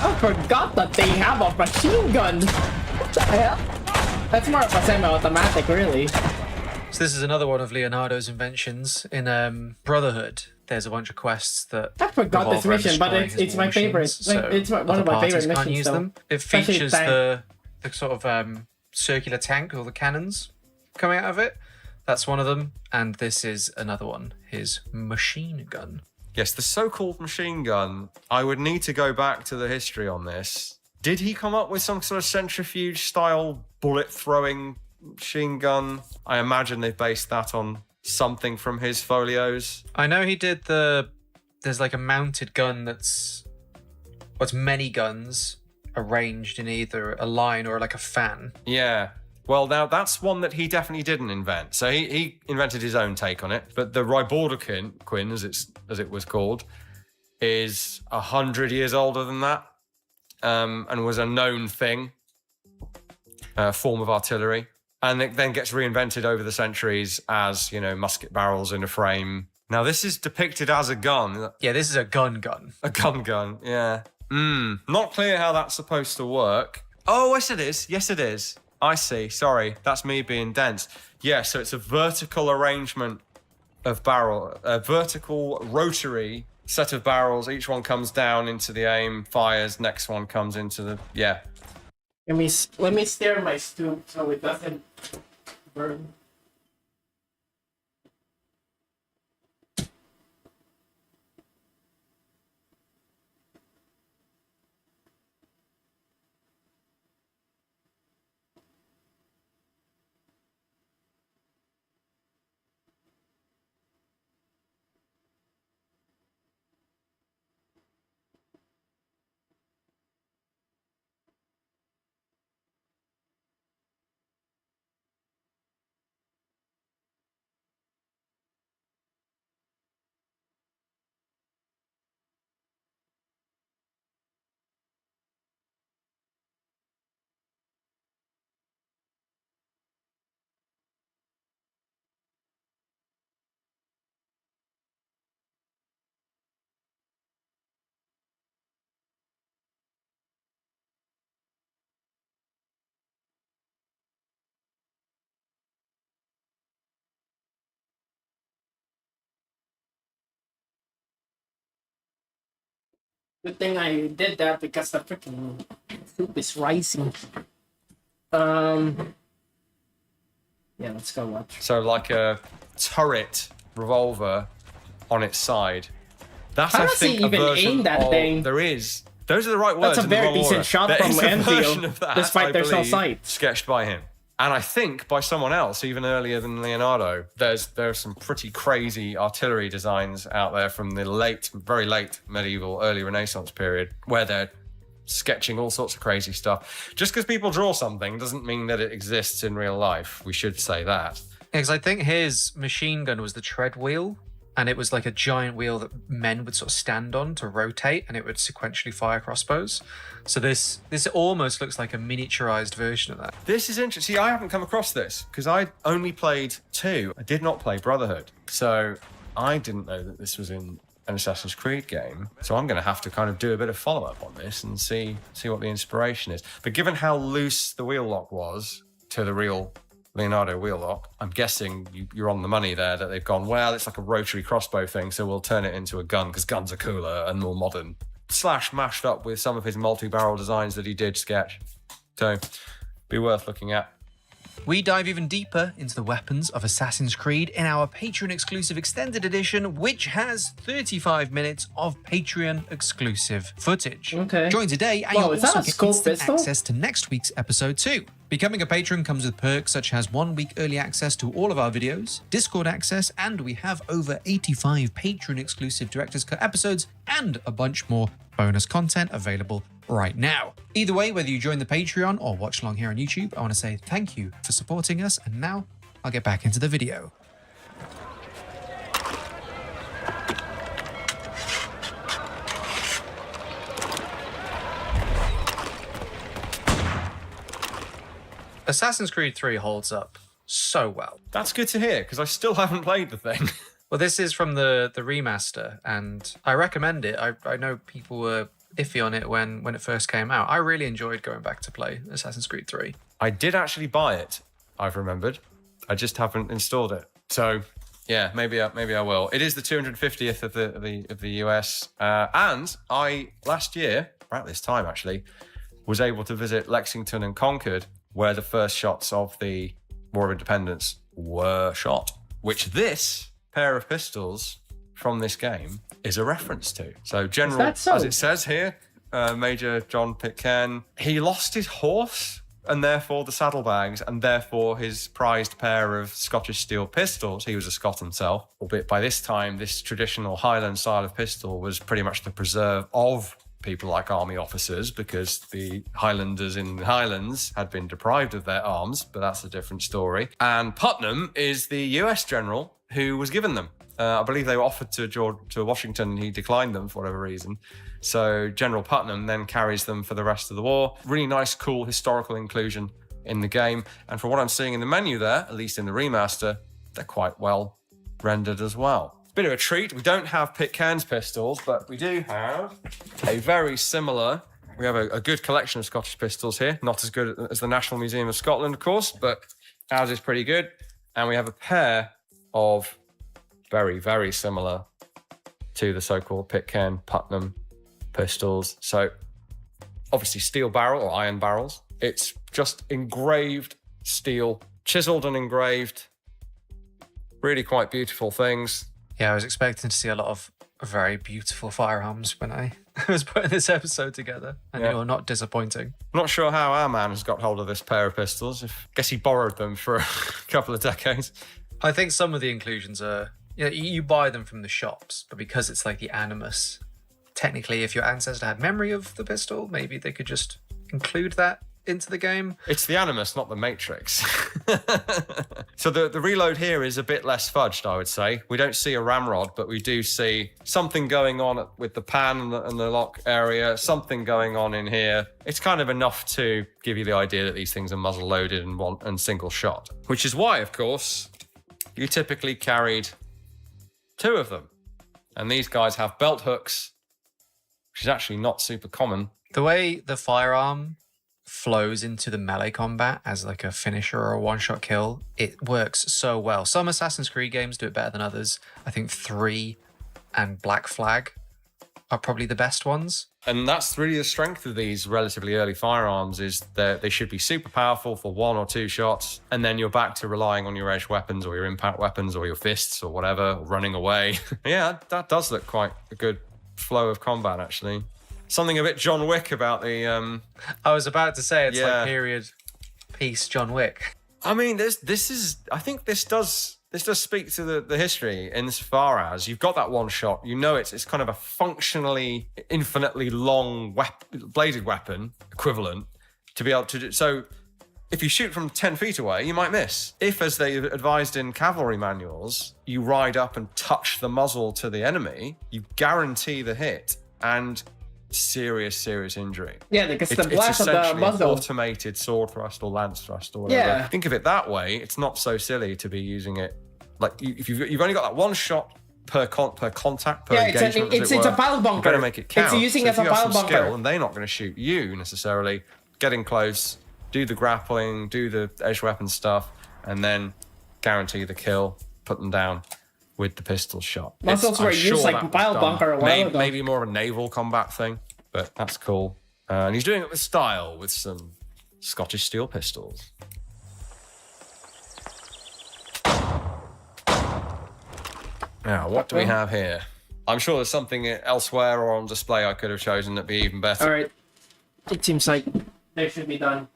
A: I forgot that they have a machine gun. What the hell? That's more of a semi-automatic, really.
R: So this is another one of Leonardo's inventions. In Brotherhood, there's a bunch of quests that
A: I forgot this mission, but it's my favorite. It's one of my favorite missions.
R: Use them. It features the sort of circular tank with all the cannons coming out of it. That's one of them, and this is another one. His machine gun.
Q: Yes, the so-called machine gun. I would need to go back to the history on this. Did he come up with some sort of centrifuge-style bullet-throwing machine gun? I imagine they based that on something from his folios.
R: I know he did there's like a mounted gun that's many guns arranged in either a line or like a fan.
Q: Yeah. Well, now that's one that he definitely didn't invent. So he invented his own take on it. But the Ryborderquin, as it was called, is 100 years older than that, and was a known thing, form of artillery. And it then gets reinvented over the centuries as, you know, musket barrels in a frame. Now, this is depicted as a gun.
R: Yeah, this is a gun.
Q: A gun, yeah. Not clear how that's supposed to work. Oh, yes, it is. Yes, it is. I see. Sorry, that's me being dense. Yeah, so it's a vertical arrangement of barrel, a vertical rotary set of barrels. Each one comes down into the aim, fires. Next one comes into the
A: Let me stir my stew so it doesn't burn. Good thing I did that because the freaking soup is rising. Yeah, let's go watch.
Q: So like a turret revolver on its side. That's,
A: How
Q: I
A: does
Q: think,
A: he
Q: a
A: even
Q: version
A: aim that
Q: of,
A: thing?
Q: There is. Those are the right words.
A: That's a
Q: in the
A: very
Q: wrong
A: decent
Q: order.
A: shot
Q: There
A: from
Q: is a version
A: Enfield,
Q: of that,
A: despite there's no
Q: believe,
A: sight.
Q: sketched by him. And I think by someone else, even earlier than Leonardo. There's some pretty crazy artillery designs out there from the very late medieval, early Renaissance period, where they're sketching all sorts of crazy stuff. Just because people draw something doesn't mean that it exists in real life. We should say that.
R: Because I think his machine gun was the tread wheel, and it was like a giant wheel that men would sort of stand on to rotate, and it would sequentially fire crossbows. So this almost looks like a miniaturized version of that.
Q: This is interesting. See, I haven't come across this because I only played 2. I did not play Brotherhood. So I didn't know that this was in an Assassin's Creed game. So I'm going to have to kind of do a bit of follow-up on this and see what the inspiration is. But given how loose the wheel lock was to the real Leonardo Wheelock, I'm guessing you're on the money there, that they've gone, well, it's like a rotary crossbow thing, so we'll turn it into a gun because guns are cooler and more modern. / mashed up with some of his multi-barrel designs that he did sketch. So, be worth looking at.
R: We dive even deeper into the weapons of Assassin's Creed in our Patreon-exclusive extended edition, which has 35 minutes of Patreon-exclusive footage.
A: Okay.
R: Join today and you'll also get instant access to next week's episode too. Becoming a patron comes with perks such as 1 week early access to all of our videos, Discord access, and we have over 85 Patreon-exclusive Director's Cut episodes and a bunch more bonus content available right now. Either way, whether you join the Patreon or watch along here on YouTube, I want to say thank you for supporting us, and now I'll get back into the video. Assassin's Creed 3 holds up so well.
Q: That's good to hear, because I still haven't played the thing.
R: Well, this is from the remaster, and I recommend it. I know people were iffy on it when it first came out. I really enjoyed going back to play Assassin's Creed 3.
Q: I did actually buy it, I've remembered. I just haven't installed it. So, yeah, maybe I will. It is the 250th of the US, and I last year, about this time actually, was able to visit Lexington and Concord, where the first shots of the War of Independence were shot, which this pair of pistols from this game is a reference to. So General, as it says here, Major John Pitcairn, he lost his horse and therefore the saddlebags and therefore his prized pair of Scottish steel pistols. He was a Scot himself, albeit by this time, this traditional Highland style of pistol was pretty much the preserve of people like army officers, because the Highlanders in the Highlands had been deprived of their arms, but that's a different story. And Putnam is the US general who was given them. I believe they were offered to Washington and he declined them for whatever reason. So General Putnam then carries them for the rest of the war. Really nice, cool historical inclusion in the game. And from what I'm seeing in the menu there, at least in the remaster, they're quite well rendered as well. Bit of a treat. We don't have Pitcairn's pistols, but we do have a very similar. We have a good collection of Scottish pistols here. Not as good as the National Museum of Scotland, of course, but ours is pretty good. And we have a pair of very, very similar to the so-called Pitcairn Putnam pistols. So obviously steel barrel or iron barrels. It's just engraved steel, chiseled and engraved. Really quite beautiful things.
R: Yeah, I was expecting to see a lot of very beautiful firearms when I was putting this episode together, and you're not disappointing.
Q: I'm not sure how our man has got hold of this pair of pistols. I guess he borrowed them for a couple of decades.
R: I think some of the inclusions are, you buy them from the shops, but because it's like the Animus, technically if your ancestor had memory of the pistol, maybe they could just include that into the game.
Q: It's the Animus, not the Matrix. So the reload here is a bit less fudged, I would say. We don't see a ramrod, but we do see something going on with the pan and the lock area, something going on in here. It's kind of enough to give you the idea that these things are muzzle loaded and single shot, which is why, of course, you typically carried 2 of them. And these guys have belt hooks, which is actually not super common.
R: The way the firearm flows into the melee combat as like a finisher or a one-shot kill, it works so well. Some Assassin's Creed games do it better than others. I think 3 and Black Flag are probably the best ones.
Q: And that's really the strength of these relatively early firearms, is that they should be super powerful for 1 or 2 shots, and then you're back to relying on your edge weapons or your impact weapons or your fists or whatever, or running away. Yeah, that does look quite a good flow of combat, actually. Something a bit John Wick about the...
R: I was about to say, it's like period piece John Wick.
Q: I mean, I think this does speak to the history insofar as you've got that one shot, it's kind of a functionally infinitely long bladed weapon equivalent to be able to do. So if you shoot from 10 feet away, you might miss. If, as they advised in cavalry manuals, you ride up and touch the muzzle to the enemy, you guarantee the hit and serious injury.
A: Yeah, because the blast of the muzzle,
Q: automated sword thrust or lance thrust or whatever.
A: Yeah.
Q: Think of it that way. It's not so silly to be using it like if you've only got that one shot per contact per engagement.
A: It's a pile bunker.
Q: You better make it count.
A: It's using
Q: so
A: as a pile bunker,
Q: skill, and they're not going to shoot you necessarily. Getting close, do the grappling, do the edge weapon stuff. and then guarantee the kill, put them down with the pistol shot.
A: Muscles were used like Bile Bunker a while ago.
Q: Maybe more of a naval combat thing, but that's cool. And he's doing it with style, with some Scottish steel pistols. Now, what do we have here? I'm sure there's something elsewhere or on display I could have chosen that'd be even better.
A: All right. It seems like they should be done.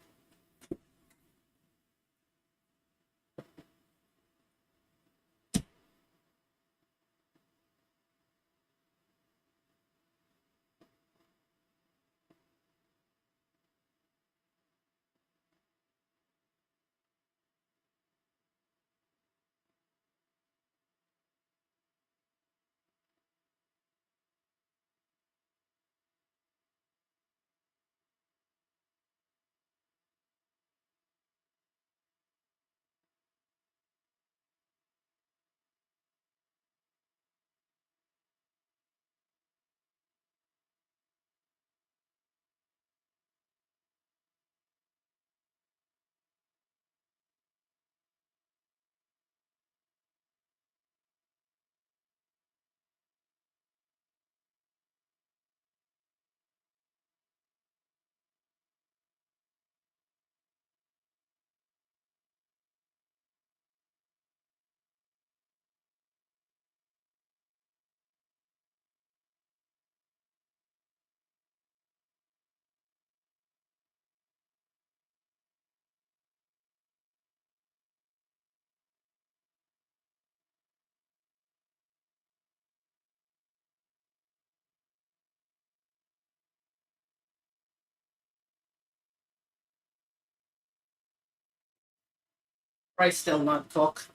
A: Right, still not talk.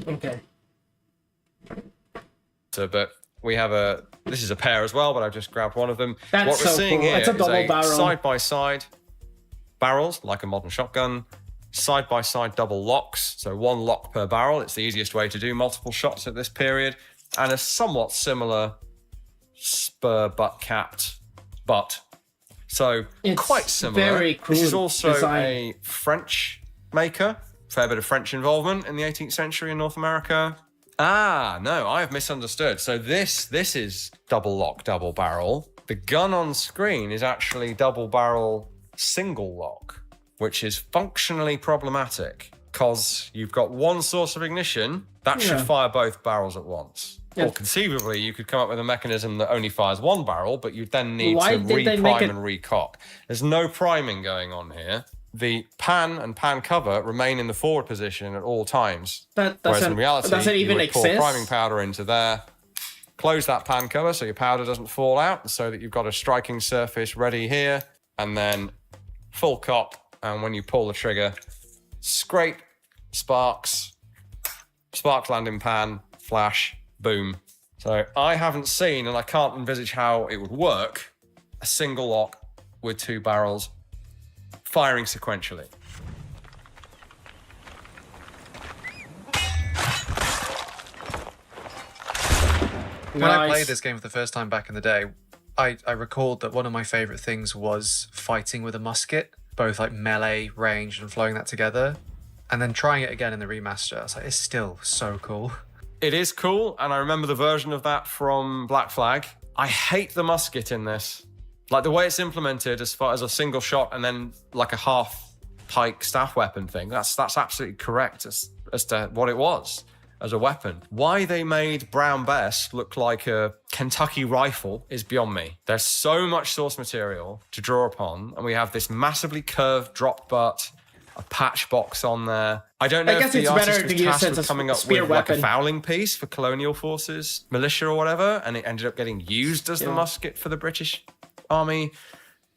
A: Okay.
Q: So, but we have this is a pair as well, but I've just grabbed one of them.
A: That's
Q: what we're
A: so
Q: seeing
A: cool.
Q: here
A: It's a
Q: is
A: double barrel.
Q: side-by-side barrels, like a modern shotgun, side-by-side double locks, so one lock per barrel. It's the easiest way to do multiple shots at this period, and a somewhat similar spur butt-capped butt. So
A: it's
Q: quite similar.
A: Very cool.
Q: This is also
A: design.
Q: a French maker. Fair bit of French involvement in the 18th century in North America. Ah, no, I have misunderstood. So this is double lock, double barrel. The gun on screen is actually double barrel, single lock, which is functionally problematic because you've got one source of ignition that should fire both barrels at once.
A: Yeah.
Q: Or conceivably, you could come up with a mechanism that only fires one barrel, but you then need
A: Why
Q: to
A: did they
Q: re-prime
A: make it-
Q: and recock. There's no priming going on here. The pan and pan cover remain in the forward position at all times.
A: That
Q: Whereas
A: doesn't-
Q: in reality,
A: does it even
Q: you would pour
A: exist?
Q: priming powder into there, close that pan cover so your powder doesn't fall out, so that you've got a striking surface ready here, and then full cop, and when you pull the trigger, scrape, sparks land in pan, flash, boom. So I haven't seen, and I can't envisage how it would work, a single lock with two barrels firing sequentially.
R: When I played this game for the first time back in the day, I recalled that one of my favourite things was fighting with a musket, both like melee, range, and flowing that together. And then trying it again in the remaster, I was like, it's still so cool.
Q: It is cool, and I remember the version of that from Black Flag. I hate the musket in this. Like the way it's implemented as far as a single shot and then like a half pike staff weapon thing. That's absolutely correct as to what it was as a weapon. Why they made Brown Bess look like a Kentucky rifle is beyond me. There's so much source material to draw upon, and we have this massively curved drop butt, a patch box on there. I don't know
A: I
Q: if
A: guess
Q: the
A: it's
Q: artist
A: better
Q: was
A: to use
Q: tasked
A: it
Q: with
A: as
Q: coming
A: a
Q: up
A: spear
Q: with like a
A: weapon.
Q: fowling piece for colonial forces, militia or whatever, and it ended up getting used as the musket for the British Army.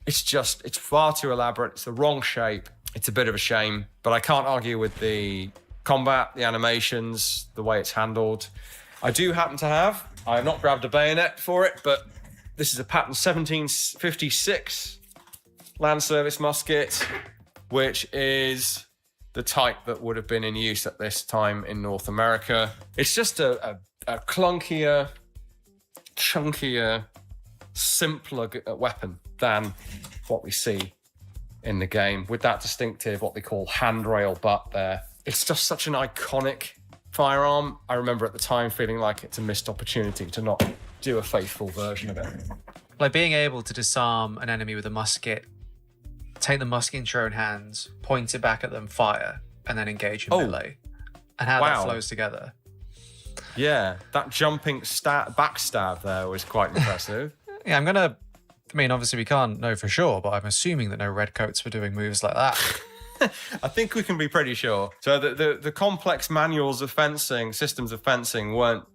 Q: It's far too elaborate. It's the wrong shape. It's a bit of a shame, but I can't argue with the combat, the animations, the way it's handled. I do happen to have, I have not grabbed a bayonet for it, but this is a pattern 1756 land service musket, which is the type that would have been in use at this time in North America. It's just a clunkier, chunkier, simpler weapon than what we see in the game with that distinctive, what they call handrail butt there. It's just such an iconic firearm. I remember at the time feeling like it's a missed opportunity to not do a faithful version of it.
R: Like being able to disarm an enemy with a musket, take the musket into your own hands, point it back at them, fire, and then engage in melee. And how that flows together.
Q: Yeah, that jumping backstab there was quite impressive.
R: Yeah, obviously we can't know for sure, but I'm assuming that no redcoats were doing moves like that.
Q: I think we can be pretty sure. So the complex manuals of fencing, systems of fencing weren't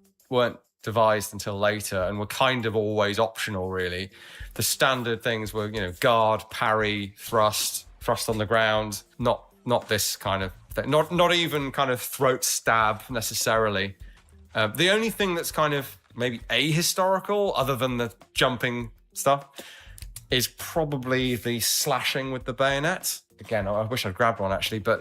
Q: devised until later and were kind of always optional, really. The standard things were, guard, parry, thrust on the ground, not this kind of thing. Not even kind of throat stab necessarily. The only thing that's kind of maybe ahistorical, other than the jumping stuff, is probably the slashing with the bayonet. Again, I wish I'd grabbed one actually, but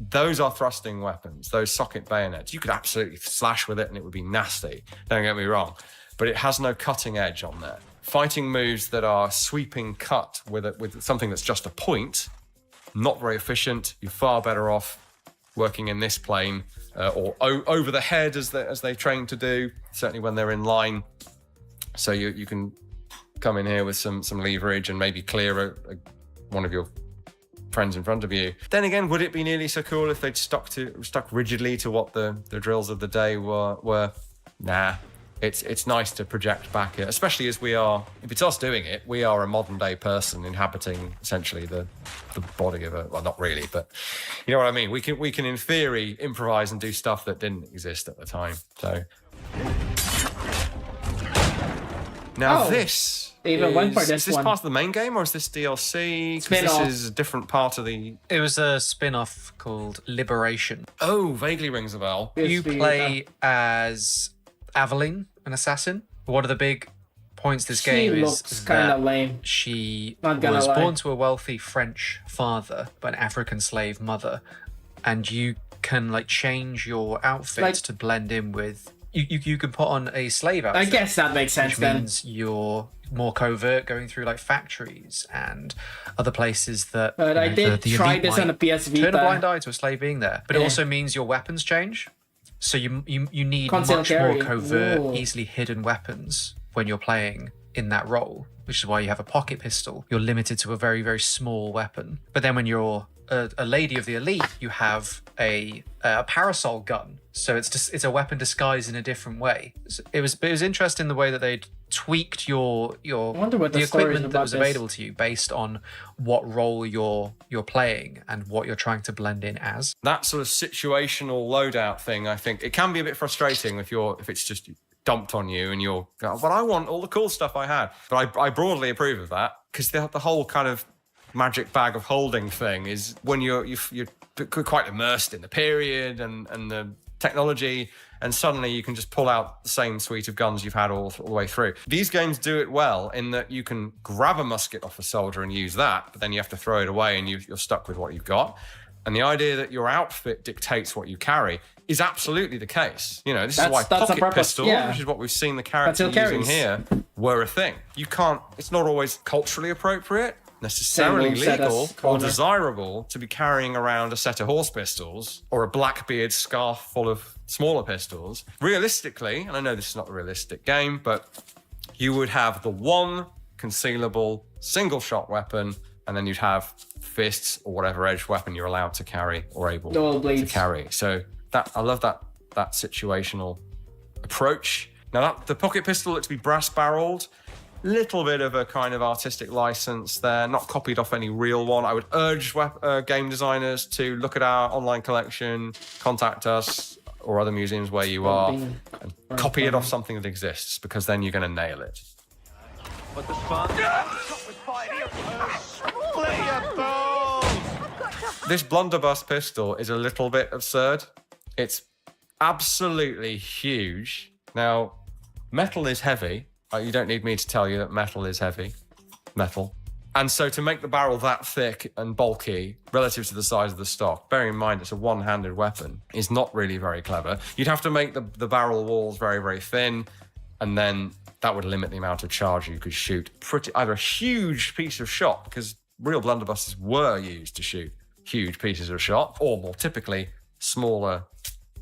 Q: those are thrusting weapons, those socket bayonets. You could absolutely slash with it and it would be nasty, don't get me wrong, but it has no cutting edge on there. Fighting moves that are sweeping cut with something that's just a point, not very efficient. You're far better off working in this plane or over the head as they train to do, certainly when they're in line. So you can come in here with some leverage and maybe clear one of your friends in front of you. Then again, would it be nearly so cool if they'd stuck rigidly to what the drills of the day were? Nah. It's nice to project back, especially as we are, if it's us doing it, we are a modern day person inhabiting essentially the body of well, not really, but you know what I mean? We can in theory improvise and do stuff that didn't exist at the time. So now this
A: even went for
Q: is this part of the main game or is this DLC? This is a different part of the...
R: It was a spin-off called Liberation.
Q: Oh, vaguely rings a bell.
R: You play as Aveline, an assassin. One of the big points of this game is that
A: lame.
R: She was born to a wealthy French father, but an African slave mother. And you can change your outfit to blend in with... You can put on a slave outfit.
A: I guess that makes sense
R: which means you're more covert, going through factories and other places that.
A: But I did try this on a PS Vita.
R: Turn a blind eye to a slave being there, but it also means your weapons change. So you need
A: Concealed
R: much
A: carry.
R: more covert,
A: Ooh.
R: easily hidden weapons when you're playing in that role, which is why you have a pocket pistol. You're limited to a very, very small weapon. But then when you're a lady of the elite, you have a parasol gun. So it's a weapon disguised in a different way. It was interesting the way that they'd tweaked your the equipment that was available to you based on what role you're playing and what you're trying to blend in as.
Q: That sort of situational loadout thing, I think it can be a bit frustrating if it's just dumped on you and you're, well, I want all the cool stuff I had. But I broadly approve of that because the whole kind of magic bag of holding thing is when you're quite immersed in the period and the technology, and suddenly you can just pull out the same suite of guns you've had all the way through. These games do it well in that you can grab a musket off a soldier and use that, but then you have to throw it away and you're stuck with what you've got. And the idea that your outfit dictates what you carry is absolutely the case. This is why pocket pistols, which is what we've seen the character using here, were a thing. It's not always culturally appropriate, necessarily legal or desirable to be carrying around a set of horse pistols or a Blackbeard scarf full of smaller pistols. Realistically, and I know this is not a realistic game, but you would have the one concealable single shot weapon, and then you'd have fists or whatever edged weapon you're allowed to carry or able to carry. So I love that situational approach. Now the pocket pistol looks to be brass barreled. Little bit of a kind of artistic license there, not copied off any real one. I would urge game designers to look at our online collection, contact us or other museums where you are, and copy it off something that exists, because then you're going to nail it.
C: But the fun...
Q: This blunderbuss pistol is a little bit absurd. It's absolutely huge. Now, metal is heavy. You don't need me to tell you that metal is heavy. Metal. And so to make the barrel that thick and bulky relative to the size of the stock, bearing in mind it's a one-handed weapon, is not really very clever. You'd have to make the barrel walls very, very thin, and then that would limit the amount of charge you could shoot. Either a huge piece of shot, because real blunderbusses were used to shoot huge pieces of shot, or more typically, smaller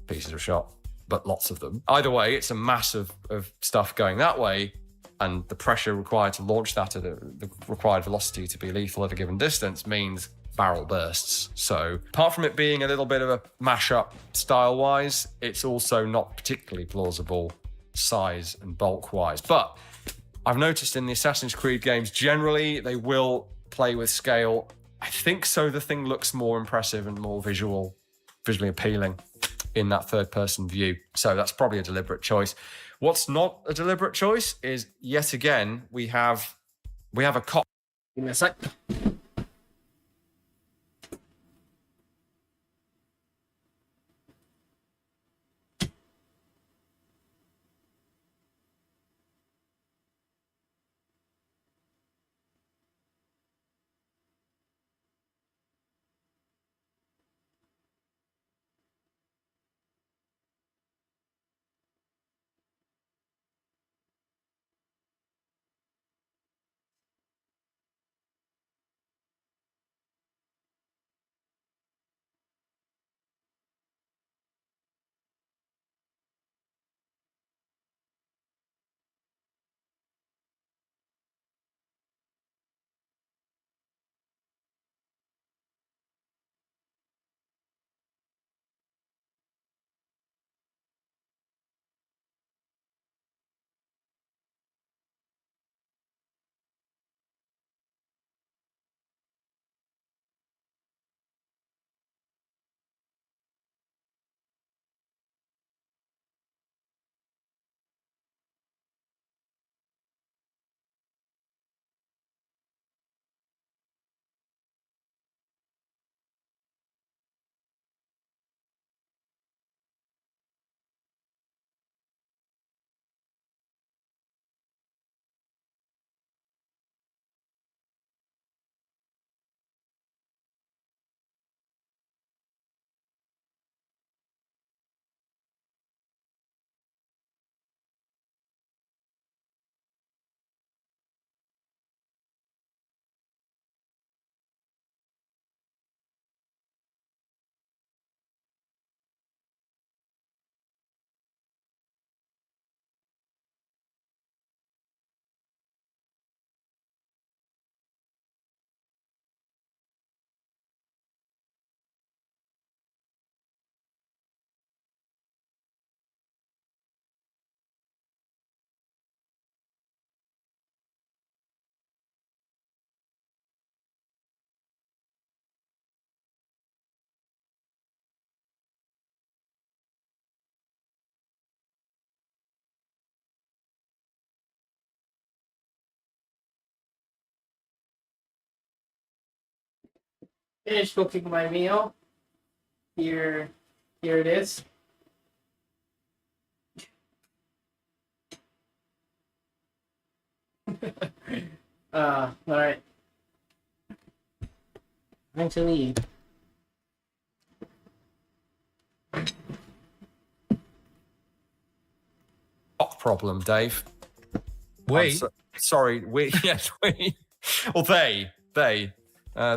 Q: pieces of shot, but lots of them. Either way, it's a mass of stuff going that way, and the pressure required to launch that at the required velocity to be lethal at a given distance means barrel bursts. So apart from it being a little bit of a mashup style-wise, it's also not particularly plausible size and bulk-wise. But I've noticed in the Assassin's Creed games, generally, they will play with scale. I think so the thing looks more impressive and more visually appealing in that third-person view. So that's probably a deliberate choice. What's not a deliberate choice is, yet again, we have a cop.
A: Give me a sec. Finished cooking my meal. Here it is. All right. Time to leave.
Q: Problem, Dave.
R: Wait.
Q: Sorry, we. Yes, we. Well,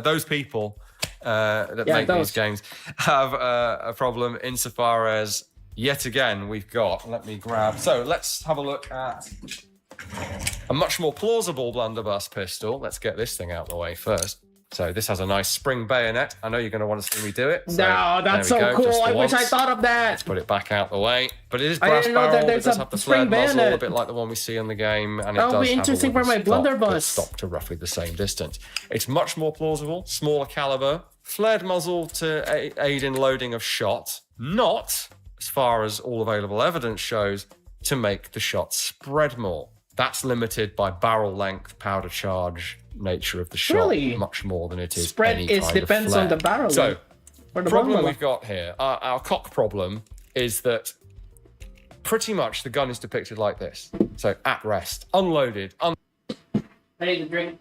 Q: those people that make these games have a problem insofar as, yet again, we've got. Let me grab. So let's have a look at a much more plausible blunderbuss pistol. Let's get this thing out of the way first. So this has a nice spring bayonet. I know you're going to want to see me do it. So
A: no, that's so cool. I wish I thought of that.
Q: Let's put it back out the way. But it is brass barrel. It does have the flared muzzle, a bit like the one we see in the game, and it does be interesting have a for my blunderbuss. Stop to roughly the same distance. It's much more plausible, smaller caliber, flared muzzle to aid in loading of shot. Not, as far as all available evidence shows, to make the shot spread more. That's limited by barrel length, powder charge, nature of the shot, really? Much more than it is
A: spread
Q: any
A: is
Q: kind
A: depends
Q: of flare.
A: on the barrel.
Q: So the problem we've got here, our cock problem, is that pretty much the gun is depicted like this. So at rest, unloaded.
A: I need a drink.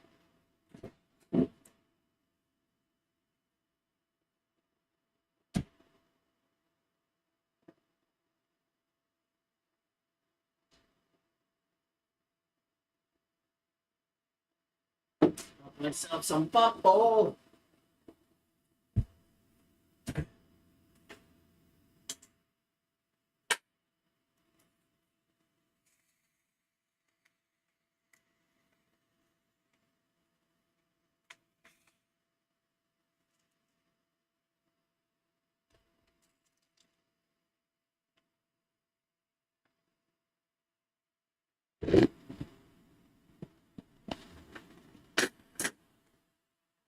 A: Myself some bubble.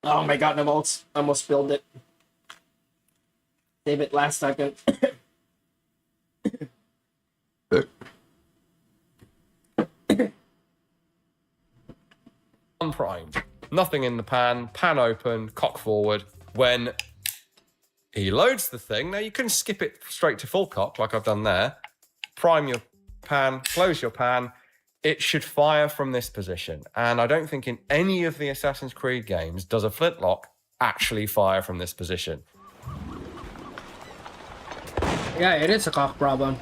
A: Oh my god, no bolts. Almost spilled it. Save it last second.
Q: Unprimed. Nothing in the pan. Pan open. Cock forward. When he loads the thing, now you can skip it straight to full cock like I've done there. Prime your pan. Close your pan. It should fire from this position. And I don't think in any of the Assassin's Creed games does a flintlock actually fire from this position.
A: Yeah, it is a cock problem.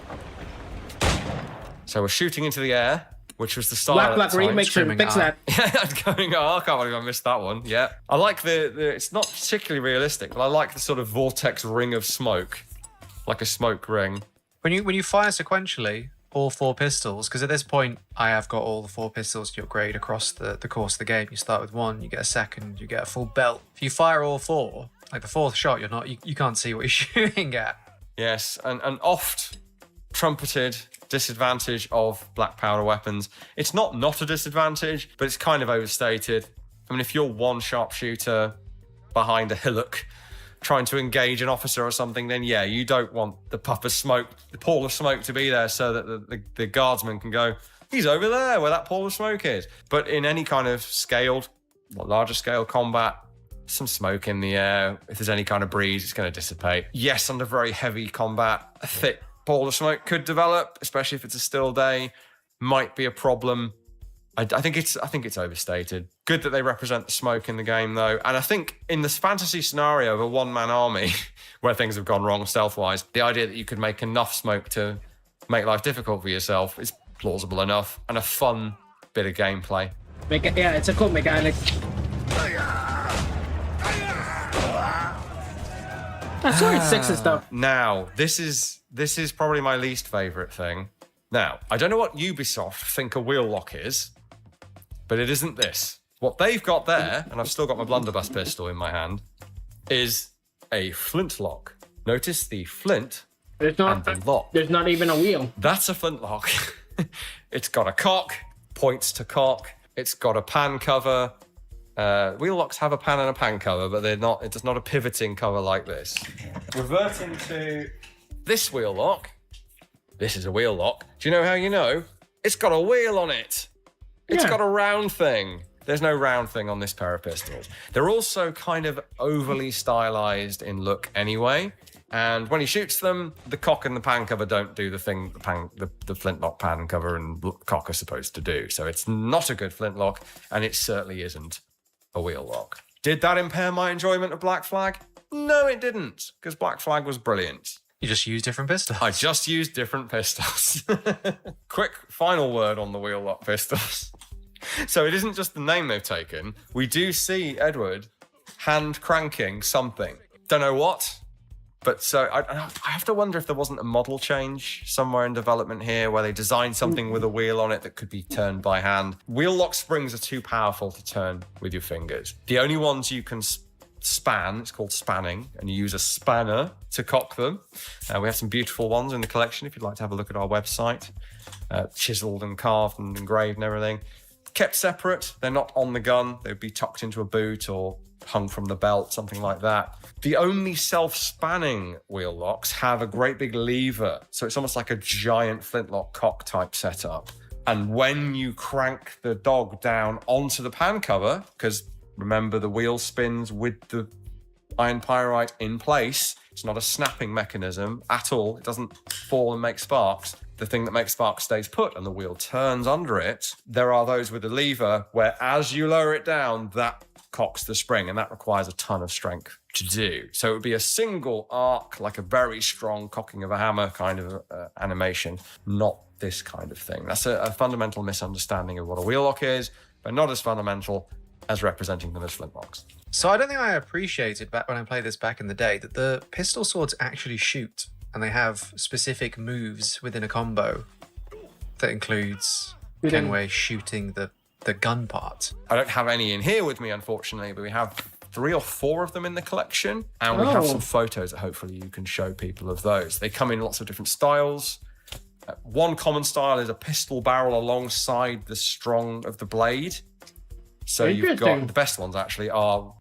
Q: So we're shooting into the air, which was the style.
A: Black remake should fix that.
Q: Yeah, going, oh, I can't believe I missed that one. Yeah. I like the it's not particularly realistic, but I like the sort of vortex ring of smoke. Like a smoke ring.
R: When you fire sequentially, all 4 pistols, because at this point I have got all the 4 pistols to upgrade across the course of the game. You start with 1, you get a second, you get a full belt. If you fire all 4, like the 4th shot, you can't see what you're shooting at.
Q: Yes, and oft trumpeted disadvantage of black powder weapons. It's not a disadvantage, but it's kind of overstated. I mean, if you're one sharpshooter behind a hillock trying to engage an officer or something, then yeah, you don't want the puff of smoke, the pall of smoke to be there so that the guardsman can go, he's over there where that pall of smoke is. But in any kind of larger scale combat, some smoke in the air, if there's any kind of breeze, it's going to dissipate. Yes, under very heavy combat, a thick pall of smoke could develop, especially if it's a still day, might be a problem. I think it's overstated. Good that they represent the smoke in the game, though. And I think in this fantasy scenario of a one-man army, where things have gone wrong stealth-wise, the idea that you could make enough smoke to make life difficult for yourself is plausible enough and a fun bit of gameplay.
A: Yeah, it's a cool mechanic. That's why it's 6 and stuff.
Q: Now, this is probably my least favourite thing. Now, I don't know what Ubisoft think a wheel lock is, but it isn't this. What they've got there, and I've still got my blunderbuss pistol in my hand, is a flintlock. Notice the flint and the lock.
A: There's not even a wheel.
Q: That's a flintlock. It's got a cock, points to cock. It's got a pan cover. Wheel locks have a pan and a pan cover, but it's not a pivoting cover like this. Reverting to this wheel lock. This is a wheel lock. Do you know how you know? It's got a wheel on it. It's got a round thing. There's no round thing on this pair of pistols. They're also kind of overly stylized in look anyway. And when he shoots them, the cock and the pan cover don't do the thing the flintlock pan cover and cock are supposed to do. So it's not a good flintlock, and it certainly isn't a wheel lock. Did that impair my enjoyment of Black Flag? No, it didn't, because Black Flag was brilliant.
R: You just used different pistols.
Q: I just used different pistols. Quick final word on the wheel lock pistols. So it isn't just the name they've taken. We do see Edward hand cranking something. Don't know what, but so I have to wonder if there wasn't a model change somewhere in development here where they designed something with a wheel on it that could be turned by hand. Wheel lock springs are too powerful to turn with your fingers. The only ones you can span, it's called spanning, and you use a spanner to cock them. We have some beautiful ones in the collection if you'd like to have a look at our website. Chiseled and carved and engraved and everything. Kept separate, they're not on the gun, they'd be tucked into a boot or hung from the belt, something like that. The only self-spanning wheel locks have a great big lever, so it's almost like a giant flintlock cock type setup. And when you crank the dog down onto the pan cover, because remember the wheel spins with the iron pyrite in place, it's not a snapping mechanism at all, it doesn't fall and make sparks. The thing that makes sparks stays put and the wheel turns under it. There are those with a lever where as you lower it down, that cocks the spring, and that requires a ton of strength to do. So it would be a single arc, like a very strong cocking of a hammer kind of animation, not this kind of thing. That's a fundamental misunderstanding of what a wheel lock is, but not as fundamental as representing them as flintlocks.
R: So I don't think I appreciated back when I played this back in the day that the pistol swords actually shoot, and they have specific moves within a combo that includes Kenway shooting the gun part.
Q: I don't have any in here with me, unfortunately, but we have 3 or 4 of them in the collection, and we have some photos that hopefully you can show people of those. They come in lots of different styles. One common style is a pistol barrel alongside the strong of the blade. So you've got the best ones actually are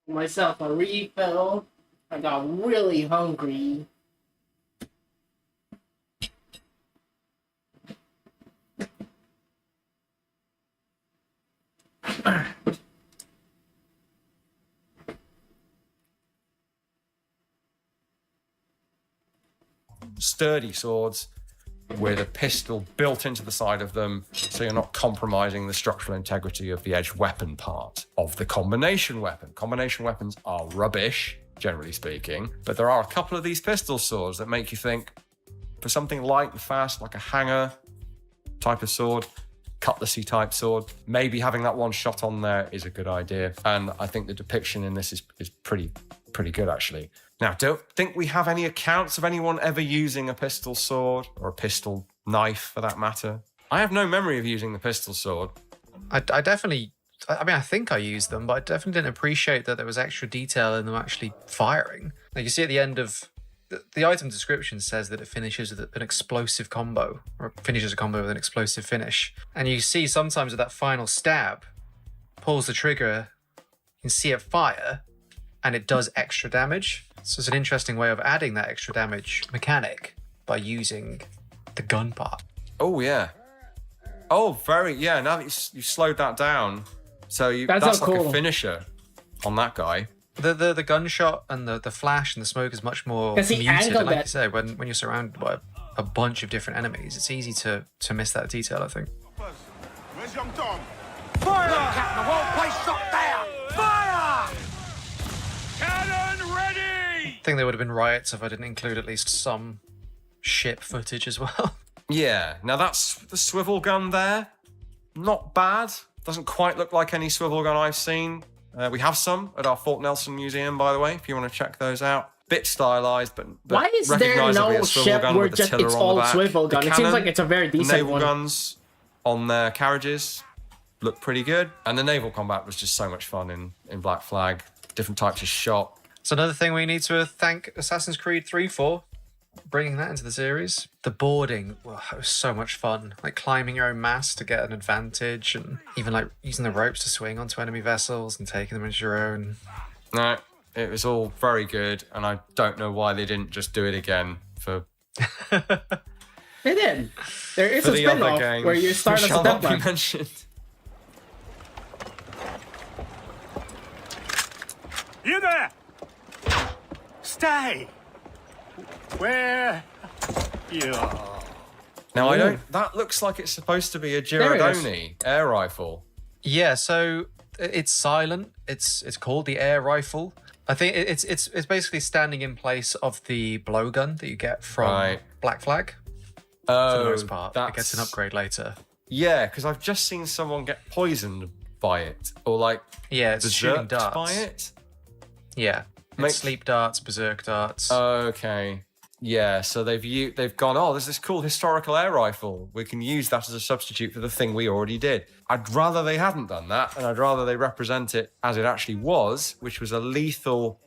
A: Myself a refill. I got really hungry.
Q: sturdy swords with a pistol built into the side of them, so you're not compromising the structural integrity of the edged weapon part of the combination weapon. Combination weapons are rubbish, generally speaking, but there are a couple of these pistol swords that make you think, for something light and fast, like a hanger type of sword, cutlassy type sword, maybe having that one shot on there is a good idea. And I think the depiction in this is pretty good, actually. Now, don't think we have any accounts of anyone ever using a pistol sword, or a pistol knife for that matter. I have no memory of using the pistol sword.
R: I definitely, I mean, I think I used them, but I definitely didn't appreciate that there was extra detail in them actually firing. Like you see at the end of, the item description says that it finishes with an explosive combo, or finishes a combo with an explosive finish. And you see sometimes with that final stab, pulls the trigger, you can see it fire, and it does extra damage. So it's an interesting way of adding that extra damage mechanic by using the gun part.
Q: Oh, yeah. Oh, yeah, now that you slowed that down, so that's like
A: cool.
Q: A finisher on that guy.
R: The gunshot and the flash and the smoke is much more muted. And like you say, when you're surrounded by a bunch of different enemies, it's easy to miss that detail, I think.
U: Where's young Tom?
O: Fire! Captain, the whole place shut down! Fire!
U: Cannon ready!
R: I think there would have been riots if I didn't include at least some ship footage as well.
Q: Yeah, now that's the swivel gun there. Not bad. Doesn't quite look like any swivel gun I've seen. We have some at our Fort Nelson Museum, by the way, if you want to check those out. Bit stylized, but
A: why is there no ship where just it's all swivel gun? It seems like it's a very decent
Q: naval
A: one.
Q: Guns on their carriages look pretty good, and the naval combat was just so much fun in Black Flag. Different types of shot.
R: It's another thing we need to thank Assassin's Creed 3 for, bringing that into the series. The boarding, it was so much fun. Like climbing your own mast to get an advantage, and even like using the ropes to swing onto enemy vessels and taking them into your own.
Q: No, it was all very good, and I don't know why they didn't just do it again for.
A: They did. There is a spin-off where you start as a Templar.
Q: Mentioned.
U: You there! Stay! Where you are.
Q: Now, I don't... That looks like it's supposed to be a Girardoni air rifle.
R: Yeah, so it's silent. It's called the air rifle. I think it's basically standing in place of the blowgun that you get from Black Flag. for the most part. It gets an upgrade later.
Q: Yeah, because I've just seen someone get poisoned by it, or like
R: it's shooting darts
Q: by it.
R: Yeah, it's sleep darts, berserk darts.
Q: Okay. Yeah, so they've gone, oh, there's this cool historical air rifle. We can use that as a substitute for the thing we already did. I'd rather they hadn't done that, and I'd rather they represent it as it actually was, which was a lethal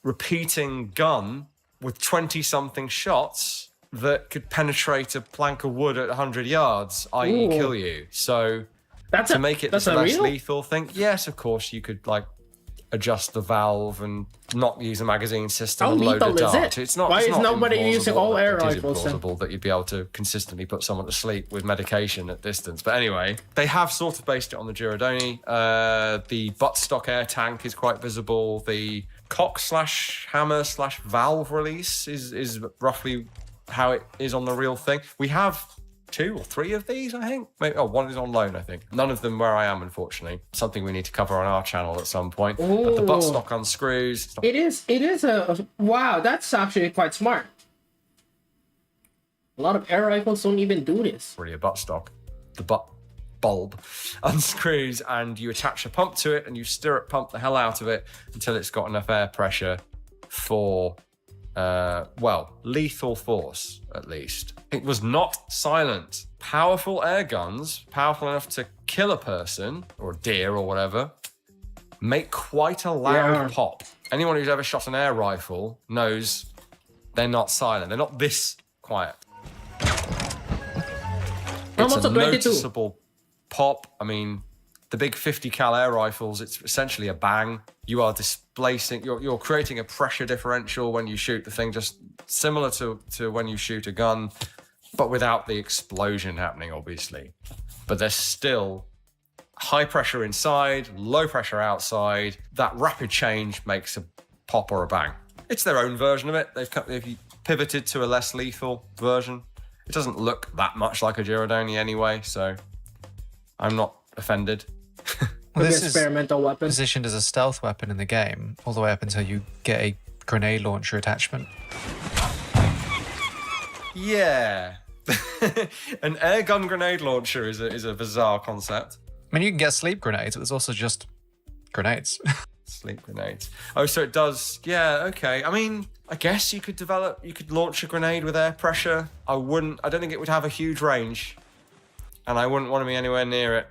Q: repeating gun with 20-something shots that could penetrate a plank of wood at 100 yards, i.e. kill you. So to make it this less lethal thing, yes, of course, you could like adjust the valve and not use a magazine system and load a dart. It's not.
A: Why is nobody using all air
Q: rifles?
A: rifles?
Q: It's implausible that you'd be able to consistently put someone to sleep with medication at distance. But anyway, they have sort of based it on the Girodoni. The buttstock air tank is quite visible. The cock/hammer/valve release is roughly how it is on the real thing. We have 2 or 3 of these, I think. Maybe, one is on loan, I think. None of them where I am, unfortunately. Something we need to cover on our channel at some point. But the buttstock unscrews.
A: It is a wow. That's actually quite smart. A lot of air rifles don't even do this.
Q: Really, a buttstock. The butt bulb unscrews, and you attach a pump to it, and you stirrup pump the hell out of it until it's got enough air pressure for lethal force, at least. It was not silent. Powerful air guns, powerful enough to kill a person, or a deer or whatever, make quite a loud pop. Anyone who's ever shot an air rifle knows they're not silent. They're not this quiet. It's a noticeable pop. I mean, the big 50 cal air rifles, it's essentially a bang. You are displacing, you're creating a pressure differential when you shoot the thing, just similar to when you shoot a gun, but without the explosion happening, obviously. But there's still high pressure inside, low pressure outside. That rapid change makes a pop or a bang. It's their own version of it. They've pivoted to a less lethal version. It doesn't look that much like a Girodoni anyway, so I'm not offended.
R: Well, this
A: experimental weapon
R: positioned as a stealth weapon in the game, all the way up until you get a grenade launcher attachment.
Q: Yeah. An air gun grenade launcher is a bizarre concept.
R: I mean, you can get sleep grenades, but there's also just grenades.
Q: Sleep grenades. Oh, so it does. Yeah, okay. I mean, I guess you could launch a grenade with air pressure. I don't think it would have a huge range, and I wouldn't want to be anywhere near it.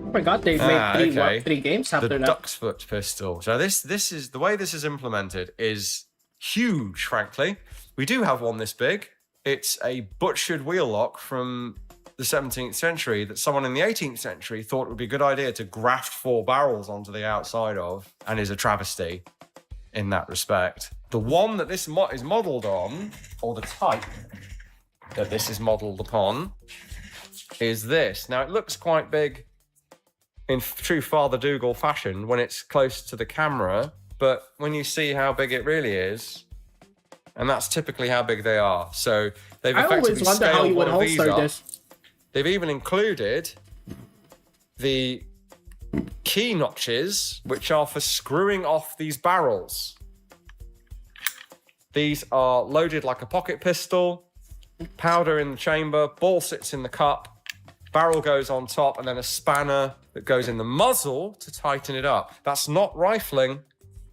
A: I forgot they've made 3 games after that.
Q: The duck's foot pistol. So this is the way this is implemented is huge, frankly. We do have one this big. It's a butchered wheel lock from the 17th century that someone in the 18th century thought it would be a good idea to graft 4 barrels onto the outside of, and is a travesty in that respect. The one that this is modelled on, or the type that this is modelled upon, is this. Now, it looks quite big in true Father Dougal fashion when it's close to the camera, but when you see how big it really is, and that's typically how big they are. So they've effectively scaled one of these up. They've even included the key notches, which are for screwing off these barrels. These are loaded like a pocket pistol, powder in the chamber, ball sits in the cup, barrel goes on top, and then a spanner that goes in the muzzle to tighten it up. That's not rifling,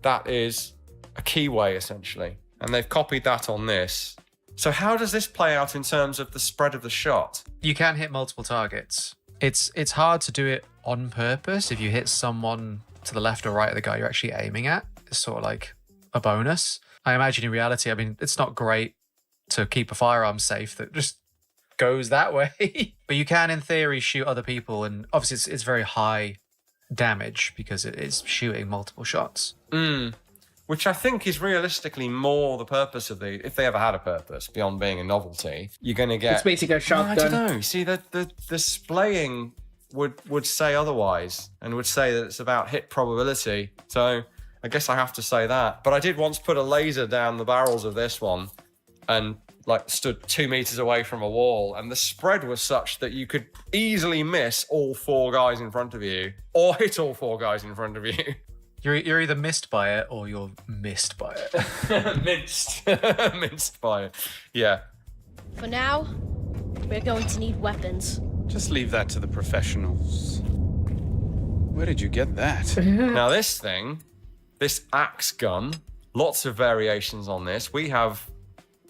Q: that is a keyway, essentially. And they've copied that on this. So how does this play out in terms of the spread of the shot?
R: You can hit multiple targets. It's hard to do it on purpose. If you hit someone to the left or right of the guy you're actually aiming at, it's sort of like a bonus. I imagine in reality, I mean, it's not great to keep a firearm safe that just goes that way. But you can, in theory, shoot other people. And obviously, it's very high damage because it is shooting multiple shots.
Q: Which I think is realistically more the purpose of if they ever had a purpose beyond being a novelty. You're going to get...
A: It's basically a shotgun.
Q: I don't know. See, the displaying would say otherwise and would say that it's about hit probability. So I guess I have to say that. But I did once put a laser down the barrels of this one and stood 2 meters away from a wall, and the spread was such that you could easily miss all 4 guys in front of you or hit all 4 guys in front of you.
R: You're either missed by it or you're missed by it.
Q: Minced by it. Yeah.
F: For now, we're going to need weapons.
H: Just leave that to the professionals. Where did you get that?
Q: Now this thing, this axe gun, lots of variations on this. We have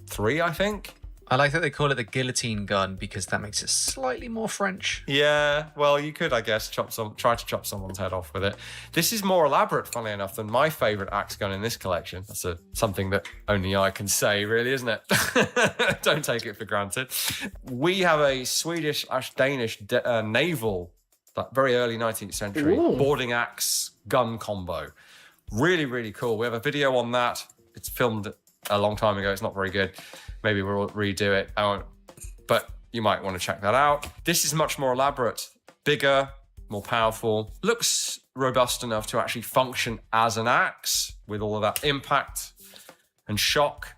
Q: 3, I think.
R: I like that they call it the guillotine gun because that makes it slightly more French.
Q: Yeah, well, you could, I guess, try to chop someone's head off with it. This is more elaborate, funnily enough, than my favourite axe gun in this collection. That's something that only I can say, really, isn't it? Don't take it for granted. We have a Swedish-Danish naval, like very early 19th century, boarding axe gun combo. Really, really cool. We have a video on that. It's filmed a long time ago. It's not very good. Maybe we'll redo it. But you might want to check that out. This is much more elaborate, bigger, more powerful. Looks robust enough to actually function as an axe with all of that impact and shock,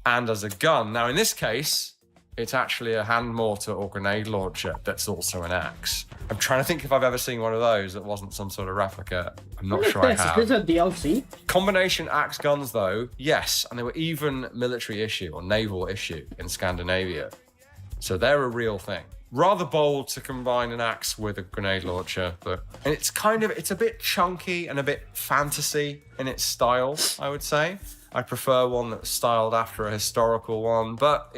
Q: and as a gun. Now, in this case, it's actually a hand mortar or grenade launcher that's also an axe. I'm trying to think if I've ever seen one of those that wasn't some sort of replica. I'm not sure I have.
A: Is this a DLC?
Q: Combination axe guns, though, yes. And they were even military issue or naval issue in Scandinavia. So they're a real thing. Rather bold to combine an axe with a grenade launcher, but and it's a bit chunky and a bit fantasy in its style, I would say. I prefer one that's styled after a historical one, but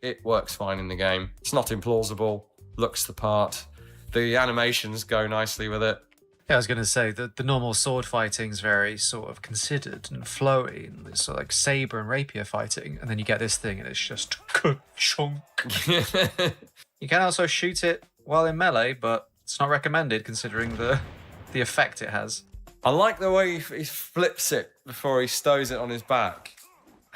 Q: it works fine in the game. It's not implausible, looks the part. The animations go nicely with it.
R: Yeah, I was going to say that the normal sword fighting is very sort of considered and flowy, and it's sort of like saber and rapier fighting, and then you get this thing and it's just ka-chunk. You can also shoot it while in melee, but it's not recommended considering the effect it has.
Q: I like the way he flips it before he stows it on his back.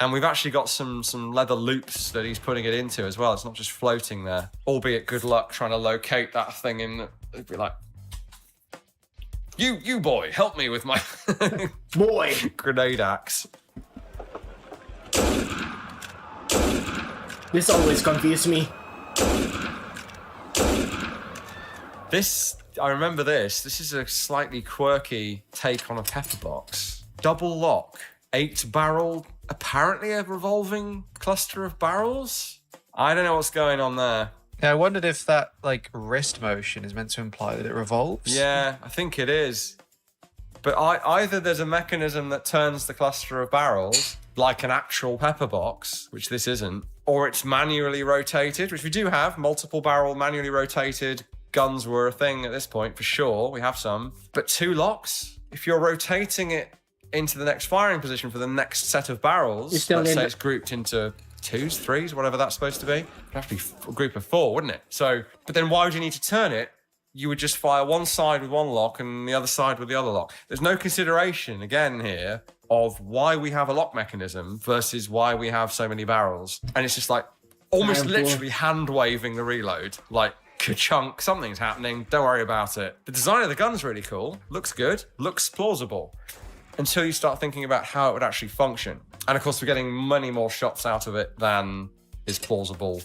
Q: And we've actually got some leather loops that he's putting it into as well. It's not just floating there. Albeit good luck trying to locate that thing in. It'd be like, you boy, help me with my
A: boy
Q: grenade axe.
A: This always confused me.
Q: I remember this. This is a slightly quirky take on a pepper box. Double lock, 8-barrel. Apparently a revolving cluster of barrels? I don't know what's going on there.
R: Yeah, I wondered if that, like, wrist motion is meant to imply that it revolves.
Q: Yeah, I think it is. But either there's a mechanism that turns the cluster of barrels, like an actual pepper box, which this isn't, or it's manually rotated, which we do have. Multiple barrel, manually rotated guns were a thing at this point, for sure. We have some. But 2 locks? If you're rotating it into the next firing position for the next set of barrels, let's say it's grouped into 2s, 3s, whatever that's supposed to be. It'd have to be a group of 4, wouldn't it? So, but then why would you need to turn it? You would just fire one side with one lock and the other side with the other lock. There's no consideration, again, here of why we have a lock mechanism versus why we have so many barrels. And it's just like almost literally hand waving the reload, like ka-chunk, something's happening, don't worry about it. The design of the gun's really cool, looks good, looks plausible, until you start thinking about how it would actually function. And of course, we're getting many more shots out of it than is plausible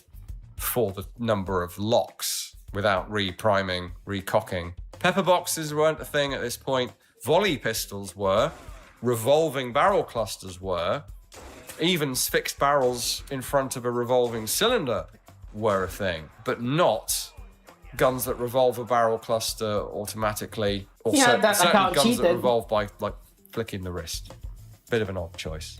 Q: for the number of locks without re-priming, re-cocking. Pepper boxes weren't a thing at this point. Volley pistols were. Revolving barrel clusters were. Even fixed barrels in front of a revolving cylinder were a thing, but not guns that revolve a barrel cluster automatically, or certainly guns that revolve by like flicking the wrist. Bit of an odd choice.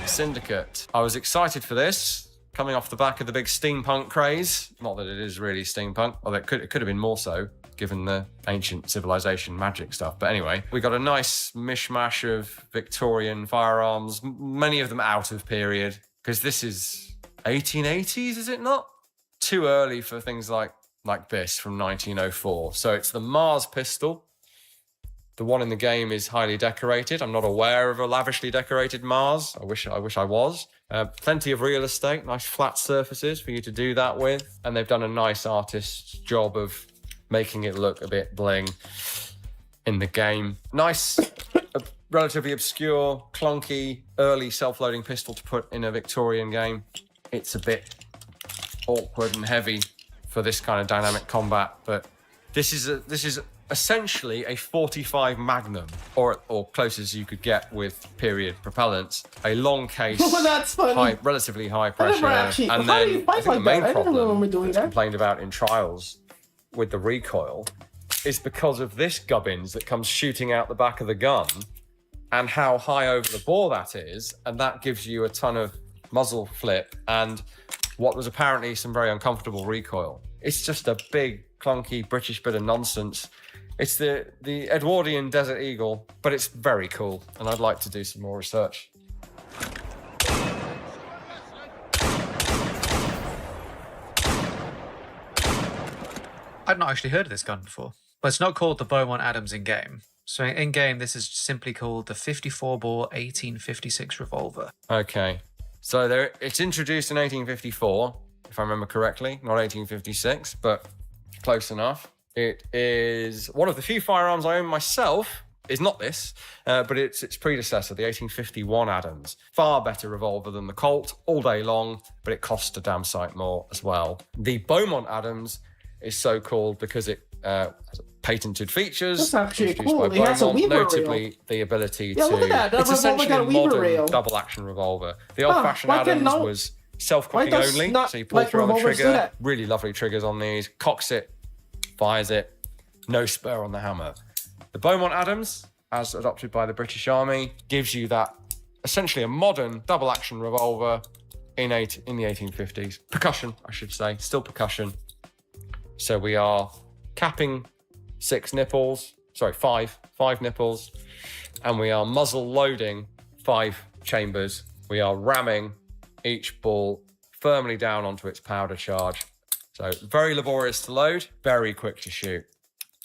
Q: Syndicate. I was excited for this, coming off the back of the big steampunk craze. Not that it is really steampunk, although it could have been more so, given the ancient civilization magic stuff. But anyway, we got a nice mishmash of Victorian firearms, many of them out of period, because this is 1880s, is it not? Too early for things like this from 1904. So it's the Mars pistol. The one in the game is highly decorated. I'm not aware of a lavishly decorated Mars. I wish I was. Plenty of real estate, nice flat surfaces for you to do that with. And they've done a nice artist's job of making it look a bit bling in the game. Nice, relatively obscure, clunky, early self-loading pistol to put in a Victorian game. It's a bit awkward and heavy for this kind of dynamic combat, but this is essentially a 45 Magnum, or close as you could get with period propellants. A long case,
A: That's funny.
Q: relatively high pressure,
A: Actually,
Q: and
A: how do
Q: then
A: you fight
Q: I think
A: like
Q: the main
A: that? I don't
Q: problem
A: remember doing
Q: that's
A: that.
Q: complained about in trials with the recoil is because of this gubbins that comes shooting out the back of the gun, and how high over the bore that is, and that gives you a ton of muzzle flip and what was apparently some very uncomfortable recoil. It's just a big, clunky British bit of nonsense. It's the Edwardian Desert Eagle, but it's very cool, and I'd like to do some more research.
R: I've not actually heard of this gun before, but it's not called the Beaumont Adams in-game. So in-game, this is simply called the 54-bore 1856 revolver.
Q: Okay, so it's introduced in 1854, if I remember correctly, not 1856, but close enough. It is one of the few firearms I own myself. Is not this, but it's its predecessor, the 1851 Adams. Far better revolver than the Colt, all day long, but it costs a damn sight more as well. The Beaumont Adams is so called because it has patented features.
A: That's actually
Q: introduced
A: cool.
Q: by
A: It has a
Q: Beaumont,
A: weaver
Q: notably
A: rail.
Q: the ability
A: Yeah,
Q: to...
A: look at that. That
Q: It's
A: revolver
Q: essentially
A: got a
Q: a
A: weaver
Q: modern
A: rail.
Q: double-action revolver. The old-fashioned
A: why can
Q: Adams
A: no-
Q: was self-cocking
A: why does
Q: only,
A: not
Q: so you pull
A: like
Q: through on the
A: revolvers do
Q: trigger.
A: that?
Q: Really lovely triggers on these. Cocks it, fires it, no spur on the hammer. The Beaumont Adams, as adopted by the British Army, gives you that essentially a modern double-action revolver in the 1850s. Percussion, I should say, still percussion. So we are capping five nipples, and we are muzzle loading 5 chambers. We are ramming each ball firmly down onto its powder charge. So very laborious to load, very quick to shoot.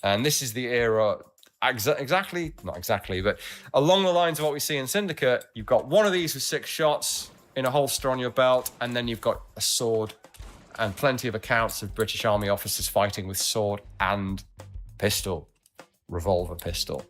Q: And this is the era, not exactly, but along the lines of what we see in Syndicate. You've got one of these with 6 shots in a holster on your belt, and then you've got a sword, and plenty of accounts of British Army officers fighting with sword and pistol, revolver pistol.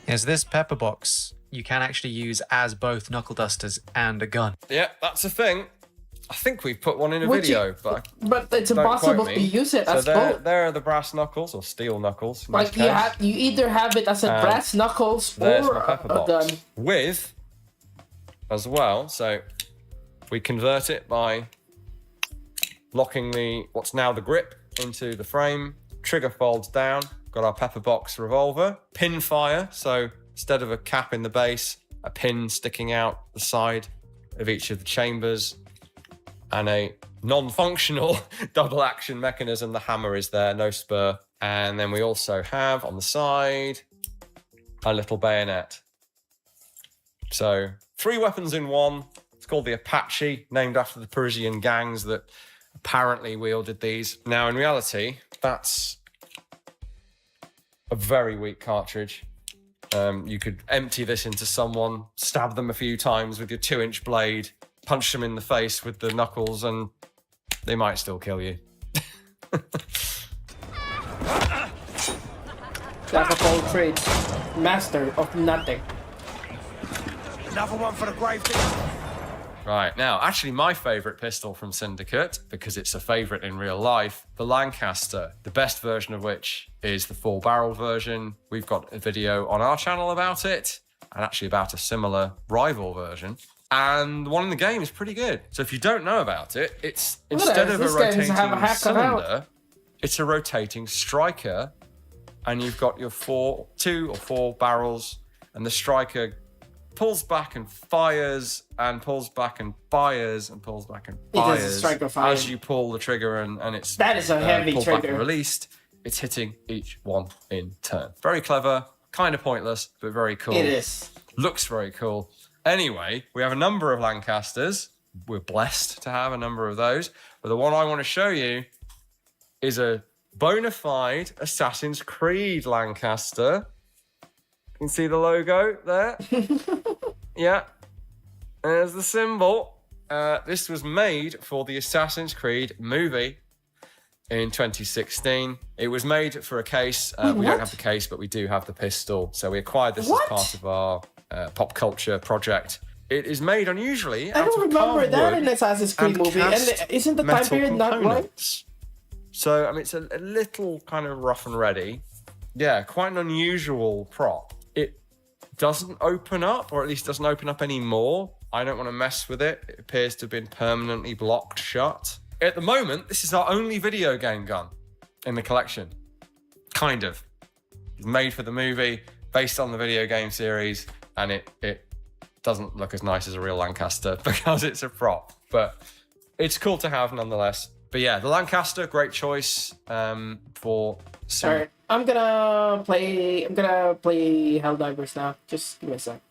R: Yes, this pepper box you can actually use as both knuckle dusters and a gun.
Q: Yeah, that's a thing. I think we've put one in a
A: Would
Q: video,
A: you-
Q: but
A: it's
Q: don't
A: impossible
Q: quote
A: to
Q: me.
A: use it
Q: So
A: as both.
Q: there are the brass knuckles, or steel knuckles. in
A: Like
Q: this case.
A: you either have it as a
Q: And
A: brass knuckles
Q: There's
A: or
Q: my pepper
A: a
Q: box.
A: gun.
Q: With, as well, so we convert it by locking what's now the grip into the frame. Trigger folds down. Got our pepper box revolver. Pin fire, so instead of a cap in the base, a pin sticking out the side of each of the chambers, and a non-functional double action mechanism. The hammer is there, no spur. And then we also have on the side a little bayonet. So 3 weapons in one. It's called the Apache, named after the Parisian gangs that apparently wielded these. Now, in reality, that's a very weak cartridge. You could empty this into someone, stab them a few times with your 2-inch blade, punch them in the face with the knuckles, and they might still kill you.
A: Jack of all trades, master of nothing.
O: Another one for the grave digger.
Q: Right, now, actually my favourite pistol from Syndicate, because it's a favourite in real life, the Lancaster, the best version of which is the 4-barrel version. We've got a video on our channel about it, and actually about a similar rival version. And the one in the game is pretty good. So if you don't know about it, it's instead of a rotating cylinder, it's a rotating striker, and you've got your 2 or 4 barrels, and the striker pulls back and fires, and pulls back and fires, and pulls back and
A: It is a
Q: fires
A: striker fire.
Q: as you pull the trigger, and it's
A: That is a heavy
Q: pulled back
A: trigger.
Q: and released. It's hitting each one in turn. Very clever, kind of pointless, but very cool.
A: It is.
Q: Looks very cool. Anyway, we have a number of Lancasters. We're blessed to have a number of those. But the one I want to show you is a bona fide Assassin's Creed Lancaster. You can see the logo there. Yeah. There's the symbol. This was made for the Assassin's Creed movie. in 2016. It was made for a case. We don't have the case, but we do have the pistol. So we acquired this as part of our pop culture project. It is made unusually.
A: I don't remember that in Assassin's Creed movie. And isn't the time period not right?
Q: So, I mean, it's a little kind of rough and ready. Yeah, quite an unusual prop. It doesn't open up, or at least doesn't open up anymore. I don't want to mess with it. It appears to have been permanently blocked shut. At the moment, this is our only video game gun in the collection. Kind of. It's made for the movie, based on the video game series, and it doesn't look as nice as a real Lancaster because it's a prop. But it's cool to have nonetheless. But yeah, the Lancaster, great choice for some...
A: Alright, I'm gonna play Helldivers now. Just give me a sec.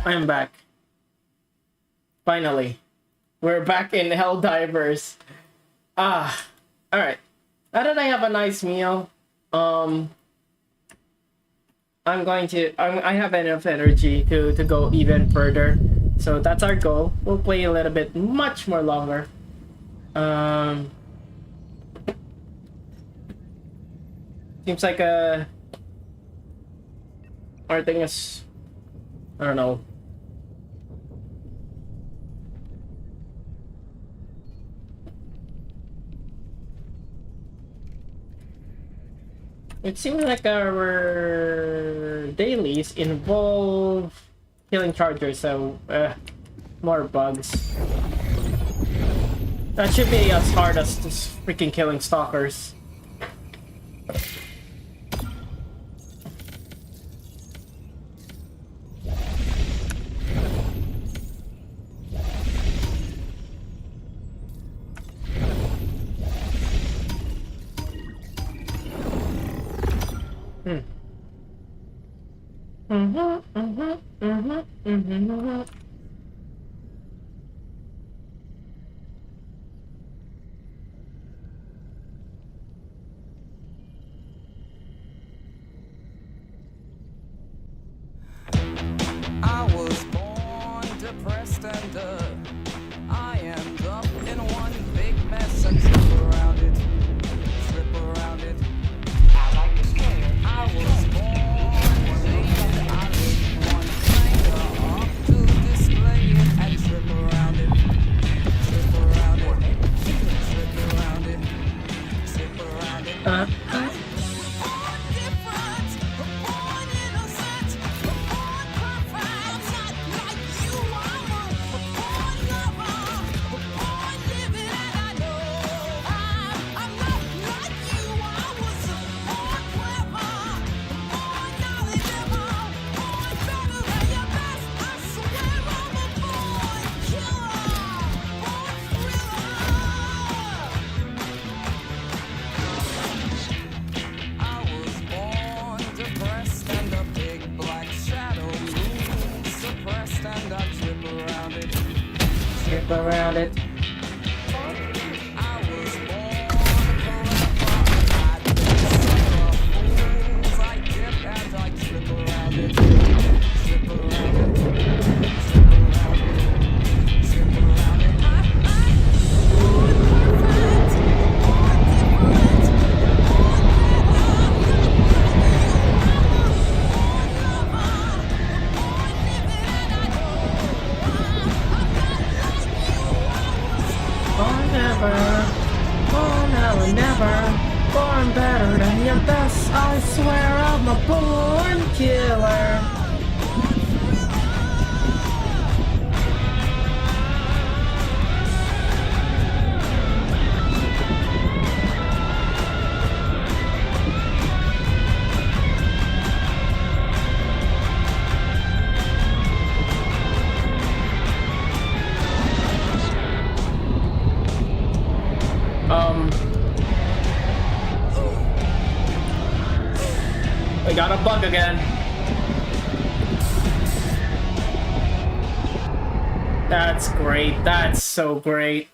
A: I'm back. Finally. We're back in Helldivers. Alright. Now that I have a nice meal, I have enough energy to go even further. So that's our goal. We'll play a little bit much more longer. Seems like our thing is, I don't know. It seems like our dailies involve killing chargers, so more bugs. That should be as hard as just freaking killing stalkers.
N: I was born depressed and I end up in one big mess and trip around it. I like to stare. I was born jaded. I live one finger up to display it and trip around it. Trip around it. Trip around it. Trip around it.
A: Around it. Born better than your best, I swear I'm a born killer. We got a bug again. That's great. That's so great.